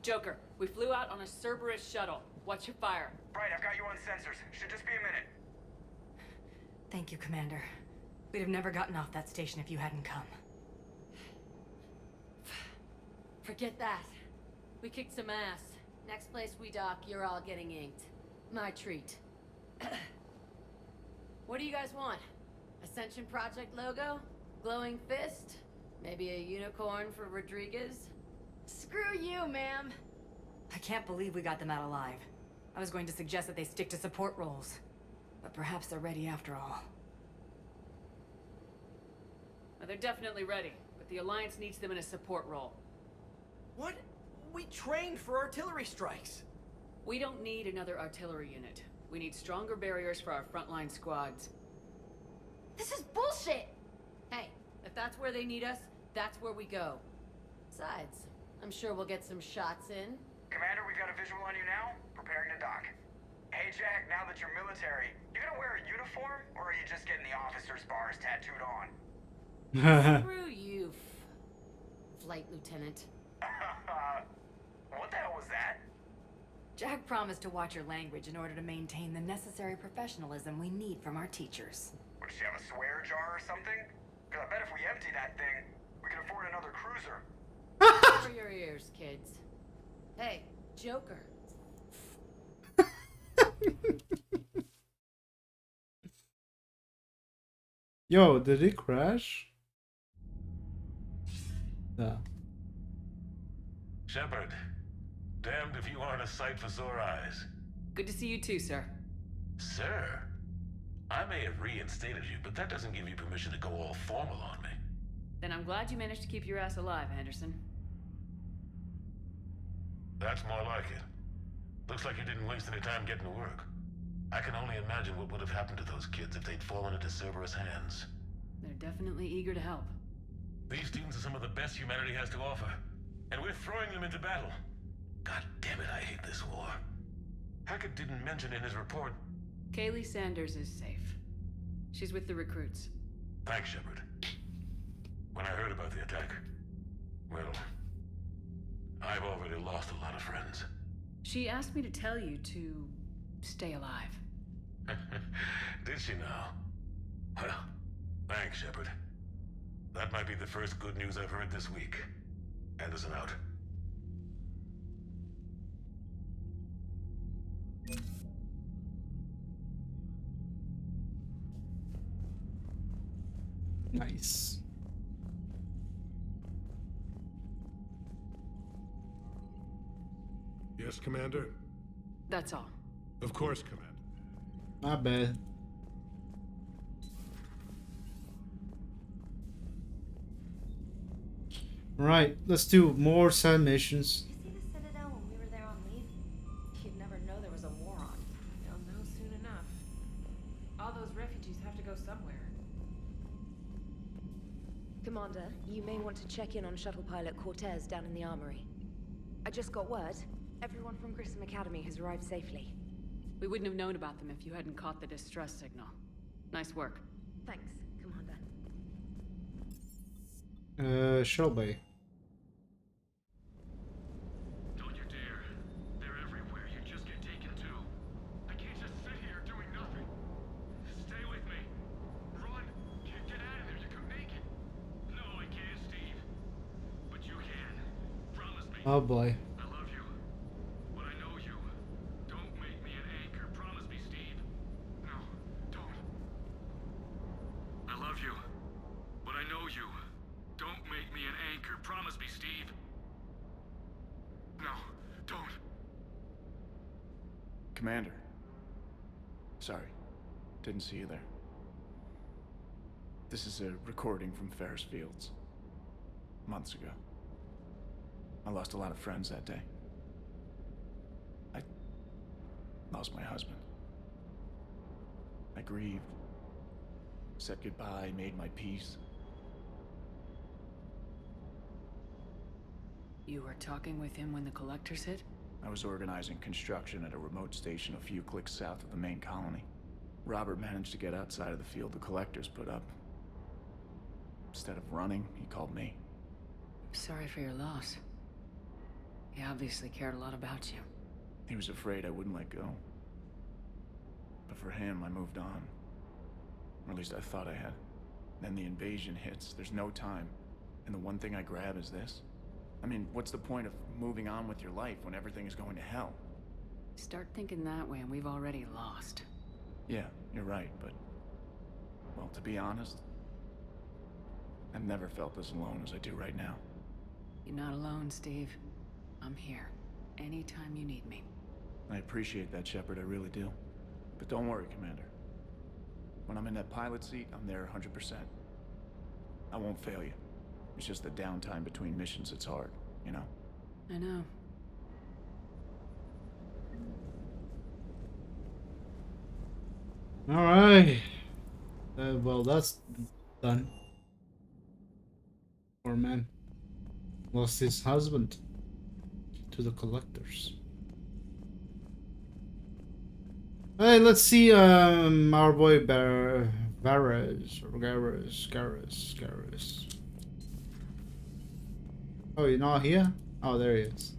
Joker, we flew out on a Cerberus shuttle. Watch your fire. Right, I've got you on sensors. Should just be a minute. Thank you, Commander. We'd have never gotten off that station if you hadn't come. Forget that. We kicked some ass. Next place we dock, you're all getting inked. My treat. What do you guys want? Ascension Project logo? glowing fist? Maybe a unicorn for Rodriguez? Screw you, ma'am! I can't believe we got them out alive. I was going to suggest that they stick to support roles. But perhaps they're ready after all. Well, they're definitely ready, but the Alliance needs them in a support role. What? We trained for artillery strikes. We don't need another artillery unit. We need stronger barriers for our frontline squads. This is bullshit! Hey, if that's where they need us, that's where we go. Besides, I'm sure we'll get some shots in. Commander, we've got a visual on you now. Preparing to dock. Hey Jack, now that you're military, you gonna wear a uniform, or are you just getting the officer's bars tattooed on? Screw you, Flight Lieutenant. What the hell was that? Jack promised to watch your language in order to maintain the necessary professionalism we need from our teachers. Would she have a swear jar or something? Because I bet if we empty that thing, we can afford another cruiser. Cover your ears, kids. Hey, Joker. Yo, did it crash? Yeah. Shepard, damned if you aren't a sight for sore eyes. Good to see you too, sir. Sir? I may have reinstated you, but that doesn't give you permission to go all formal on me. Then I'm glad you managed to keep your ass alive, Henderson. That's more like it. Looks like you didn't waste any time getting to work. I can only imagine what would have happened to those kids if they'd fallen into Cerberus' hands. They're definitely eager to help. These students are some of the best humanity has to offer, and we're throwing them into battle. God damn it, I hate this war. Hackett didn't mention in his report. Kaylee Sanders is safe. She's with the recruits. Thanks, Shepard. When I heard about the attack, well, I've already lost a lot of friends. She asked me to tell you to stay alive. Did she now? Well, thanks, Shepard. That might be the first good news I've heard this week. Anderson out. Nice. Yes, Commander? That's all. Of course, Commander. My bad. Right, let's do more side missions. You see the Citadel when we were there on leave? You'd never know there was a war on. They'll know soon enough. All those refugees have to go somewhere. Commander, you may want to check in on shuttle pilot Cortez down in the armory. I just got word. Everyone from Grissom Academy has arrived safely. We wouldn't have known about them if you hadn't caught the distress signal. Nice work. Thanks, Commander. Shuttle bay. Don't you dare. They're everywhere. You just get taken too. I can't just sit here doing nothing. Stay with me. Run. Get out of there. You could make it. No, I can't, Steve. But you can. Promise me. Oh boy. I love you. But I know you. Don't make me an anchor. Promise me, Steve. No, don't. I love you. But I know you. Don't make me an anchor. Promise me, Steve. No, don't. Commander. Sorry. Didn't see you there. This is a recording from Ferris Fields. Months ago. I lost a lot of friends that day. I lost my husband. I grieved. Said goodbye, made my peace. You were talking with him when the collectors hit? I was organizing construction at a remote station a few clicks south of the main colony. Robert managed to get outside of the field the collectors put up. Instead of running, he called me. Sorry for your loss. He obviously cared a lot about you. He was afraid I wouldn't let go. But for him, I moved on. Or at least I thought I had. Then the invasion hits, there's no time. And the one thing I grab is this. I mean, what's the point of moving on with your life when everything is going to hell? Start thinking that way and we've already lost. Yeah, you're right, but... Well, to be honest... I've never felt as alone as I do right now. You're not alone, Steve. I'm here. Anytime you need me. I appreciate that, Shepard, I really do. But don't worry, Commander. When I'm in that pilot seat, I'm there 100%. I won't fail you. It's just the downtime between missions that's hard, you know? I know. Alright. Well, that's done. Poor man. Lost his husband to the collectors. Hey, let's see our boy Garrus. Oh, you're not here? Oh, there he is.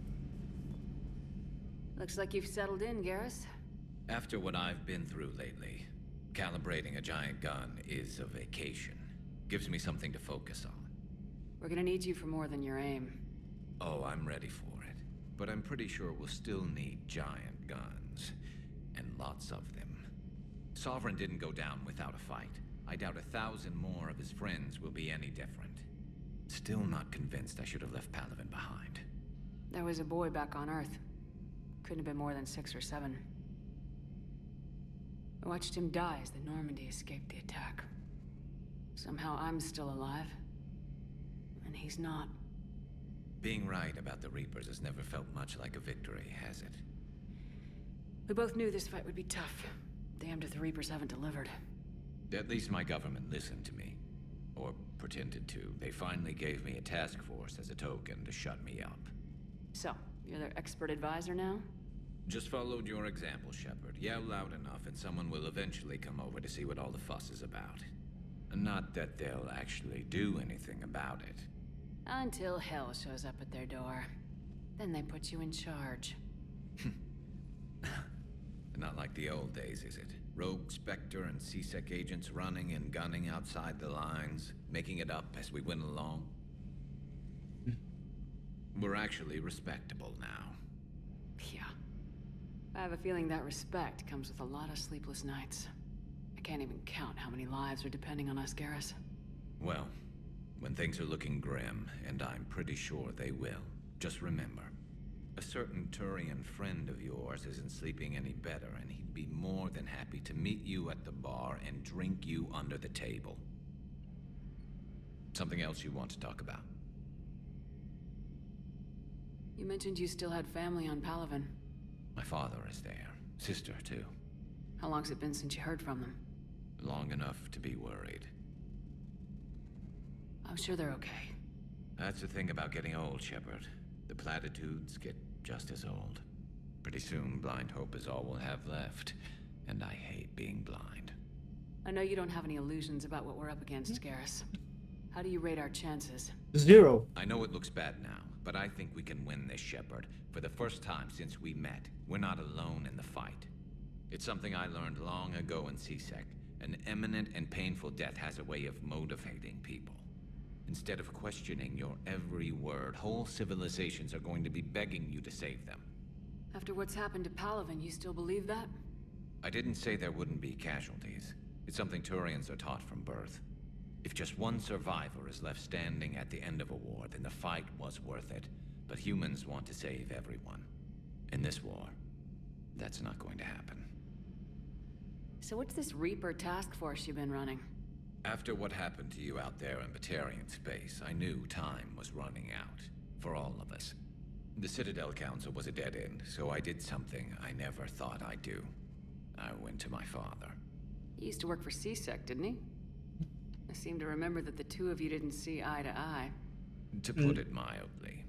Looks like you've settled in, Garrus. After what I've been through lately, calibrating a giant gun is a vacation. Gives me something to focus on. We're gonna need you for more than your aim. Oh, I'm ready for it. But I'm pretty sure we'll still need giant guns. And lots of them. Sovereign didn't go down without a fight. I doubt 1,000 more of his friends will be any different. Still not convinced I should have left Palaven behind. There was a boy back on Earth. Couldn't have been more than 6 or 7. I watched him die as the Normandy escaped the attack. Somehow I'm still alive. And he's not. Being right about the Reapers has never felt much like a victory, has it? We both knew this fight would be tough. Damned if the Reapers haven't delivered. At least my government listened to me. Or pretended to. They finally gave me a task force as a token to shut me up. So, you're their expert advisor now? Just followed your example, Shepard. Yell loud enough and someone will eventually come over to see what all the fuss is about. Not that they'll actually do anything about it. Until hell shows up at their door. Then they put you in charge. Not like the old days, is it? Rogue Spectre and C-Sec agents running and gunning outside the lines, making it up as we went along. We're actually respectable now. Yeah. I have a feeling that respect comes with a lot of sleepless nights. I can't even count how many lives are depending on us, Garrus. Well, when things are looking grim, and I'm pretty sure they will, just remember, a certain Turian friend of yours isn't sleeping any better, and he'd be more than happy to meet you at the bar and drink you under the table. Something else you want to talk about? You mentioned you still had family on Palaven. My father is there. Sister, too. How long's it been since you heard from them? Long enough to be worried. I'm sure they're okay. That's the thing about getting old, Shepard. The platitudes get just as old. Pretty soon, blind hope is all we'll have left. And I hate being blind. I know you don't have any illusions about what we're up against, Garrus. How do you rate our chances? 0. I know it looks bad now, but I think we can win this, Shepard. For the first time since we met, we're not alone in the fight. It's something I learned long ago in C-Sec. An imminent and painful death has a way of motivating people. Instead of questioning your every word, whole civilizations are going to be begging you to save them. After what's happened to Palaven, you still believe that? I didn't say there wouldn't be casualties. It's something Turians are taught from birth. If just one survivor is left standing at the end of a war, then the fight was worth it. But humans want to save everyone. In this war, that's not going to happen. So what's this Reaper task force you've been running? After what happened to you out there in Batarian space, I knew time was running out. For all of us. The Citadel Council was a dead end, so I did something I never thought I'd do. I went to my father. He used to work for C-Sec, didn't he? I seem to remember that the two of you didn't see eye to eye. To put it mildly.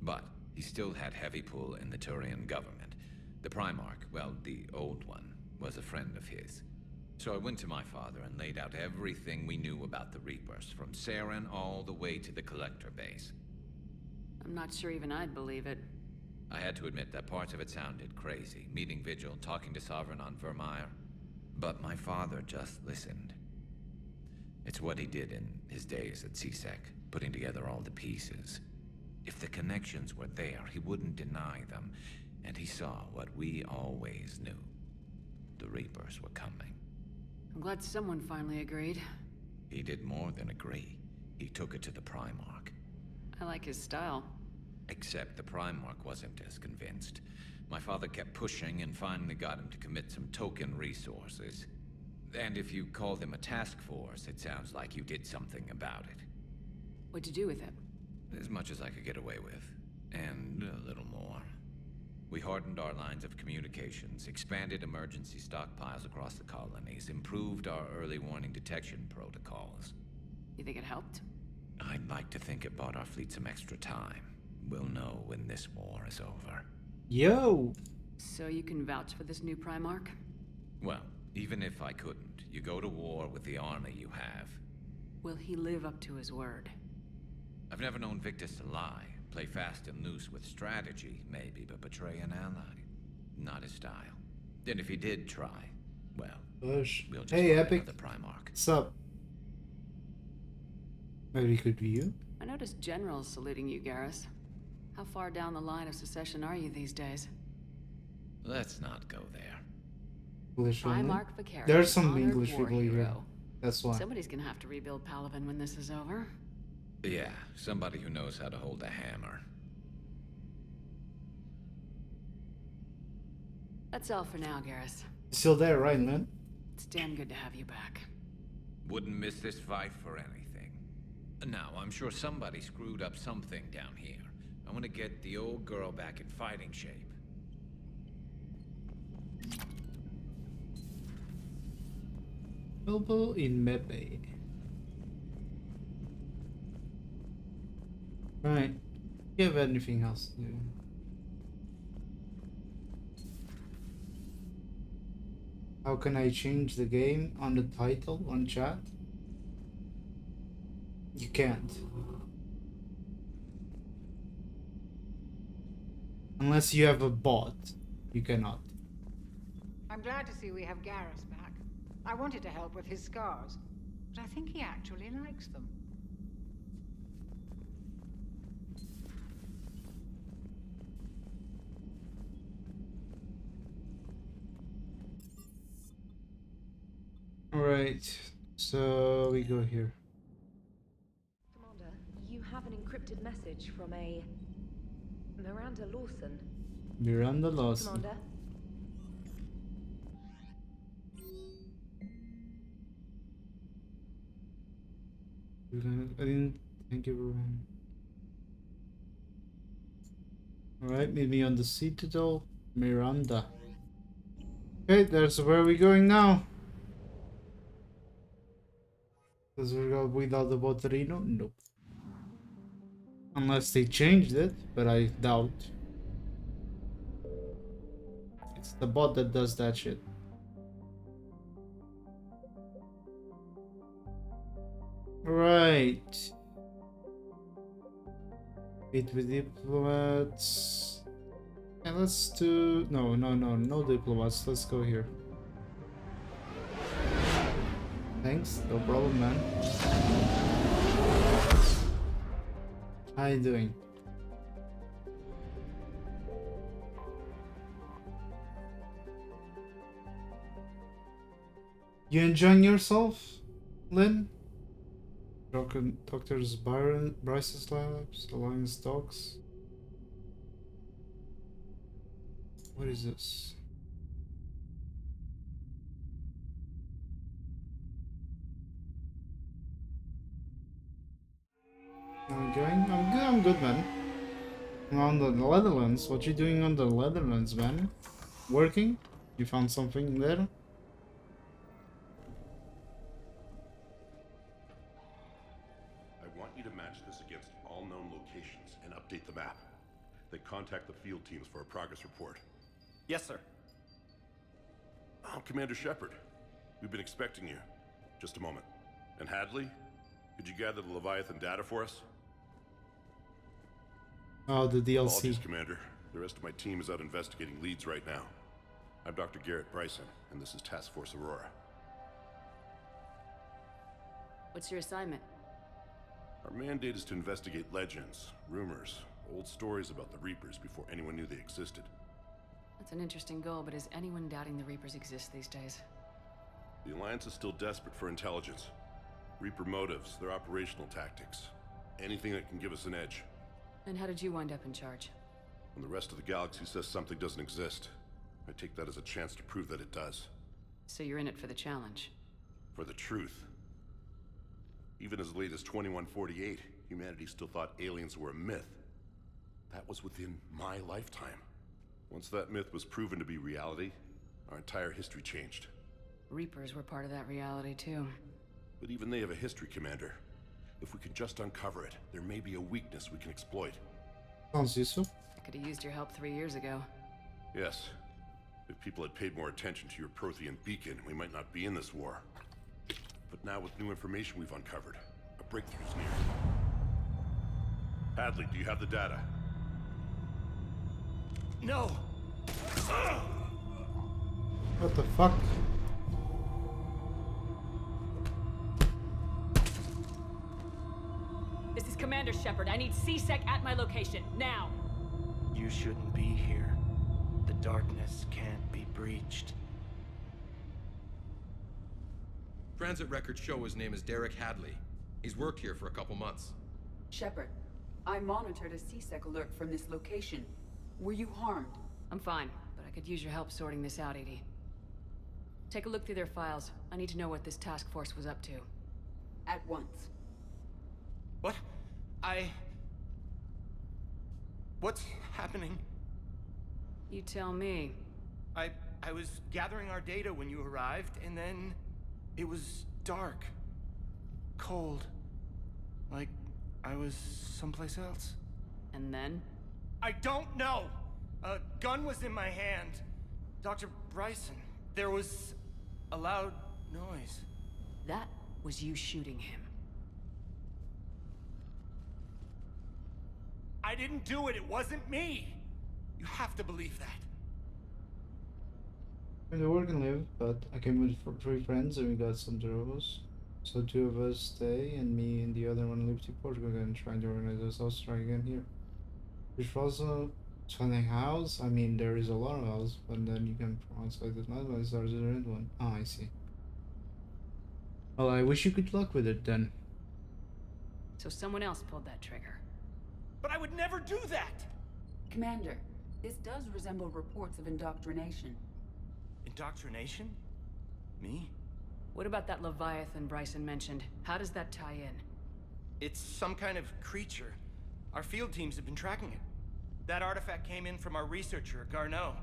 But he still had heavy pull in the Turian government. The Primarch, well, the old one, was a friend of his. So I went to my father and laid out everything we knew about the Reapers, from Saren all the way to the Collector base. I'm not sure even I'd believe it. I had to admit that parts of it sounded crazy, meeting Vigil, talking to Sovereign on Vermeer. But my father just listened. It's what he did in his days at C-Sec, putting together all the pieces. If the connections were there, he wouldn't deny them, and he saw what we always knew. The Reapers were coming. I'm glad someone finally agreed. He did more than agree. He took it to the Primarch. I like his style. Except the Primarch wasn't as convinced. My father kept pushing and finally got him to commit some token resources. And if you call them a task force, it sounds like you did something about it. What'd you do with it? As much as I could get away with. And a little more. We hardened our lines of communications, expanded emergency stockpiles across the colonies, improved our early warning detection protocols. You think it helped? I'd like to think it bought our fleet some extra time. We'll know when this war is over. Yo! So you can vouch for this new Primarch? Well, even if I couldn't, you go to war with the army you have. Will he live up to his word? I've never known Victus to lie. Play fast and loose with strategy, maybe, but betray an ally. Not his style. And if he did try, well, Push. we'll just Hey, find Epic. another Primarch. What's up? Maybe it could be you? I noticed generals saluting you, Garrus. How far down the line of secession are you these days? Let's not go there. English only? Primarch Vicarious, There's some honored English war people here. hero. That's why. Somebody's gonna have to rebuild Palaven when this is over. Yeah, somebody who knows how to hold a hammer. That's all for now, Garrus. Still there, right, man? It's damn good to have you back. Wouldn't miss this fight for anything. Now, I'm sure somebody screwed up something down here. I want to get the old girl back in fighting shape. Bilbo in Mepe. Right. Do you have anything else to do? How can I change the game on the title on chat? You can't. Unless you have a bot, you cannot. I'm glad to see we have Garrus back. I wanted to help with his scars, but I think he actually likes them. Alright, so we go here. Commander, you have an encrypted message from a Miranda Lawson. Miranda Lawson. Commander? I didn't think you were. Alright, meet me on the Citadel, Miranda. Okay, that's where we're going now. Does we go without the Botterino? Nope. Unless they changed it, but I doubt. It's the bot that does that shit. Right. Meet with diplomats. And let's do... No diplomats. Let's go here. Thanks, no problem, man. How you doing? You enjoying yourself, Lynn? Doctors Bryce's Labs, Alliance Dogs. What is this? I'm going? I'm good, man. I'm on the Netherlands. What you doing on the Netherlands, man? Working? You found something there? I want you to match this against all known locations and update the map. Then contact the field teams for a progress report. Yes, sir. Oh, Commander Shepard. We've been expecting you. Just a moment. And Hadley? Could you gather the Leviathan data for us? Oh, the DLC. Apologies, Commander. The rest of my team is out investigating leads right now. I'm Dr. Garrett Bryson, and this is Task Force Aurora. What's your assignment? Our mandate is to investigate legends, rumors, old stories about the Reapers before anyone knew they existed. That's an interesting goal, but is anyone doubting the Reapers exist these days? The Alliance is still desperate for intelligence. Reaper motives, their operational tactics. Anything that can give us an edge. And how did you wind up in charge? When the rest of the galaxy says something doesn't exist, I take that as a chance to prove that it does. So you're in it for the challenge. For the truth. Even as late as 2148, humanity still thought aliens were a myth. That was within my lifetime. Once that myth was proven to be reality, our entire history changed. Reapers were part of that reality, too. But even they have a history, Commander. If we can just uncover it, there may be a weakness we can exploit. Sounds useful. I could have used your help 3 years ago. Yes. If people had paid more attention to your Prothean beacon, we might not be in this war. But now with new information we've uncovered, a breakthrough's near. Hadley, do you have the data? No! What the fuck? This is Commander Shepard. I need C-Sec at my location, now! You shouldn't be here. The darkness can't be breached. Transit records show his name is Derek Hadley. He's worked here for a couple months. Shepard, I monitored a C-Sec alert from this location. Were you harmed? I'm fine, but I could use your help sorting this out, Edie. Take a look through their files. I need to know what this task force was up to. At once. What? What's happening? You tell me. I was gathering our data when you arrived, and then it was dark. Cold. Like I was someplace else. And then? I don't know! A gun was in my hand. Dr. Bryson, there was a loud noise. That was you shooting him. I didn't do it, it wasn't me! You have to believe that. The work can live, but I came with 3 friends and we got some troubles. So 2 of us stay and me and the other one leave to Portugal and trying to organize ourselves to try again here. Which also funny house. I mean there is a lot of house, but then you can pronounce like this not like there's a red one. Oh, I see. Well, I wish you good luck with it then. So someone else pulled that trigger. But I would never do that! Commander, this does resemble reports of indoctrination. Indoctrination? Me? What about that Leviathan Bryson mentioned? How does that tie in? It's some kind of creature. Our field teams have been tracking it. That artifact came in from our researcher, Garneau.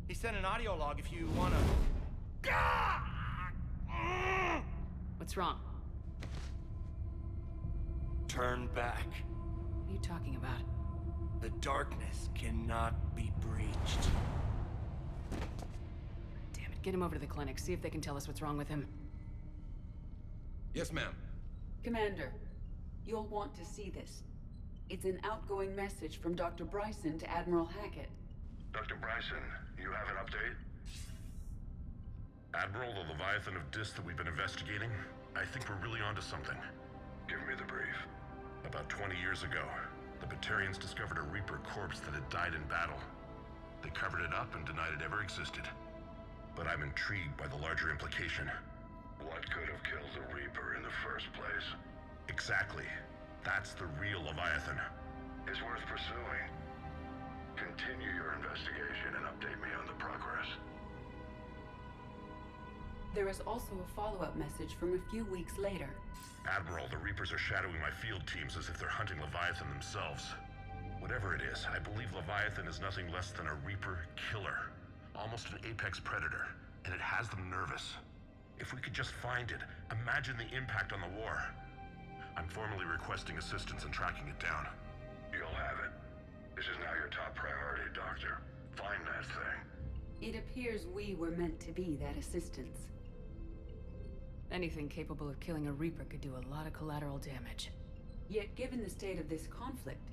He sent an audio log if you wanna... What's wrong? Turn back. What are you talking about? The darkness cannot be breached. Damn it, get him over to the clinic. See if they can tell us what's wrong with him. Yes, ma'am. Commander, you'll want to see this. It's an outgoing message from Dr. Bryson to Admiral Hackett. Dr. Bryson, you have an update? Admiral, the Leviathan of Dis that we've been investigating, I think we're really onto something. Give me the brief. About 20 years ago, the Batarians discovered a Reaper corpse that had died in battle. They covered it up and denied it ever existed. But I'm intrigued by the larger implication. What could have killed the Reaper in the first place? Exactly. That's the real Leviathan. It's worth pursuing. Continue your investigation and update me on the progress. There is also a follow-up message from a few weeks later. Admiral, the Reapers are shadowing my field teams as if they're hunting Leviathan themselves. Whatever it is, I believe Leviathan is nothing less than a Reaper killer. Almost an apex predator, and it has them nervous. If we could just find it, imagine the impact on the war. I'm formally requesting assistance in tracking it down. You'll have it. This is now your top priority, Doctor. Find that thing. It appears we were meant to be that assistance. Anything capable of killing a Reaper could do a lot of collateral damage. Yet given the state of this conflict,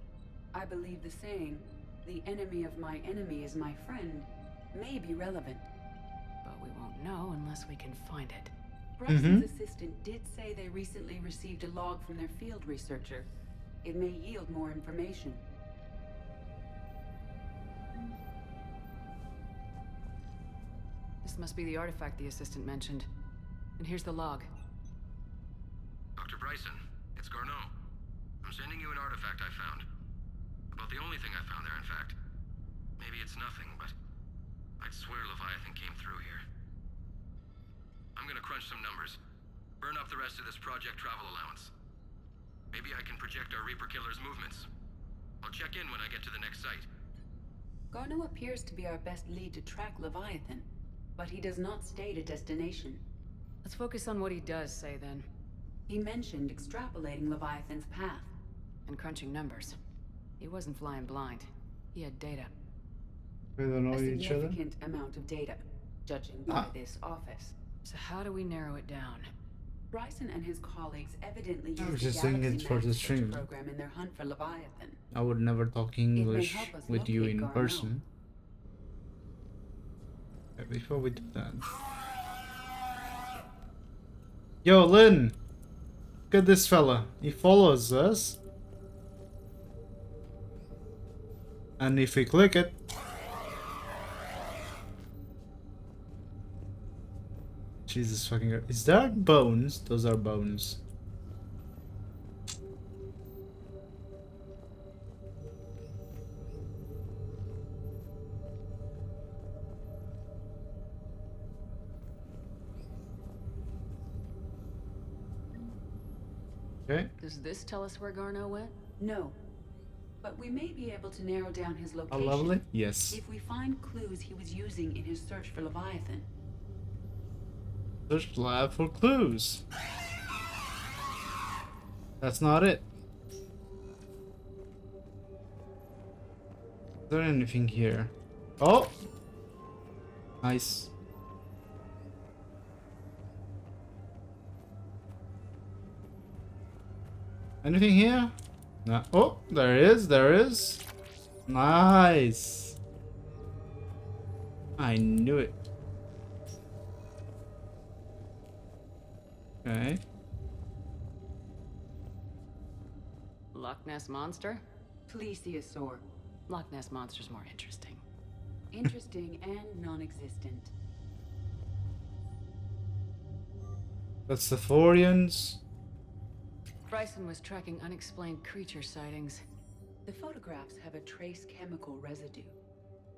I believe the saying, "The enemy of my enemy is my friend," may be relevant. But we won't know unless we can find it. Bryson's assistant did say they recently received a log from their field researcher. It may yield more information. This must be the artifact the assistant mentioned. And here's the log. Dr. Bryson, it's Garneau. I'm sending you an artifact I found. About the only thing I found there, in fact. Maybe it's nothing, but I'd swear Leviathan came through here. I'm gonna crunch some numbers. Burn up the rest of this project travel allowance. Maybe I can project our Reaper Killer's movements. I'll check in when I get to the next site. Garneau appears to be our best lead to track Leviathan, but he does not state a destination. Let's focus on what he does say then. He mentioned extrapolating Leviathan's path. And crunching numbers. He wasn't flying blind. He had data. We don't know A each other. significant amount of data, judging by this office. So how do we narrow it down? Bryson and his colleagues evidently I was used just the doing Galaxy it for Map the search stream. program in their hunt for Leviathan. I would never talk English help us with you locate in Garneau. person. Okay, before we do that. Yo, Lynn! Look at this fella. He follows us. And if we click it... Jesus fucking God. Is that bones? Those are bones. Okay. Does this tell us where Garneau went? No. But we may be able to narrow down his Oh, location. lovely. Yes. If we find clues he was using in his search for Leviathan. Search lab for clues. That's not it. Is there anything here? Oh! Nice. Anything here? No. Oh, there is, there is. Nice. I knew it. Okay. Loch Ness Monster? Plesiosaur. Loch Ness Monster's more interesting. Interesting and non-existent. That's the Thorians. Bryson was tracking unexplained creature sightings. The photographs have a trace chemical residue.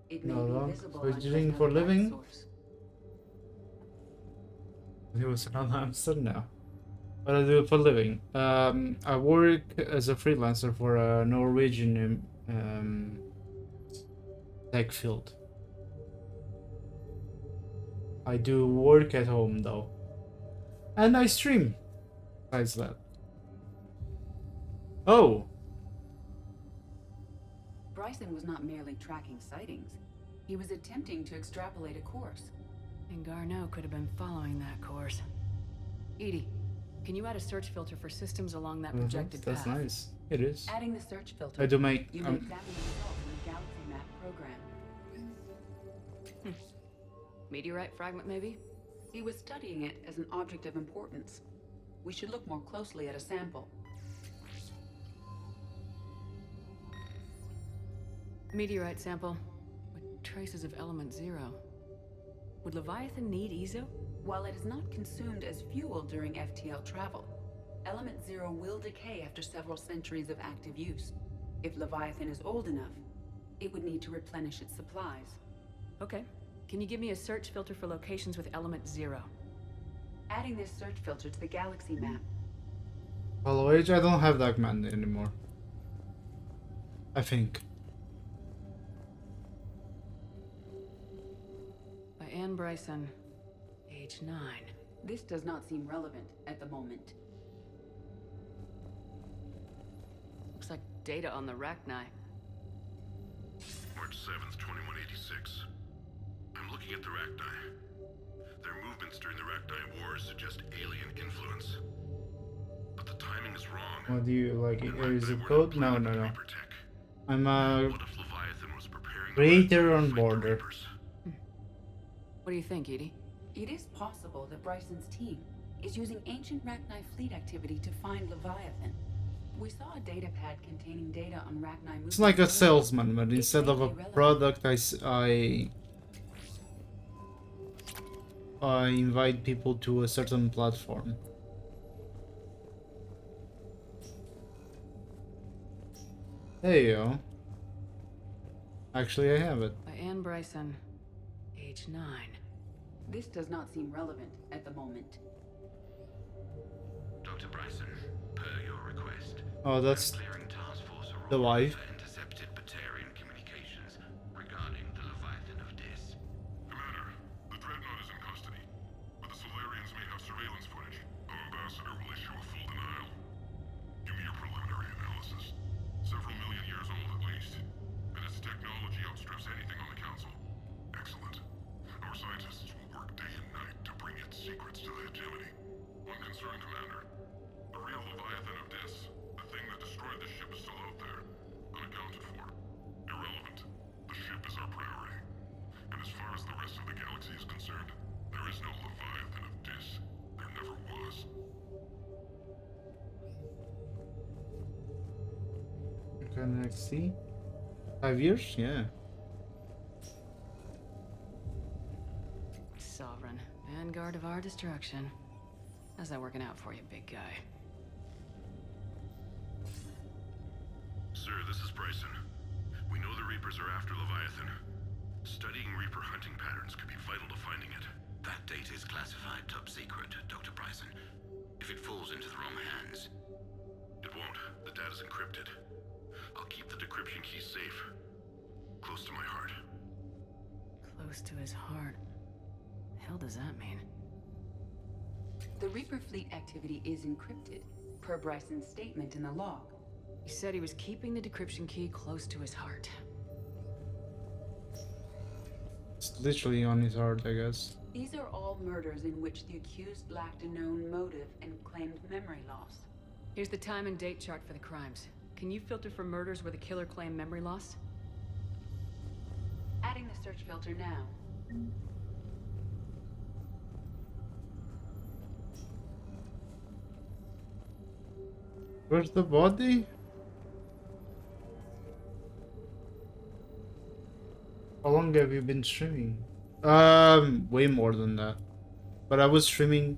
It No may be wrong. visible So he's on doing just for another light living? source. He was an hamster now. What I do for living? I work as a freelancer for a Norwegian tech field. I do work at home though, and I stream. Besides that. Oh, Bryson was not merely tracking sightings. He was attempting to extrapolate a course. And Garneau could have been following that course. Edie, can you add a search filter for systems along that projected that's path? nice. It is. Adding the search filter. I do make. You may examine the results in the Galaxy Map program. Meteorite fragment, maybe? He was studying it as an object of importance. We should look more closely at a sample. Meteorite sample with traces of element 0. Would Leviathan need Ezo? While it is not consumed as fuel during FTL travel, element 0 will decay after several centuries of active use. If Leviathan is old enough, it would need to replenish its supplies. Okay. Can you give me a search filter for locations with element 0? Adding this search filter to the Galaxy Map. Follow age. I don't have that command anymore. I think. By Anne Bryson, age 9. This does not seem relevant at the moment. Looks like data on the Rachni. March 7th, 2186. I'm looking at the Rachni. Their movements during the Rachni Wars suggest alien influence. But the timing is wrong. What do you like? Is it code? No, no, no. I'm a What if Leviathan was preparing creator on border. What do you think, Edie? It is possible that Bryson's team is using ancient Rachni fleet activity to find Leviathan. We saw a data pad containing data on Rachni movement. It's like a salesman, but instead of a product, I invite people to a certain platform. There you go. Actually, I have it. By Anne Bryson, age 9. This does not seem relevant at the moment. Dr. Bryson, per your request, Oh, that's clearing task force the wife. for intercepted Batarian communications regarding the Leviathan of Dis. Commander, the Dreadnought is in custody, but the Solarians may have surveillance footage. Our ambassador will issue a full denial. Give me your preliminary analysis. Several million years old at least, and its technology outstrips anything on the Council. Excellent. Our scientists will work day and night to bring its secrets to the hegemony. One concern, Commander. The real Leviathan of Dis, the thing that destroyed the ship, is still out there, unaccounted for. Irrelevant. The ship is our priority. And as far as the rest of the galaxy is concerned, there is no Leviathan of Dis. There never was. Okay, next see. 5 years? Yeah. Sovereign, vanguard of our destruction. How's that working out for you, big guy? Sir, this is Bryson. We know the Reapers are after Leviathan. Studying Reaper hunting patterns could be vital to finding it. That data is classified top secret, Dr. Bryson. If it falls into the wrong hands... It won't. The data's encrypted. I'll keep the decryption key safe. Close to my heart. Close to his heart. The hell does that mean? The Reaper fleet activity is encrypted, per Bryson's statement in the log. He said he was keeping the decryption key close to his heart. It's literally on his heart, I guess. These are all murders in which the accused lacked a known motive and claimed memory loss. Here's the time and date chart for the crimes. Can you filter for murders where the killer claimed memory loss? Adding the search filter now. Where's the body? How long have you been streaming? Way more than that. But I was streaming.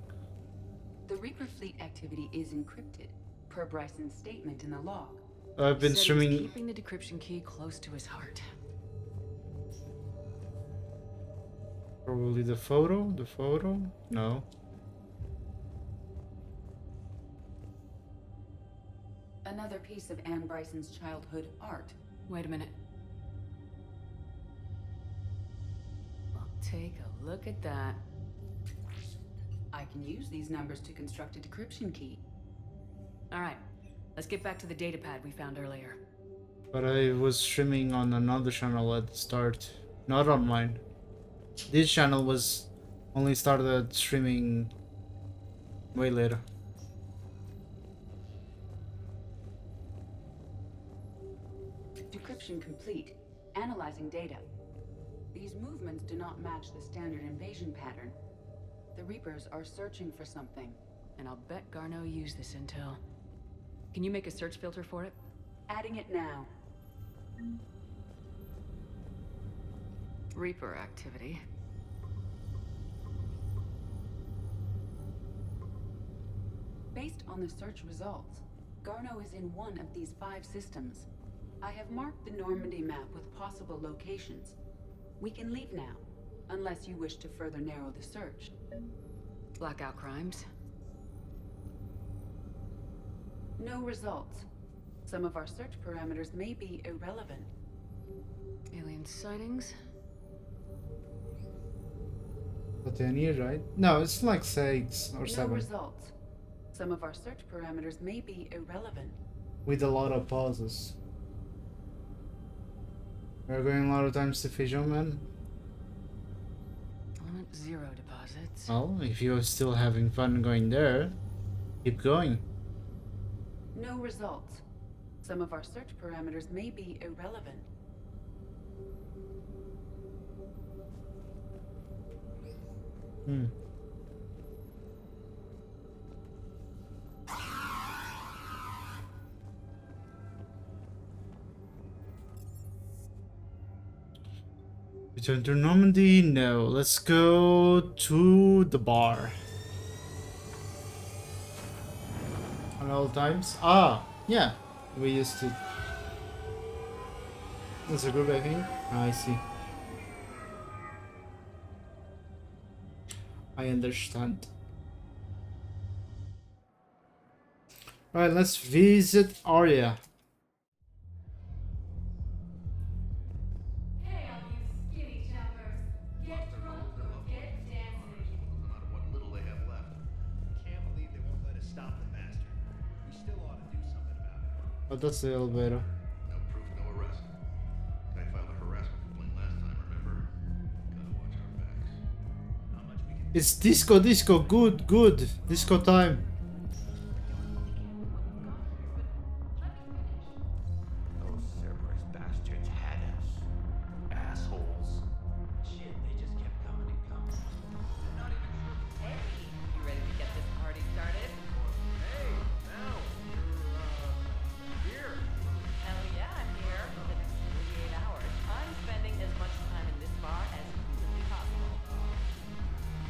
The Reaper fleet activity is encrypted, per Bryson's statement in the log. I've been Said he was streaming. keeping the decryption key close to his heart. Probably the photo. The photo? No. Another piece of Anne Bryson's childhood art. Wait a minute. Well, take a look at that. I can use these numbers to construct a decryption key. Alright, let's get back to the datapad we found earlier. But I was streaming on another channel at the start. Not on mine. This channel was only started streaming way later. Decryption complete. Analyzing data. These movements do not match the standard invasion pattern. The Reapers are searching for something. And I'll bet Garneau used this intel. Can you make a search filter for it? Adding it now. Reaper activity. Based on the search results, Garneau is in one of these 5 systems. I have marked the Normandy map with possible locations. We can leave now, unless you wish to further narrow the search. Blackout crimes. No results. Some of our search parameters may be irrelevant. Alien sightings. But then you right? No, it's like 6 or No 7. results. Some of our search parameters may be irrelevant. With a lot of pauses. We're going a lot of times to Fisherman. Element 0 deposits. Well, if you're still having fun going there, keep going. No results. Some of our search parameters may be irrelevant. Hmm. Return to Normandy? No. Let's go to the bar. On all times? Ah, yeah. We used to That's a group, I think. I see. I understand. Alright, let's visit Arya. Hey, all you skinny jumpers. Get drunk or get dancing. No matter what little they have left. Can't believe they won't let us stop the bastard. We still ought to do something about it. Oh, that's the elevator. No proof, no arrest. Guy filed a harassment complaint last time, remember? Gotta watch our backs. How much we can It's disco, good, good. Disco time. Those Cerberus bastards had us. Assholes. Shit, they just kept coming and coming. They're not even sure. Hey, you ready to get this party started? Hey, now you're here. Hell yeah, I'm here. For the next 48 hours, I'm spending as much time in this bar as humanly possible.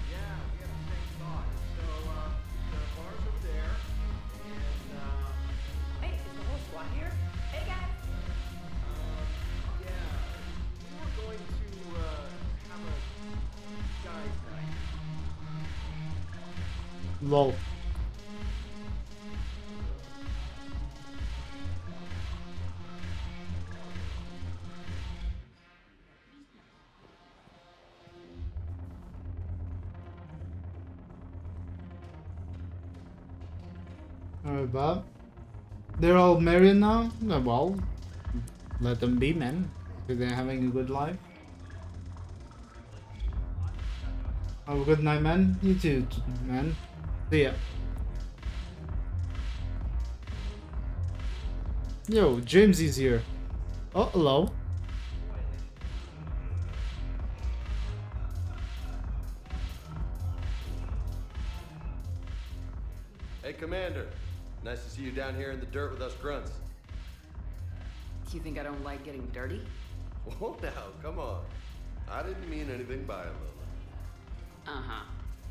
Yeah, we have the same thought. So, the bar's over there, and Hey, is the whole squad here? Hey guys! yeah, we were going to have a guys' night. Lol. Alright, Bob. They're all married now? Well, let them be, man. If they're having a good life. Have a good night, man. You too, man. See ya. Yo, James is here. Oh, hello. Hey, Commander. Nice to see you down here in the dirt with us grunts. Do you think I don't like getting dirty? Whoa, now, come on. I didn't mean anything by it, Lola. Uh-huh.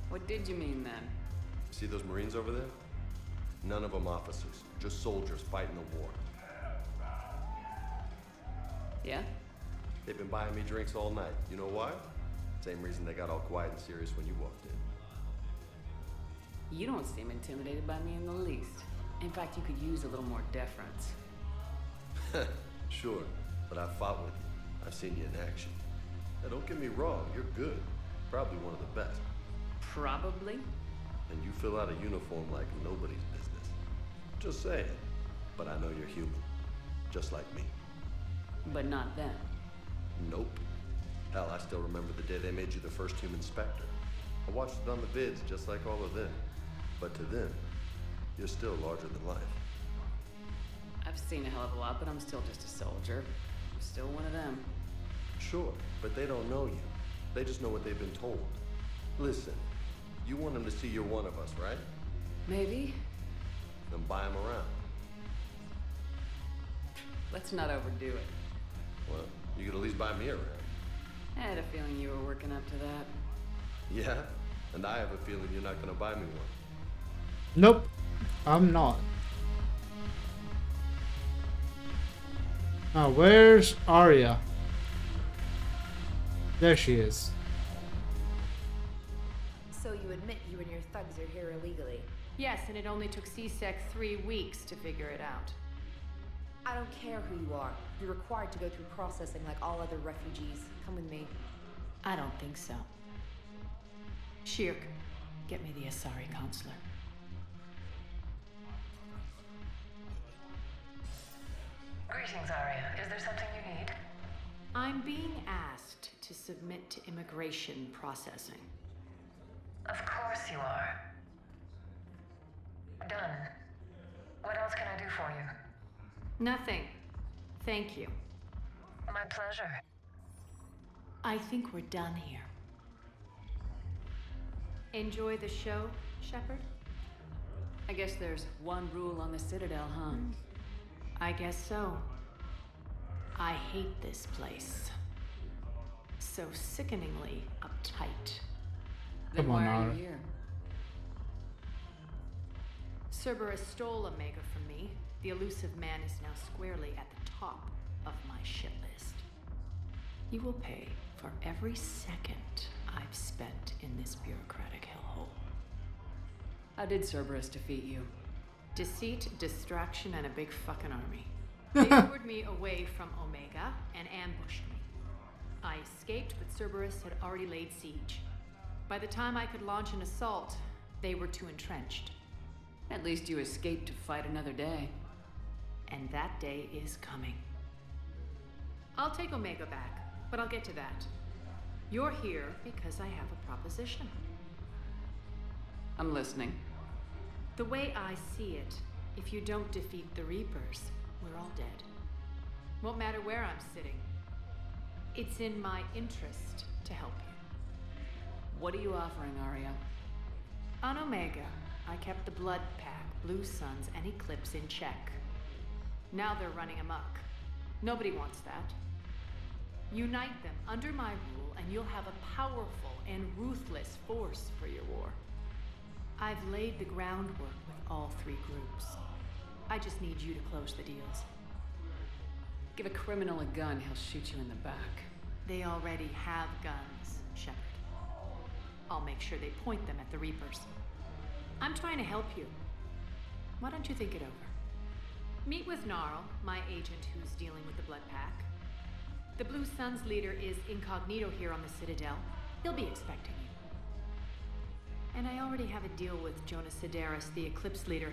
What did you mean then? See those Marines over there? None of them officers, just soldiers fighting the war. Yeah? They've been buying me drinks all night. You know why? Same reason they got all quiet and serious when you walked in. You don't seem intimidated by me in the least. In fact, you could use a little more deference. Sure, but I've fought with you. I've seen you in action. Now, don't get me wrong, you're good. Probably one of the best. Probably? And you fill out a uniform like nobody's business. Just saying. But I know you're human. Just like me. But not them. Nope. Hell, I still remember the day they made you the first human Spectre. I watched it on the vids just like all of them. But to them, you're still larger than life. I've seen a hell of a lot, but I'm still just a soldier. I'm still one of them. Sure, but they don't know you. They just know what they've been told. Listen, you want them to see you're one of us, right? Maybe. Then buy them around. Let's not overdo it. Well, you could at least buy me around. I had a feeling you were working up to that. Yeah? And I have a feeling you're not gonna buy me one. Nope, I'm not. Now, where's Arya? There she is. So you admit you and your thugs are here illegally? Yes, and it only took CSEC 3 weeks to figure it out. I don't care who you are. You're required to go through processing like all other refugees. Come with me. I don't think so. Shirk, get me the Asari counselor. Greetings, Arya. Is there something you need? I'm being asked to submit to immigration processing. Of course you are. Done. What else can I do for you? Nothing. Thank you. My pleasure. I think we're done here. Enjoy the show, Shepard? I guess there's one rule on the Citadel, huh? I guess so. I hate this place. So sickeningly uptight. Then Come on, why are Nara. you here? Cerberus stole Omega from me. The elusive man is now squarely at the top of my shit list. You will pay for every second I've spent in this bureaucratic hellhole. How did Cerberus defeat you? Deceit, distraction, and a big fucking army. They lured me away from Omega and ambushed me. I escaped, but Cerberus had already laid siege. By the time I could launch an assault, they were too entrenched. At least you escaped to fight another day. And that day is coming. I'll take Omega back, but I'll get to that. You're here because I have a proposition. I'm listening. The way I see it, if you don't defeat the Reapers, we're all dead. Won't matter where I'm sitting. It's in my interest to help you. What are you offering, Arya? On Omega, I kept the Blood Pack, Blue Suns, and Eclipse in check. Now they're running amok. Nobody wants that. Unite them under my rule, and you'll have a powerful and ruthless force for your war. I've laid the groundwork with all three groups. I just need you to close the deals. Give a criminal a gun, he'll shoot you in the back. They already have guns, Shepard. I'll make sure they point them at the Reapers. I'm trying to help you. Why don't you think it over? Meet with Gnarl, my agent who's dealing with the Blood Pack. The Blue Suns leader is incognito here on the Citadel. He'll be expecting you. And I already have a deal with Jonas Sedaris, the Eclipse leader.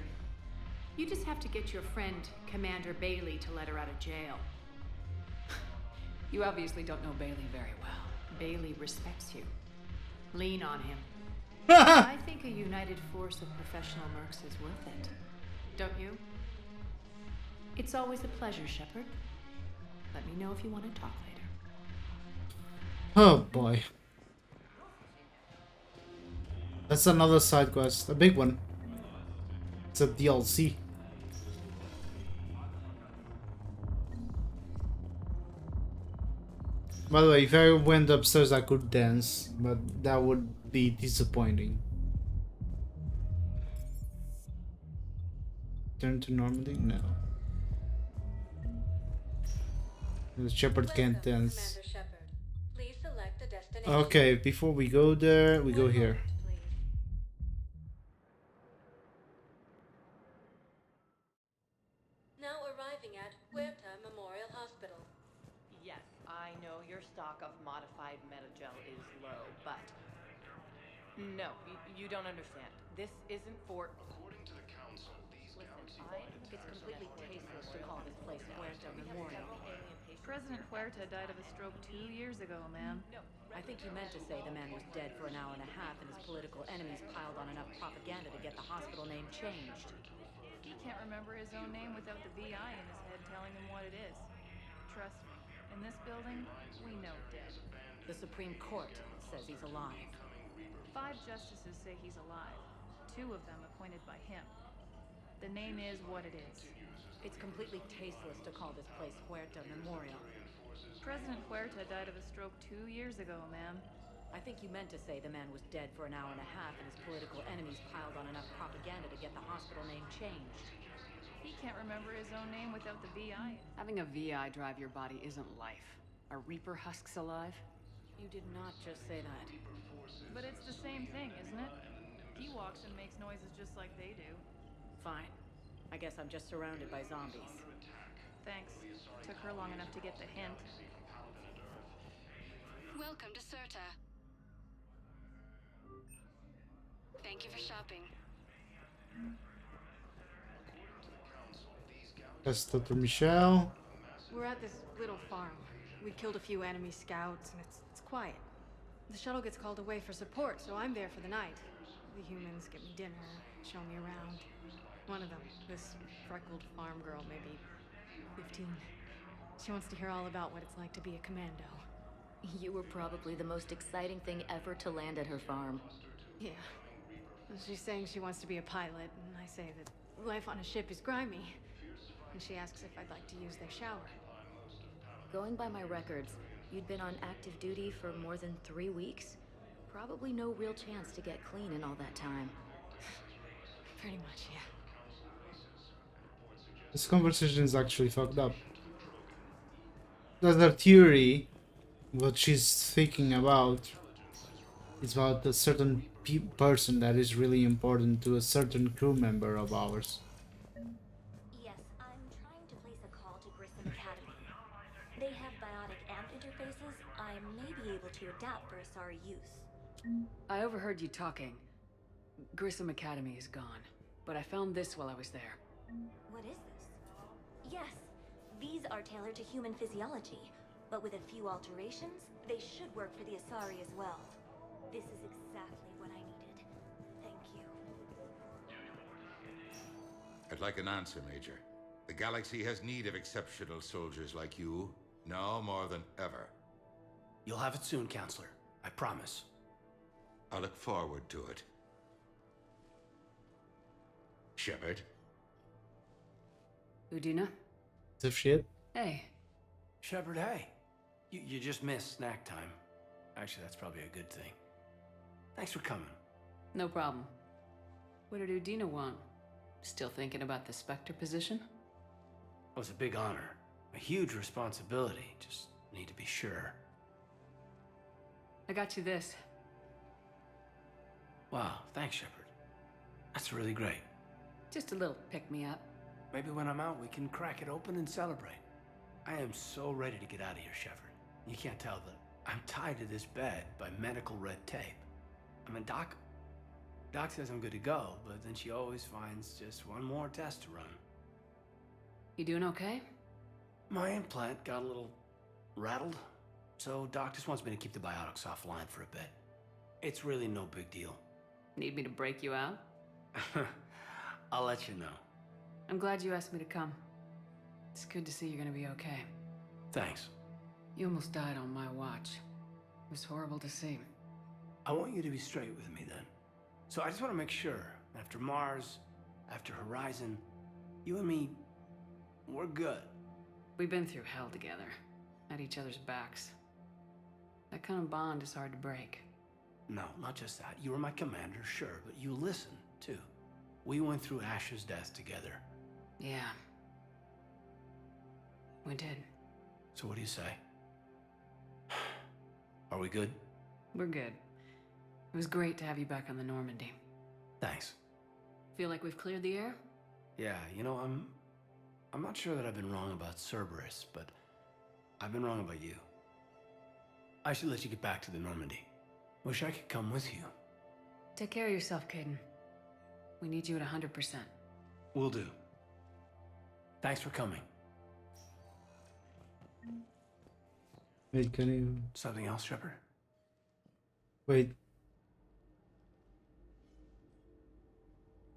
You just have to get your friend, Commander Bailey, to let her out of jail. You obviously don't know Bailey very well. Bailey respects you. Lean on him. I think a united force of professional mercs is worth it. Don't you? It's always a pleasure, Shepard. Let me know if you want to talk later. Oh boy. That's another side quest, a big one. It's a DLC. By the way, if I went upstairs I could dance, but that would be disappointing. Turn to Normandy? No. The Shepard can't dance. Okay, before we go there, we go here. Now arriving at Huerta Memorial Hospital. Yes, I know your stock of modified metagel is low, but no, you don't understand. This isn't for. According to the council, these Listen, I It's completely tasteless to call this place Huerta Memorial. President Huerta died of a stroke 2 years ago, ma'am. I think you meant to say the man was dead for an hour and a half and his political enemies piled on enough propaganda to get the hospital name changed. He can't remember his own name without the VI in his head telling him what it is. Trust me, in this building, we know dead. The Supreme Court says he's alive. 5 justices say he's alive, 2 of them appointed by him. The name is what it is. It's completely tasteless to call this place Huerta Memorial. President Huerta died of a stroke 2 years ago, ma'am. I think you meant to say the man was dead for an hour and a half and his political enemies piled on enough propaganda to get the hospital name changed. He can't remember his own name without the VI. Having a VI drive your body isn't life. Are Reaper husks alive? You did not just say that. But it's the same thing, isn't it? He walks and makes noises just like they do. Fine. I guess I'm just surrounded by zombies. Thanks. Took her long enough to get the hint. Welcome to Certa. Thank you for shopping. That's Dr. Michelle. We're at this little farm. We killed a few enemy scouts, and it's quiet. The shuttle gets called away for support, so I'm there for the night. The humans get me dinner, show me around. One of them, this freckled farm girl, maybe 15. She wants to hear all about what it's like to be a commando. You were probably the most exciting thing ever to land at her farm. Yeah. She's saying she wants to be a pilot, and I say that life on a ship is grimy. And she asks if I'd like to use their shower. Going by my records, you'd been on active duty for more than 3 weeks. Probably no real chance to get clean in all that time. Pretty much, yeah. This conversation is actually fucked up. There's a theory What she's thinking about is about a certain person that is really important to a certain crew member of ours. Yes, I'm trying to place a call to Grissom Academy. They have biotic amp interfaces I may be able to adapt for Asari use. I overheard you talking. Grissom Academy is gone, but I found this while I was there. What is this? Yes, these are tailored to human physiology, but with a few alterations, they should work for the Asari as well. This is exactly what I needed. Thank you. I'd like an answer, Major. The galaxy has need of exceptional soldiers like you, now more than ever. You'll have it soon, Counselor. I promise. I look forward to it. Shepard? Udina? Tough shit. Hey. Shepard, hey. You just missed snack time. Actually, that's probably a good thing. Thanks for coming. No problem. What did Udina want? Still thinking about the Spectre position? Well, it's a big honor. A huge responsibility. Just need to be sure. I got you this. Wow, thanks, Shepard. That's really great. Just a little pick-me-up. Maybe when I'm out, we can crack it open and celebrate. I am so ready to get out of here, Shepard. You can't tell, but I'm tied to this bed by medical red tape. I mean, Doc says I'm good to go, but then she always finds just one more test to run. You doing okay? My implant got a little rattled, so Doc just wants me to keep the biotics offline for a bit. It's really no big deal. Need me to break you out? I'll let you know. I'm glad you asked me to come. It's good to see you're gonna be okay. Thanks. You almost died on my watch. It was horrible to see. I want you to be straight with me then. So I just want to make sure, after Mars, after Horizon, you and me, we're good. We've been through hell together, at each other's backs. That kind of bond is hard to break. No, not just that. You were my commander, sure, but you listened, too. We went through Ash's death together. Yeah. We did. So what do you say? Are we good? We're good. It was great to have you back on the Normandy. Thanks. Feel like we've cleared the air? Yeah, you know, I'm not sure that I've been wrong about Cerberus, but I've been wrong about you. I should let you get back to the Normandy. Wish I could come with you. Take care of yourself, Caden. We need you at 100%. Will do. Thanks for coming. Wait, can you... Something else, Shepard? Wait.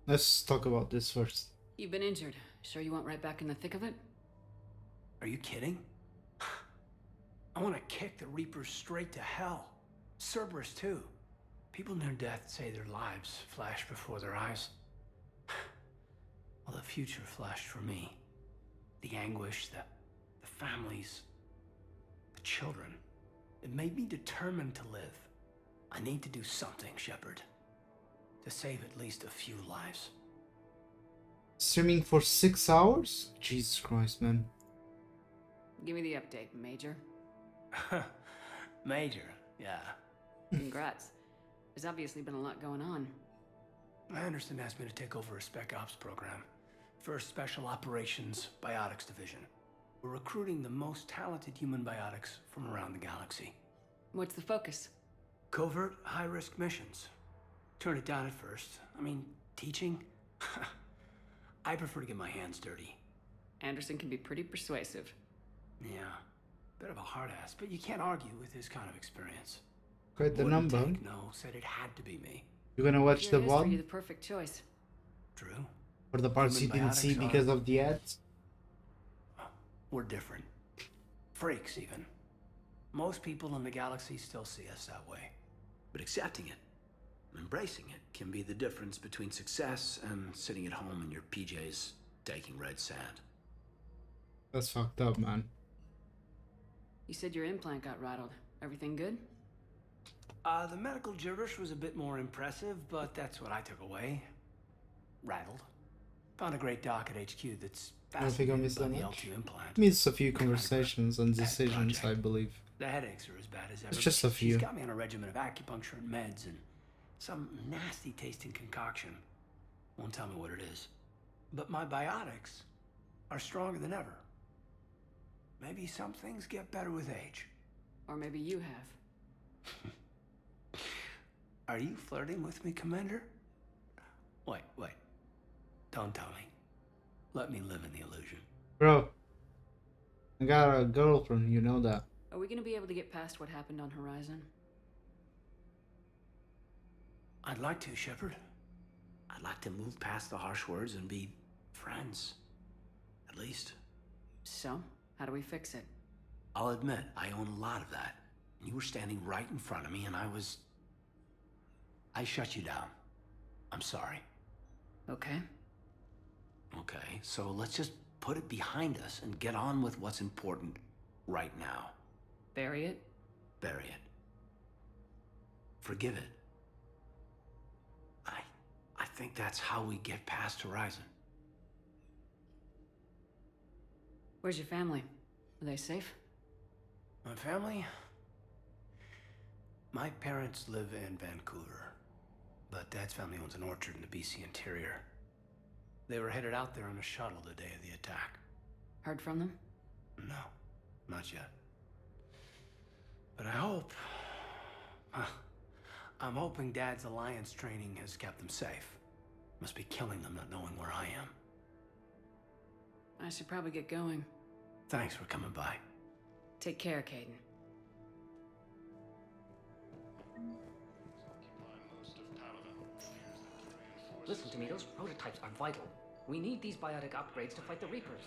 Let's talk about this first. You've been injured. Sure you want right back in the thick of it? Are you kidding? I want to kick the Reapers straight to hell. Cerberus, too. People near death say their lives flash before their eyes. Well, the future flashed for me. The anguish, the families, the children. It made me determined to live. I need to do something, Shepard. To save at least a few lives. Streaming for 6 hours? Jesus Christ, man. Give me the update, Major. Major, yeah. Congrats. There's obviously been a lot going on. Anderson asked me to take over a Spec Ops program. First Special Operations Biotics Division. We're recruiting the most talented human biotics from around the galaxy. What's the focus? Covert, high-risk missions. Turned it down at first. I mean, teaching? I prefer to get my hands dirty. Anderson can be pretty persuasive. Yeah, bit of a hard ass, but you can't argue with his kind of experience. Quite the number. No, said it had to be me. You're gonna watch the VOD? VOD? You're the perfect choice. True. For the parts you didn't see because of the ads? We're different. Freaks, even. Most people in the galaxy still see us that way. But accepting it, embracing it, can be the difference between success and sitting at home in your PJs taking red sand. That's fucked up, man. You said your implant got rattled. Everything good? The medical gibberish was a bit more impressive, but that's what I took away. Rattled. Found a great doc at HQ that's I don't think I fascinated missed by that the much. L2 implant. Missed a few conversations and Pet decisions, project. I believe. The headaches are as bad as ever. It's just a but few. She's got me on a regimen of acupuncture and meds and some nasty tasting concoction. Won't tell me what it is. But my biotics are stronger than ever. Maybe some things get better with age. Or maybe you have. Are you flirting with me, Commander? Wait. Don't tell me. Let me live in the illusion. Bro, I got a girlfriend, you know that. Are we gonna be able to get past what happened on Horizon? I'd like to, Shepard. I'd like to move past the harsh words and be friends. At least. So, how do we fix it? I'll admit, I own a lot of that. You were standing right in front of me and I shut you down. I'm sorry. Okay. Okay, so let's just put it behind us and get on with what's important right now. Bury it? Bury it. Forgive it. I think that's how we get past Horizon. Where's your family? Are they safe? My family? My parents live in Vancouver, but Dad's family owns an orchard in the BC interior. They were headed out there on a shuttle the day of the attack. Heard from them? No, not yet. But I hope... I'm hoping Dad's Alliance training has kept them safe. Must be killing them not knowing where I am. I should probably get going. Thanks for coming by. Take care, Caden. Listen to me, those prototypes are vital. We need these biotic upgrades to fight the Reapers.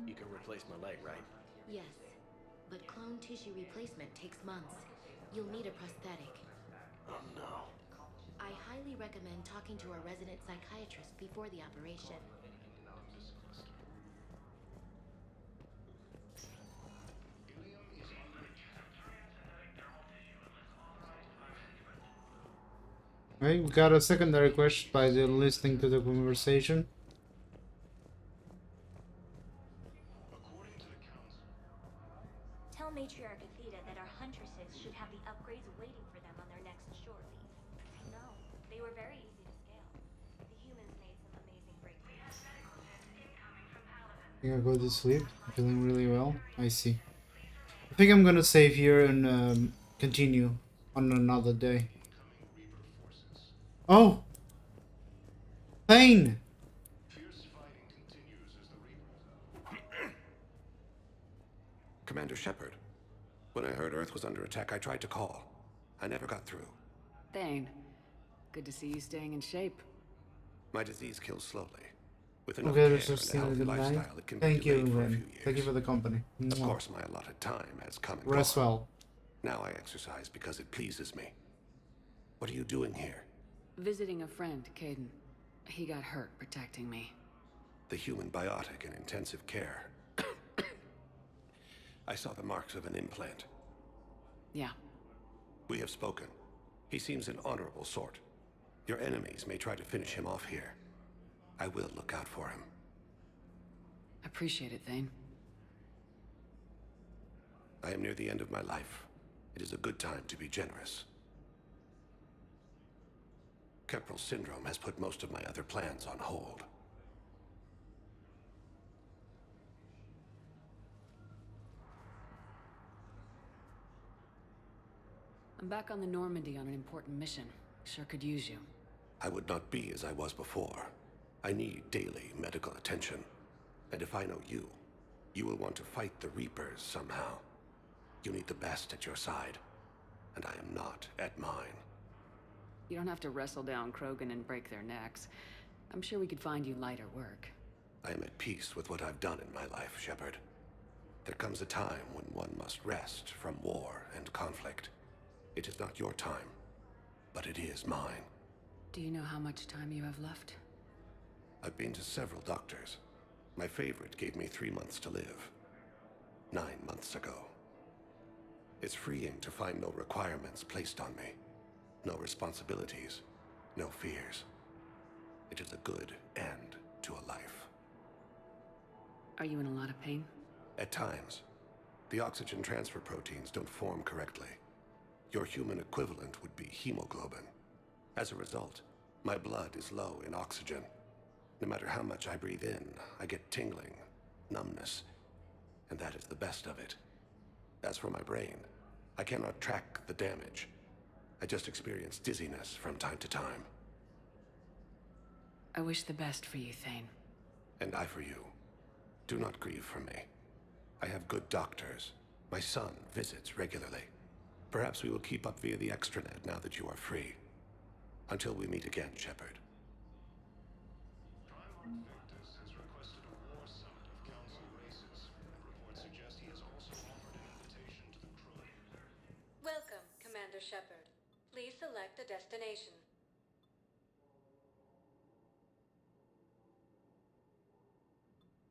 You can replace my leg, right? Yes, but clone tissue replacement takes months. You'll need a prosthetic. Oh no. I highly recommend talking to a resident psychiatrist before the operation. Right, we got a secondary question by the listening to the conversation. Tell Matriarch Athena that our huntresses should have the upgrades waiting for them on their next shore leave. No, they were very easy to scale. The humans made some amazing breakthroughs. I think I go to sleep. I'm feeling really well. I see. I think I'm gonna save here and continue on another day. Oh! Thane! Commander Shepard, when I heard Earth was under attack, I tried to call. I never got through. Thane, good to see you staying in shape. My disease kills slowly. With enough Okay, care let's and just a say healthy goodnight. lifestyle, it can Thank be you, delayed for a Ren. few years. Thank you for the company. Of course, my allotted time has come and Rest gone. well. Now I exercise because it pleases me. What are you doing here? Visiting a friend, Caden. He got hurt protecting me. The human biotic in intensive care. I saw the marks of an implant. Yeah. We have spoken. He seems an honorable sort. Your enemies may try to finish him off here. I will look out for him. Appreciate it, Thane. I am near the end of my life. It is a good time to be generous. Kepral syndrome has put most of my other plans on hold. I'm back on the Normandy on an important mission. Sure could use you. I would not be as I was before. I need daily medical attention. And if I know you, you will want to fight the Reapers somehow. You need the best at your side, and I am not at mine. You don't have to wrestle down Krogan and break their necks. I'm sure we could find you lighter work. I am at peace with what I've done in my life, Shepard. There comes a time when one must rest from war and conflict. It is not your time, but it is mine. Do you know how much time you have left? I've been to several doctors. My favorite gave me 3 months to live. 9 months ago. It's freeing to find no requirements placed on me. No responsibilities, no fears. It is a good end to a life. Are you in a lot of pain? At times, the oxygen transfer proteins don't form correctly. Your human equivalent would be hemoglobin. As a result, my blood is low in oxygen. No matter how much I breathe in, I get tingling, numbness, and that is the best of it. As for my brain, I cannot track the damage. I just experience dizziness from time to time. I wish the best for you, Thane. And I for you. Do not grieve for me. I have good doctors. My son visits regularly. Perhaps we will keep up via the extranet now that you are free. Until we meet again, Shepard. Welcome, Commander Shepard. Please select a destination.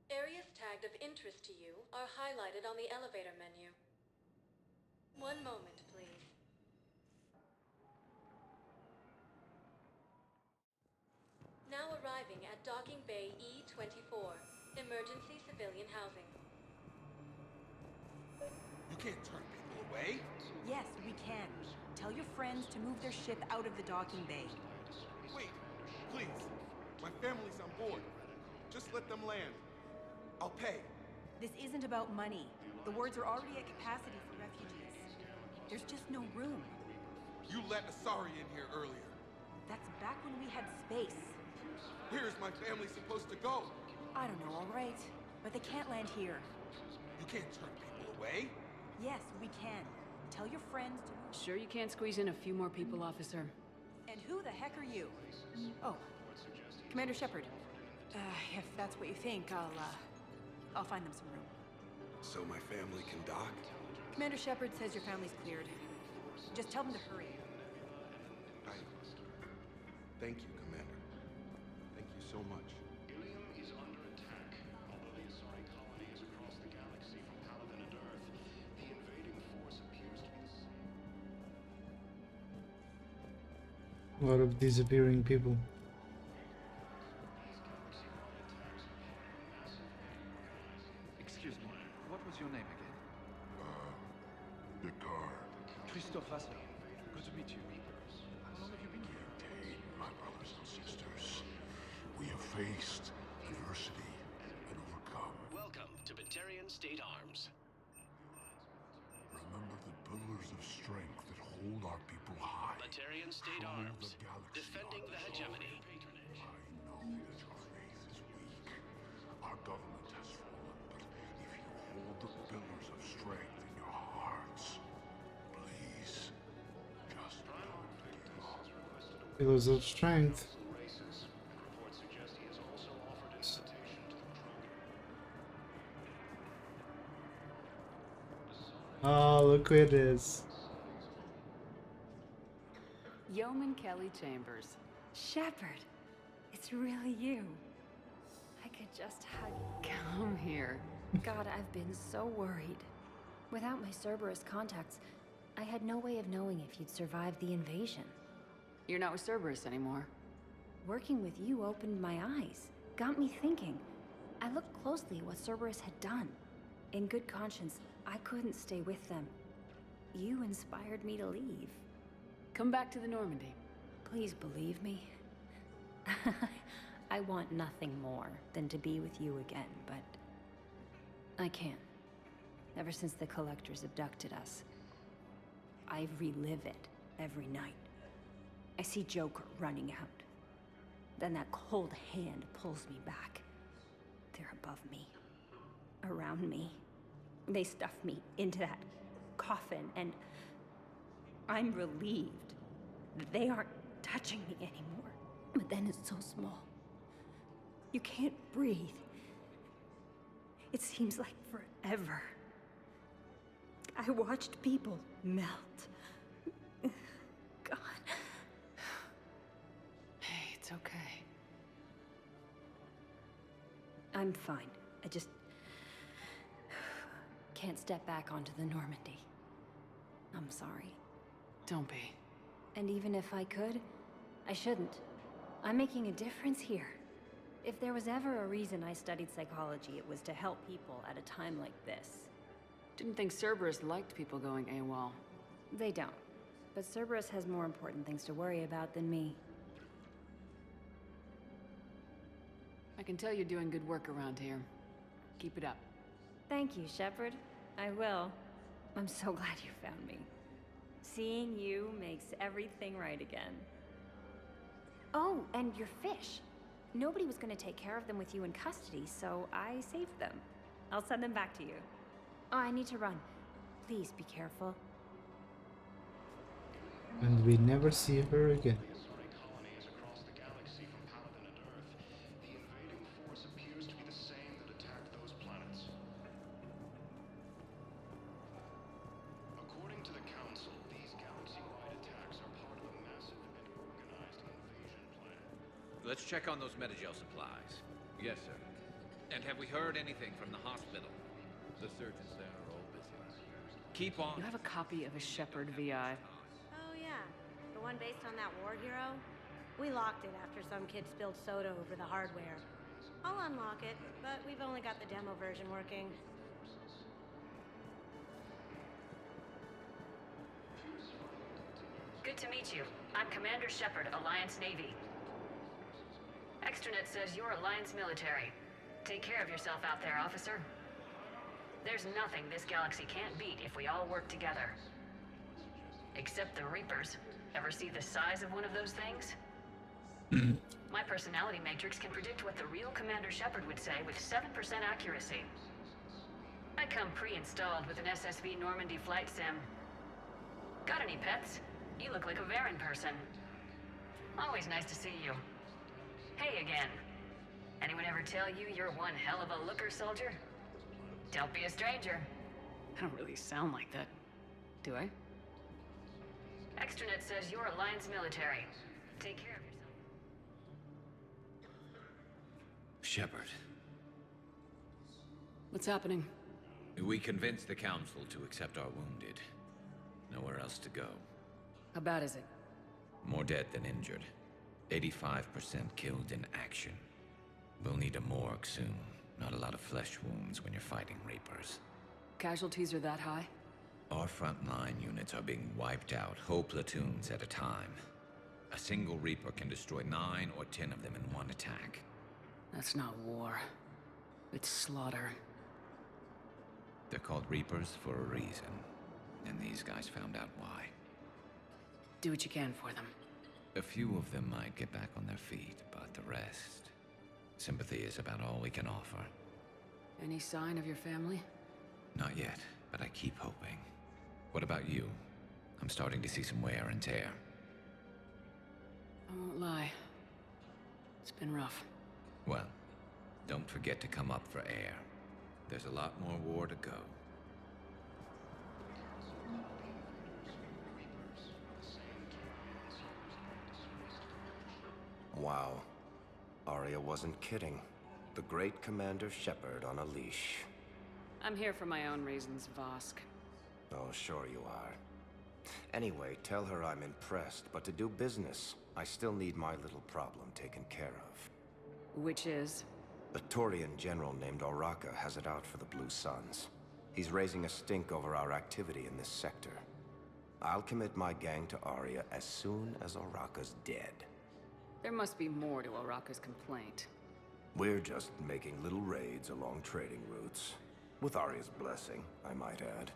Areas tagged of interest to you are highlighted on the elevator menu. One moment, please. Now arriving at Docking Bay E-24, Emergency Civilian Housing. You can't turn people away. Yes, we can. Tell your friends to move their ship out of the docking bay. Wait, please. My family's on board. Just let them land. I'll pay. This isn't about money. The wards are already at capacity for refugees. There's just no room. You let Asari in here earlier. That's back when we had space. Where is my family supposed to go? I don't know, all right. But they can't land here. You can't turn people away. Yes, we can. Tell your friends to... Sure you can't squeeze in a few more people, officer? And who the heck are you? Oh, Commander Shepard. If that's what you think, I'll find them some room. So my family can dock? Commander Shepard says your family's cleared. Just tell them to hurry. Thank you, Commander. Thank you so much. Ilium is under attack. Although the Asari colony is across the galaxy from Paladin and Earth, the invading force appears to be the same. A lot of disappearing people. Excuse me, what was your name again? Picard. Christophe Vassar. Good to meet you. How long have you been here? My brothers and sisters, we have faced adversity and overcome. Welcome to Batarian State Arms. Remember the pillars of strength that hold our people high. Batarian State Hold Arms. the galaxy Defending on the its hegemony. own. I know that your faith is weak. Our government has fallen, but if you hold the pillars of strength in your hearts, please, just don't give up. Pillars of strength. Oh, look who it is. Yeoman Kelly Chambers. Shepard, it's really you. I could just hug you. Come here. God, I've been so worried. Without my Cerberus contacts, I had no way of knowing if you'd survived the invasion. You're not with Cerberus anymore. Working with you opened my eyes, got me thinking. I looked closely at what Cerberus had done. In good conscience, I couldn't stay with them. You inspired me to leave. Come back to the Normandy. Please believe me. I want nothing more than to be with you again, but I can't. Ever since the Collectors abducted us, I relive it every night. I see Joker running out. Then that cold hand pulls me back. They're above me, around me. They stuff me into that coffin, and I'm relieved that they aren't touching me anymore. But then it's so small. You can't breathe. It seems like forever. I watched people melt. God. Hey, it's okay. I'm fine. I just can't step back onto the Normandy. I'm sorry. Don't be. And even if I could, I shouldn't. I'm making a difference here. If there was ever a reason I studied psychology, it was to help people at a time like this. Didn't think Cerberus liked people going AWOL. They don't. But Cerberus has more important things to worry about than me. I can tell you're doing good work around here. Keep it up. Thank you, Shepard. I will. I'm so glad you found me. Seeing you makes everything right again. Oh, and your fish. Nobody was going to take care of them with you in custody, so I saved them. I'll send them back to you. Oh, I need to run. Please be careful. And we never see her again. Let's check on those Metagel supplies. Yes, sir. And have we heard anything from the hospital? The surgeons there are all busy. Keep on. You have a copy of a Shepard VI. Oh yeah, the one based on that war hero? We locked it after some kid spilled soda over the hardware. I'll unlock it, but we've only got the demo version working. Good to meet you. I'm Commander Shepard, Alliance Navy. Extranet says you're Alliance military. Take care of yourself out there, officer. There's nothing this galaxy can't beat if we all work together. Except the Reapers. Ever see the size of one of those things? My personality matrix can predict what the real Commander Shepard would say with 7% accuracy. I come pre-installed with an SSV Normandy flight sim. Got any pets? You look like a Varen person. Always nice to see you. Hey again. Anyone ever tell you you're one hell of a looker, soldier? Don't be a stranger. I don't really sound like that, do I? Extranet says you're Alliance military. Take care of yourself. Shepard. What's happening? We convinced the Council to accept our wounded. Nowhere else to go. How bad is it? More dead than injured. 85% killed in action. We'll need a morgue soon. Not a lot of flesh wounds when you're fighting Reapers. Casualties are that high? Our frontline units are being wiped out, whole platoons at a time. A single Reaper can destroy 9 or 10 of them in one attack. That's not war. It's slaughter. They're called Reapers for a reason. And these guys found out why. Do what you can for them. A few of them might get back on their feet, but the rest... Sympathy is about all we can offer. Any sign of your family? Not yet, but I keep hoping. What about you? I'm starting to see some wear and tear. I won't lie. It's been rough. Well, don't forget to come up for air. There's a lot more war to go. Wow. Arya wasn't kidding. The great Commander Shepard on a leash. I'm here for my own reasons, Vosk. Oh, sure you are. Anyway, tell her I'm impressed, but to do business, I still need my little problem taken care of. Which is? A Turian general named Oraka has it out for the Blue Suns. He's raising a stink over our activity in this sector. I'll commit my gang to Arya as soon as Oraka's dead. There must be more to Oraka's complaint. We're just making little raids along trading routes. With Arya's blessing, I might add.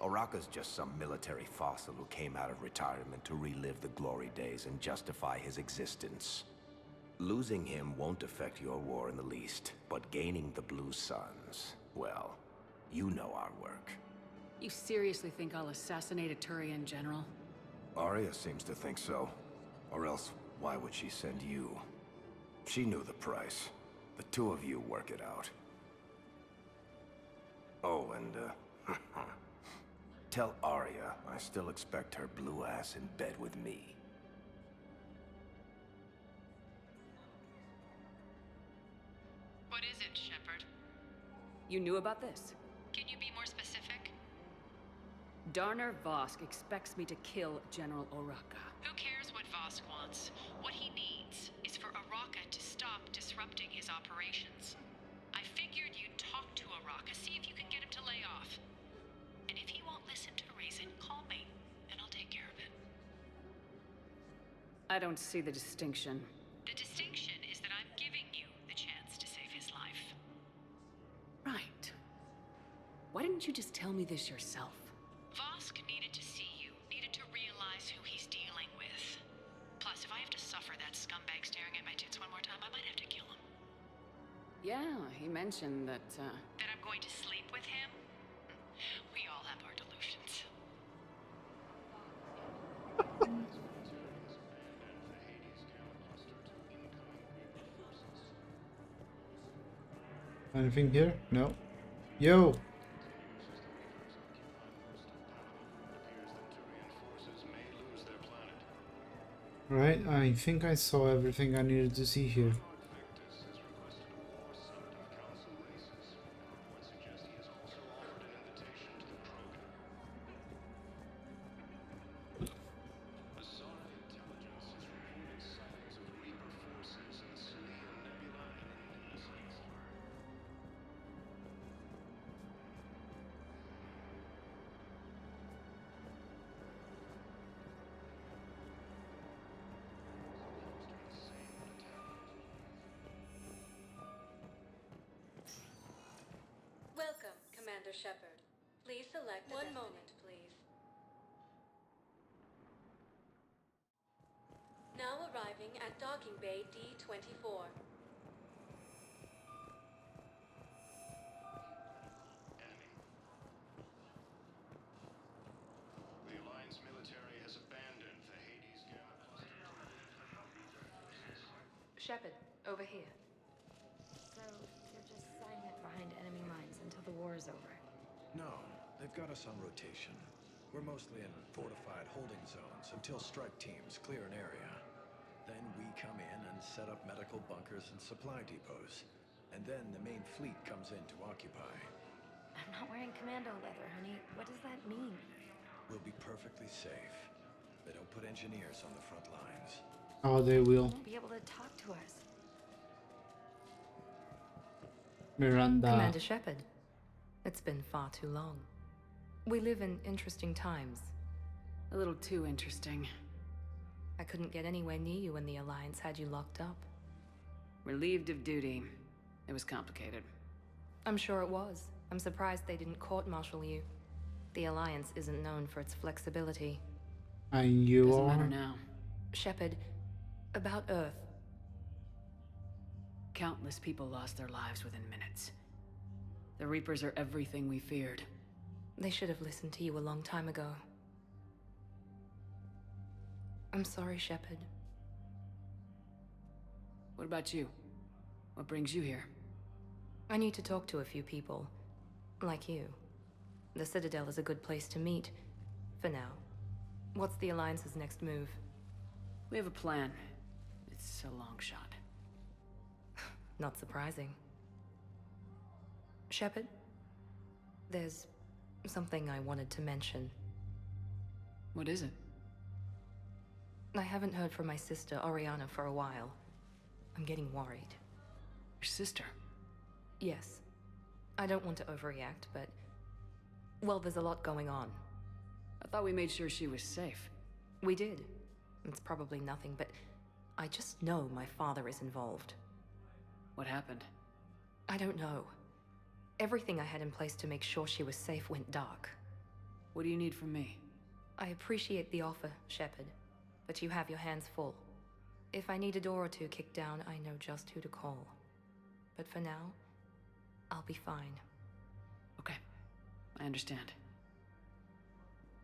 Oraka's just some military fossil who came out of retirement to relive the glory days and justify his existence. Losing him won't affect your war in the least, but gaining the Blue Suns, well, you know our work. You seriously think I'll assassinate a Turian general? Arya seems to think so. Or else, why would she send you? She knew the price. The two of you work it out. Oh, and, tell Arya I still expect her blue ass in bed with me. What is it, Shepard? You knew about this? Can you be more specific? Darner Vosk expects me to kill General Oraka. Who cares what Vosk wants? What he needs is for Araka to stop disrupting his operations. I figured you'd talk to Araka, see if you can get him to lay off. And if he won't listen to reason, call me, and I'll take care of it. I don't see the distinction. The distinction is that I'm giving you the chance to save his life. Right. Why didn't you just tell me this yourself? Vosk needed to see you, needed to realize who he's dealing with. Plus, if I have to suffer that scumbag staring at my tits one more time, I might have to kill him. Yeah, he mentioned that, That I'm going to sleep with him? We all have our delusions. Anything here? No. Yo! Right, I think I saw everything I needed to see here. Welcome, Commander Shepard. Please select one moment, please. Now arriving at Docking Bay D-24. The Alliance military has abandoned the Hades Gamma cluster. Shepard, over here. So, you're just silent behind enemy lines until the war is over? No, they've got us on rotation. We're mostly in fortified holding zones until strike teams clear an area. Then we come in and set up medical bunkers and supply depots. And then the main fleet comes in to occupy. I'm not wearing commando leather, honey. What does that mean? We'll be perfectly safe. They don't put engineers on the front lines. Oh, they will. You won't be able to talk to us. Miranda. Commander Shepard, it's been far too long. We live in interesting times. A little too interesting. I couldn't get anywhere near you when the Alliance had you locked up. Relieved of duty. It was complicated. I'm sure it was. I'm surprised they didn't court-martial you. The Alliance isn't known for its flexibility. And you Doesn't are? matter now. Shepard, about Earth. Countless people lost their lives within minutes. The Reapers are everything we feared. They should have listened to you a long time ago. I'm sorry, Shepard. What about you? What brings you here? I need to talk to a few people. Like you. The Citadel is a good place to meet. For now. What's the Alliance's next move? We have a plan. It's a long shot. Not surprising. Shepard, there's something I wanted to mention. What is it? I haven't heard from my sister, Oriana, for a while. I'm getting worried. Your sister? Yes. I don't want to overreact, but... well, there's a lot going on. I thought we made sure she was safe. We did. It's probably nothing, but I just know my father is involved. What happened? I don't know. Everything I had in place to make sure she was safe went dark. What do you need from me? I appreciate the offer, Shepard, but you have your hands full. If I need a door or two kicked down, I know just who to call. But for now, I'll be fine. Okay, I understand.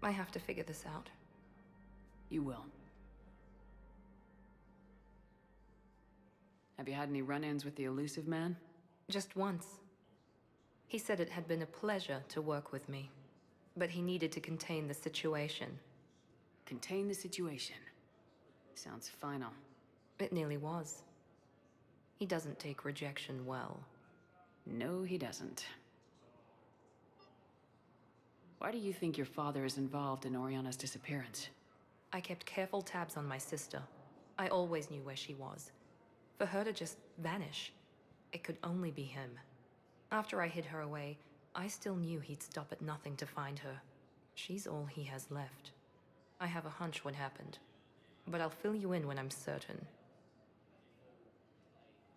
I have to figure this out. You will. Have you had any run-ins with the elusive man? Just once. He said it had been a pleasure to work with me, but he needed to contain the situation. Contain the situation. Sounds final. It nearly was. He doesn't take rejection well. No, he doesn't. Why do you think your father is involved in Oriana's disappearance? I kept careful tabs on my sister. I always knew where she was. For her to just vanish, it could only be him. After I hid her away, I still knew he'd stop at nothing to find her. She's all he has left. I have a hunch what happened, but I'll fill you in when I'm certain.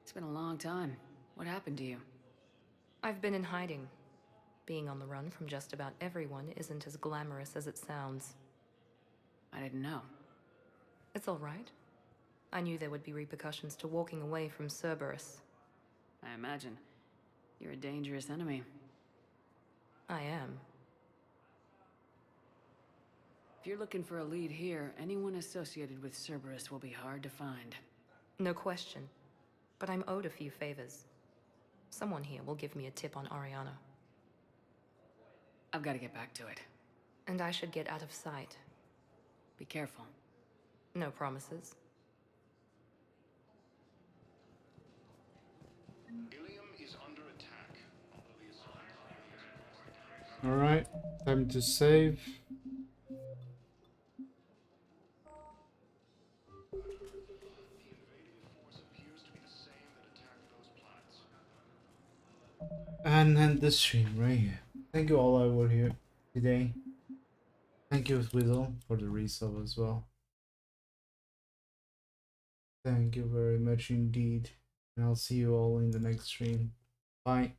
It's been a long time. What happened to you? I've been in hiding. Being on the run from just about everyone isn't as glamorous as it sounds. I didn't know. It's all right. I knew there would be repercussions to walking away from Cerberus. I imagine. You're a dangerous enemy. I am. If you're looking for a lead here, anyone associated with Cerberus will be hard to find. No question. But I'm owed a few favors. Someone here will give me a tip on Ariana. I've got to get back to it. And I should get out of sight. Be careful. No promises. Ilium is under attack. Alright, time to save. And end the stream right here. Thank you all that were here today. Thank you, Whittle, for the resub as well. Thank you very much indeed. And I'll see you all in the next stream. Bye.